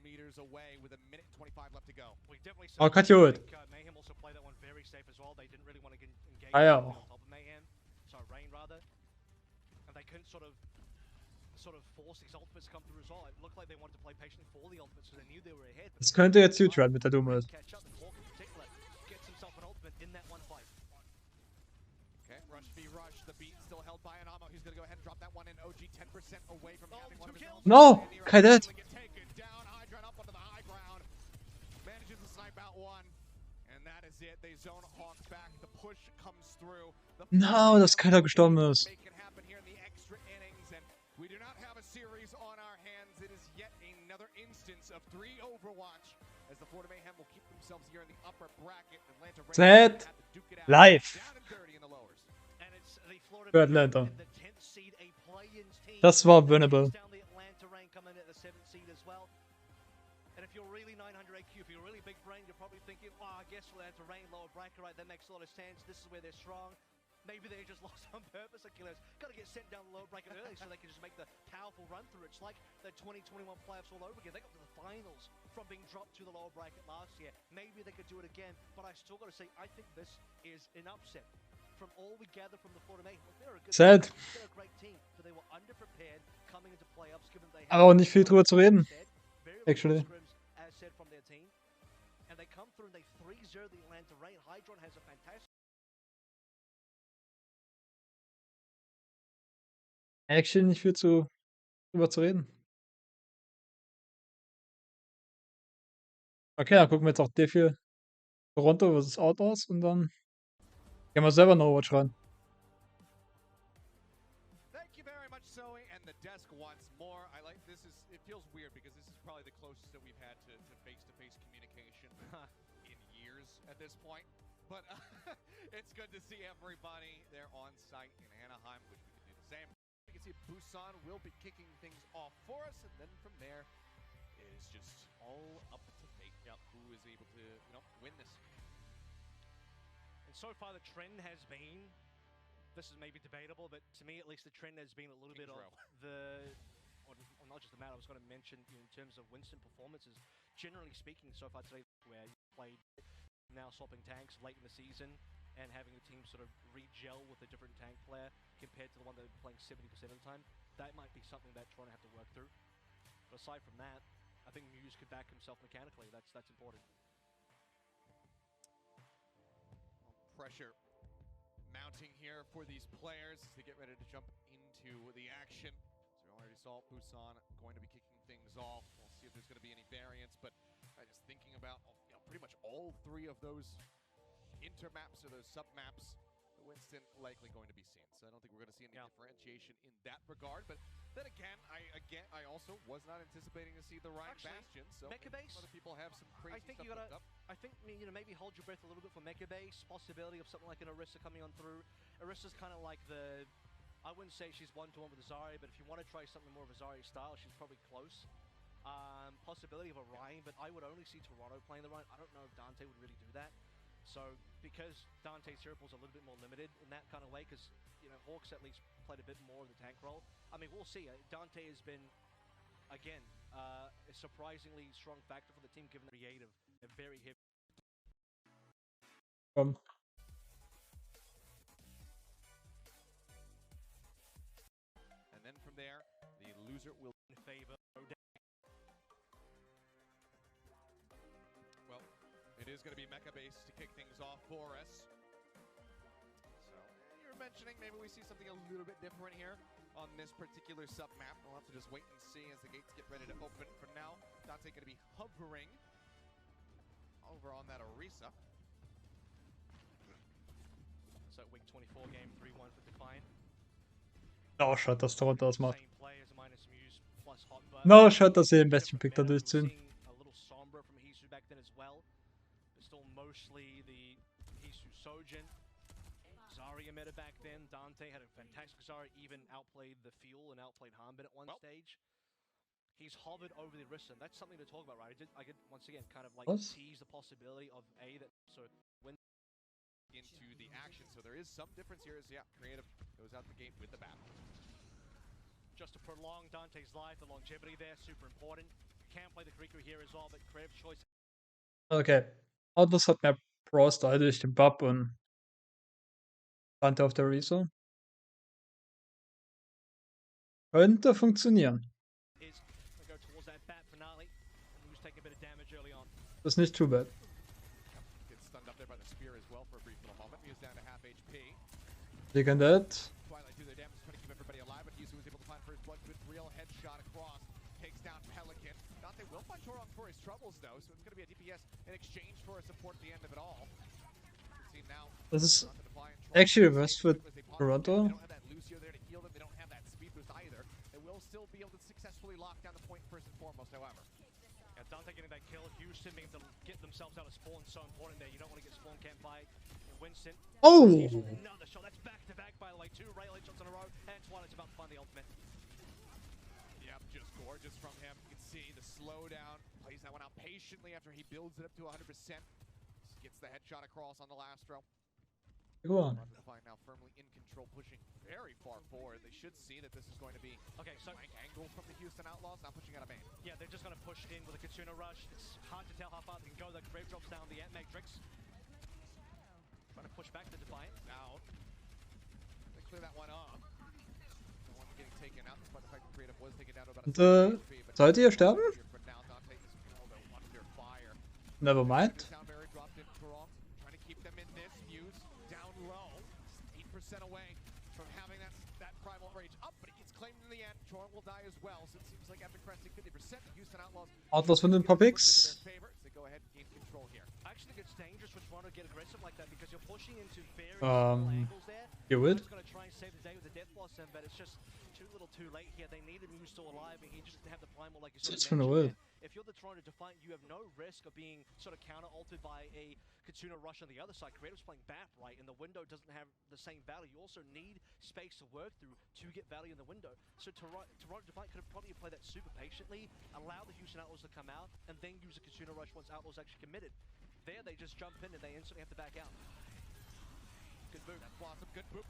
meters away with a minute 25 left to go. We definitely Oh, cut you it. Mayhem also played that one very safe as well. They didn't really want to engage Ah, ja. on top of Mayhem. Sorry, Rain rather. And they couldn't sort of force these ultimates to come through as well. It looked like they wanted to play patiently for the ultimates, so they knew they were ahead. Das könnte jetzt huge werden mit der Doom. Catch up, and Hawk in particular gets himself an ultimate in that one fight. Okay, rush v rush. The beat still held by Anamo. He's going to go ahead and drop that one in. OG 10% away from having one of his own. No! And he Kai dead. get taken down. Hydron up onto the high ground. Manages to snipe out one. And that is it. They zone Hawk back. The push comes through. No, dass keiner gestorben ist. Make it happen here in the extra innings, and we do not have a series on our hands. It is yet another instance of 3 Overwatch as the Florida Mayhem will keep themselves here in the upper bracket. Atlanta Rain Set. have to duke it out. Live. Down and dirty in the lowers. And it's the Florida Für Atlanta. and the 10th seed, a play-ins team. Das war winnable. Down the Atlanta Rain coming in at the 7th seed as well. And if you're really 900 AQ, if you're really big brain, you're probably thinking, oh, I guess Atlanta Rain lower bracket, right? That makes a lot of sense. This is where they're strong. Maybe they just lost on purpose. Achilles got to get sent down the lower bracket early so they can just make the powerful run through. It's like the 2021 playoffs all over again. They got to the finals from being dropped to the lower bracket last year. Maybe they could do it again, but I still got to say, I think this is an upset. From all we gather from the Florida Mayhem, they're a good Sad. team. They're a great team, but they were underprepared coming into playoffs, given they Aber auch nicht viel drüber zu reden. very Actually. little scrims, as said from their team. And they come through and they 3-0 the Atlanta Rain. Hydron has a fantastic Actually nicht viel drüber zu reden. Okay, dann gucken wir jetzt auch D4 Toronto vs Outdoors und dann gehen wir selber noch Overwatch rein. Thank you very much, Zoe, and the desk once more. I like this. It feels weird because this is probably the closest that we've had to face-to-face communication in years at this point. But it's good to see everybody there on site in Anaheim. Wish we could do the same. You can see Busan will be kicking things off for us, and then from there, it is just all up to fate. Yep. Who is able to, win this? And so far, the trend has been, this is maybe debatable, but to me at least, the trend has been a little bit of or not just the matter, I was going to mention in terms of Winston performances, generally speaking, so far today, where you played now swapping tanks late in the season and having the team sort of re-gel with a different tank player compared to the one that they're playing 70% of the time, that might be something that Toronto have to work through. But aside from that, I think Muse could back himself mechanically. That's important. Pressure mounting here for these players to get ready to jump into into the action. So we already saw Busan going to be kicking things off. We'll see if there's going to be any variance, but just thinking about pretty much all three of those intermaps or those submaps, Winston likely going to be seen. So I don't think we're going to see any differentiation in that regard. But then again, I also was not anticipating to see the Ryan Bastion. So Mecha base, other people have some crazy I think stuff you gotta. up. I think maybe hold your breath a little bit for Mecha base. Possibility of something like an Orisa coming on through. Orisa's kind of like the. I wouldn't say she's one-to-one with Azari, but if you want to try something more of Azari style, she's probably close. Possibility of a Ryan, but I would only see Toronto playing the Ryan. I don't know if Dante would really do that. So because Dante's hero pool is a little bit more limited in that kind of way, because Hawks at least played a bit more of the tank role. I mean, we'll see. Dante has been, again, a surprisingly strong factor for the team, given the creative and very heavy. And then from there, the loser will In favor. Well, it is going to be Mecha base to kick things off for us. So you're mentioning maybe we see something a little bit different here on this particular sub-map. We'll have to just wait and see as the gates get ready to open. For now, Dante going to be hovering over on that Orisa. So week 24 game 3-1 for Defiant. No Shot, dass Toronto das macht. Same players minus Muse plus Hotbird. No Shot, dass sie den Bastion-Pick da durchziehen. A little somber from Hisu back then as well. But still mostly the Hisu Sojin. Zarya meta back then. Dante had a fantastic Zarya, even outplayed the Fuel and outplayed Hanbin at one stage. He's hovered over the Orisa. That's something to talk about, right? I could once again kind of like tease the possibility of that. So when into the action, so there is some difference here. As Creative goes out the gate with the bat. Just to prolong Dante's life, the longevity there, super important. Can play the Kriku here as well, but Creative choice. Okay. Outlaws hat mehr Pro-Style durch den Bub und Dante auf der Rezo. Könnte funktionieren. Das ist nicht too bad. Gets stunned up there by the spear as well for a brief little moment. He is down to half HP. Taking that. Twilight do their damage, trying to keep everybody alive, but Hisu was able to find first blood with real headshot across. Takes down Pelican. Dante will find Torong for his troubles though, so it's going to be a DPS in exchange for a support at the end of it all. See now. Das ist actually reversed für Toronto. They don't have that Lucio there to heal them. They don't have that speed boost either. They will still be able to successfully lock down the point first and foremost, however. Dante getting that kill. Houston being able to get themselves out of spawn so important there. You don't want to get spawn camp by Winston. Oh! Another shot. That's back to back by like 2 rail shots in a row. And Twilight's about to find the ultimate. Yep, just gorgeous from him. You can see the slowdown. Plays that one out patiently after he builds it up to 100%. Gets the headshot across on the last row. Go on. Now firmly in control, pushing very far forward. They should see that this is going to be so flank angle from the Houston Outlaws, not pushing out of main. Yeah, they're just going to push in with a Kitsuna rush. It's hard to tell how far they can go. The Grave drops down the Ant Matrix. Trying to push back the Defiant. Now, they clear that one up. The one getting taken out, despite the fact that Creative was taken down to about Und sollte ihr sterben? Never mind. Trying to keep them in this. Muse down low. 8% away from having that primal rage up, but he gets claimed in the end. Troy will die as well, so it seems like after cresting 50%, Houston Outlaws von den paar Picks. they go ahead and gain control here. I actually think it's dangerous for Toronto to get aggressive like that because you're pushing into very angles there. You would? He's going to try and save the day with the Death Blossom, but it's just too little too late here. They needed Muse still alive, and he just didn't have the primal like you sort of mentioned. If you're the Toronto Defiant, you have no risk of being sort of counter-altered by a Kitsuna rush on the other side. Creative's playing BAP, right, and the window doesn't have the same value. You also need space to work through to get value in the window. So Toronto Defiant could have probably played that super patiently, allow the Houston Outlaws to come out, and then use a Kitsuna rush once Outlaws actually committed. There, they just jump in and they instantly have to back out. Good move. That Blossom, good move.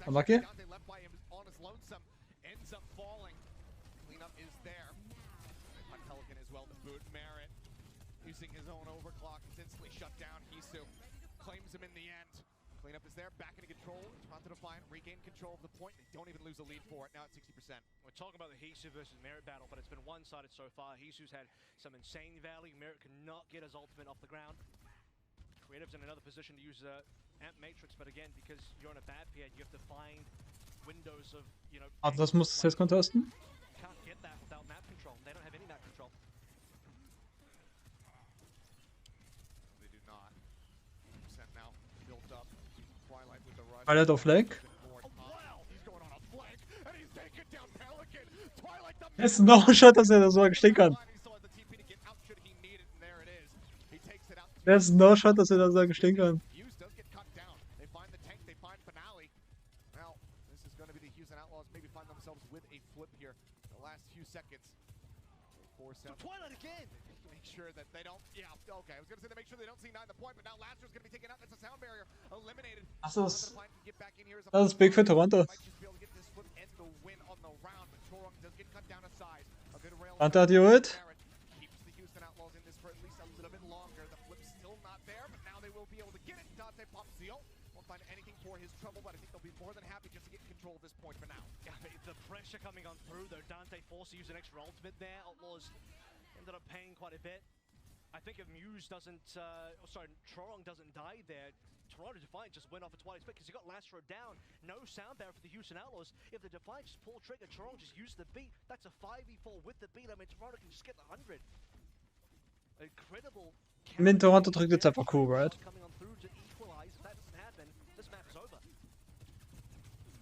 Unlucky. Dante left by him on his lonesome, ends up falling. Cleanup is there. Pelican as well to boot. Merritt using his own overclock is instantly shut down. Hisu claims him in the end. Cleanup is there, back into control. Toronto Defiant regain control of the point. They don't even lose the lead for it. Now at 60%. We're talking about the Hisu versus Merritt battle, but it's been one-sided so far. Hisu's had some insane value. Merritt cannot get his ultimate off the ground. Creative's in another position to use Amp Matrix, but again, because you're on a bad pad, you have to find windows of, you know, Atlas muss das jetzt contesten. can't get that without map control. They don't have any map control. They do not. Percent now built up. Twilight with the rush. Twilight auf Flag. Oh, wow. He's going on a flank and he's taking down Pelican. Twilight the Das ist ein No-Shot, dass er das so stehen kann. Das ist ein No-Shot, dass er das so stehen kann. Hughes does get cut down. They find the tank, they find finale. Now, this is going to be the Hughes and Outlaws maybe find themselves with a flip here. The last few seconds. Force out. Twilight again! Make sure that they don't. Yeah, okay. I was going to say they make sure they don't see 9 the point, but now Lazarus going to be taken out. That's a sound barrier. Eliminated. Das ist big für Toronto. Dante hat die Ult. Keeps the Houston Outlaws in this for at least a little bit longer. The flip's still not there, but now they will be able to get it. Dante pops the ult. Won't find anything for his trouble, but I think they'll be more than happy just to get control of this point for now. Yeah, the pressure coming on through though. Dante forced to use an extra ultimate there. Outlaws ended up paying quite a bit. I think if Muse doesn't, Trorong doesn't die there, Toronto Defiant just went off a Twilight split because he got Lastro down. No sound barrier for the Houston Outlaws. If the Defiant just pull trigger, Toronto just use the beat. That's a 5v4 with the beat. I mean, Toronto can just get the 100. Incredible. Min Toronto drückt jetzt einfach cool, right? Coming on through to equalize. If that doesn't happen, this map is over.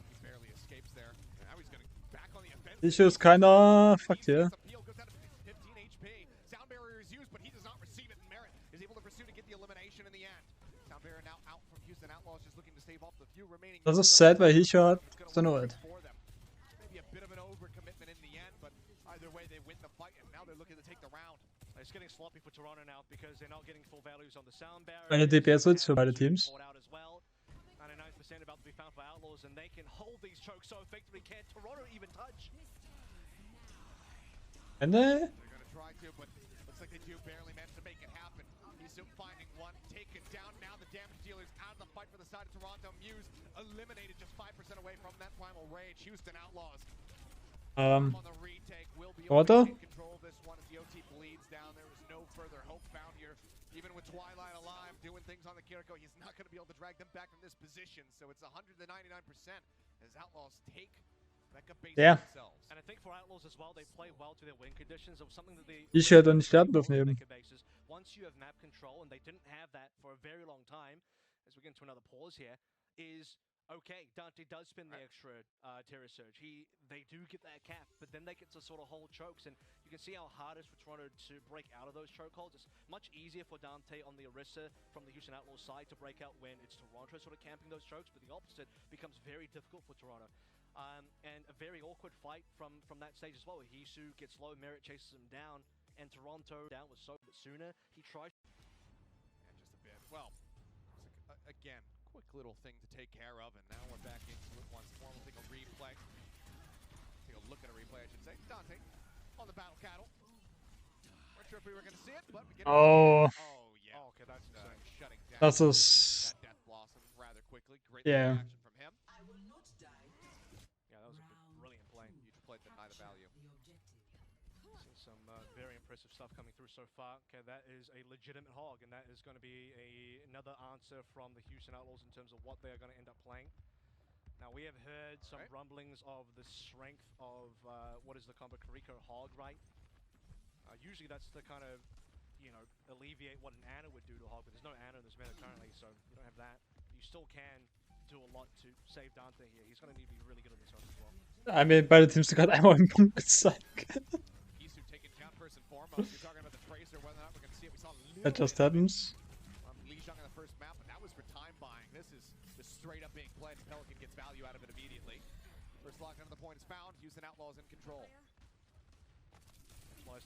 He barely escapes there. Now he's going to back on the offensive. Sicher ist keiner. Fuck hier. Das ist sad, weil Hicho hat seine Ult. It's getting sloppy for Toronto now because they're not getting full values on the sound barrier. Eine DPS-Ults für beide Teams. 99% about to be found for Outlaws and they can hold these chokes so effectively. Can't Toronto even touch? Ende? They're gonna try to, but looks like they do barely manage to make it happen. He's still finding one, taken down. Now the damage dealer's out of the fight for the side of Toronto. Muse eliminated, just 5% away from that primal rage. Houston Outlaws on the retake will be able to take control of this one as the OT bleeds down. There is no further hope found here. Even with Twilight alive, doing things on the Kiriko, he's not going to be able to drag them back from this position. So it's 100 to 99% as Outlaws take Mecca base themselves. And I think for Outlaws as well, they play well to their win conditions of something that they... Ich hätte nicht sterben dürfen eben. Once you have map control, and they didn't have that for a very long time, as we get into another pause here, is... Okay, Dante does spin the extra Terror Surge. They do get that cap, but then they get to sort of hold chokes, and you can see how hard it is for Toronto to break out of those chokeholds. It's much easier for Dante on the Orisa from the Houston Outlaws side to break out when it's Toronto sort of camping those chokes, but the opposite becomes very difficult for Toronto. And a very awkward fight from that stage as well. Hisu gets low, Merit chases him down, and Toronto down was so bit sooner. He tries. And just a bit. Well, again. Quick little thing to take care of, and now we're back into it once more. We'll take a replay. Take a look at a replay, I should say. Dante on the battle cattle. We're sure if we were going to see it, but we get Oh. Yeah. Oh, okay, that's shutting down. Das ist... That death blossom rather quickly. Great reaction from him. Yeah, that was a brilliant play. Huge play to deny the value. Some very impressive stuff coming through so far. Okay, that is a legitimate hog, and that is going to be another answer from the Houston Outlaws in terms of what they are going to end up playing. Now, we have heard some rumblings of the strength of what is the combo Kiriko hog, right? Usually that's the kind of, you know, alleviate what an Ana would do to a hog, but there's no Ana in this meta currently, so you don't have that. You still can do a lot to save Dante here. He's going to need to be really good at this one as well. I mean, beide Teams sind gerade einmal im Punkt gezeigt. That just happens. Lijiang on the first map, but that was for time buying. This is just straight up being played. Pelican gets value out of it immediately. First lock on the point is found. Houston Outlaws in control. Really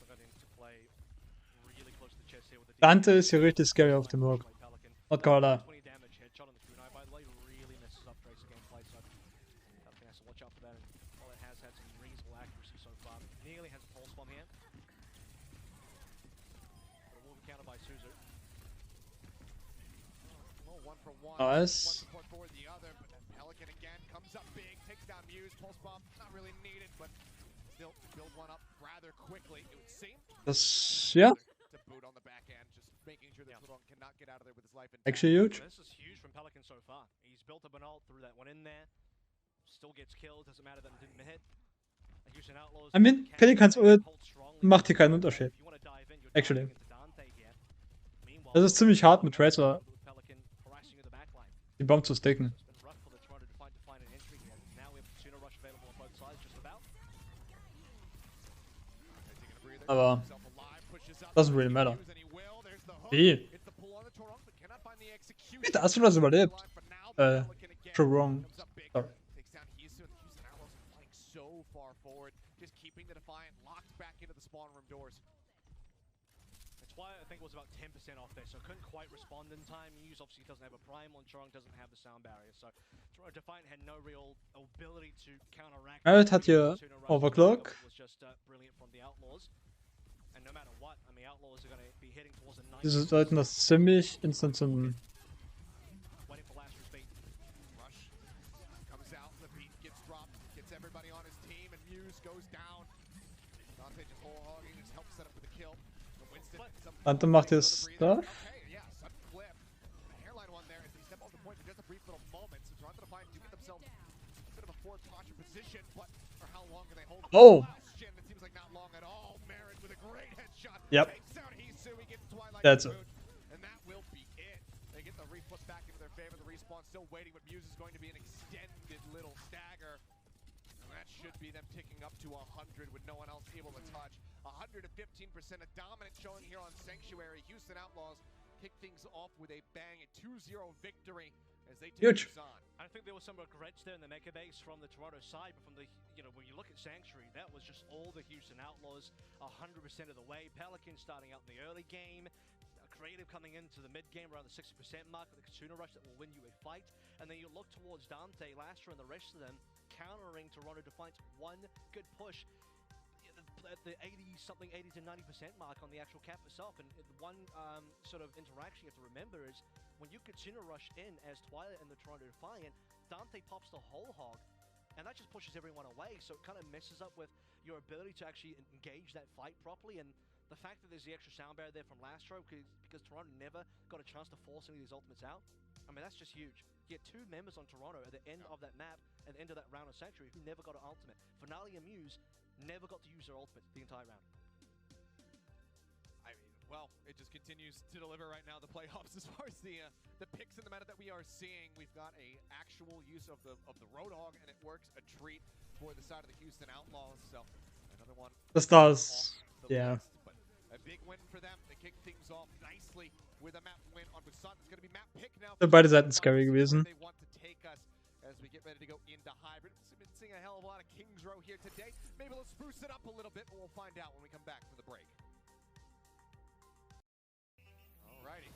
close to the chest here with the Dante ist hier richtig scary auf dem Hook. Not Carla. 20 damage headshot on the kunai, by the way, really messes up Drake's gameplay, so Pelican has to watch out for that. And while it has had some reasonable accuracy so far, nearly has a pulse bomb here. Counter by Suzu. Well, one for one. Nice. One for the other, but Pelican again comes up big, takes down Muse. Pulse bomb, not really needed, but still build one up rather quickly. It would seem. Das, ja. To boot on the back end, just making sure that Toronto cannot get out of there with his life intact. Actually huge. This is huge from Pelican so far. He's built up an ult, threw that one in there. Still gets killed, doesn't matter that it didn't hit. Houston Outlaws I mean, can Pelicans stay Ult hold strongly macht hier with keinen Dante. Unterschied. If you want to dive in, you're Actually. diving into Dante here. Meanwhile, Das ist ziemlich hart mit Pelican Tracer harassing you in the backline. die Bomb zu sticken. It's been rough for the Toronto to find an entry here. Now we have Sooner Rush available on both sides, just about. Aber doesn't really matter. Wie? Wie hast du das überlebt? Wrong. Sorry. So far forward, just keeping the Defiant locked back into the spawn room doors. That's why I think it was about 10% off there, so couldn't quite respond in time. Muse obviously doesn't have a prime on Chorong, doesn't have the sound barrier, so Defiant had no real ability to counteract. Riot hat hier Overclock. Was just brilliant from the Outlaws. And no matter what, I mean, Outlaws are going to be heading towards a nice. Sie sollten das ziemlich instant zum Waiting for last beat. Rush comes out, the beat gets dropped, gets everybody on his team, and Muse goes down. Dante just whole hogging, just helps set up for the kill. Winston, Dante macht hier Stuff. okay, yeah, sudden flip. The hairline one there as they step off the point for just a brief little moment. So Toronto Defiant do get themselves a bit of a forward posture position, but for how long can they hold it? Oh! It seems like not long at all. Marin with a great headshot. Yep. Takes out Hisu, he gets Twilight That's it. and that will be it. They get the reflip back into their favor. The respawn still waiting, but Muse is going to be an extended little stagger. And that should be them ticking up to 100 with no one else able to touch. 115%, a dominant showing here on Sanctuary. Houston Outlaws kick things off with a bang, a 2-0 victory as they take Huge. this on. I think there was some regrets there in the mecha base from the Toronto side, but from the, when you look at Sanctuary, that was just all the Houston Outlaws 100% of the way. Pelican starting out in the early game, Creative coming into the mid game around the 60% mark with the Kitsuna Rush that will win you a fight, and then you look towards Dante, Lastra, and the rest of them countering Toronto Defiant's one good push at the 80 to 90% mark on the actual cap itself. And one sort of interaction you have to remember is when you Kitsuna Rush in as Twilight and the Toronto Defiant, Dante pops the whole hog, and that just pushes everyone away, so it kind of messes up with your ability to actually engage that fight properly. And the fact that there's the extra sound barrier there from Lastro, because Toronto never got a chance to force any of these ultimates out, I mean, that's just huge. You get two members on Toronto at the end of that map, at the end of that round of Sanctuary, who never got an ultimate. Finale and Muse never got to use their ultimate the entire round. I mean, well, it just continues to deliver right now, the playoffs. As far as the picks in the meta that we are seeing, we've got a actual use of the Roadhog, and it works a treat for the side of the Houston Outlaws. So another one. Das does. Yeah. List, but a big win for them. They kick things off nicely with a map win on Busan. It's going to be map pick now. Beide Seiten scary gewesen. They want to take us as we get ready to go into hybrid. We've been seeing a hell of a lot of Kings Row here today. Maybe let's spruce it up a little bit, but we'll find out when we come back from the break. Alrighty.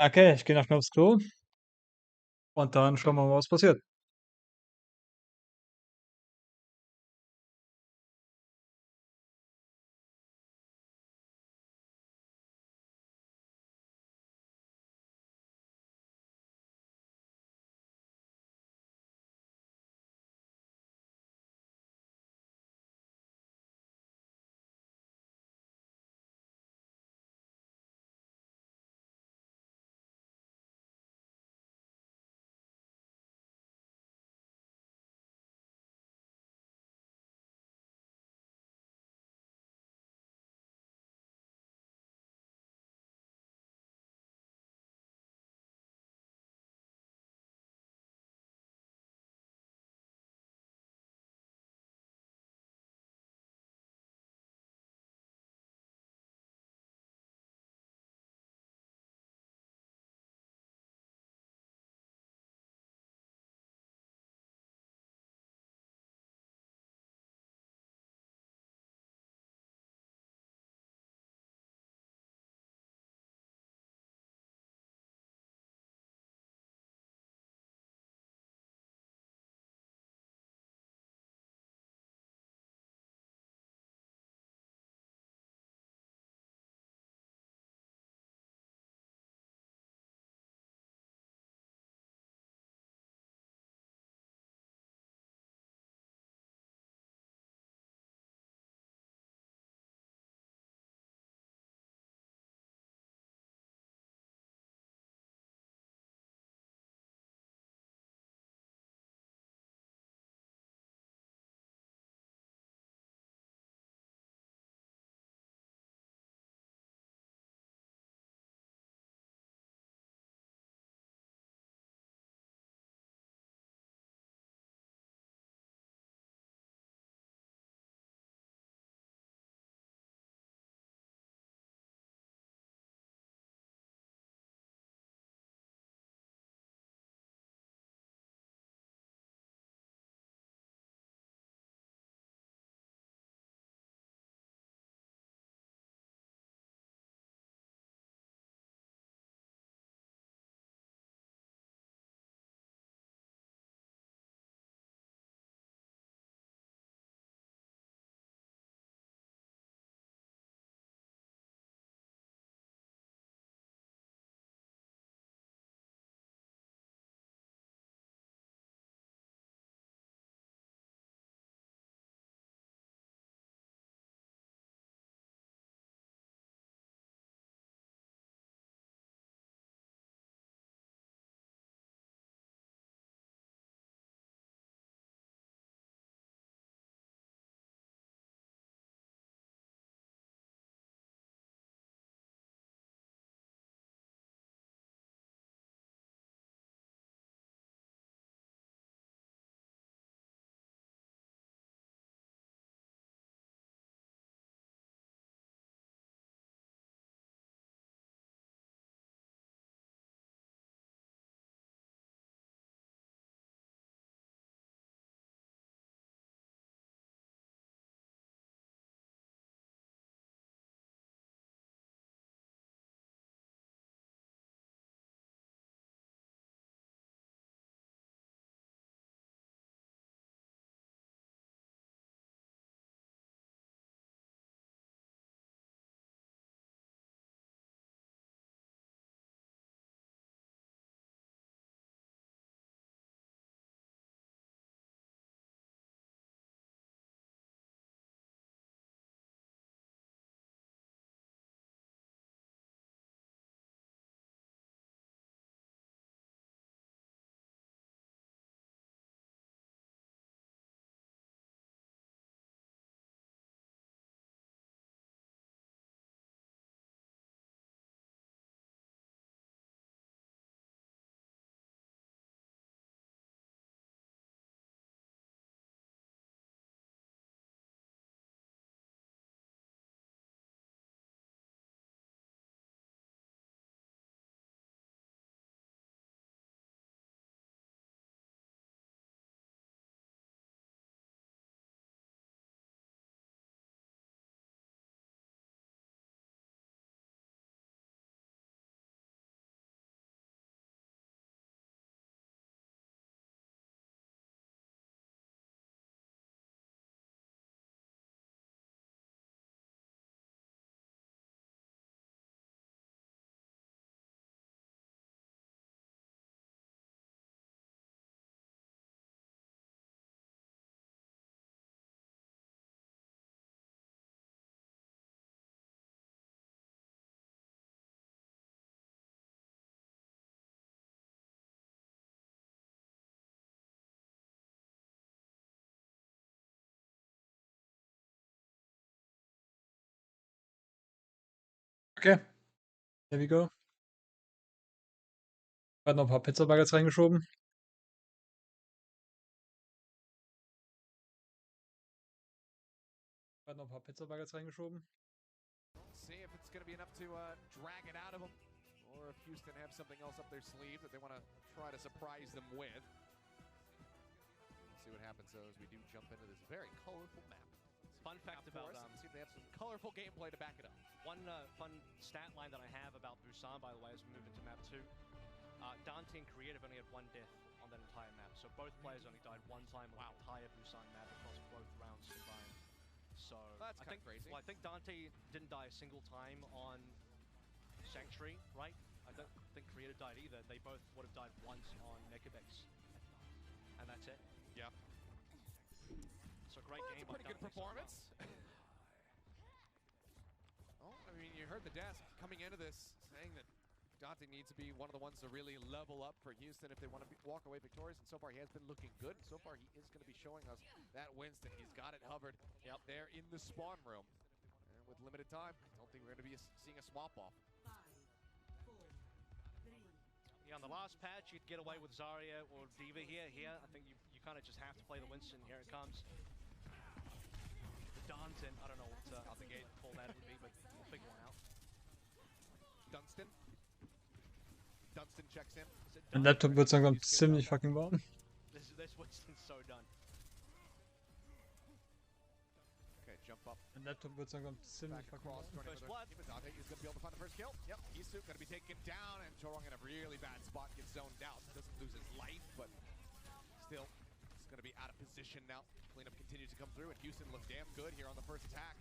Okay, ich gehe nach aufs Klo. Und dann schauen wir mal, was passiert. Okay, here we go. Gerade noch ein paar Pizza-Buggets reingeschoben. Gerade noch ein paar Pizza-Buggets reingeschoben. See if it's going to be enough to drag it out of them, or if Houston have something else up their sleeve that they want to try to surprise them with. Let's see what happens though as we do jump into this very colorful map. Fun fact about see if they have some colorful gameplay to back it up. one fun stat line that I have about Busan, by the way, as we move into map 2. Dante and Creative only had one death on that entire map, so both players only died one time on the entire Busan map across both rounds combined. So That's kind of crazy. Well, I think Dante didn't die a single time on Sanctuary, right? I don't think Creative died either. They both would have died once on Mekabex, and that's it. Yeah. So great Well, game. that's a pretty good performance. Oh, I mean, you heard the desk coming into this saying that Dante needs to be one of the ones to really level up for Houston if they want to walk away victorious. And so far, he has been looking good. So far, he is going to be showing us that Winston. He's got it hovered up there in the spawn room. And with limited time, I don't think we're going to be seeing a swap off. 5, 4, 3. Yeah, on the last patch, you'd get away with Zarya or Diva here. Here, I think you kind of just have to play the Winston. Here it comes. The Danton, I don't know what out the gate call that would be, but we'll figure one out. Dunstan checks in. Mein Laptop wird langsam ziemlich fucking warm. This Winston's so done. Okay, jump up. Mein Laptop wird langsam ziemlich Back fucking across, warm. joining First with blood. Dante is going to be able to find the first kill. Yep, Hisu going to be taken down, and Chorong in a really bad spot, gets zoned out. Doesn't lose his life, but still, he's going to be out of position now. Cleanup continues to come through, and Houston looked damn good here on the first attack.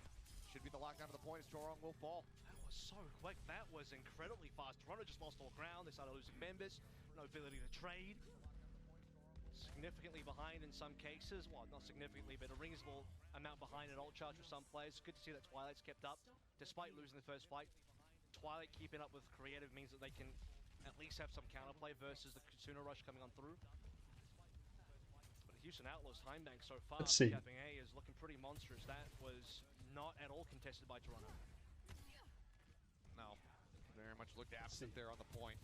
Should be the lockdown to the point as Chorong will fall. That was so quick. That was incredibly fast. Toronto just lost all ground. They started losing members. No ability to trade. Significantly behind in some cases. Well, not significantly, but a reasonable amount behind in ult charge for some players. Good to see that Twilight's kept up, despite losing the first fight. Twilight keeping up with Creative means that they can at least have some counterplay versus the Kitsuna rush coming on through. But the Houston Outlaws time bank so far, Let's see. capping A, is looking pretty monstrous. That was not at all contested by Toronto. No, very much looked absent there on the point.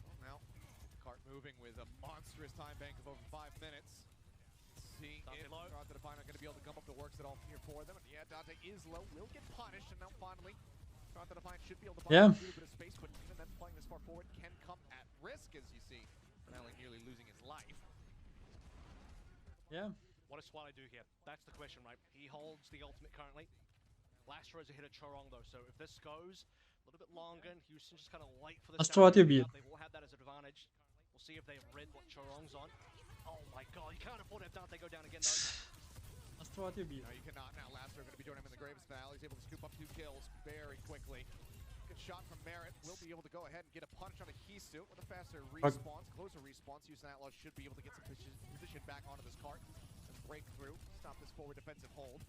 Well, now, cart moving with a monstrous time bank of over 5 minutes. See Dante if low. Dante Define are going to be able to come up the works at all here for them. And yeah, Dante is low, will get punished, and now finally, Dante Define should be able to buy a little bit of space, but even then playing this far forward can come at risk, as you see. Finale nearly losing his life. Yeah. What does Twilight do here? That's the question, right? He holds the ultimate currently. Lastro is ahead of Chorong though, so if this goes a little bit longer and Houston just kind of wait for the Astro hat ihr Bier. they will have that as an advantage. We'll see if they have read what Chorong's on. Oh my god, you can't afford to have Dante go down again though. Astro hat ihr Bier. No, you cannot. Now Lastro going to be joining him in the Graves finale. He's able to scoop up 2 kills very quickly. Good shot from Merritt. Will be able to go ahead and get a punch on a Hisu with a faster response, closer response. Houston Outlaws should be able to get some position back onto this cart and break through, stop this forward defensive hold.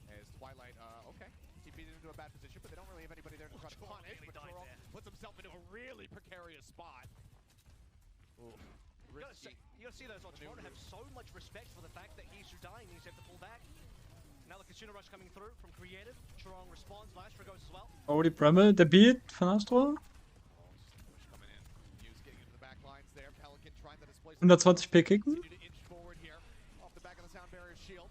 As Twilight, okay, TP'd into a bad position, but they don't really have anybody there to try to punish. really But died Chorong there. puts himself into a really precarious spot. Ooh, You gotta see those on Toronto have so much respect for the fact that he's dying, he's have to pull back. Now the Kitsuna rush coming through from Creative. Chorong responds, Lastro goes as well. Oh, die Bramble, der Beat von Astro. Push coming in. Hughes getting into the back lines there. Pelican trying to displace 120 P kicken. continue to inch forward here off the back of the sound barrier shield.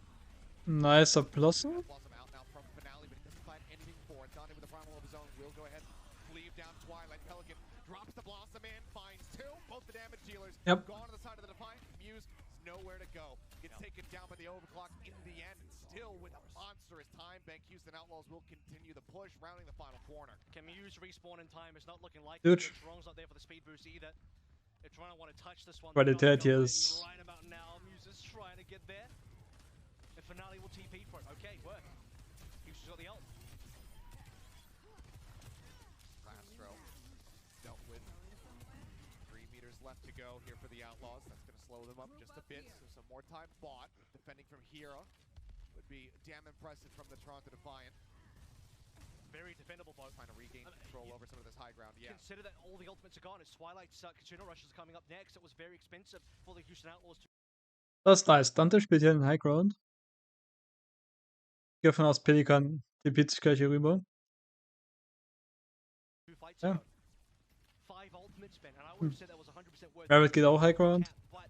Nicer Blossom. Blossom out now from Finale, but he doesn't find anything for it. Dante with a primal of his own will go ahead, cleave down Twilight. Pelican drops the Blossom in, finds 2. Both the damage dealers Yep. gone to the side of the Defiant. Muse is nowhere to go. Gets taken down by the overclock in the end. Still with a monstrous time bank. Houston Outlaws will continue the push, rounding the final corner. Can Muse respawn in time? It's not looking like Dude. it. Chorong's not there for the speed boost either. If Toronto want to touch this one, Qualität they're hier not ist- going right about now. Muse is trying to get there. And Finale will TP for it. Okay, work. Houston's got the ult. Lastro dealt with. 3 meters left to go here for the Outlaws. That's going to slow them up just a bit. So some more time bought. Defending from Hero would be damn impressive from the Toronto Defiant. Very defendable both. Trying to regain control over some of this high ground. Yeah. Consider that all the ultimates are gone. It's Twilight's Kitsuna rushes coming up next. It was very expensive for the Houston Outlaws to Das ist nice. Dante spielt hier den High Ground. Ich gehe davon aus, Pelikan TP't sich gleich hier rüber. minutes Ja. ago. 5 ultimate spent, and I would have said that was 100% worth Merit geht auch High Ground. but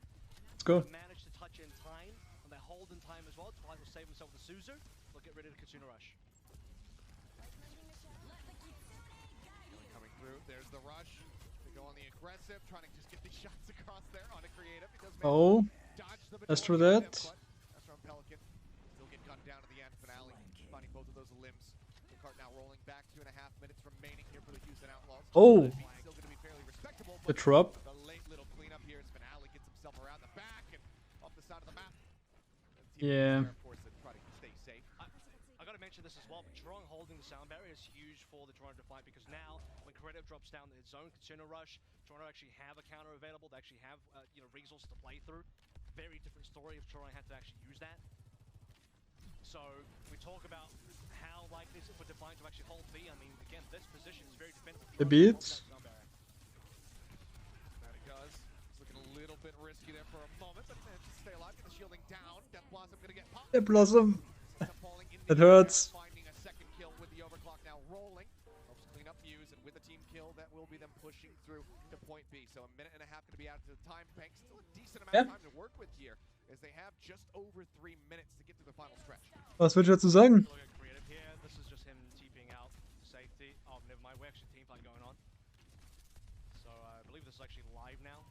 Let's go. managed to touch in time, and they hold in time as well. Twilight will save himself the Suzu. They'll get rid of the Kitsune Rush. Coming through, there's the rush. They go on the aggressive, trying to just get these shots across there on a creative. Because Oh, dodge the as for majority of that, them, but that's from Pelican. Still get gunned down at the end. Finale finding both of those limbs. The cart now rolling back. 2.5 minutes remaining here for the Houston Outlaws. Oh. Still going to be fairly respectable. the But drop. the late little cleanup here is Finale gets himself around the back and off the side of the map. Yeah. There, of course, to try to stay safe. I got to mention this as well, but Trong holding the sound barrier is huge for the Toronto Defiant because now when Creative drops down the zone Kitsune Rush, Toronto actually have a counter available. They actually have resources to play through. Very different story if Toronto had to actually use that. So we talk about how likely is it for Defiant to actually hold B. I mean, again, this position is very defendable. The beats. That it does. It's looking a little bit risky there for a moment, but manages to stay alive. Get the shielding down. Death Blossom gonna get popped. Der Blossom. Falling in That the air, hurts. finding a second kill with the overclock now rolling. Helps clean up views, and with a team kill, that will be them pushing through to point B. So a minute and a half going to be out to the time bank. Still a decent amount of time to work with here, as they have just over 3 minutes to get to the final stretch. Was willst du dazu sagen? Look at Creative here. This is just him TPing out safety. Oh, never mind. We're actually team fight going on. So I believe this is actually live now.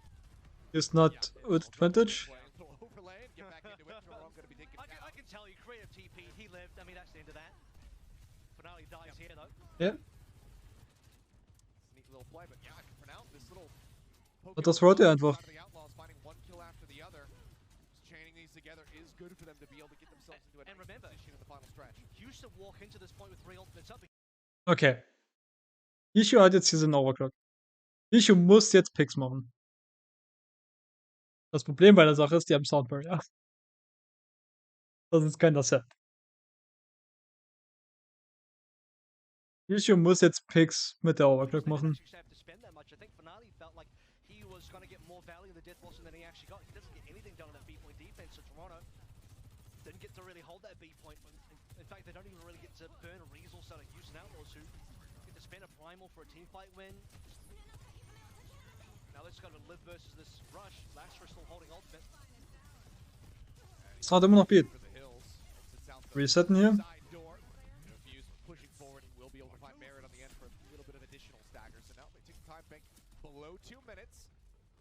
Is not with advantage. Overlay and get back into it. Jerome going to be taken down. I can tell you, Creative TP, he lived. I mean, that's the end of that. Finale dies here, though. Ja. Neat little play, but yeah, I can pronounce this little. Und das wollte er einfach. The Outlaws finding one kill after the other. Just chaining these together is good for them to be able to get themselves into a And nice remember, position in the final stretch. Houston walk into this point with 3 ultimates up. Okay. Ishu hat jetzt hier seinen Overclock. Ishu muss jetzt Picks machen. Das Problem bei der Sache ist, die haben Sound Barrier. Das ist kein Set. Ishu muss jetzt Picks mit der Overclock machen. He was going to get more value in the Death Blossom than he actually got. He doesn't get anything done on that B point defense, so Toronto didn't get to really hold that B point. In fact, they don't even really get to burn a resource out of Houston Outlaws, who get to spend a primal for a team fight win. Now let's go to live versus this rush. Lasher still holding ultimate. Es hat immer noch Beat. For the hills, sits out the Resetten hier. side door. Fuse pushing forward. Will be able to find Merit on the end for a little bit of additional stagger. So now they take the time bank below 2 minutes.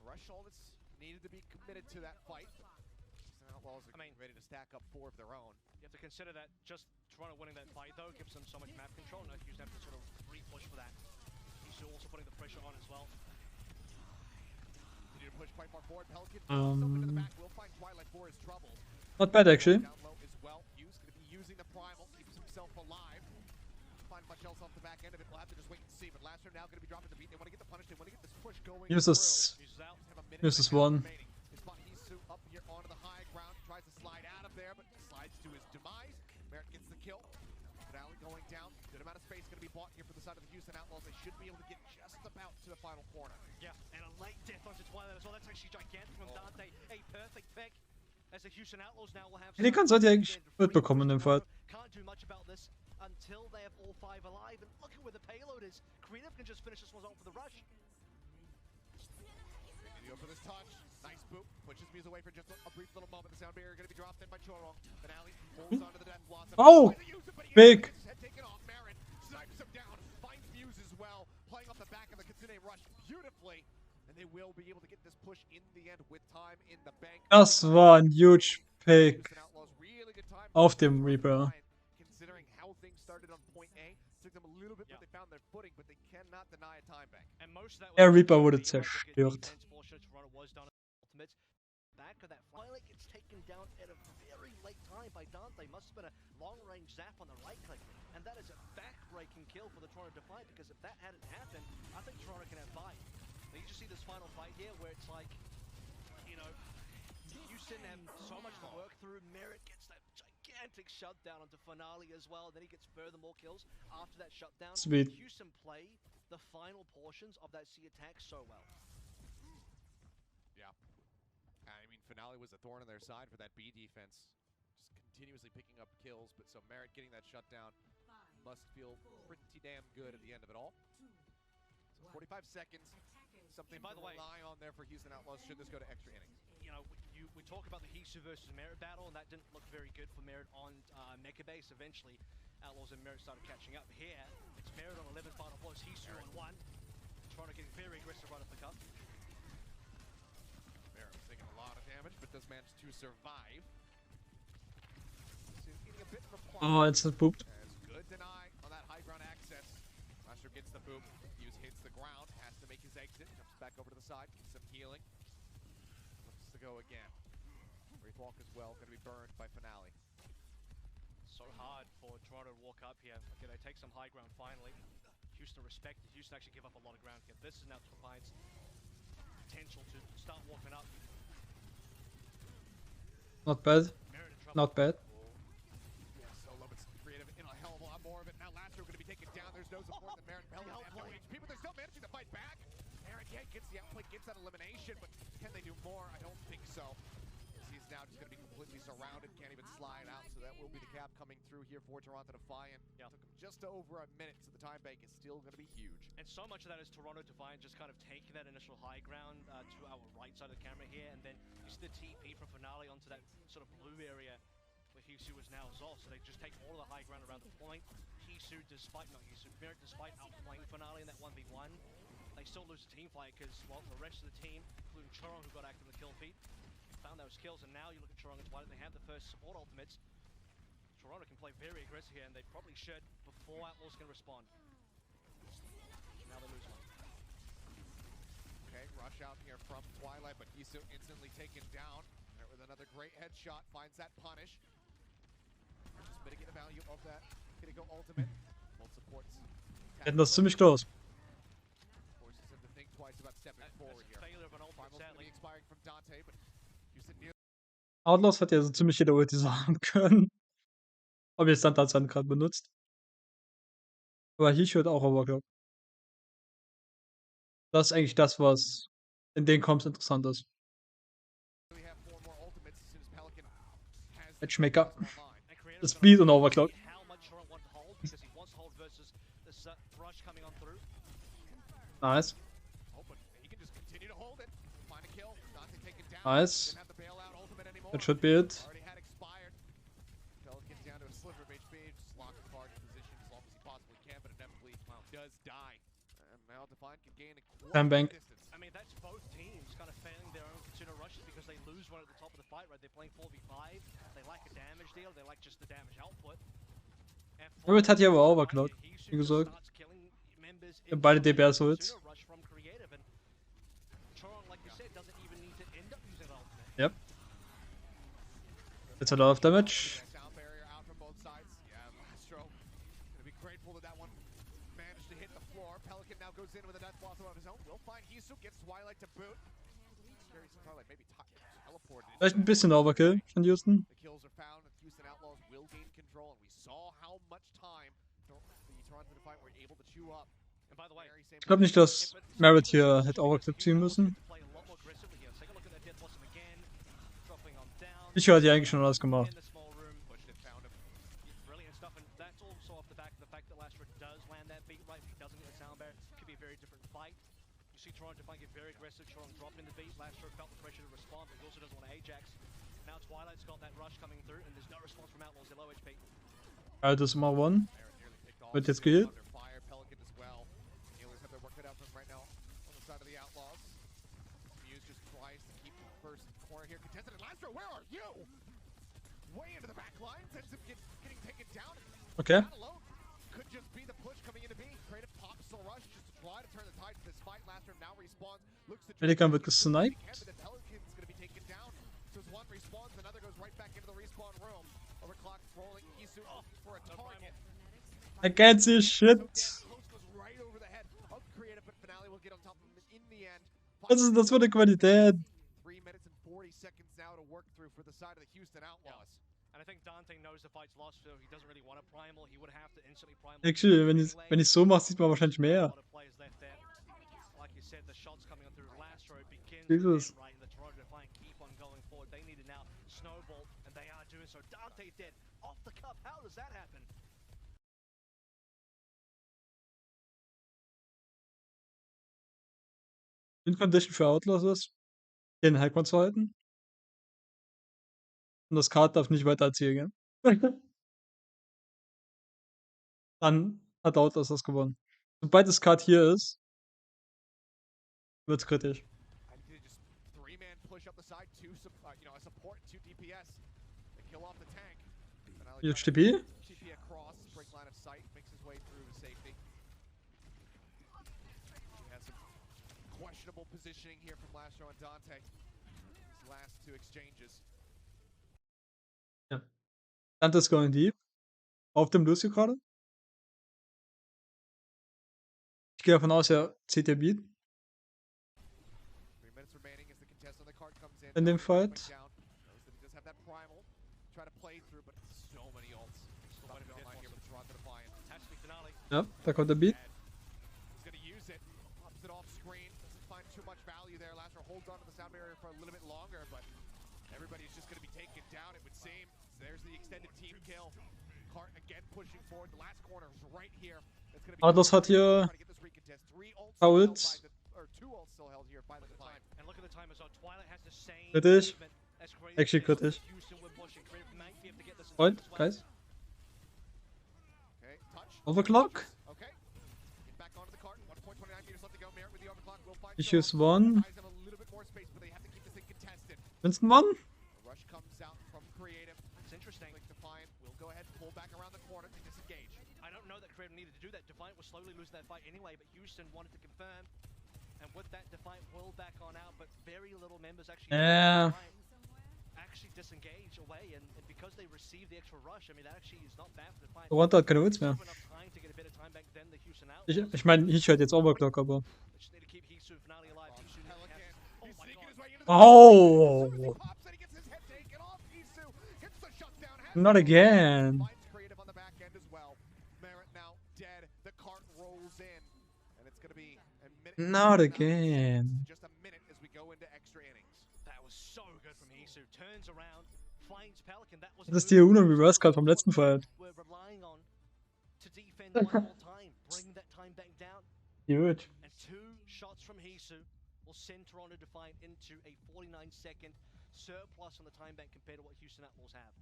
Rush all that's needed to be committed to that fight. Houston Outlaws are ready to stack up 4 of their own. You have to consider that just Toronto winning that fight, though, gives them so much map control. Now Houston have to sort of re-push for that. Houston also putting the pressure on as well. Continue to push quite far forward. Pelican into the back. Will find Twilight for his trouble. Not bad actually. Down low as well. Hughes going to be using the primal. Keeps himself alive. Find much else off the back end of it. We'll have to just wait and see. But Lasser now going to be dropping the beat. They want to get the punish. They want to get this push going. Uses one. Up here onto the high ground. Tries to slide out of there, but slides to his demise. Merritt gets the kill. Finale going down. Good amount of space going to be bought here for the side of the Houston Outlaws. They should be able to get just about to the final corner. Yeah, and a late death onto Twilight as well. That's actually gigantic from Dante. A perfect pick. As the Houston Outlaws now will have. Die kannst du eigentlich mitbekommen in dem Fall. Can't do much about this until they have all 5 alive. And look at where the payload is. Creative can just finish this one off for the rush. Go for this touch. Nice boop. Pushes Muse away for just a brief little moment. The sound barrier going to be dropped in by Chorong. Finale holds onto the Death Blossom. Oh! Big! Head taken off. Marin snipes him down. Finds Muse as well. Playing off the back of the Kitsune Rush beautifully. And they will be able to get this push in the end with time in the bank. Das war ein huge Pick Houston Outlaws really good time auf dem Reaper. considering how things started on point A. Took them a little bit, but they found their footing, but they cannot deny a time bank. And most of that Der Reaper wurde zerstört. Back of that Twilight gets taken down at a very late time by Dante. Must have been a long-range zap on the right click, and that is a back-breaking kill for the Toronto Defiant. Because if that hadn't happened, I think Toronto can have 5. Now you just see this final fight here, where it's like, you know, Houston have so much to work through. Merritt gets that gigantic shutdown onto Finale as well. Then he gets furthermore kills after that shutdown. Sweet. Houston play the final portions of that C attack so well. Yeah. I mean, Finale was a thorn in their side for that B defense. Just continuously picking up kills, but so Merritt getting that shutdown must feel pretty damn good at the end of it all. 45 seconds. Something By the way, rely on there for Houston Outlaws should this go to extra innings. You know, we talk about the Hisu versus Merit battle, and that didn't look very good for Merit on Mecha Base. Eventually, Outlaws and Merit started catching up. Here, it's Merit on 11 final blows, Hisu on 1. Trying to get very aggressive right off the cup. Merit taking a lot of damage, but does manage to survive. So eating a bit from Oh, it's a pooped. as good deny on that high ground access. Lasher gets the boop. Hughes hits the ground, has to make his exit, jumps back over to the side, gets some healing. Looks to go again. Wraithwalk as well, going to be burned by Finale. So hard for Toronto to walk up here. Okay, they take some high ground finally. Houston respected. Houston actually give up a lot of ground here. This is now Defiant's potential to start walking up. Not bad. Merit in trouble. Not bad. Yeah, so Lovin's creative in a hell of a lot more of it. Now Lasher going to be taken down. There's no support. The Merit Pelican have no HP, but they're still managing to fight back. Merit gets the outplay, gets that elimination, but can they do more? I don't think so. He's now just going to be completely surrounded, can't even slide out, so that will be the cap coming through here for Toronto Defiant. Yeah. Took him just over a minute, so the time bank is still going to be huge. And so much of that is Toronto Defiant just kind of taking that initial high ground to our right side of the camera here, and then you see the TP from Finale onto that sort of blue area where Hisu is now as well. So they just take all of the high ground around the point. Merit despite outplaying Finale in that 1v1, they still lose a team fight because, well, the rest of the team, including Chorong, who got active in the kill feed, found those kills, and now you look at Chorong and Twilight, they have the first support ultimates. Toronto can play very aggressive here, and they probably should before Outlaws can respond. Now they lose one. Okay, rush out here from Twilight, but Hisu instantly taken down. There with another great headshot, finds that punish. Just mitigate the value of that. Gonna go ultimate. Both supports. Hätten das ziemlich close. Forces him to think twice about stepping forward here. Failure of an ultimate, Primal's gonna be sadly. expiring from Dante, but Houston near Outlaws hat ja so ziemlich jede Ulti so haben können. Ob jetzt Standard gerade benutzt. Aber hier hört auch Overclock. Das ist eigentlich das, was in den Comps interessant ist. we have 4 more ultimates as soon as Pelican has Matchmaker. online. And Creative The is speed gonna on Overclock. see how much Chorong wants to hold, because he wants to hold versus this rush coming on through. Nice. Oh, but he can just continue to hold it. Find a kill. Dante taken down. Nice. Didn't have the bailout ultimate anymore. That should be it. Already had expired. Pelican down to a sliver of HP. Just lock the card in position as long as he possibly can, but inevitably does die. And now Defiant can gain a Time bank. distance. I mean, that's both teams kind of failing their own consider rushes because they lose one at the top of the fight, right? They're playing 4v5. They lack a damage deal. They lack just the damage output. And Merit hat hier aber Overclock, Hisu wie just gesagt. starts killing members Ja, in beide the DPS Ults. consider rush from Creative, and Chorong, like you said, doesn't even need to end up using an ultimate. Yep. It's a lot of damage. Sound barrier out from both sides. Yeah, Mastro gonna be grateful that that one managed to hit the floor. Pelican now goes in with a death blossom of his own. We'll find Hisu, gets Twilight to boot. Scary Twilight maybe teleported. Vielleicht ein bisschen Overkill von Houston. The kills are found, and Houston Outlaws will gain control, and we saw how much time the Toronto Defiant were able to chew up. And by the way, Ich glaube nicht, dass Merit hier hätte Overclock ziehen müssen. play a lot more aggressively here. Take a look at that death blossom again, dropping on down. Ich hatte eigentlich schon alles gemacht. In the small room, Pushed it, found him. brilliant stuff, and that's also off the back of the fact that Lastra does land that beat right. If he doesn't get a sound barrier, could be a very different fight. You see Toronto Defiant get very aggressive. Chorong dropping the beat. Lastra felt the pressure to respond, but he also doesn't want to Ajax. Now Twilight's got that rush coming through, and there's no response from Outlaws. They're low HP. Alt ist immer One. Barrett nearly picked off. Wird jetzt Still geheilt. under fire. Pelican as well. Healers have their work cut out for them right now on the side of the Outlaws. Muse just tries to keep the first corner here contested. And Lastro, where are you? Way into the back line, ends up getting taken down. Okay. That alone could just be the push coming into B. Creative pops the rush just to try to turn the tide to this fight. Lastro now respawns, looks to Pelican wird gesniped. Pelican's gonna be taken down. So as one respawns, another goes right back into the respawn room. Overclock rolling Hisu off for a target. I can't see shit. Close goes right over the head of Creative, but Finale will get on top of him in the end. Was ist das für eine Qualität? 3 minutes and 40 seconds now to work through for the side of the Houston Outlaws. And I think Dante knows the fight's lost, so he doesn't really want a primal. He would have to instantly primal. Actually, wenn ich so mache, sieht man wahrscheinlich A mehr. lot of players left there. Like you said, the shots coming on through Lastro begins Jesus. again, right, and the Toronto Defiant keep on going forward. They need to now snowball, and they are doing so. Dante dead off the cup. How does that happen? Win-Condition für Outlaws ist, den Hackman zu halten. Und das Card darf nicht weiter als hier gehen. Dann hat Outlaws das gewonnen. Sobald das Card hier ist, wird's kritisch. I did just three-man push up the side, a support, two DPS. They kill off the tank. Hier TP. TP across, break line of sight, makes his way through to safety. He has some questionable positioning here from Lastro and Dante. His last two exchanges. Ja. Dante's going deep. Auf dem Lucio gerade. Ich gehe davon aus, er zieht der Beat 3 minutes remaining as the contest on the card comes in. in dem Dante Fight. down. Knows that he does have that primal. Try to play through, but so many ults. About to go online here with Toronto Defiant. Attached to the finale. Ja, da kommt der Beat. He's gonna use it. Pops it off screen. Doesn't find too much value there. Lastro holds on to the sound barrier for a little bit longer, but everybody's just gonna be taken down, it would seem. There's the extended team kill. Cart again pushing forward. The last corner is right here. It's gonna be Outlaws hat hier trying to get this recontest. 3 ults still held Ults. by or 2 ults still held here by the Defiant. And look at the time as well. Twilight has the same Kritisch. movement as Creative Actually did. kritisch. Houston were pushing. Creative might be able to get this in Und, as well. guys. Okay, touch. Overclock. Okay. Get back onto the cart. 1.29 meters left to go. Merit with the overclock. Will find Issues Schau. one. Guys have a little bit more space, but they have to keep this thing contested. Winston won. The rush comes out from Creative. It's interesting. Like Defiant will go ahead and pull back around the corner to disengage. I don't know that Creative needed to do that. Defiant was slowly losing that fight anyway, but Houston wanted to confirm. And with that, Defiant will back on out, but very little members actually actually disengage away, and because they receive the extra rush, I mean, that actually is not bad for Defiant. Toronto hat keine Ults mehr. Enough time to get a bit of time back than the Houston Outlaws. Ich meine, ich hört jetzt Overclock, aber. They just need to keep Hisu finale alive. Hisu Pelican. has, oh He's my sneaking his god. way into the Oh! He pops and he gets his head taken off. Isu gets the shutdown. Has Not the again. finds Creative on the back end as well. Merit now dead. The cart rolls in, and it's gonna be a minute. Not again. Just a minute as we go into extra innings. That was so good from Hisu. Turns around, finds Pelican. That was Das ist die Uno Reverse Card vom letzten Fight. We're relying on to defend one more time, bring that time back down, Gut. and 2 shots from Hisu will send Toronto Defiant into a 49-second surplus on the time bank compared to what Houston Outlaws have.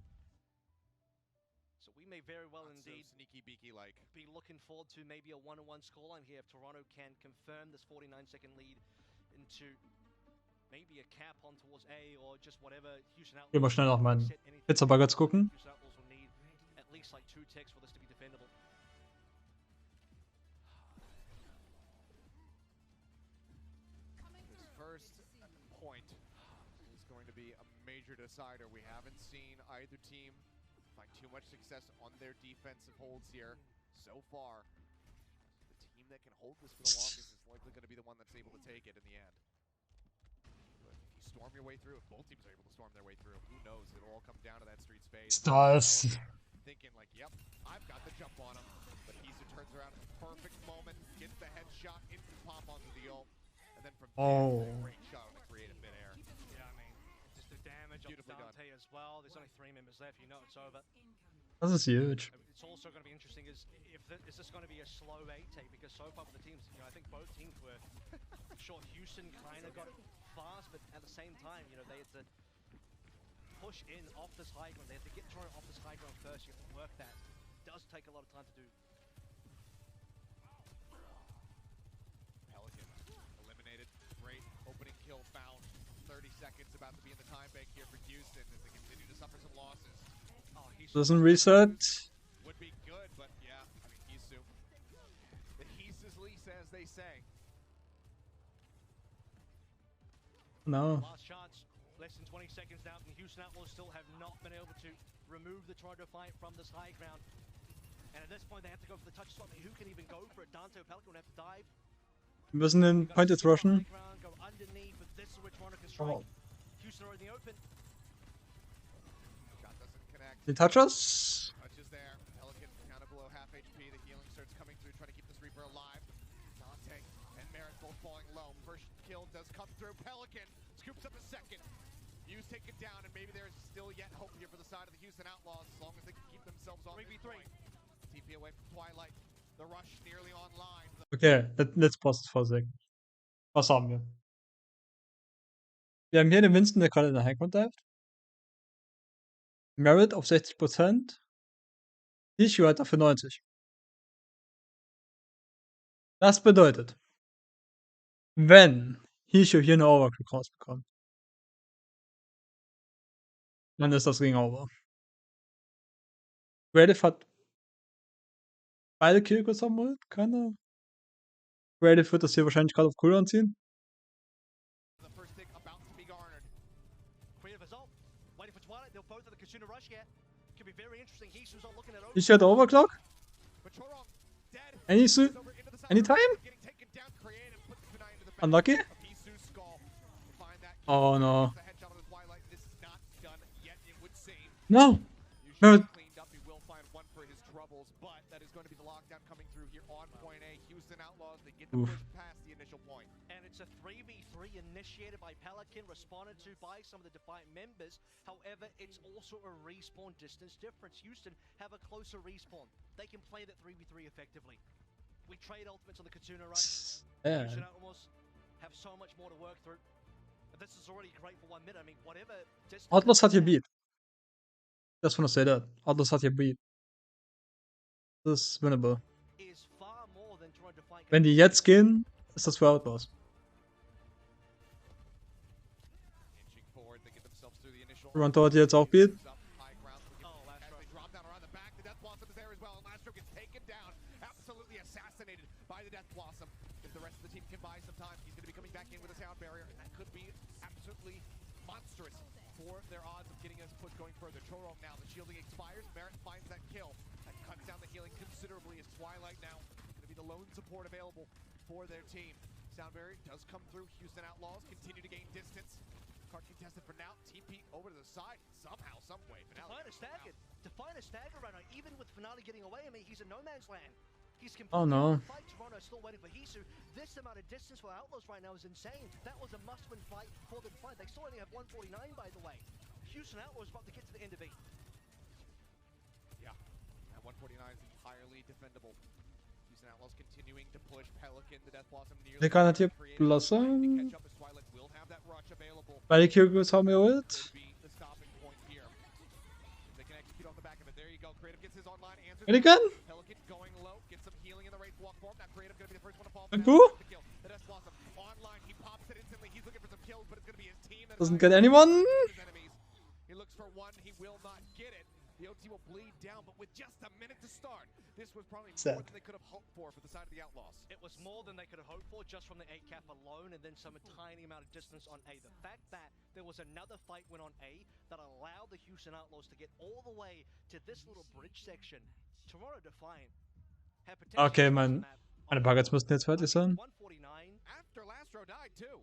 So we may very well Not indeed so sneaky beaky like. be looking forward to maybe a 1-1 scoreline here if Toronto can confirm this 49-second lead into maybe a cap on towards A or just whatever Houston Outlaws. Gehen wir schnell nach meinen set anything Pizza-Buggers gucken. Houston Outlaws will need at least like 2 ticks for this to be defendable. This first point is going to be a major decider. We haven't seen either team find too much success on their defensive holds here so far. The team that can hold this for the longest is likely going to be the one that's able to take it in the end. But if you storm your way through, if both teams are able to storm their way through, who knows? It'll all come down to that street space. Stars. Thinking like, yep, I've got the jump on him. But Hisu turns around at the perfect moment, gets the headshot, instant pop onto the ult. And then from there, a great shot on the creative midair. Yeah, I mean, just the damage on Beautifully Dante as well. There's only 3 members left. You know it's over. Das ist huge. It's also going to be interesting is is this going to be a slow A take, because so far with the teams, you know, I think both teams were sure Houston kind of got it fast, but at the same time, you know, they had to push in off this high ground. They had to get Toronto off this high ground first. You have to work that. It does take a lot of time to do. Pelican eliminated. Great opening kill found. 30 seconds about to be in the time bank here for Houston as they continue to suffer some losses. Oh, Hisu Doesn't reset. Would be good, but yeah, I mean, Hisu. The Hisus Lisa, as they say. No. last chance. Less than 20 seconds now, and Houston Outlaws still have not been able to remove the Toronto Defiant from this high ground. And at this point, they have to go for the touch spot. Who can even go for it? Dante or Pelican would have to dive. Wir müssen den Point jetzt rushen. Go underneath, but this is where Toronto can strike. Oh. Houston are in the open. Shot doesn't connect. They touch us. Touches there. Pelican kind of below half HP. The healing starts coming through, trying to keep this Reaper alive. Dante and Merit both falling low. First kill does come through. Pelican scoops up a second. Hughes take it down, and maybe there's still yet hope here for the side of the Houston Outlaws, as long as they can keep themselves on 3v3. TP away from Twilight. The rush nearly online. Okay, let's pause for a sec. Was haben wir? Wir haben hier den Winston, der gerade in der Highground divet. Merit auf 60%. Issue hat dafür 90. Das bedeutet, wenn Issue hier eine Overclock rausbekommt, dann ist das Game over. Gradiff hat beide Killcodes sammelt, keine. Gradiff wird das hier wahrscheinlich gerade auf Cooldown ziehen. The first pick about to be garnered. Creative result. Waiting for Twilight. They'll both at the Kasuna rush here. Could be very interesting. He's not looking at over. Issue hat Overclock. But Chorong dead. Any Over into the side. anytime? Getting taken down. Creative puts the kunai into the back Unlucky. of Hisu's skull. Find that Oh no. the headshot on the Twilight. This is not done yet, it would seem. No. Usually Merit. cleaned up. He will find one for his troubles, but that is going to be the lockdown coming through here on point A. Houston Outlaws, they get to Oof. push past the initial point. And it's a 3v3 initiated by Pelican, responded to by some of the Defiant members. However, it's also a respawn distance difference. Houston have a closer respawn. They can play that 3v3 effectively. We trade ultimates on the Katsuna rush. Yeah. Houston Outlaws have so much more to work through. And this is already great for 1 minute. I mean, whatever distance... Outlaws hat hier Beat. Just wanna say that. Outlaws hat hier Beat. Das ist winnable. is far more than Toronto Defiant. Wenn die jetzt gehen, ist das für Outlaws. Inching forward, they get themselves through the initial. Toronto hat hier jetzt auch Beat. High ground, Oh, last as they drop down around the back, the Death Blossom is there as well, and Lastro gets taken down, absolutely assassinated by the Death Blossom. If the rest of the team can buy some time, he's going to be coming back in with a sound barrier, and that could be absolutely monstrous for their odds of getting us push going further. Chorong now, the shielding expires, Merritt finds that kill, and cuts down the healing considerably as Twilight now going to be the lone support available for their team. Sound barrier does come through. Houston Outlaws continue to gain distance. Card contested for now. TP over to the side somehow, some way. Defiant is staggered. Defiant is staggered right now. Even with Finale getting away, I mean, he's in no man's land. He's completely Oh, no. out of the fight. Toronto still waiting for Hisu. This amount of distance for Outlaws right now is insane. That was a must-win fight for the Defiant. They still only have 149, by the way. Houston Outlaws about to get to the end of it. Yeah, that 149 is entirely defendable. Houston Outlaws continuing to push Pelican. The Death Blossom nearly Der kann hat hier created Blossom. to catch up as Twilight will have that rush available. Beide Killcodes haben wir Ult. Could be the stopping point here. They can execute off the back of it. There you go. Creative gets his online answer. Pelican. Pelican going low, gets some healing in the right block form. Now Creative gonna be the first one to fall. And down. who? The kill. The Death Blossom online. He pops it instantly. He's looking for some kills, but it's gonna be his team. that Doesn't is get anyone. his enemies. He looks for one. He will not get it. The OT will bleed down, but with just a minute to start, this was probably Sad. more than they could have hoped for the side of the Outlaws. It was more than they could have hoped for just from the A cap alone, and then some tiny amount of distance on A. The fact that there was another fight went on A that allowed the Houston Outlaws to get all the way to this little bridge section. Toronto Defiant had potential. Okay, meine Buggets müssten jetzt fertig sein. 149. After Lastro died, too.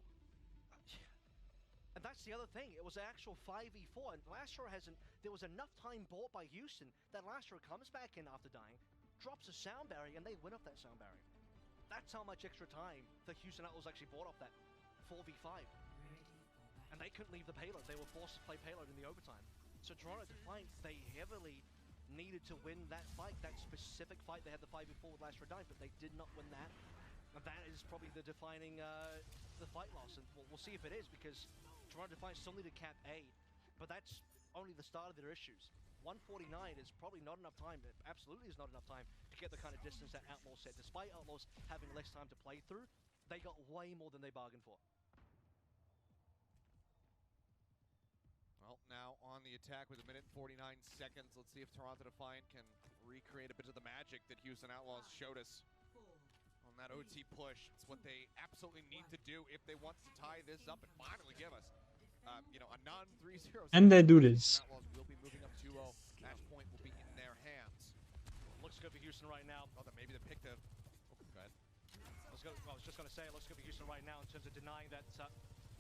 And that's the other thing. It was an actual 5v4, and Lastro hasn't. There was enough time bought by Houston that Lastro comes back in after dying, drops a sound barrier, and they win off that sound barrier. That's how much extra time the Houston Outlaws actually bought off that 4v5. And they couldn't leave the payload. They were forced to play payload in the overtime. So Toronto Defiant, they heavily needed to win that fight, that specific fight. They had the 5v4 with Lastro dying, but they did not win that. And that is probably the defining the fight loss, and we'll see if it is, because Toronto Defiant still need to cap A, but that's only the start of their issues. 149 is probably not enough time. It absolutely is not enough time to get the kind of distance that Outlaws set. Despite Outlaws having less time to play through, they got way more than they bargained for. Well, now on the attack with a minute and 49 seconds. Let's see if Toronto Defiant can recreate a bit of the magic that Houston Outlaws showed us on that OT push. It's what they absolutely need to do if they want to tie this up and finally give us, a non-3-0. And they do this. Outlaws will be moving up 2-0. Match point will be in their hands. Looks good for Houston right now. Oh, then maybe the pick to. Oh, go ahead. I was just going to say, it looks good for Houston right now in terms of denying that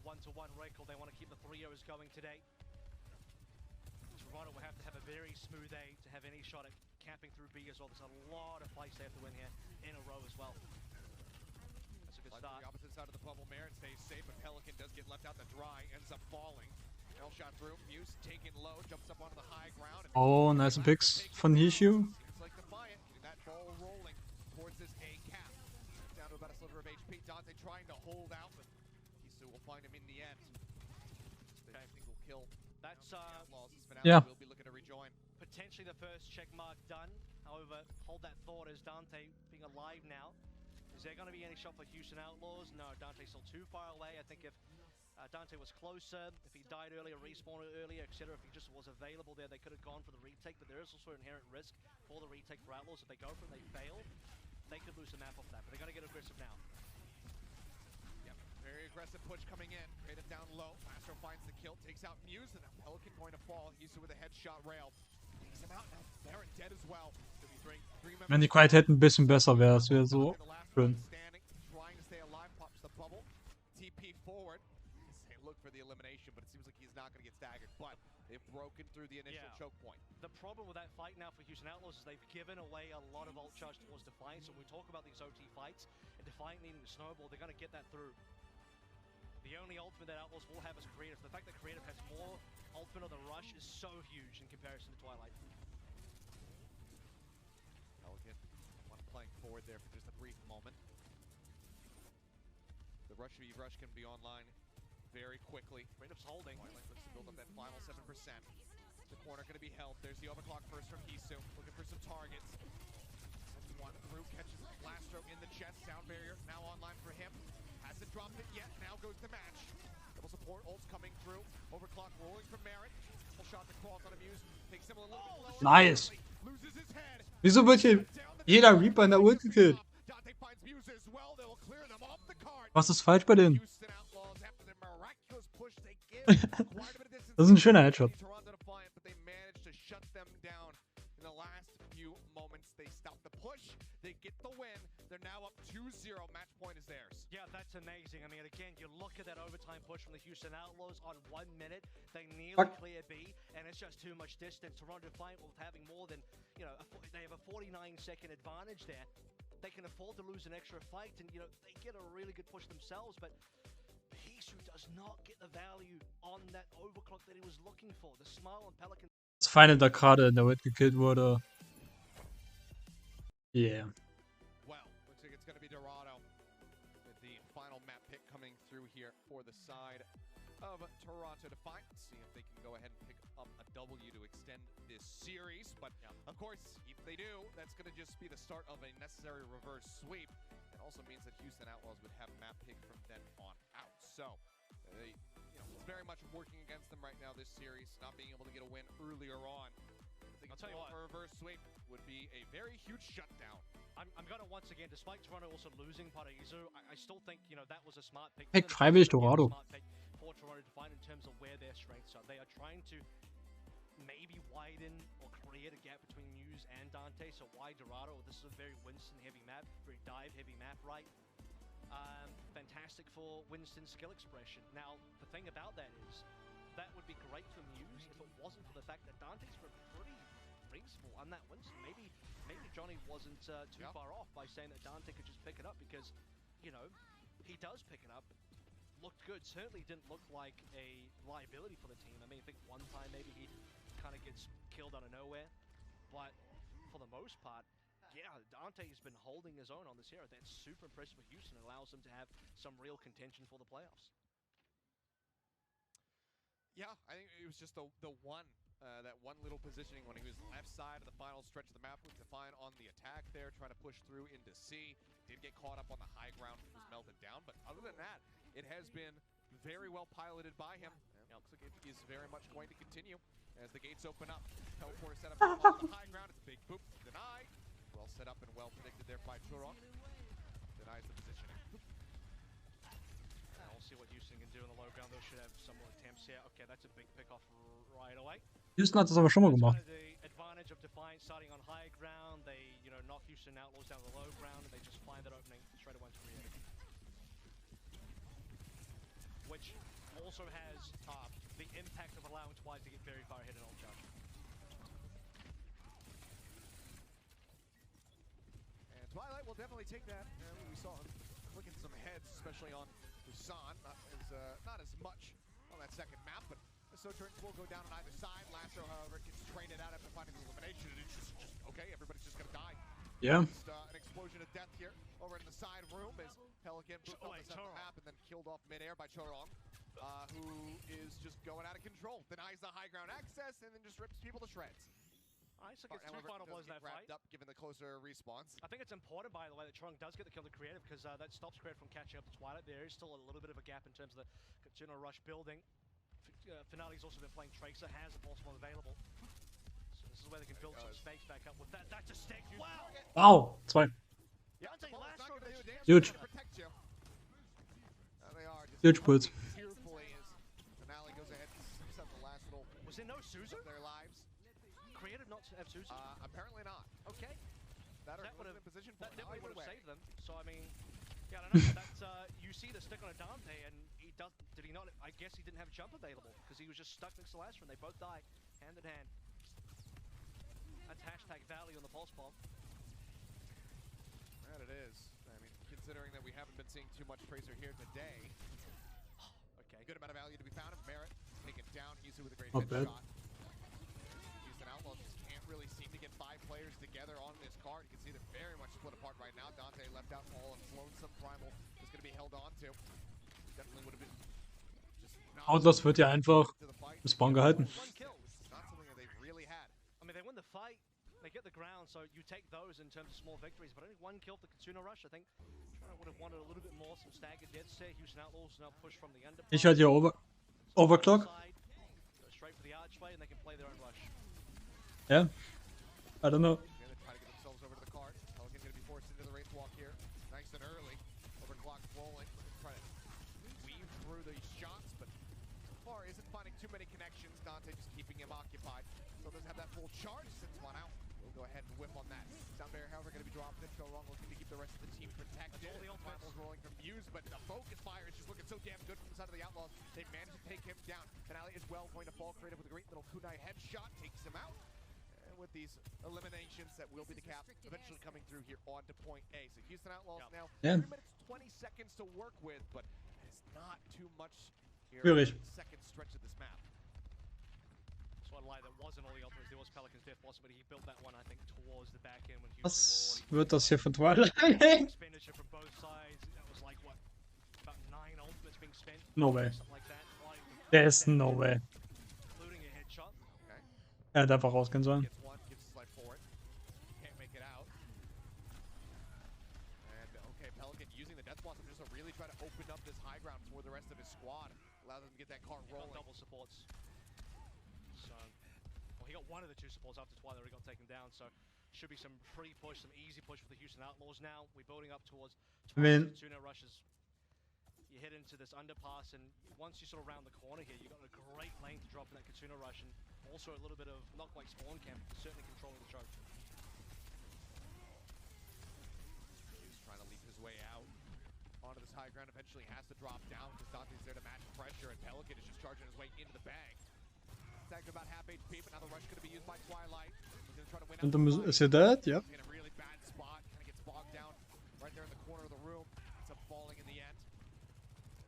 one-to-one record. They want to keep the 3-0s going today. Toronto will have to have a very smooth A to have any shot at camping through B as well. There's a lot of fights they have to win here in a row as well. That's a good Like start. the opposite side of the bubble, Merritt stays safe, but Pelican does get left out to dry, ends up falling. L shot through, Muse taken low, jumps up onto the high ground. And Oh, nice picks von Hishu. seems like Defiant getting that ball rolling towards this A cap. Down to about a sliver of HP. Dante trying to hold out, but Hisu will find him in the end. kill. That's Outlaws has been out. Yeah. Will be looking to rejoin. potentially the first check mark done. However, hold that thought as Dante being alive now. Is there going to be any shot for Houston Outlaws? No, Dante's still too far away. I think if Dante was closer, if he died earlier, respawned earlier, etc., if he just was available there, they could have gone for the retake. But there is also inherent risk for the retake for Outlaws. If they go for it, they fail, they could lose the map off that. But they're going to get aggressive now. Yep, very aggressive push coming in. Creative down low. Astro finds the kill, takes out Muse, and now Pelican going to fall. Houston with a headshot rail. Takes him out now. Barrett dead as well. Wenn die Qualität ein bisschen besser wäre, das wäre so schön. Trying to stay alive, pops the bubble. TP forward. They look for the elimination, but it seems like he's not going to get staggered. But they've broken through the initial choke point. The problem with that fight now for Houston Outlaws is they've given away a lot of ult charge towards Defiant. So when we talk about these OT fights and Defiant needing to snowball, they're going to get that through. The only ultimate that Outlaws will have is Creative. The fact that Creative has more ultimate on the rush is so huge in comparison to Twilight. Pelican, one playing forward there for just a brief moment. The rush can be online very quickly. Creative's holding. Twilight looks to build up that final 7%. The corner going to be held. There's the overclock first from Hisu, looking for some targets. Sends one through, catches Blastro in the chest. Sound barrier now online for him. Hasn't dropped it yet. Now goes the match. Double support ults coming through. Overclock rolling from Merritt. Full shot to cross on Amuse. Takes him a little bit lower. Nice. Loses his head. Wieso wird hier jeder Reaper in der Ult gekillt? Dante finds Muse as well. They'll clear them off the card. Was ist falsch bei denen? Houston Outlaws after the miraculous push they give. Quite a bit of distance. Das ist ein schöner Headshot. Toronto Defiant, but they managed to shut them down in the last few moments. They stop the push. They get the win. They're now up 2-0. Match point is theirs. Yeah, that's amazing. I mean, again, you look at that overtime push from the Houston Outlaws on 1 minute. They nearly clear B, and it's just too much distance. Toronto Defiant with having more than, they have a 49-second advantage there. They can afford to lose an extra fight, and, they get a really good push themselves, but Hisu does not get the value on that overclock that he was looking for. The smile on Pelican. Das Final da gerade in der Ult gekillt wurde. Yeah. Well, looks like it's going to be Dorado with the final map pick coming through here for the side of Toronto Defiant. See if they can go ahead and pick up a W to extend this series. But of course, if they do, that's going to just be the start of a necessary reverse sweep. It also means that Houston Outlaws would have map pick from then on out. So, it's very much working against them right now this series, not being able to get a win earlier on. I'll tell you what, a reverse sweep would be a very huge shutdown. I'm going to once again, despite Toronto also losing Paraiso, I still think, that was a smart pick. Pick freiwillig Dorado. Smart pick for Toronto to find in terms of where their strengths are. They are trying to maybe widen or create a gap between Muse and Dante. So why Dorado? This is a very Winston-heavy map, very dive-heavy map, right? Fantastic for Winston's skill expression. Now, the thing about that is, that would be great for Muse if it wasn't for the fact that Dante's were pretty reasonable on that Winston. Maybe Johnny wasn't too far off by saying that Dante could just pick it up because, he does pick it up. Looked good. Certainly didn't look like a liability for the team. I mean, I think one time maybe he kind of gets killed out of nowhere. But for the most part, yeah, Dante's been holding his own on this hero. That's super impressive for Houston. It allows them to have some real contention for the playoffs. Yeah, I think it was just the one, that one little positioning when he was left side of the final stretch of the map with Defiant on the attack there, trying to push through into C. Did get caught up on the high ground, was melted down, but other than that, it has been very well piloted by him. And it looks like it is very much going to continue as the gates open up. Teleporter set up on the high ground. It's a big boop, denied. Well set up and well predicted there by Churong. Denies the positioning. And we'll see what Houston can do in the low ground. They should have some more attempts here. Okay, that's a big pick off right away. Houston hat das aber schon mal gemacht. The advantage of Defiant starting on high ground. They, knock Houston Outlaws down to the low ground, and they just find that opening straight away to create. Which also has the impact of allowing Twice to get very far ahead in ult charge. And Twilight will definitely take that. We saw him clicking some heads, especially on Busan. Not as much on that second map, but the Sojourners will go down on either side. Lasso, however, gets traded out after finding the elimination. And it's just okay, everybody's just gonna die. Yeah. Just, an explosion of death here over in the side room as Pelican moved on the center map and then killed off midair by Chorong, who is just going at it. of control, denies the high ground access, and then just rips people to shreds. Nice, so Bart, gets two however, final blows does in get that fight. wrapped up given the closer respawns. I think it's important, by the way, that Trong does get the kill to Creative, because that stops Creative from catching up to Twilight. There is still a little bit of a gap in terms of the Kitsuna Rush building. Finale's also been playing Tracer, has a pulse bomb available. So this is where they can build some space back up with that. That's a stick. Wow! Wow, 2. Yeah, the ball is not gonna do damage. Huge. It's gonna protect you. They are just Huge puts. tearfully as Finale goes ahead and sneaks up the last little Was there no Suzu? of their lives. Creative not to have Suzu? Apparently not. Okay. That would have in position for that definitely would have saved them. So I mean, yeah, I don't know. That's you see the stick on a Dante, and he does. Did he not? I guess he didn't have jump available because he was just stuck next to Lastra, and they both die hand in hand. That's hashtag Valley on the pulse bomb. That it is. I mean, considering that we haven't been seeing too much Tracer here today. Okay. Good amount of value to be found. Merritt taken down. Yuzu with a great Not bad. headshot. Houston Outlaws just can't really seem to get 5 players together on this card. You can see they're very much split apart right now. Dante left out all and Lonesome. Primal is going to be held on to. Definitely would have been just not Outlaws wird ja einfach to the fight. im Spawn gehalten. One kill. Not something that they've really had. I mean, they win the fight. They get the ground, so you take those in terms of small victories. But only one kill for Kitsuna Rush. I think Toronto would have wanted a little bit more. Some staggered deaths there. Houston Outlaws now push from the under. Ich halt hier Overclock. Go straight for the archway, and they can play their own rush. Yeah. I don't know. They're gonna try to get themselves over to the cart. Pelican gonna be forced into the race walk here. Nice and early. Overclock rolling. Try to weave through these shots, but so far isn't finding too many connections. Dante just keeping him occupied. So doesn't have that full charge. Sends one out. We'll go ahead and whip on that. Downbear, however, gonna be dropped in. Go wrong, looking to keep the rest of the team protected. That's all the offense. Primal's rolling from Muse, but the focus fire is just looking so damn good from the side of the Outlaws. They've managed to take him down. Finale as well going to fall Creative with a great little kunai headshot. Takes him out. With these eliminations that will be the cap eventually coming through here on to point A. So Houston Outlaws now 3 minutes 20 seconds to work with, but it's not too much here in Schwierig. the second stretch of this map. So I lie, there wasn't all the ultimates. There was Pelican's death boss, but he built that one, I think, towards the back end when Was Houston wird das hier von Twilight? expenditure from both sides. That was like what, about 9 ultimates being spent. No way. Something like that. There's no way. Including a headshot. Okay. Er hätte einfach rausgehen sollen. Gets one, gives his life for it. Can't make it out. And okay, Pelican using the death blossom just to really try to open up this high ground for the rest of his squad. Allow them to get that car rolling. Double supports. So, well, he got one of the 2 supports after Twilight already got taken down. So, should be some free push, some easy push for the Houston Outlaws now. We're building up towards mean- Kitsuna Rushes. You head into this underpass, and once you sort of round the corner here, you've got a great lane to drop in that Kitsuna Rush, and also a little bit of, not quite spawn camp, but certainly controlling the choke. He's trying to leap his way out onto this high ground. Eventually has to drop down because Dante's there to match pressure, and Pelican is just charging his way into the bag. Tagged about half HP, but now the rush going to be used by Twilight. He's going to try to win out Und the dann fight. ist er dead, ja. In a really bad spot, kind of gets bogged down right there in the corner of the room. Ends up falling in the end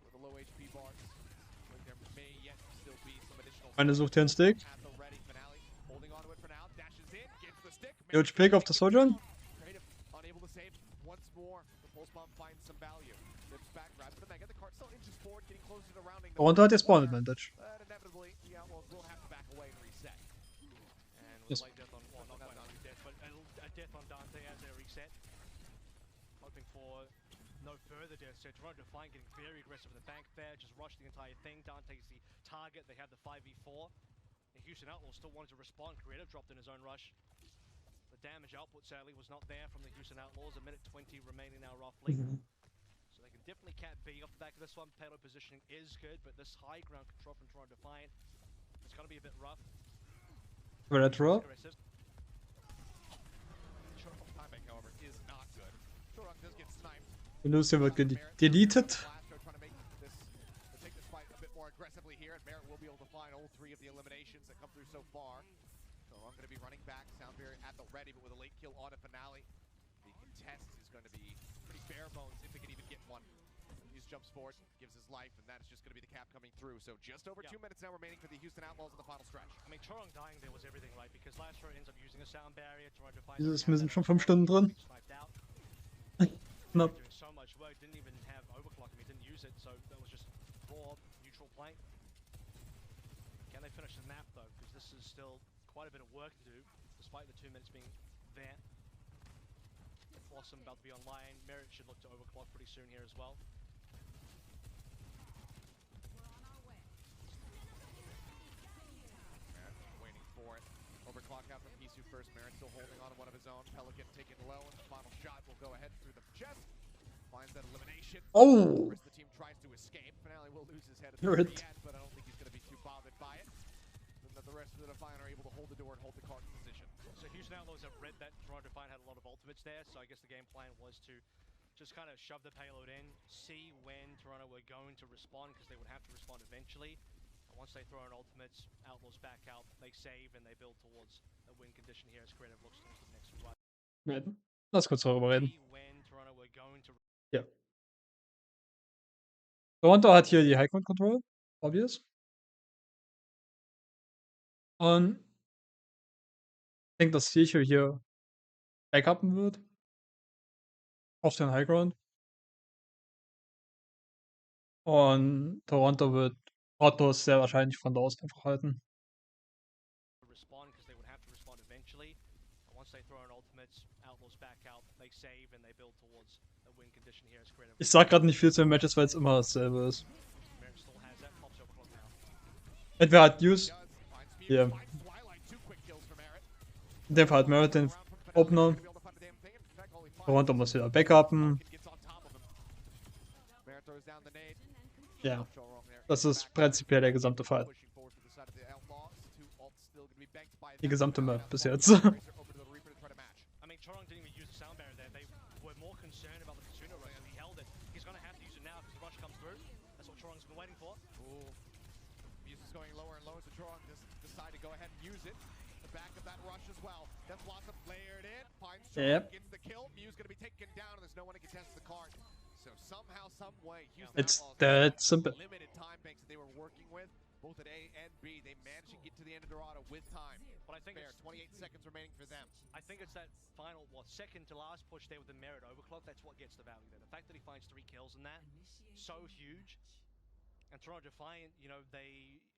with a low HP bar. Like there may yet still be some additional. Einer sucht hier einen Stick. At the ready, Finale holding on to it for now. Dashes in, gets the stick. Huge pick off the Sojourn. Creative unable to save once more. The pulse bomb finds some value. Dips back, grabs the mega. The cart still inches forward, getting closer to rounding. the Darunter hat er Spawn corner. Advantage. But inevitably, the Outlaws will have to back away and reset. And Yes. with late death on, well, not quite a death, but a death on Dante as they reset. Hoping for no further deaths. So Toronto Defiant getting very aggressive in the bank there, just rush the entire thing. Dante's the target, they have the 5v4. The Houston Outlaws still wanted to respond. Creative dropped in his own rush. The damage output sadly was not there from the Houston Outlaws. 1:20 remaining now roughly. So they can definitely cap B off the back of this one. Payload positioning is good, but this high ground control from Toronto Defiant, it's going to be a bit rough. Will er drop? Aggressive. Short timing, however, is not good. Shorok does get sniped. Lucia wird deleted. Trying to make this, take this fight a bit more aggressively here, and Merritt will be able to find all 3 of the eliminations that come through so far. So I'm going to be running back. Soundberry at the ready, but with a late kill on a Finale. The contest is going to be pretty bare bones if they can even get one. He jumps forward, gives his life, and that is just going to be the cap coming through. So just over 2 minutes now remaining for the Houston Outlaws in the final stretch. I mean, Chorong dying there was everything, right? Because last row ends up using a sound barrier. Toronto Defiant. Wir sind schon 5 Stunden drin. Sniped out. Knapp. Doing so much work, didn't even have overclock. I mean, didn't use it, so that was just raw neutral play. finish the map though, because this is still quite a bit of work to do, despite the 2 minutes being there. Blossom about to be online. Merit should look to overclock pretty soon here as well. Merit waiting for it. Overclock out from Hisu first. Merit still holding on to one of his own. Pelican taken low, and the final shot will go ahead through the chest. Finds that elimination. Oh! The rest of the team tries to escape. Finale will lose his head at You're the it. end, but I don't think he's going to be too bothered by it. And that the rest of the Defiant are able to hold the door and hold the card position. So Houston Outlaws have read that Toronto Defiant had a lot of ultimates there, so I guess the game plan was to just kind of shove the payload in, see when Toronto were going to respond, because they would have to respond eventually. And once they throw in ultimates, Outlaws back out, they save, and they build towards a win condition here as Creative looks towards the next run. Reden. Lass kurz darüber reden. See when Toronto were going to Ja. Toronto hat hier die High-Ground Control, obvious. Und ich denke, dass Schau hier backuppen wird. Auf den High-Ground. Und Toronto wird Autos sehr wahrscheinlich von da aus einfach halten. respond, because they would have to respond eventually. And once they throw in ultimates, Outlaws back out, they save, and they build towards a win condition here as Creative. Ich sag gerade nicht viel zu den Matches, weil es immer dasselbe ist. Merit still has that, pops overclock now. Entweder hat Use, Finds Muse, hier, finds Twilight. 2 quick kills for Merit. in dem Fall hat Merit den Opener. Toronto muss wieder backuppen. Ja, das ist prinzipiell der gesamte Fall. Die gesamte Map bis jetzt. I mean, Chorong didn't even use the sound barrier there. They were more concerned about the Kitsuna rush, and he held it. He's going to have to use it now because the rush comes through. That's what Chorong's been waiting for. Muse is going lower and lower, so Chorong just decide to go ahead and use it. The back of that rush as well. Death Blossom layered in, finds Chorong, gets the kill. Muse going to be taken down, and there's no one to contest the card. So somehow, some way, Houston It's Outlaws that simple. limited time banks that they were working with, both at A and B. They managed to get to the end of Dorado with time. But I think Fair, it's 28 seconds remaining for them. I think it's that final, second to last push there with the Merit overclock. That's what gets the value there. The fact that he finds 3 kills in that, so huge. And Toronto Defiant, you know,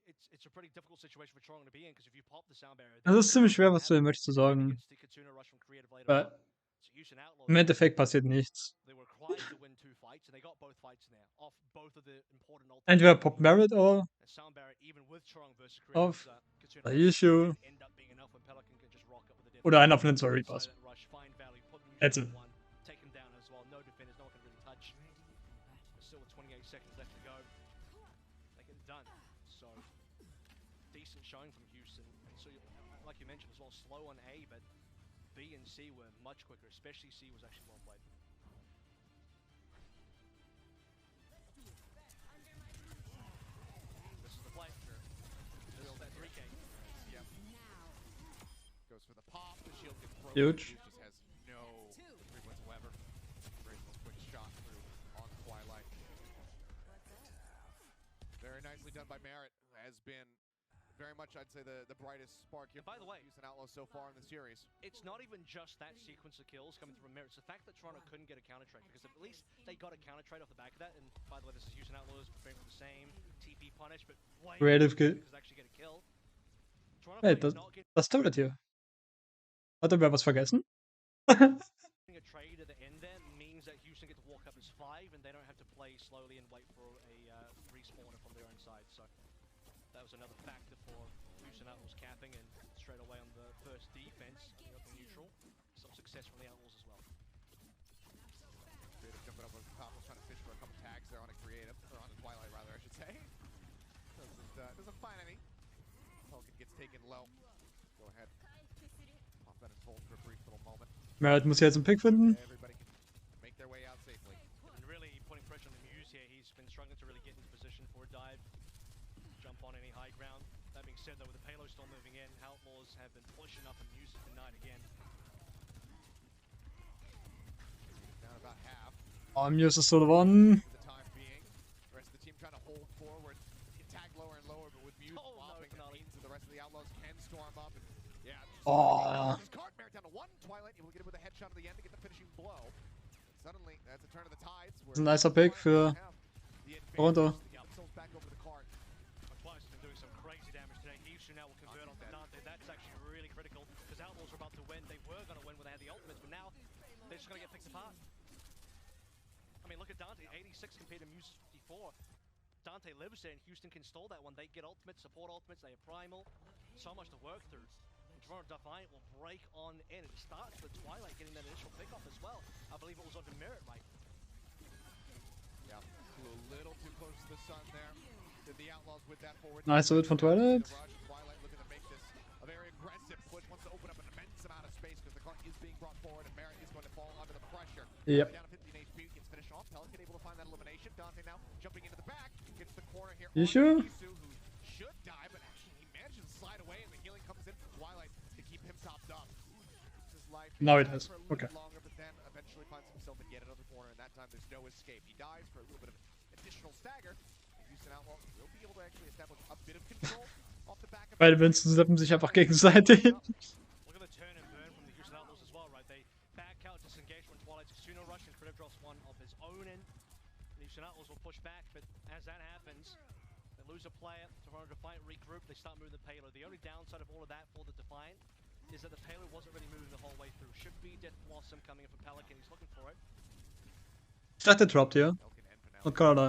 it's a pretty difficult situation for Toronto to be in, because if you pop the sound barrier, Das ist ziemlich schwer, was zu den Matches zu sagen. against the Kitsuna rush from Creative later Weil on. So Houston Outlaws, im Endeffekt passiert nichts. they were required to win 2 fights, and they got both fights in there, off both of the important ultimates. Entweder poppt Merit oder And sound barrier, even with Chorong versus Creative's auf Kitsuna rush, Issue didn't end up being enough when Pelican could just rock up with a different oder einer von den zwei Reapers. silent rush, find value, put them That's in it. one, take him down as well. No defenders, no one can really touch. Still with 28 seconds left to go. They get it done. So decent showing from Houston. And so, like you mentioned as well, slow on A, but B and C were much quicker. Especially C was actually well played. This is the play. Build that 3K. Yep. Goes for the pop, the shield gets broken. Huge. Muse just has no victory whatsoever. Graceful quick shot through on Twilight. Very nicely done by Merit, who has been very much, I'd say, the brightest spark here. And by the way, Houston Outlaws so far in the series. it's not even just that sequence of kills coming through Merit. It's the fact that Toronto couldn't get a counter trade, because at least they got a counter trade off the back of that. And by the way, this is Houston Outlaws preparing for the same TP punish, but way Creative more kill. because they actually get a kill. Toronto Hey, players not getting das Turret hier. Hat er wer was vergessen? a trade at the end there means that Houston get to walk up as 5, and they don't have to play slowly and wait for a respawner from their own side. So that was another factor for Houston Outlaws capping, and straight away on the first defense, open neutral. Some success from the Outlaws as well. Creative jumping up over the top, was trying to fish for a couple tags there on a Creative, or on the Twilight rather, I should say. Doesn't find any. Pelican gets taken low. Go ahead. Pop that in hold for a brief little moment. Merit muss jetzt einen Pick finden. Everybody can make their way out safely. And really putting pressure on the Muse here. He's been struggling to really get into position for a dive, jump on any high ground. That being said, though, with the payload still moving in, Outlaws have been pushing up, and Muse has been denied again. Down about half Muse ist so the one. for the time being. The rest of the team trying to hold forward. Get tagged lower and lower, but with Muse Oh, no, popping, that Finale. means that the rest of the Outlaws can storm up. And, yeah. Oh. This card Merit down to 1. Twilight able to get it with a headshot at the end to get the finishing blow. And suddenly, that's a turn of the tides. Das ist ein nicer Pick für Toronto. Themselves back over the card. Twice has been doing some crazy crazy damage today. Hishu now will convert on the Dante. That's actually really critical because Outlaws are about to win. They were going to win when they had the ultimates, but now they're just going to get picked apart. I mean, look at Dante, 86 compared to Muse's 54. Dante lives there, and Houston can stall that one. They get ultimates, support ultimates, they have primal. So much to work through. And Toronto Defiant will break on in. It starts with Twilight getting that initial pickoff as well. I believe it was onto Merit, right? Yeah, flew a little too close to the sun there. Did the Outlaws with that forward. Nice ult von Twilight. Twilight looking to make this a very aggressive push. Wants to open up an immense amount of space because the clock is being brought forward and Merit is going to fall under the pressure. Yep. Down to 15 HP, gets finished off. Pelican able to find that elimination. Dante now jumping into the back. Gets the corner here. You sure? Isu, who should die, but actually he manages to slide away and the healing comes in from Twilight to keep him topped up. His life Now it has. for a little Okay. bit longer, but then eventually finds himself in yet another corner, and that time there's no escape. He dies for a little bit of additional stagger. Houston Outlaws will be able to actually establish a bit of control off the back of Beide Winston slappen sich einfach gegenseitig. Look at the turn and burn from the Houston Outlaws as well, right? They back out, disengage when Twilight's Kasuno rush, and Critter drops one of his own in. The Houston Outlaws will push back, but as that happens, they lose a player. Toronto Defiant regroup, they start moving the payload. The only downside of all of that for the Defiant is that the payload wasn't really moving the whole way through. Should be Death Blossom coming in for Pelican, he's looking for it. Ich dachte, der droppt hier. Pelican and Finale Und Kanada.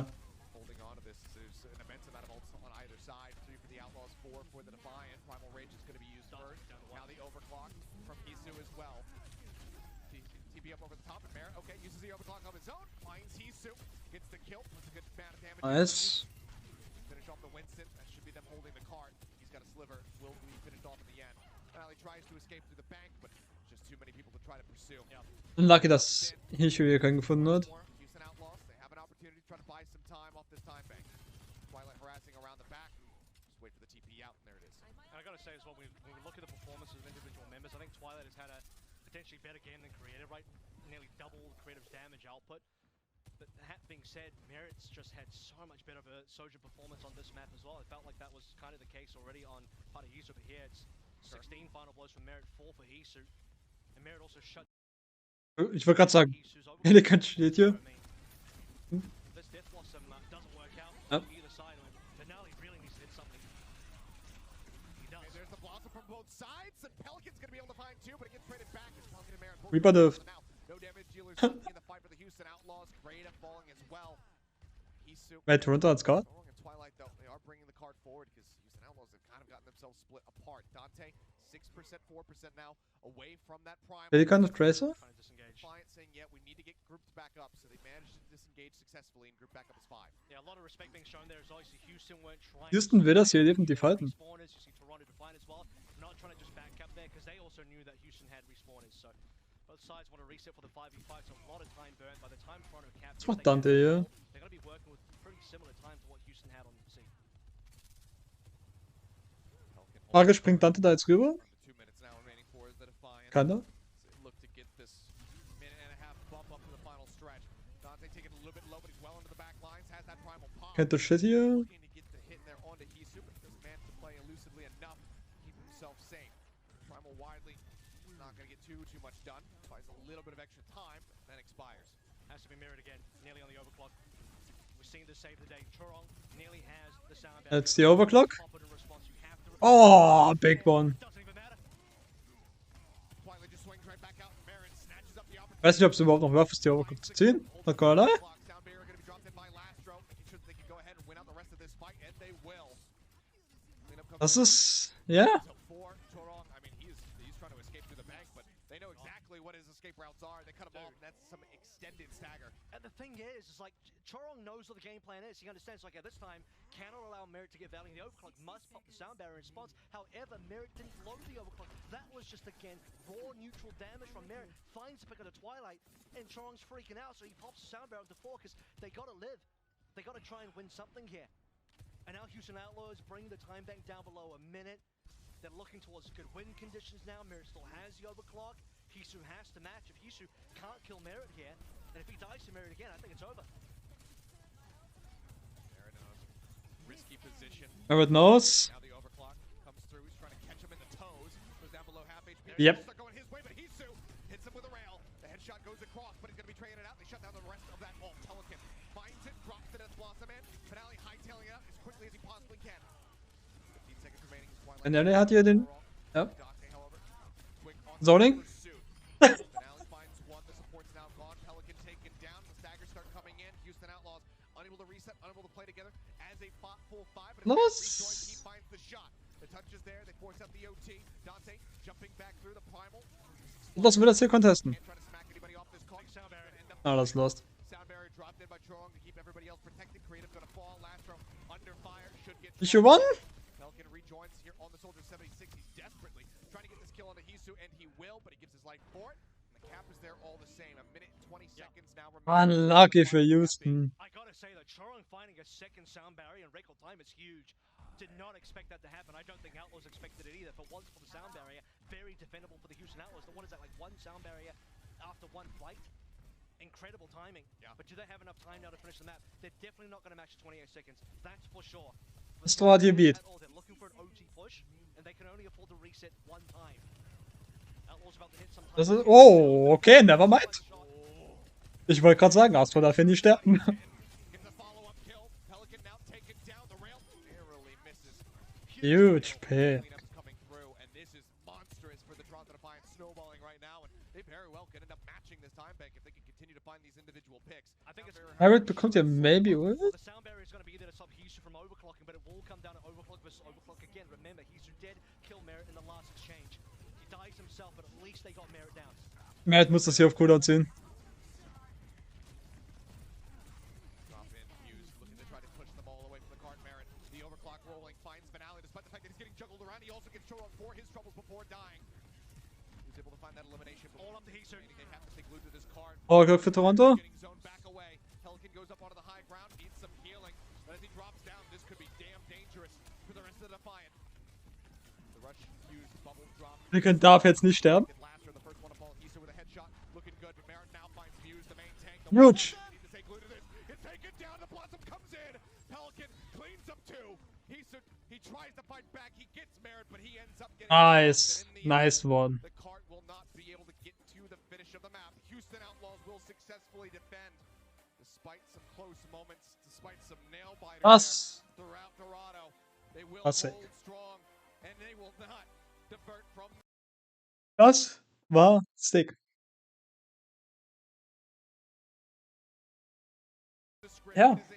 holding on to this. There's an immense amount of ults on either side. 3 for the Outlaws, 4 for the Defiant. Primal Rage is going to be used first. Now the overclock from Isu as well. TP up over the top, and Merit, okay, uses the overclock of his own. Finds Isu, gets the kill, puts a good amount of damage. Nice. Finish off the Winston. That should be them holding the cart. He's got a sliver. Will be finished off in the end. Finally tries to escape through the bank, but just too many people to try to pursue. Unlucky, dass Hishu hier keinen gefunden hat. Houston Outlaws, they have an opportunity to try to buy some time off this time bank. Twilight harassing around the back. Just wait for the TP out, and there it is. And I gotta say as well, when we look at the performances of individual members, I think Twilight has had a potentially better game than Creative, right? Nearly double Creative's damage output. But that being said, Merit's just had so much better of a Soja performance on this map as well. It felt like that was kind of the case already on part of Hisu, but here it's 16 final blows from Merit, 4 for Hisu. And Merit also shut Ich wollte gerade sagen, Hisu's Elegant steht hier. This Death Blossom doesn't work out Yep. on either side. Finale really needs to hit something. He does. Okay, there's the blossom from both sides, and Pelican's gonna be able to find 2, but it gets traded back as Pelican and Merit both Reaper dürft. now. No damage dealers in the fight for the Houston Outlaws. Creative falling as well. Isu. Bei Toronto hat's gehabt. Strong and Twilight, though, they are bringing the card forward because Houston Outlaws have kind of gotten themselves split apart. Dante, 6%, 4% now away from that prime. Pelican und Tracer? Trying to disengage. Defiant saying, yeah, we need to get grouped back up. So they managed to disengage successfully and group back up as 5. Yeah, a lot of respect being shown there as obviously Houston weren't trying Houston will das hier definitiv halten. respawners. You see Toronto Defiant as well, not trying to just back up there because they also knew that Houston had respawners. So both sides want to reset for the 5v5, so a lot of time burned. By the time Toronto captures, Was macht Dante hier? they're going to be working with pretty similar time to what Houston had on C. Frage, springt Dante da jetzt rüber? 2 minutes now remaining for the Defiant. Kann er? Look to get this minute and a half bump up to the final stretch. Dante taking it a little bit low, but he's well into the back lines. Has that primal pop. Kennt der Shit hier? Looking to get the hit there onto Hisu, but doesn't manage to play elusively enough to keep himself safe. Primal widely not going to get too much done. Buys a little bit of extra time, then expires. Has to be mirrored again, nearly on the overclock. We're seeing this save the day. Churong nearly has the sound. Jetzt die Overclock. Competent response. You have to Oh, big one. doesn't even matter. Twilight just swings right back out. Merit snatches up the opportunity. Weiß nicht, ob es überhaupt noch wert ist, die Overclock zu ziehen. Hat Kanada? Sound barrier going to be dropped in by Lastro, making sure that they can go ahead and win out the rest of this fight, and they will. Cleanup comes Das ist, ja. So for Chorong, I mean, he's trying to escape through the bank, but they know exactly what his escape routes are. They cut him off, and that's some extended stagger. And the thing is like Chorong knows what the game plan is. He understands like at this time cannot allow Merit to get value. The overclock must pop the sound barrier in response. However, Merit didn't load the overclock. That was just again raw neutral damage from Merit. Finds the pick of the Twilight, and Chorong's freaking out, so he pops the sound barrier of the 4 because they gotta live. They gotta try and win something here. And now Houston Outlaws bring the time bank down below a minute. They're looking towards good win conditions now. Merit still has the overclock. Hisu has to match. If Hisu can't kill Merit here, and if he dies to Merit again, I think it's over. Merit in a risky position. Merit knows. Now the overclock comes through. He's trying to catch him in the toes. Goes down below half HP. Yep. Start going his way, but Hisu hits him with a rail. The headshot goes across, but he's going to be trading it out. They shut down the rest of that ult. Pelican finds it, drops it as Blossom in. Finale hightailing it out as quickly as he possibly can. 15 Und der hat hier den. Ja. Dante, however, quick on Zoning. pursuit. Finale finds one. The support's now gone. Pelican taken down. The staggers start coming in. Houston Outlaws unable to reset, unable to play together as a full five. But as Merritt rejoins, he Los. finds the shot. The touch is there. They force out the OT. Dante jumping back through the primal. Lassen wir das hier contesten. Can't try to smack anybody off this call. Sound barrier. End up Ah, das ist lost. sound barrier dropped in by Chorong to keep everybody else protected. Creative gonna fall. Lastro under fire. Should get Issue 1? Pelican rejoins here on the Soldier 76. He's desperately trying to get this kill on the Hisu, and he will, but he gives his life for it. And the cap is there all the same. A minute and 20 seconds now remaining. Unlucky für Houston. I gotta say that Chorong finding a second sound barrier in record time is huge. Did not expect that to happen. I don't think Outlaws expected it either. For once for the sound barrier, very defendable for the Houston Outlaws. The one is that like one sound barrier after one fight. Incredible timing. Yeah. But do they have enough time now to finish the map? They're definitely not going to match 28 seconds. That's for sure. Das Tor hat gebiet. They're looking for an OT push, and they can only afford to reset one time. Outlaws about to hit some Das ist. Oh, okay, never mind. Ich wollte gerade sagen, Astro darf hier nicht sterben. Gets a follow-up kill. Pelican now taken down. The rail narrowly misses. Huge pain. Cleanup's coming through, and this is monstrous for the Toronto Defiance snowballing right now, and they very well could end up matching this time bank if they can continue to find these individual picks. I think it's Merritt bekommt ja maybe Ult. the sound barrier is going to be there to stop Hisu from overclocking, but it will come down to overclock versus overclock again. Remember, Hisu did kill Merritt in the last exchange. He dies himself, but at least they got Merritt down. Merritt muss das hier auf Cooldown ziehen. Drop in, Hughes looking to try to push them all away from the cart. Marin, the overclock rolling, finds Finale, despite the fact that he's getting juggled around. He also gets Chorong for his troubles before dying. He's able to find that elimination. All up to Hisu. They have to stay glued to this cart. Oh, Glück für Toronto. Getting zoned back away. Pelican goes up onto the high ground, needs some healing. But as he drops down, this could be damn dangerous for the rest of the Defiant. The rush, Hughes, bubble drop. Pelican darf jetzt nicht sterben. Laster, the first one to fall. Hisu with a headshot, looking good. But Marin now finds Muse, the main tank. Huge. Need to stay glued to this. It's taken down. The Blossom comes in. Pelican cleans up two. He tries to fight back. He gets Marin, but he ends up getting Nice. in the end. Nice one. The cart will not be able to get to the finish of the map. Houston Outlaws will successfully defend, despite some close moments, despite some nail biters Was? there throughout Dorado. They will Was? hold strong, and they will not divert from Das war Stick. the script. Ja. It is